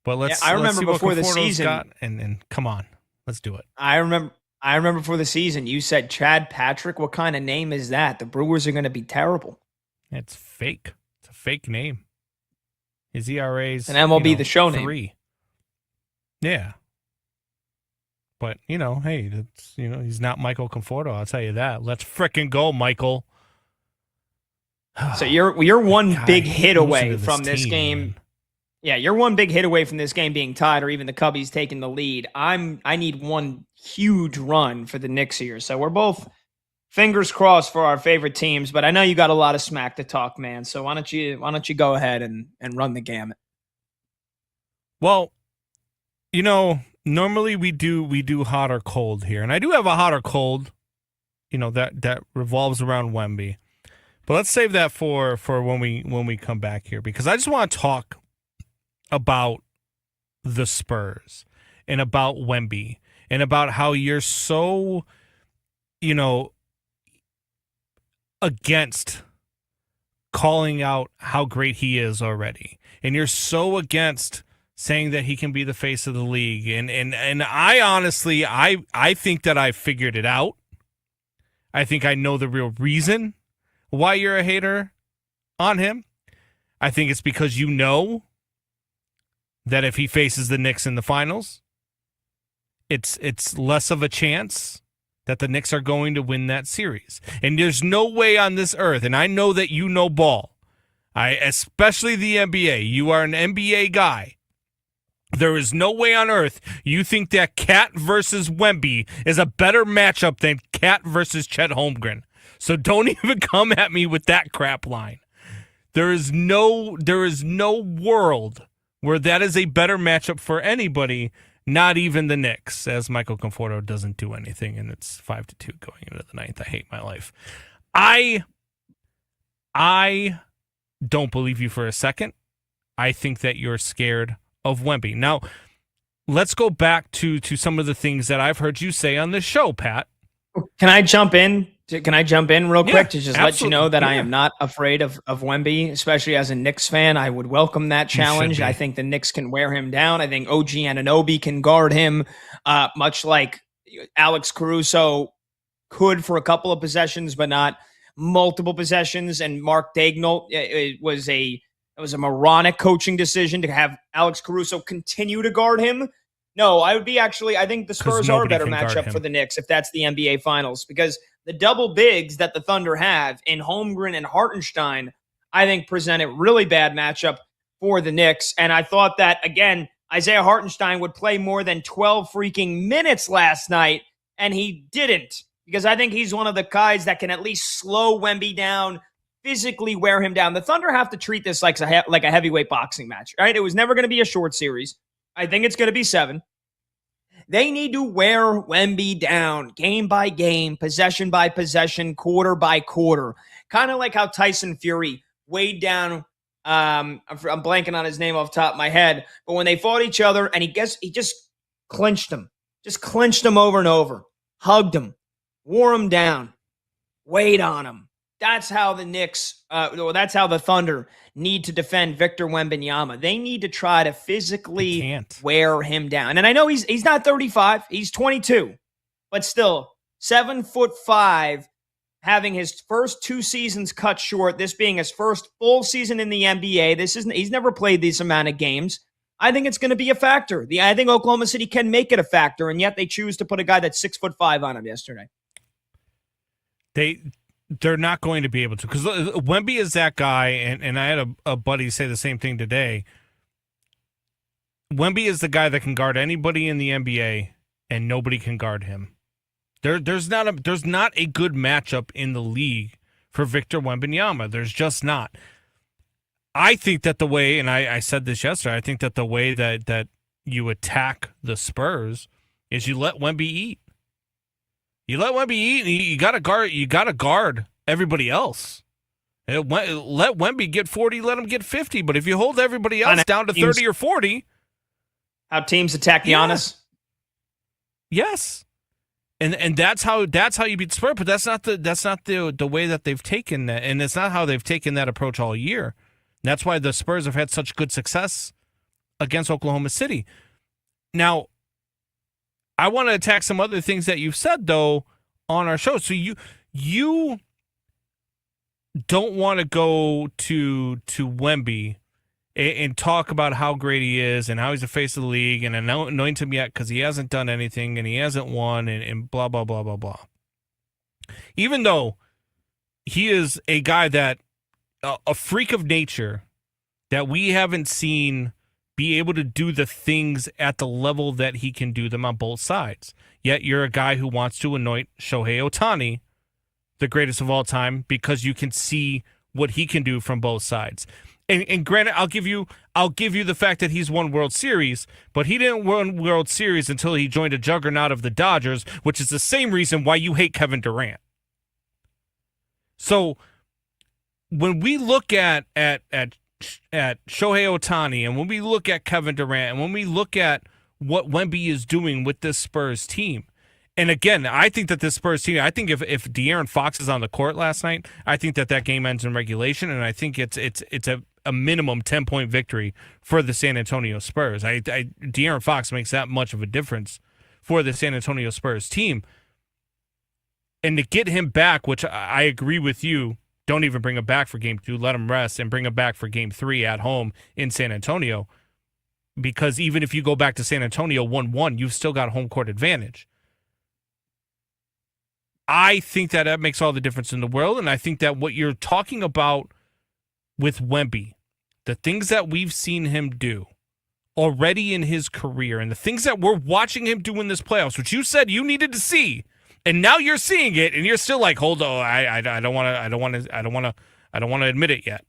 But let's see before the season got, and come on, let's do it. I remember before the season you said Chad Patrick. What kind of name is that? The Brewers are going to be terrible. It's fake. It's a fake name. His ERA's an MLB The Show name. 3. Yeah. But, hey, that's, he's not Michael Conforto, I'll tell you that. Let's frickin' go, Michael. So you're one God, big hit away this from this team, game. man. Yeah, you're one big hit away from this game being tied or even the Cubbies taking the lead. I need one huge run for the Knicks here. So we're both fingers crossed for our favorite teams, but I know you got a lot of smack to talk, man. So why don't you go ahead and run the gamut? Well, normally we do hot or cold here. And I do have a hot or cold, that revolves around Wemby. But let's save that for when we come back here, because I just want to talk about the Spurs and about Wemby and about how you're so, against calling out how great he is already. And you're so against saying that he can be the face of the league. And I honestly, I think that I figured it out. I think I know the real reason why you're a hater on him. I think it's because you know that if he faces the Knicks in the finals, it's less of a chance that the Knicks are going to win that series. And there's no way on this earth, and I know that you know ball, especially the NBA. You are an NBA guy. There is no way on earth you think that Cat versus Wemby is a better matchup than Cat versus Chet Holmgren. So don't even come at me with that crap line. There is no world where that is a better matchup for anybody, not even the Knicks, as Michael Conforto doesn't do anything, and it's 5-2 going into the ninth. I hate my life. I don't believe you for a second. I think that you're scared of Wemby. Now, let's go back to some of the things that I've heard you say on this show, Pat. Can I jump in? Can I jump in real quick to just absolutely. let you know that I am not afraid of Wemby, especially as a Knicks fan. I would welcome that challenge. I think the Knicks can wear him down. I think OG Anunoby can guard him, much like Alex Caruso could for a couple of possessions, but not multiple possessions. And Mark Daigneault, it was a moronic coaching decision to have Alex Caruso continue to guard him. No, I think the Spurs are a better matchup for the Knicks if that's the NBA Finals, because the double bigs that the Thunder have in Holmgren and Hartenstein, I think present a really bad matchup for the Knicks. And I thought that, again, Isaiah Hartenstein would play more than 12 freaking minutes last night, and he didn't, because I think he's one of the guys that can at least slow Wemby down, physically wear him down. The Thunder have to treat this like a heavyweight boxing match, right? It was never going to be a short series. I think it's going to be 7. They need to wear Wemby down game by game, possession by possession, quarter by quarter. Kind of like how Tyson Fury weighed down, I'm blanking on his name off the top of my head, but when they fought each other and he just clinched him. Just clinched him over and over. Hugged him. Wore him down. Weighed on him. That's how the Knicks, that's how the Thunder need to defend Victor Wembanyama. They need to try to physically wear him down. And I know he's not 35, he's 22, but still 7'5", having his first 2 seasons cut short. This being his first full season in the NBA. He's never played this amount of games. I think it's going to be a factor. I think Oklahoma City can make it a factor, and yet they choose to put a guy that's 6'5" on him yesterday. They're not going to be able to, because Wemby is that guy, and I had a buddy say the same thing today. Wemby is the guy that can guard anybody in the NBA, and nobody can guard him. There's not a good matchup in the league for Victor Wembanyama. There's just not. I think that the way, and I said this yesterday, I think that the way that you attack the Spurs is you let Wemby eat. You let Wemby eat, and you got to guard everybody else. Let Wemby get 40, let him get 50. But if you hold everybody else down to 30 or 40, how teams attack Giannis? Yes, and that's how you beat Spurs. But that's not the way that they've taken that, and it's not how they've taken that approach all year. And that's why the Spurs have had such good success against Oklahoma City. Now, I want to attack some other things that you've said, though, on our show. So you don't want to go to Wemby and talk about how great he is and how he's the face of the league and anoint him yet because he hasn't done anything and he hasn't won and blah, blah, blah, blah, blah. Even though he is a guy that, a freak of nature that we haven't seen be able to do the things at the level that he can do them on both sides. Yet you're a guy who wants to anoint Shohei Ohtani the greatest of all time because you can see what he can do from both sides. And granted, I'll give you the fact that he's won World Series, but he didn't win World Series until he joined a juggernaut of the Dodgers, which is the same reason why you hate Kevin Durant. So when we look at Shohei Ohtani and when we look at Kevin Durant and when we look at what Wemby is doing with this Spurs team, and again, I think that this Spurs team, I think if De'Aaron Fox is on the court last night, I think that game ends in regulation, and I think it's a minimum 10-point victory for the San Antonio Spurs. De'Aaron Fox makes that much of a difference for the San Antonio Spurs team. And to get him back, which I agree with you, don't even bring him back for Game 2. Let him rest and bring him back for Game 3 at home in San Antonio. Because even if you go back to San Antonio 1-1, you've still got home court advantage. I think that makes all the difference in the world, and I think that what you're talking about with Wemby, the things that we've seen him do already in his career, and the things that we're watching him do in this playoffs, which you said you needed to see, and now you're seeing it, and you're still like, hold on, I don't want to admit it yet.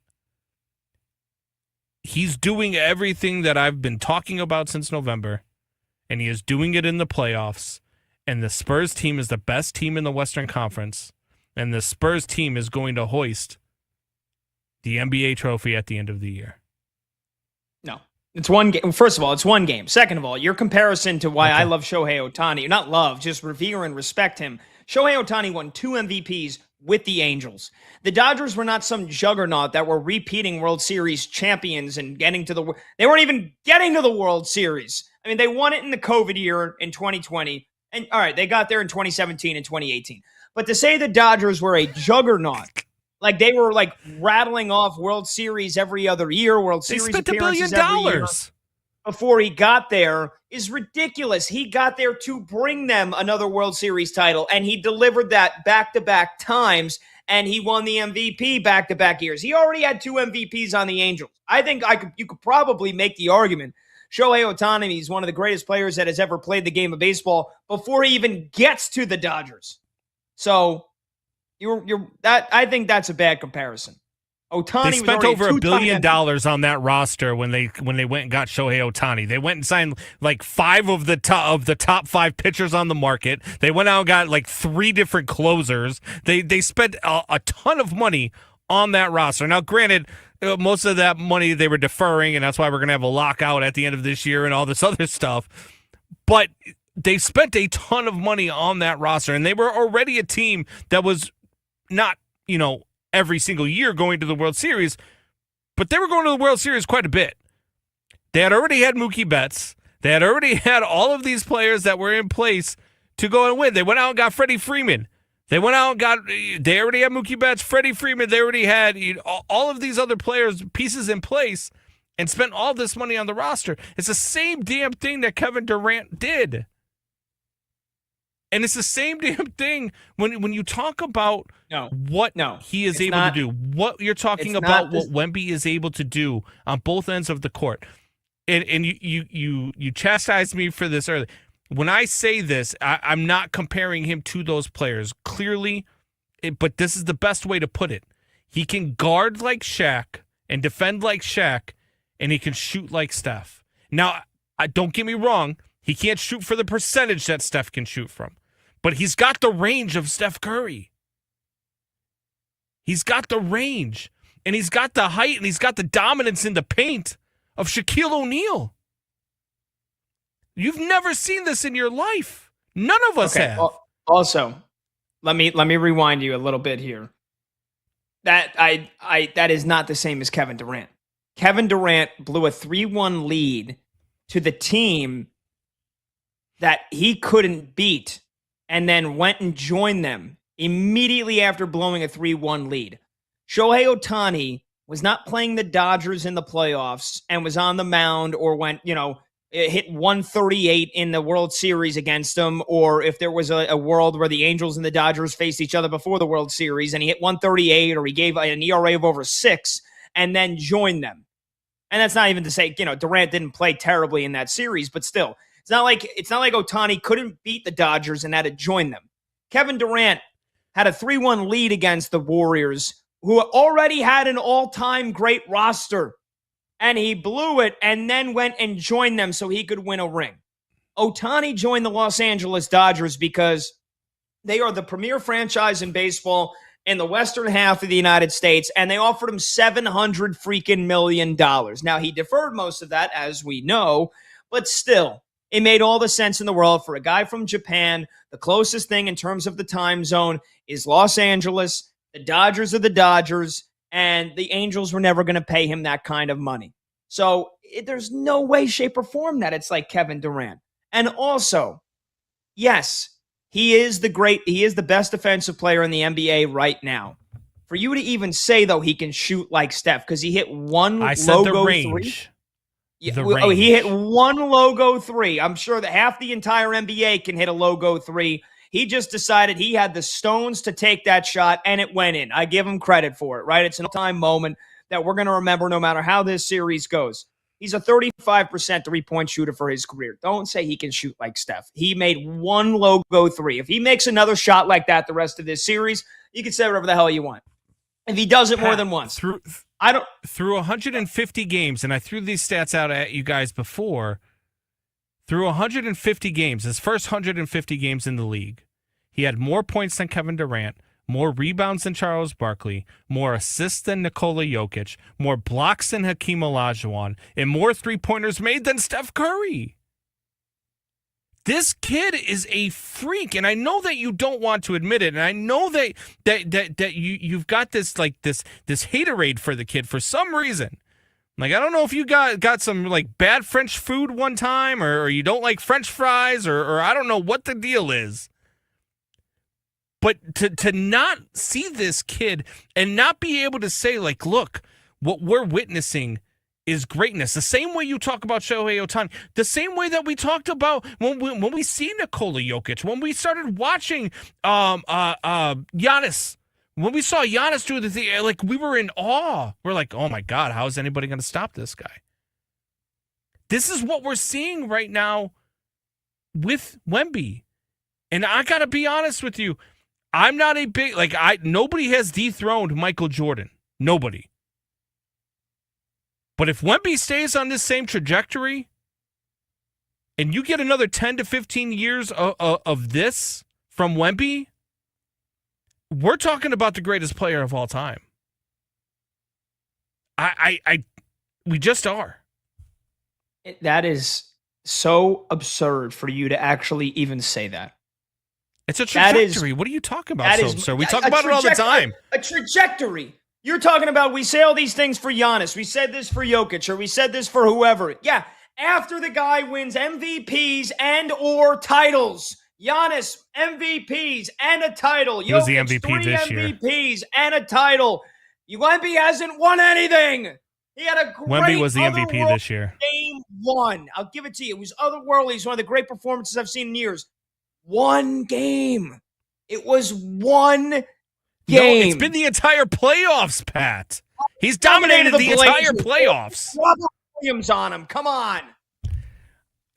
He's doing everything that I've been talking about since November, and he is doing it in the playoffs. And the Spurs team is the best team in the Western Conference. And the Spurs team is going to hoist the NBA trophy at the end of the year. No. It's one game. First of all, it's one game. Second of all, your comparison to why I love Shohei Ohtani, not love, just revere and respect him. Shohei Ohtani won 2 MVPs with the Angels. The Dodgers were not some juggernaut that were repeating World Series champions and getting to the... They weren't even getting to the World Series. I mean, they won it in the COVID year in 2020. And all right, they got there in 2017 and 2018. But to say the Dodgers were a juggernaut, like they were like rattling off World Series every other year, World Series appearances every year before he got there is ridiculous. He got there to bring them another World Series title, and he delivered that back-to-back times, and he won the MVP back-to-back years. He already had 2 MVPs on the Angels. I think you could probably make the argument Shohei Ohtani is one of the greatest players that has ever played the game of baseball before he even gets to the Dodgers. So I think that's a bad comparison. Ohtani they spent over $1 billion on that roster when they went and got Shohei Ohtani. They went and signed like 5 of the top 5 pitchers on the market. They went out and got like 3 different closers. They spent a ton of money on that roster. Now, granted, most of that money they were deferring, and that's why we're going to have a lockout at the end of this year and all this other stuff. But they spent a ton of money on that roster, and they were already a team that was not, every single year going to the World Series, but they were going to the World Series quite a bit. They had already had Mookie Betts. They had already had all of these players that were in place to go and win. They went out and got Freddie Freeman. They already had Mookie Betts, Freddie Freeman. They already had all of these other players, pieces in place, and spent all this money on the roster. It's the same damn thing that Kevin Durant did. And it's the same damn thing when you talk about what he is able to do, what you're talking about, what Wemby is able to do on both ends of the court. And you chastised me for this earlier. When I say this, I'm not comparing him to those players, clearly, but this is the best way to put it. He can guard like Shaq and defend like Shaq, and he can shoot like Steph. Now, don't get me wrong, he can't shoot for the percentage that Steph can shoot from, but he's got the range of Steph Curry. He's got the range, and he's got the height, and he's got the dominance in the paint of Shaquille O'Neal. You've never seen this in your life. None of us have. Also, let me rewind you a little bit here. That is not the same as Kevin Durant. Kevin Durant blew a 3-1 lead to the team that he couldn't beat and then went and joined them immediately after blowing a 3-1 lead. Shohei Ohtani was not playing the Dodgers in the playoffs and was on the mound or went, it hit 138 in the World Series against them, or if there was a world where the Angels and the Dodgers faced each other before the World Series and he hit 138 or he gave an ERA of over 6 and then joined them. And that's not even to say, Durant didn't play terribly in that series, but still, it's not like Ohtani couldn't beat the Dodgers and had to join them. Kevin Durant had a 3-1 lead against the Warriors, who already had an all-time great roster, and he blew it and then went and joined them so he could win a ring. Ohtani joined the Los Angeles Dodgers because they are the premier franchise in baseball in the western half of the United States, and they offered him $700 million. Now, he deferred most of that, as we know, but still, it made all the sense in the world for a guy from Japan. The closest thing in terms of the time zone is Los Angeles. The Dodgers are the Dodgers, and the Angels were never going to pay him that kind of money. So there's no way, shape, or form that it's like Kevin Durant. And also, yes, he is the best defensive player in the NBA right now. For you to even say, though, he can shoot like Steph, because he hit one logo three. Yeah, he hit one logo three. I'm sure that half the entire NBA can hit a logo three. He just decided he had the stones to take that shot, and it went in. I give him credit for it, right? It's an all-time moment that we're going to remember no matter how this series goes. He's a 35% three-point shooter for his career. Don't say he can shoot like Steph. He made one logo three. If he makes another shot like that the rest of this series, you can say whatever the hell you want. If he does it more than once. Through 150 games, and I threw these stats out at you guys before, through 150 games, his first 150 games in the league, he had more points than Kevin Durant, more rebounds than Charles Barkley, more assists than Nikola Jokic, more blocks than Hakeem Olajuwon, and more three-pointers made than Steph Curry. This kid is a freak, and I know that you don't want to admit it, and I know that you've got this haterade for the kid for some reason. Like, I don't know if you got some like bad French food one time, or you don't like French fries, or I don't know what the deal is. But to not see this kid and not be able to say, like, look, what we're witnessing is greatness. The same way you talk about Shohei Ohtani, the same way that we talked about when we see Nikola Jokic, when we started watching Giannis. When we saw Giannis do the thing, like, we were in awe. We're like, oh my God, how is anybody going to stop this guy? This is what we're seeing right now with Wemby. And I got to be honest with you. I'm not a big, nobody has dethroned Michael Jordan. Nobody. But if Wemby stays on this same trajectory and you get another 10 to 15 years of this from Wemby, we're talking about the greatest player of all time. We just are. That is so absurd for you to actually even say that. It's a trajectory. What are you talking about, sir? We talk about it all the time. A trajectory. You're talking about, we say all these things for Giannis. We said this for Jokic, or we said this for whoever. Yeah, after the guy wins MVPs and or titles. Giannis, MVPs and a title. He was the Jokic, MVP this year. MVPs and a title. Wemby hasn't won anything. He had a great Wemby was the MVP this year. Game one. I'll give it to you. It was otherworldly. It's one of the great performances I've seen in years. One game. It was one game. No, it's been the entire playoffs, Pat. He's dominated the entire playoffs. Robert Williams on him. Come on.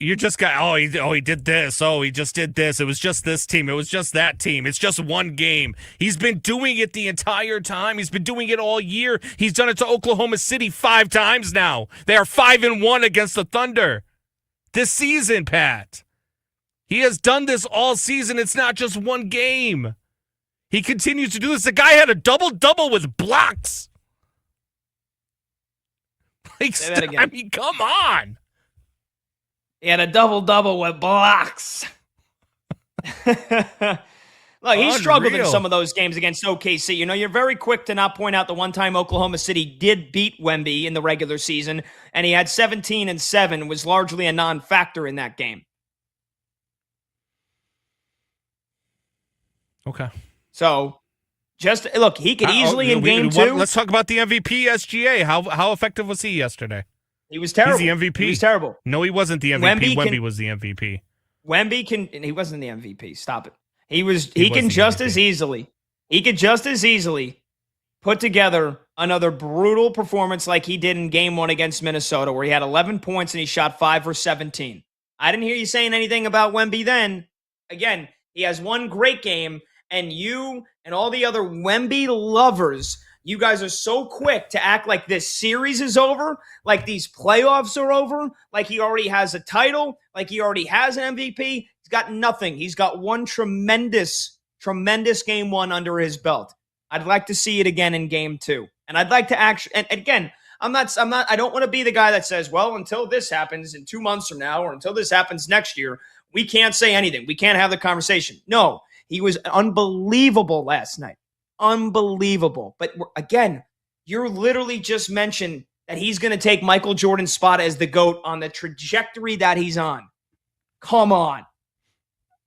You just got, he did this. Oh, he just did this. It was just this team. It was just that team. It's just one game. He's been doing it the entire time. He's been doing it all year. He's done it to Oklahoma City 5 times now. They are 5-1 against the Thunder this season, Pat. He has done this all season. It's not just one game. He continues to do this. The guy had a double-double with blocks. Say that again. I mean, come on. He had a double-double with blocks. Look, he struggled in some of those games against OKC. You're very quick to not point out the one time Oklahoma City did beat Wemby in the regular season, and he had 17 and 7, was largely a non-factor in that game. Okay. So, Just look, he could easily in game 2. Let's talk about the MVP, SGA. How effective was he yesterday? He was terrible. He's the MVP. He was terrible. No, he wasn't the MVP. Wemby was the MVP. Wemby can, and he wasn't the MVP. Stop it. He can just as easily. He could just as easily put together another brutal performance like he did in game 1 against Minnesota, where he had 11 points and he shot 5 for 17. I didn't hear you saying anything about Wemby then. Again, he has one great game, and you and all the other Wemby lovers, you guys are so quick to act like this series is over, like these playoffs are over, like he already has a title, like he already has an MVP. He's got nothing. He's got one tremendous game 1 under his belt. I'd like to see it again in game 2. And I'd like to actually, and again, I don't want to be the guy that says, well, until this happens in 2 months from now, or until this happens next year, we can't say anything. We can't have the conversation. No, he was unbelievable last night. Unbelievable. But again, you're literally just mentioned that he's going to take Michael Jordan's spot as the GOAT on the trajectory that he's on. Come on.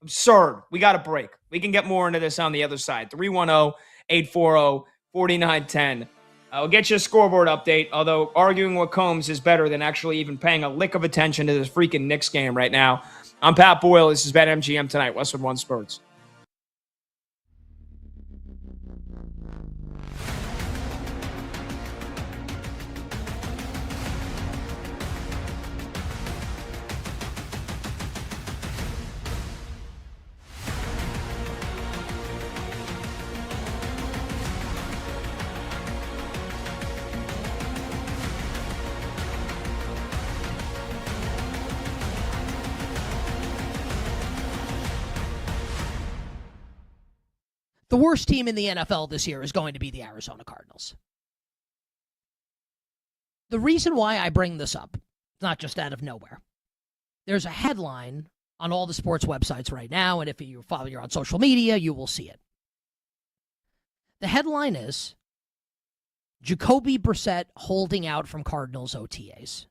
Absurd. We got a break. We can get more into this on the other side. 310-840-4910. I'll get you a scoreboard update, although arguing with Combs is better than actually even paying a lick of attention to this freaking Knicks game right now. I'm Pat Boyle. This is BetMGM Tonight, Westwood One Sports. The worst team in the NFL this year is going to be the Arizona Cardinals. The reason why I bring this up, not just out of nowhere, there's a headline on all the sports websites right now, and if you follow you're on social media, you will see it. The headline is Jacoby Brissett holding out from Cardinals OTAs.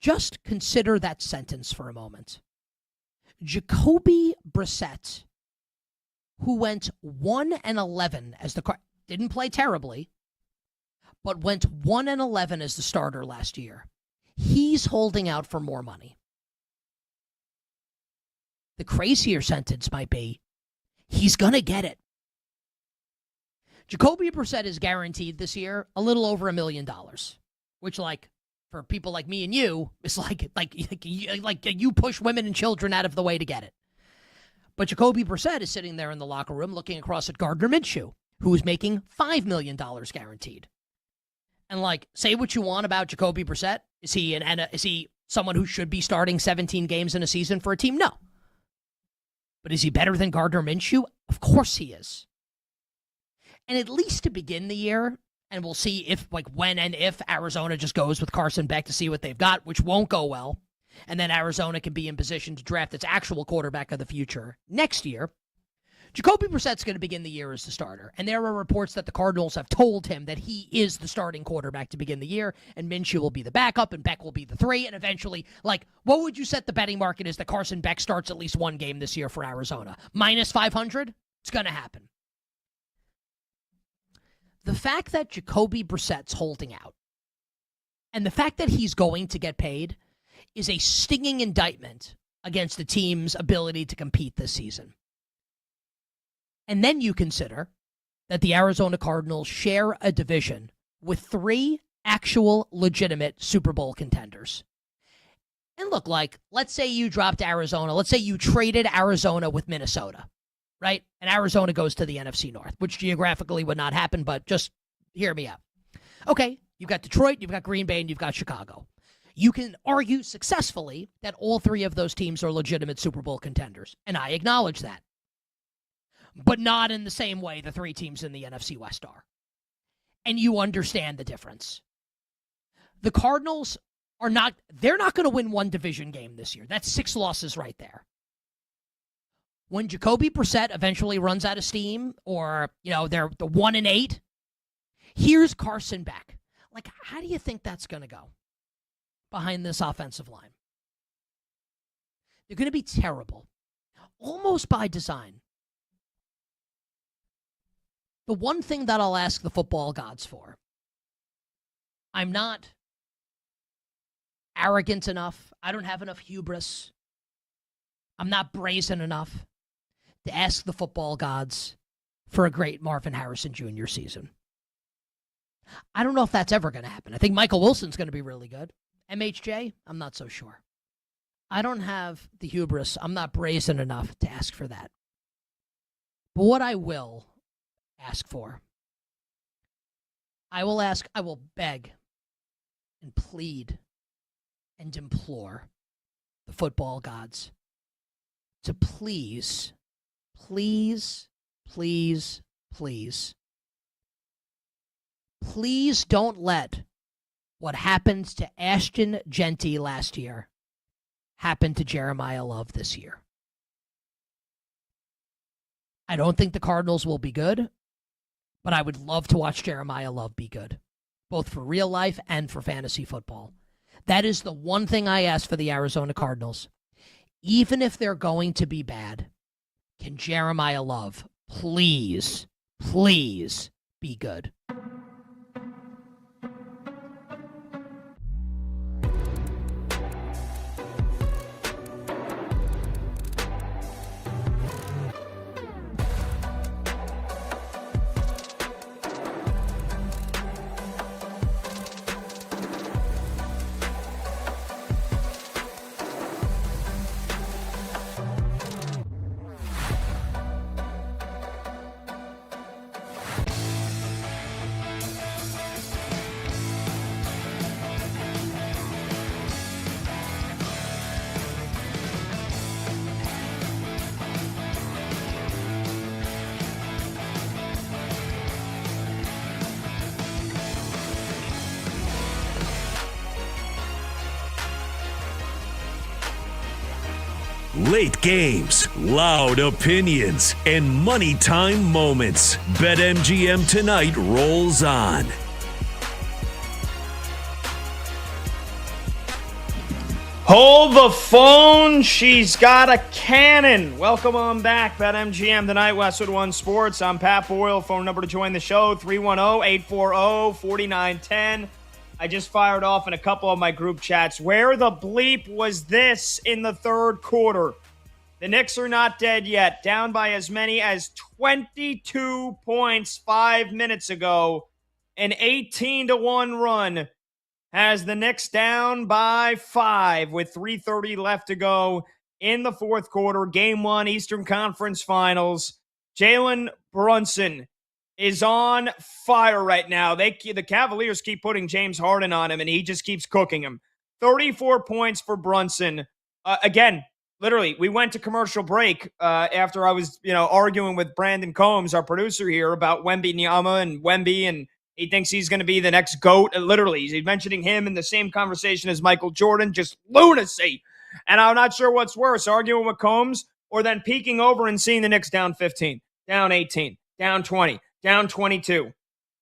Just consider that sentence for a moment. Jacoby Brissett, who went 1-11 as the didn't play terribly, but went 1-11 as the starter last year. He's holding out for more money. The crazier sentence might be, he's going to get it. Jacoby Brissett is guaranteed this year a little over $1 million, which, like, for people like me and you, is like you push women and children out of the way to get it. But Jacoby Brissett is sitting there in the locker room looking across at Gardner Minshew, who is making $5 million guaranteed. And, like, say what you want about Jacoby Brissett. Is he someone who should be starting 17 games in a season for a team? No. But is he better than Gardner Minshew? Of course he is. And at least to begin the year, and we'll see if, like, when and if Arizona just goes with Carson Beck to see what they've got, which won't go well. And then Arizona can be in position to draft its actual quarterback of the future next year. Jacoby Brissett's going to begin the year as the starter. And there are reports that the Cardinals have told him that he is the starting quarterback to begin the year, and Minshew will be the backup, and Beck will be the 3, and eventually, like, what would you set the betting market is that Carson Beck starts at least one game this year for Arizona? Minus 500? It's going to happen. The fact that Jacoby Brissett's holding out, and the fact that he's going to get paid, is a stinging indictment against the team's ability to compete this season. And then you consider that the Arizona Cardinals share a division with 3 actual legitimate Super Bowl contenders. And look, like, let's say you dropped Arizona. Let's say you traded Arizona with Minnesota, right? And Arizona goes to the NFC North, which geographically would not happen, but just hear me out. Okay, you've got Detroit, you've got Green Bay, and you've got Chicago. You can argue successfully that all 3 of those teams are legitimate Super Bowl contenders, and I acknowledge that. But not in the same way the 3 teams in the NFC West are. And you understand the difference. The Cardinals they're not going to win one division game this year. That's 6 losses right there. When Jacoby Brissett eventually runs out of steam, or, they're the 1-8, here's Carson Beck. Like, how do you think that's going to go behind this offensive line? They're going to be terrible, almost by design. The one thing that I'll ask the football gods for, I'm not arrogant enough. I don't have enough hubris. I'm not brazen enough to ask the football gods for a great Marvin Harrison Jr. season. I don't know if that's ever going to happen. I think Michael Wilson's going to be really good. MHJ, I'm not so sure. I don't have the hubris. I'm not brazen enough to ask for that. But what I will ask for, I will beg and plead and implore the football gods to please, please, please, please, please don't let what happened to Ashton Genty last year happen to Jeremiah Love this year. I don't think the Cardinals will be good, but I would love to watch Jeremiah Love be good, both for real life and for fantasy football. That is the one thing I ask for the Arizona Cardinals. Even if they're going to be bad, can Jeremiah Love please, please be good? Late games, loud opinions, and money time moments. BetMGM Tonight rolls on. Hold the phone. She's got a cannon. Welcome on back. BetMGM Tonight, Westwood One Sports. I'm Pat Boyle. Phone number to join the show, 310-840-4910. I just fired off in a couple of my group chats. Where the bleep was this in the third quarter? The Knicks are not dead yet. Down by as many as 22 points 5 minutes ago. An 18-1 run has the Knicks down by 5 with 3:30 left to go in the fourth quarter. Game 1, Eastern Conference Finals. Jalen Brunson is on fire right now. The Cavaliers keep putting James Harden on him, and he just keeps cooking him. 34 points for Brunson. Again, literally, we went to commercial break after I was, arguing with Brandon Combs, our producer here, about Wembanyama and Wemby, and he thinks he's going to be the next GOAT. Literally, he's mentioning him in the same conversation as Michael Jordan. Just lunacy. And I'm not sure what's worse, arguing with Combs or then peeking over and seeing the Knicks down 15, down 18, down 20. Down 22.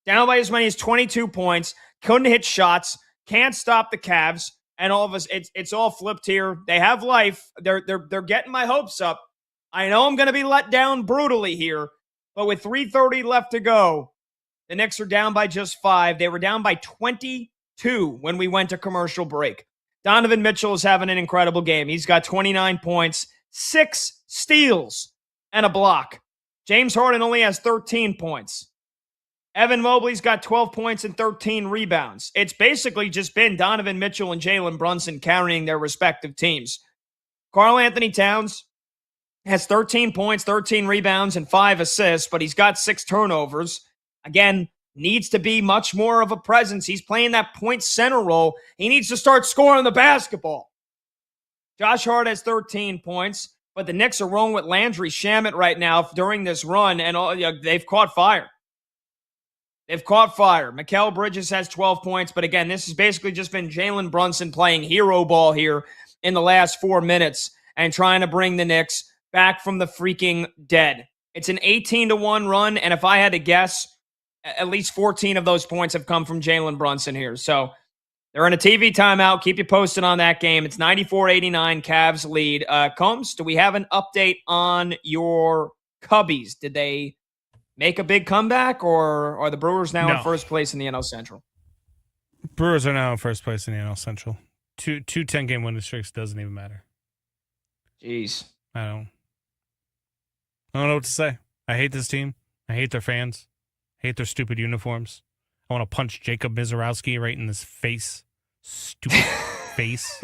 Down by as many as 22 points. Couldn't hit shots. Can't stop the Cavs. And all of us, it's all flipped here. They have life. They're getting my hopes up. I know I'm going to be let down brutally here. But with 3:30 left to go, the Knicks are down by just 5. They were down by 22 when we went to commercial break. Donovan Mitchell is having an incredible game. He's got 29 points, 6 steals, and a block. James Harden only has 13 points. Evan Mobley's got 12 points and 13 rebounds. It's basically just been Donovan Mitchell and Jalen Brunson carrying their respective teams. Karl Anthony Towns has 13 points, 13 rebounds, and 5 assists, but he's got 6 turnovers. Again, needs to be much more of a presence. He's playing that point center role. He needs to start scoring the basketball. Josh Hart has 13 points. But the Knicks are rolling with Landry Shamet right now during this run, and they've caught fire. They've caught fire. Mikal Bridges has 12 points, but again, this has basically just been Jalen Brunson playing hero ball here in the last 4 minutes and trying to bring the Knicks back from the freaking dead. It's an 18-1 run, and if I had to guess, at least 14 of those points have come from Jalen Brunson here. So they're in a TV timeout. Keep you posted on that game. It's 94-89, Cavs lead. Combs, do we have an update on your Cubbies? Did they make a big comeback, or are the Brewers now in No. first place in the NL Central? Brewers are now in first place in the NL Central. Two 10-game winning streaks doesn't even matter. Jeez. I don't know what to say. I hate this team. I hate their fans. I hate their stupid uniforms. I want to punch Jacob Mizorowski right in his face. Stupid face.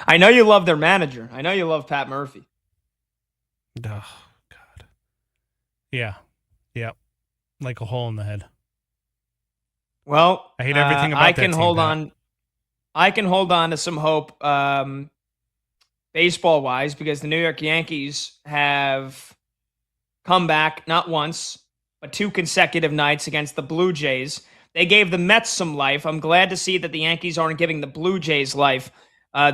I know you love their manager. I know you love Pat Murphy. Oh, God. Yeah. Yep. Like a hole in the head. Well, I hate everything about I that can team, hold Pat. on. I can hold on to some hope, baseball-wise, because the New York Yankees have come back not once, but 2 consecutive nights against the Blue Jays. They gave the Mets some life. I'm glad to see that the Yankees aren't giving the Blue Jays life.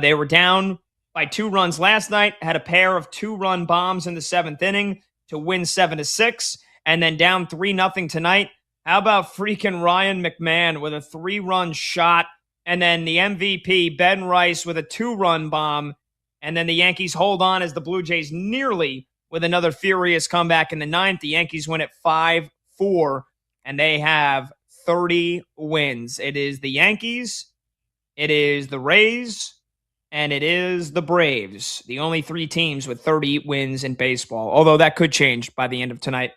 They were down by 2 runs last night, had a pair of 2-run bombs in the 7th inning to win 7-6, and then down 3-0 tonight. How about freaking Ryan McMahon with a 3-run shot, and then the MVP, Ben Rice, with a 2-run bomb, and then the Yankees hold on as the Blue Jays nearly with another furious comeback in the 9th. The Yankees win at 5-4, and they have 30 wins. It is the Yankees, it is the Rays, and it is the Braves. The only 3 teams with 30 wins in baseball, although that could change by the end of tonight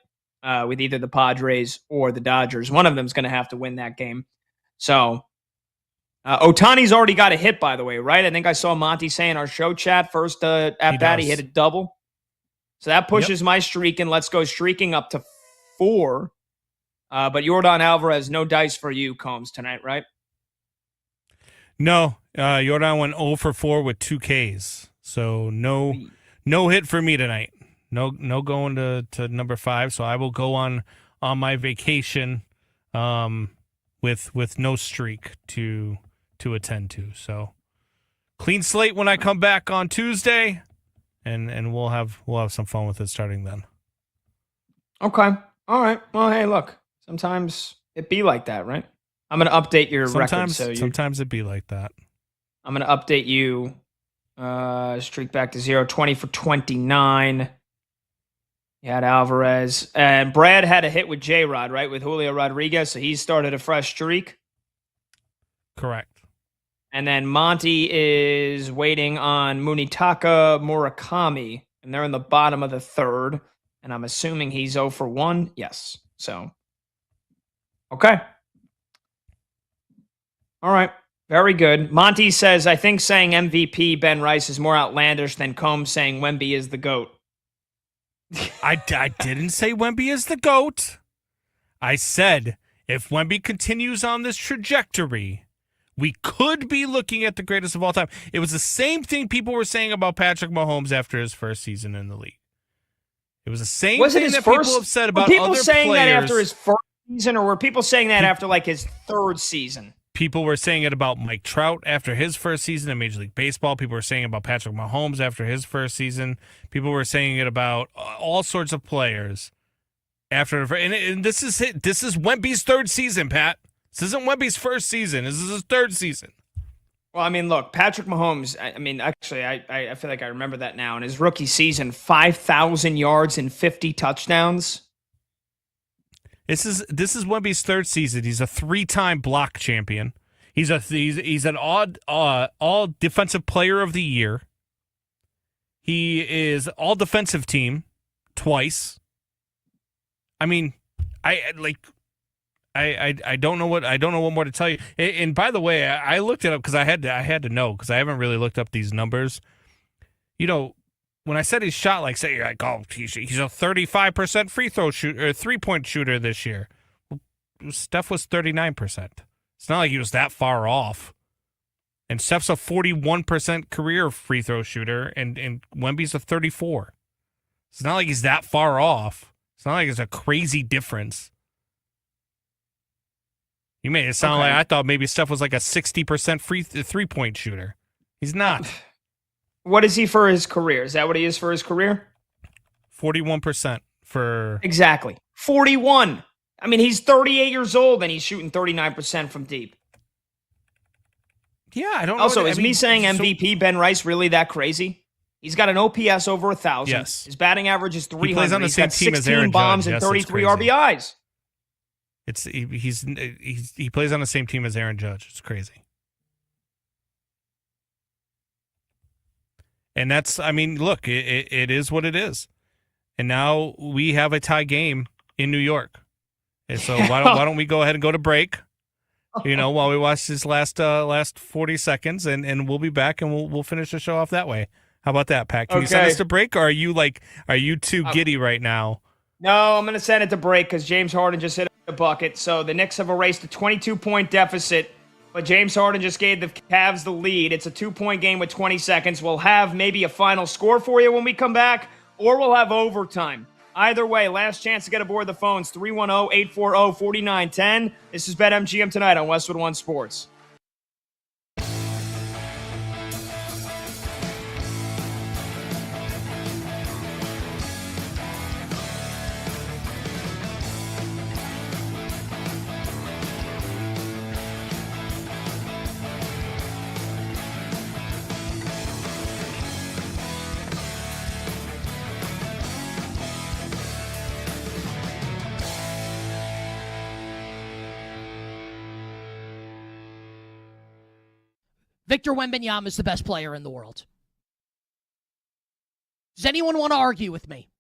with either the Padres or the Dodgers. One of them is going to have to win that game. So Ohtani's already got a hit, by the way, right? I think I saw Monty say in our show chat first at bat he hit a double. So that pushes my streak, and let's go streaking up to 4. But Yordan Alvarez, no dice for you, Combs, tonight, right? No. Yordan went 0 for 4 with 2 Ks. So no hit for me tonight. No going to number 5. So I will go on my vacation with no streak to attend to. So clean slate when I come back on Tuesday, and we'll have some fun with it starting then. Okay. All right. Well, hey, look. Sometimes it be like that, right? I'm going to update your record. Sometimes it be like that. I'm going to update you. Streak back to 0, 20 for 29. You had Alvarez. And Brad had a hit with J-Rod, right? With Julio Rodriguez. So he started a fresh streak. Correct. And then Monty is waiting on Munetaka Murakami. And they're in the bottom of the 3rd. And I'm assuming he's 0 for 1. Yes. So, okay. All right. Very good. Monty says, I think saying MVP Ben Rice is more outlandish than Combs saying Wemby is the GOAT. I didn't say Wemby is the GOAT. I said if Wemby continues on this trajectory, we could be looking at the greatest of all time. It was the same thing people were saying about Patrick Mahomes after his first season in the league. It was the same thing that people have said about other players. Were people saying that after his first season, or were people saying that after like his 3rd season? People were saying it about Mike Trout after his first season in Major League Baseball. People were saying it about Patrick Mahomes after his first season. People were saying it about all sorts of players after. And this is it. This is Wemby's 3rd season, Pat. This isn't Wemby's first season. This is his 3rd season. Well, I mean, look, Patrick Mahomes, I mean, actually, I feel like I remember that now. In his rookie season, 5,000 yards and 50 touchdowns. This is Wemby's 3rd season. He's a 3-time block champion. He's an all defensive player of the year. He is all defensive team twice. I mean, I don't know what more to tell you. And by the way, I looked it up because I had to know, because I haven't really looked up these numbers. You know, when I said he's shot, like, say, you're like, oh, he's a 35% free throw shooter, or 3-point shooter this year. Well, Steph was 39%. It's not like he was that far off. And Steph's a 41% career free throw shooter, and Wemby's a 34. It's not like he's that far off. It's not like it's a crazy difference. You made it sound like I thought maybe Steph was like a 60% free 3-point shooter. He's not. What is he for his career? Is that what he is for his career? 41% for... Exactly. 41. I mean, he's 38 years old and he's shooting 39% from deep. Yeah, I don't know. Also, is me saying MVP Ben Rice really that crazy? He's got an OPS over 1,000. Yes. His batting average is 300. He plays on the He's same got team as 16 Aaron bombs Judge. and Yes, it's 33 crazy. RBIs. He plays on the same team as Aaron Judge. It's crazy. And that's, I mean, look, it is what it is. And now we have a tie game in New York. And so why don't we go ahead and go to break? While we watch this last 40 seconds, and we'll be back and we'll finish the show off that way. How about that, Pat? Can you send us to break, or are you too giddy right now? No, I'm going to send it to break because James Harden just hit a bucket. So the Knicks have erased a 22-point deficit, but James Harden just gave the Cavs the lead. It's a 2-point game with 20 seconds. We'll have maybe a final score for you when we come back, or we'll have overtime. Either way, last chance to get aboard the phones, 310-840-4910. This is BetMGM tonight on Westwood One Sports. Victor Wembanyama is the best player in the world. Does anyone want to argue with me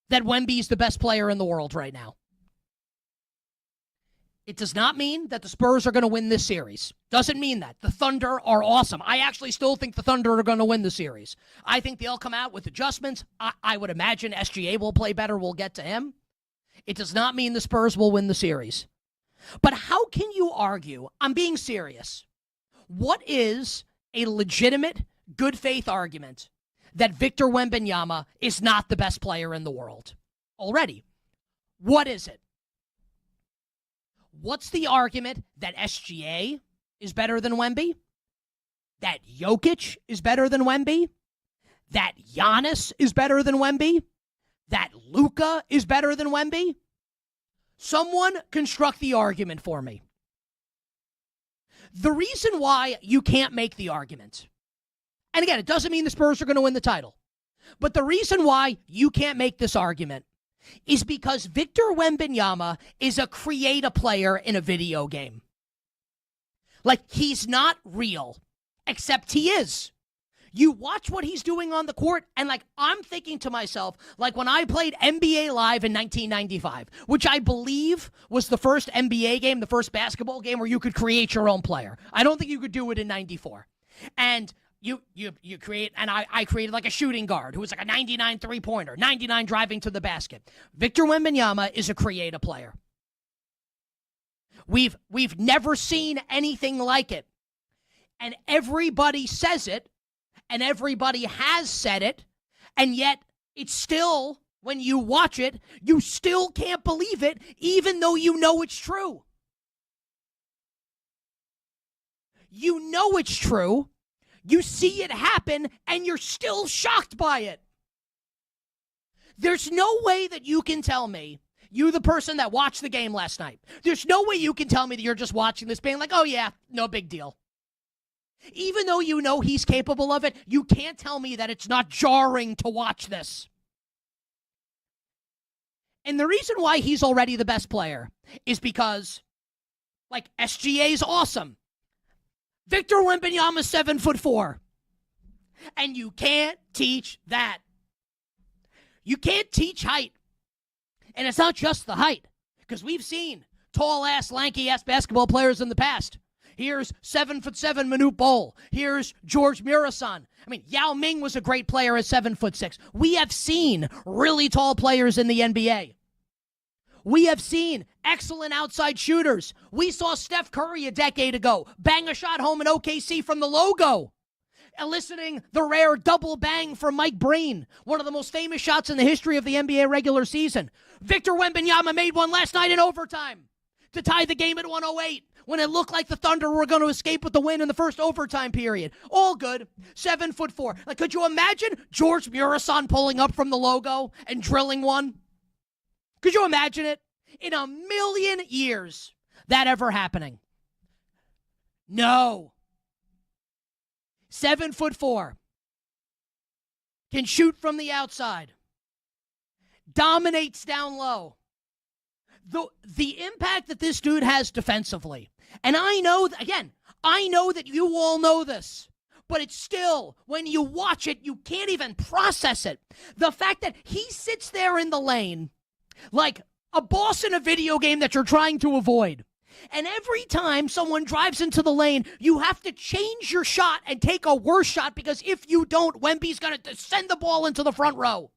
that Wemby is the best player in the world right now? It does not mean that the Spurs are going to win this series. Doesn't mean that. The Thunder are awesome. I actually still think the Thunder are going to win the series. I think they'll come out with adjustments. I would imagine SGA will play better. We'll get to him. It does not mean the Spurs will win the series. But how can you argue? I'm being serious. What is a legitimate, good faith argument that Victor Wembanyama is not the best player in the world already? What is it? What's the argument that SGA is better than Wemby? That Jokic is better than Wemby? That Giannis is better than Wemby? That Luka is better than Wemby? Someone construct the argument for me. The reason why you can't make the argument, and again, it doesn't mean the Spurs are going to win the title, but the reason why you can't make this argument is because Victor Wembanyama is a creative player in a video game. Like, he's not real, except he is. You watch what he's doing on the court, and I'm thinking to myself, when I played NBA Live in 1995, which I believe was the first NBA game, the first basketball game where you could create your own player. I don't think you could do it in 94. And you create, and I created a shooting guard who was a 99 three-pointer, 99 driving to the basket. Victor Wembanyama is a creative player. We've never seen anything like it. And everybody says it. And everybody has said it, and yet it's still, when you watch it, you still can't believe it, even though you know it's true. You know it's true, you see it happen, and you're still shocked by it. There's no way that you can tell me, you the person that watched the game last night, there's no way you can tell me that you're just watching this being oh yeah, no big deal. Even though you know he's capable of it, you can't tell me that it's not jarring to watch this. And the reason why he's already the best player is because, SGA's awesome. Victor Wembanyama's 7'4". And you can't teach that. You can't teach height. And it's not just the height, because we've seen tall-ass, lanky-ass basketball players in the past. Here's 7'7" Manute Bol. Here's George Murasan. Yao Ming was a great player at 7'6". We have seen really tall players in the NBA. We have seen excellent outside shooters. We saw Steph Curry a decade ago bang a shot home in OKC from the logo, eliciting the rare double bang from Mike Breen, one of the most famous shots in the history of the NBA regular season. Victor Wembanyama made one last night in overtime to tie the game at 108. When it looked like the Thunder were going to escape with the win in the first overtime period. All good. 7'4". Could you imagine George Murasan pulling up from the logo and drilling one? Could you imagine it? In a million years, that ever happening? No. 7'4". can shoot from the outside, dominates down low. The impact that this dude has defensively, and I know that you all know this, but it's still, when you watch it, you can't even process it. The fact that he sits there in the lane like a boss in a video game that you're trying to avoid. And every time someone drives into the lane, you have to change your shot and take a worse shot, because if you don't, Wemby's going to send the ball into the front row.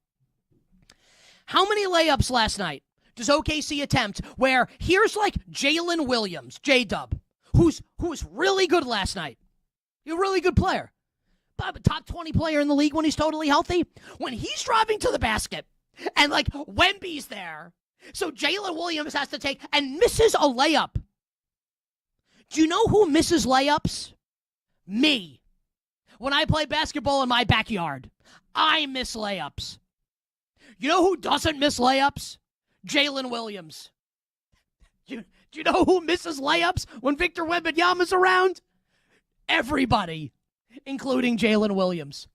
How many layups last night does OKC attempt where here's like Jalen Williams, J-Dub, who's really good last night. He's a really good player. But top 20 player in the league when he's totally healthy. When he's driving to the basket and like Wemby's there, so Jalen Williams has to take and misses a layup. Do you know who misses layups? Me. When I play basketball in my backyard, I miss layups. You know who doesn't miss layups? Jalen Williams. Do you know who misses layups when Victor Wembanyama's around? Everybody, including Jalen Williams.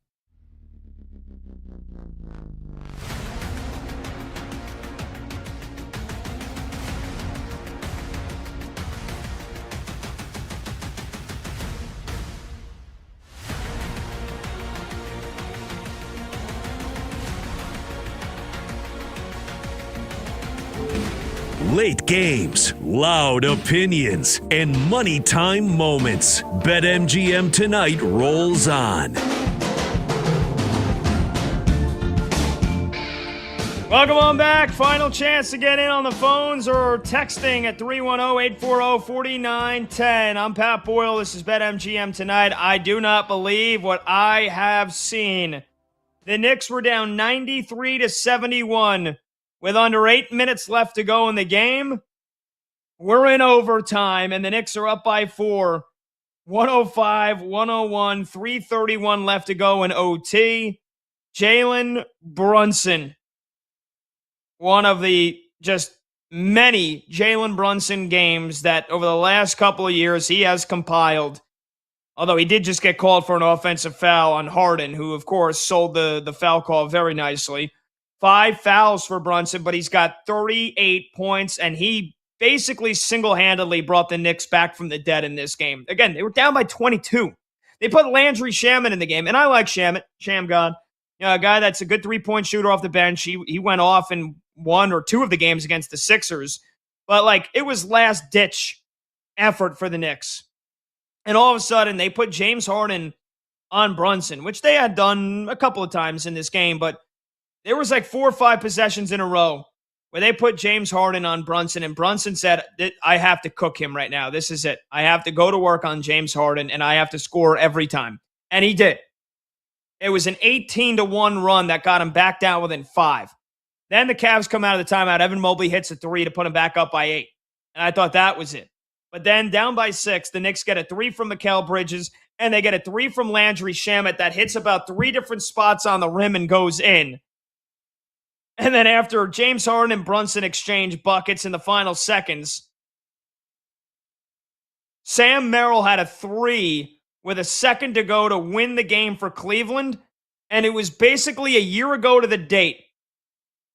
Late games, loud opinions, and money time moments. BetMGM Tonight rolls on. Welcome on back. Final chance to get in on the phones or texting at 310-840-4910. I'm Pat Boyle. This is BetMGM Tonight. I do not believe what I have seen. The Knicks were down 93-71 with under 8 minutes left to go in the game. We're in overtime, and the Knicks are up by 4. 105, 101, 3:31 left to go in OT. Jalen Brunson, one of the just many Jalen Brunson games that over the last couple of years he has compiled. Although he did just get called for an offensive foul on Harden, who, of course, sold the foul call very nicely. 5 fouls for Brunson, but he's got 38 points, and he basically single-handedly brought the Knicks back from the dead in this game. Again, they were down by 22. They put Landry Shamet in the game, and I like Shamet, Sham God. You know, a guy that's a good three-point shooter off the bench. He went off in 1 or 2 of the games against the Sixers. But, like, it was last-ditch effort for the Knicks. And all of a sudden, they put James Harden on Brunson, which they had done a couple of times in this game, but there was like 4 or 5 possessions in a row where they put James Harden on Brunson, and Brunson said, I have to cook him right now. This is it. I have to go to work on James Harden, and I have to score every time. And he did. It was an 18-1 run that got him back down within 5. Then the Cavs come out of the timeout. Evan Mobley hits a 3 to put him back up by 8. And I thought that was it. But then down by 6, the Knicks get a 3 from Mikal Bridges, and they get a 3 from Landry Shamet that hits about 3 different spots on the rim and goes in. And then after James Harden and Brunson exchange buckets in the final seconds, Sam Merrill had a 3 with a second to go to win the game for Cleveland. And it was basically a year ago to the date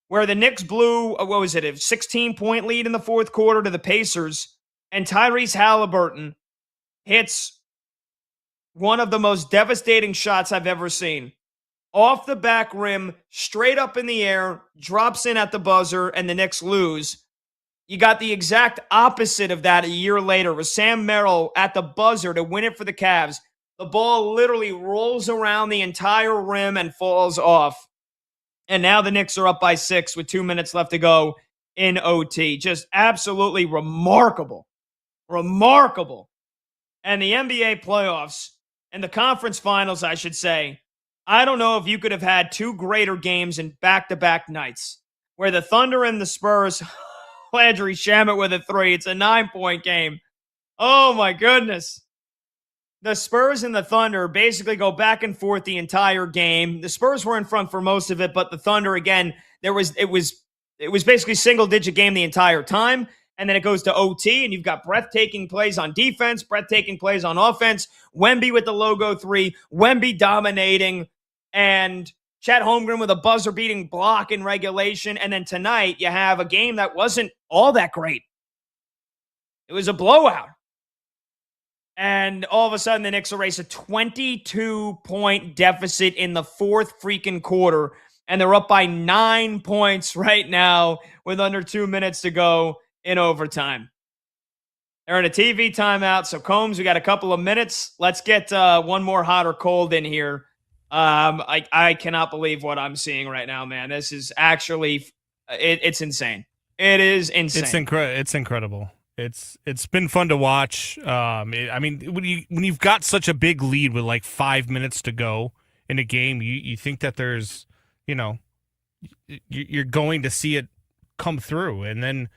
where the Knicks blew, a 16-point lead in the fourth quarter to the Pacers. And Tyrese Halliburton hits one of the most devastating shots I've ever seen. Off the back rim, straight up in the air, drops in at the buzzer, and the Knicks lose. You got the exact opposite of that a year later with Sam Merrill at the buzzer to win it for the Cavs. The ball literally rolls around the entire rim and falls off. And now the Knicks are up by 6 with 2 minutes left to go in OT. Just absolutely remarkable. Remarkable. And the NBA playoffs and the conference finals, I should say, I don't know if you could have had 2 greater games in back-to-back nights where the Thunder and the Spurs, Landry Shamet with a 3. It's a 9-point game. Oh, my goodness. The Spurs and the Thunder basically go back and forth the entire game. The Spurs were in front for most of it, but the Thunder, again, it was basically single-digit game the entire time. And then it goes to OT, and you've got breathtaking plays on defense, breathtaking plays on offense. Wemby with the logo 3, Wemby dominating. And Chet Holmgren with a buzzer-beating block in regulation. And then tonight, you have a game that wasn't all that great. It was a blowout. And all of a sudden, the Knicks erase a 22-point deficit in the fourth freaking quarter. And they're up by 9 points right now with under 2 minutes to go in overtime. They're in a TV timeout. So, Combs, we got a couple of minutes. Let's get one more hot or cold in here. I cannot believe what I'm seeing right now, man. This is actually, it's insane. It is insane. It's incredible. It's been fun to watch. When you've got such a big lead with like 5 minutes to go in a game, you think that there's, you're going to see it come through, and then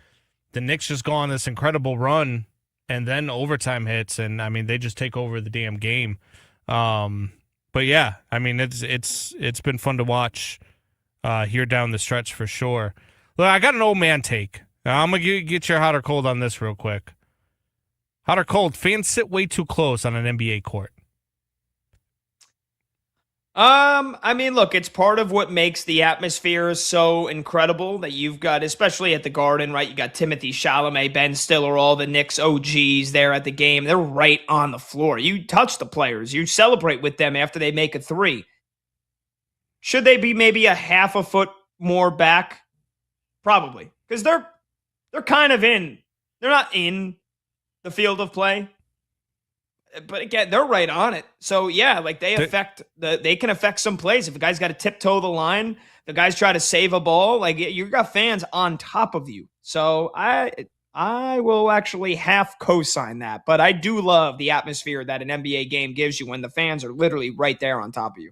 the Knicks just go on this incredible run, and then overtime hits, and they just take over the damn game. But yeah, it's been fun to watch here down the stretch for sure. Look, I got an old man take. I'm going to get your hot or cold on this real quick. Hot or cold, fans sit way too close on an NBA court. Look, it's part of what makes the atmosphere so incredible that you've got, especially at the Garden, right? You got Timothy Chalamet, Ben Stiller, all the Knicks OGs there at the game. They're right on the floor. You touch the players. You celebrate with them after they make a three. Should they be maybe a half a foot more back? Probably. Because they're kind of in. They're not in the field of play. But again, they're right on it. So yeah, like they can affect some plays. If a guy's got to tiptoe the line, the guys try to save a ball, like you got fans on top of you. So I will actually half co-sign that. But I do love the atmosphere that an NBA game gives you when the fans are literally right there on top of you.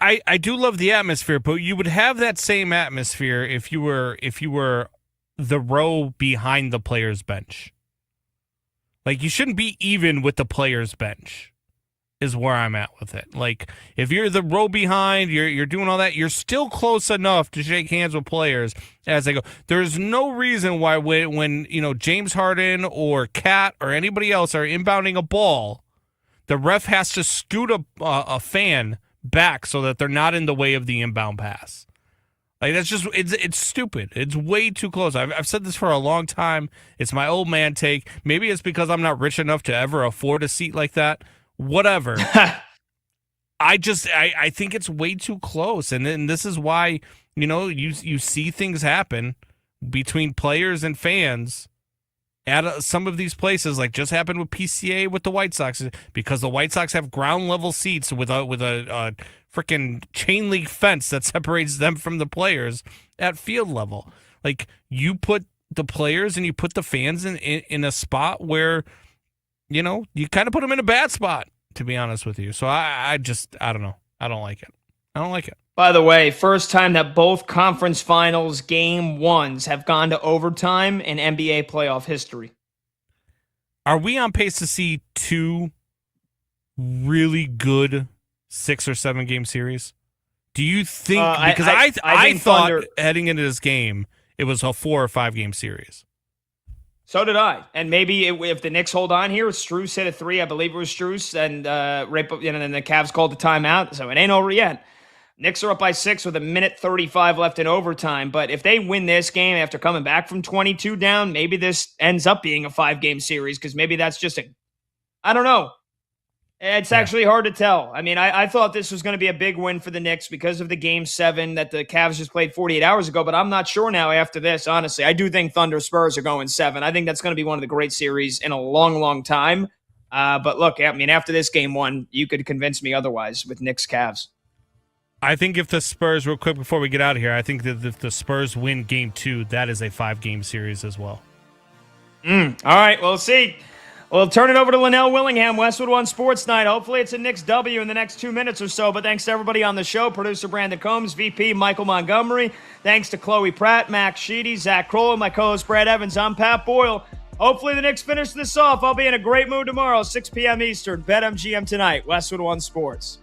I do love the atmosphere, but you would have that same atmosphere if you were the row behind the players' bench. Like, you shouldn't be even with the players' bench is where I'm at with it. Like, if you're the row behind, you're doing all that, you're still close enough to shake hands with players as they go. There's no reason why when James Harden or Cat or anybody else are inbounding a ball, the ref has to scoot a fan back so that they're not in the way of the inbound pass. Like, that's just, it's stupid. It's way too close. I've said this for a long time. It's my old man take. Maybe it's because I'm not rich enough to ever afford a seat like that. Whatever. I think it's way too close. And then this is why, you see things happen between players and fans at some of these places, like just happened with PCA with the White Sox, because the White Sox have ground level seats with a freaking chain link fence that separates them from the players at field level. Like, you put the players and you put the fans in a spot where, you kind of put them in a bad spot, to be honest with you. So I don't know. I don't like it. By the way, first time that both conference finals game ones have gone to overtime in NBA playoff history. Are we on pace to see two really good 6 or 7 game series? Do you think? Because I thought heading into this game, it was a 4 or 5 game series. So did I. And maybe if the Knicks hold on here, Strus hit a 3. I believe it was Strus. And then the Cavs called the timeout. So it ain't over yet. Knicks are up by 6 with 1:35 left in overtime. But if they win this game after coming back from 22 down, maybe this ends up being a 5-game series, because maybe that's just I don't know. It's actually hard to tell. I thought this was going to be a big win for the Knicks because of the Game 7 that the Cavs just played 48 hours ago, but I'm not sure now after this, honestly. I do think Thunder Spurs are going 7. I think that's going to be one of the great series in a long, long time. But look, after this Game 1, you could convince me otherwise with Knicks Cavs. I think if the Spurs, real quick before we get out of here, I think that if the Spurs win Game 2, that is a 5-game series as well. All right, we'll see. We'll turn it over to Linnell Willingham, Westwood One Sports Night. Hopefully it's a Knicks W in the next 2 minutes or so. But thanks to everybody on the show. Producer Brandon Combs, VP Michael Montgomery. Thanks to Chloe Pratt, Max Sheedy, Zach Kroll, my co-host Brad Evans. I'm Pat Boyle. Hopefully the Knicks finish this off. I'll be in a great mood tomorrow, 6 p.m. Eastern. BetMGM tonight, Westwood One Sports.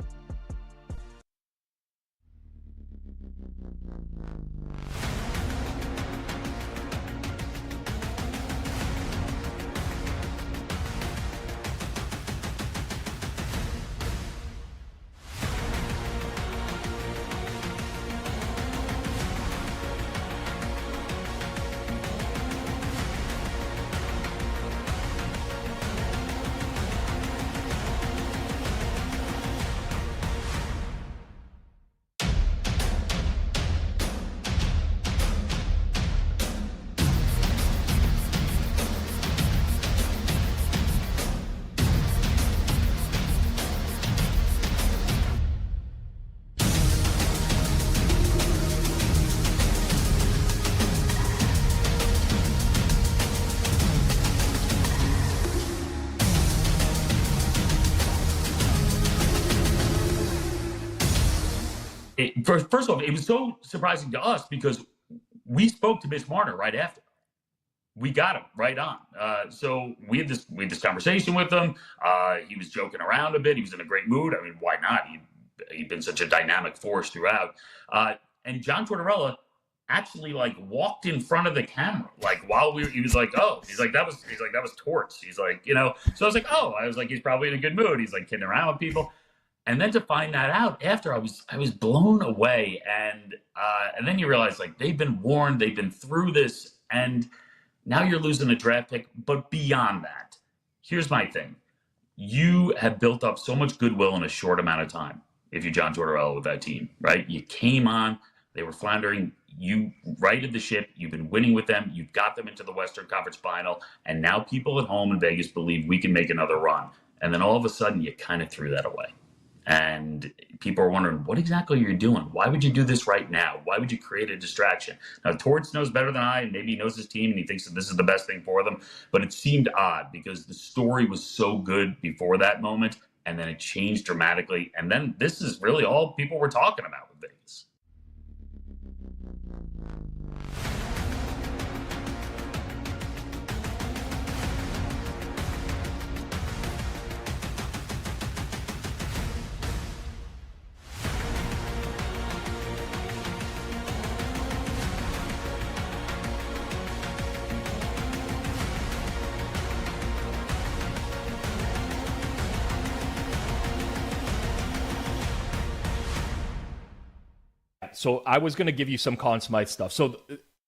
First of all, it was so surprising to us because we spoke to Mitch Marner right after. We got him right on. So we had this conversation with him. He was joking around a bit. He was in a great mood. I mean, why not? He'd been such a dynamic force throughout. And John Tortorella actually walked in front of the camera while he was like, oh, that was torts. He's like, so I was like, he's probably in a good mood. He's kidding around with people. And then to find that out after, I was blown away. And then you realize they've been warned, they've been through this, and now you're losing a draft pick. But beyond that, here's my thing. You have built up so much goodwill in a short amount of time. If you're John Tortorella with that team, right? You came on, they were floundering. You righted the ship. You've been winning with them. You've got them into the Western Conference Final. And now people at home in Vegas believe we can make another run. And then all of a sudden, you kind of threw that away. And people are wondering, what exactly are you doing? Why would you do this right now? Why would you create a distraction? Now, Torts knows better than I, and maybe he knows his team, and he thinks that this is the best thing for them. But it seemed odd because the story was so good before that moment, and then it changed dramatically. And then this is really all people were talking about with Vegas. So I was going to give you some Conn Smythe stuff. So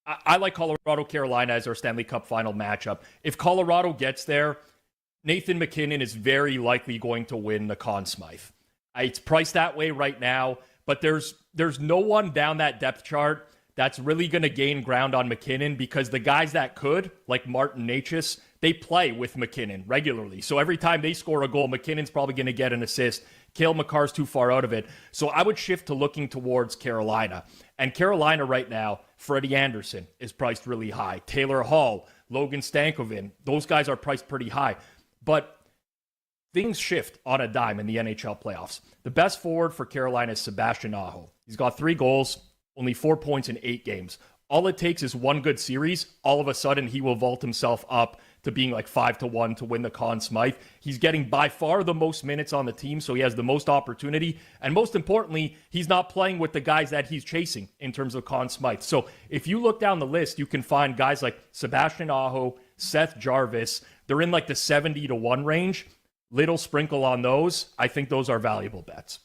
I like Colorado, Carolina as our Stanley Cup final matchup. If Colorado gets there, Nathan McKinnon is very likely going to win the Conn Smythe. It's priced that way right now, but there's no one down that depth chart that's really going to gain ground on McKinnon because the guys that could, like Martin Necas, they play with McKinnon regularly. So every time they score a goal, McKinnon's probably going to get an assist. Cale Makar's too far out of it. So I would shift to looking towards Carolina. And Carolina right now, Freddie Anderson is priced really high. Taylor Hall, Logan Stankoven, those guys are priced pretty high. But things shift on a dime in the NHL playoffs. The best forward for Carolina is Sebastian Aho. He's got 3 goals, only 4 points in 8 games. All it takes is one good series. All of a sudden, he will vault himself up to being 5-1 to win the Conn Smythe. He's getting by far the most minutes on the team, so he has the most opportunity. And most importantly, he's not playing with the guys that he's chasing in terms of Conn Smythe. So if you look down the list, you can find guys like Sebastian Aho, Seth Jarvis. They're in the 70-1 range. Little sprinkle on those. I think those are valuable bets.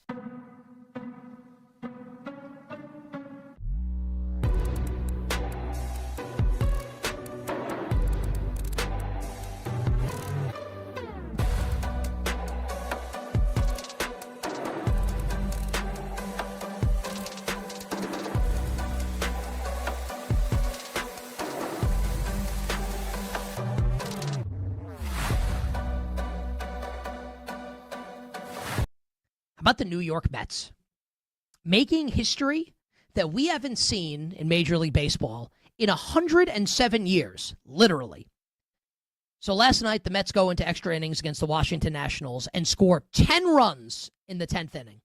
About the New York Mets making history that we haven't seen in Major League Baseball in 107 years, literally. So last night, the Mets go into extra innings against the Washington Nationals and score 10 runs in the 10th inning,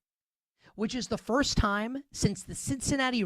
which is the first time since the Cincinnati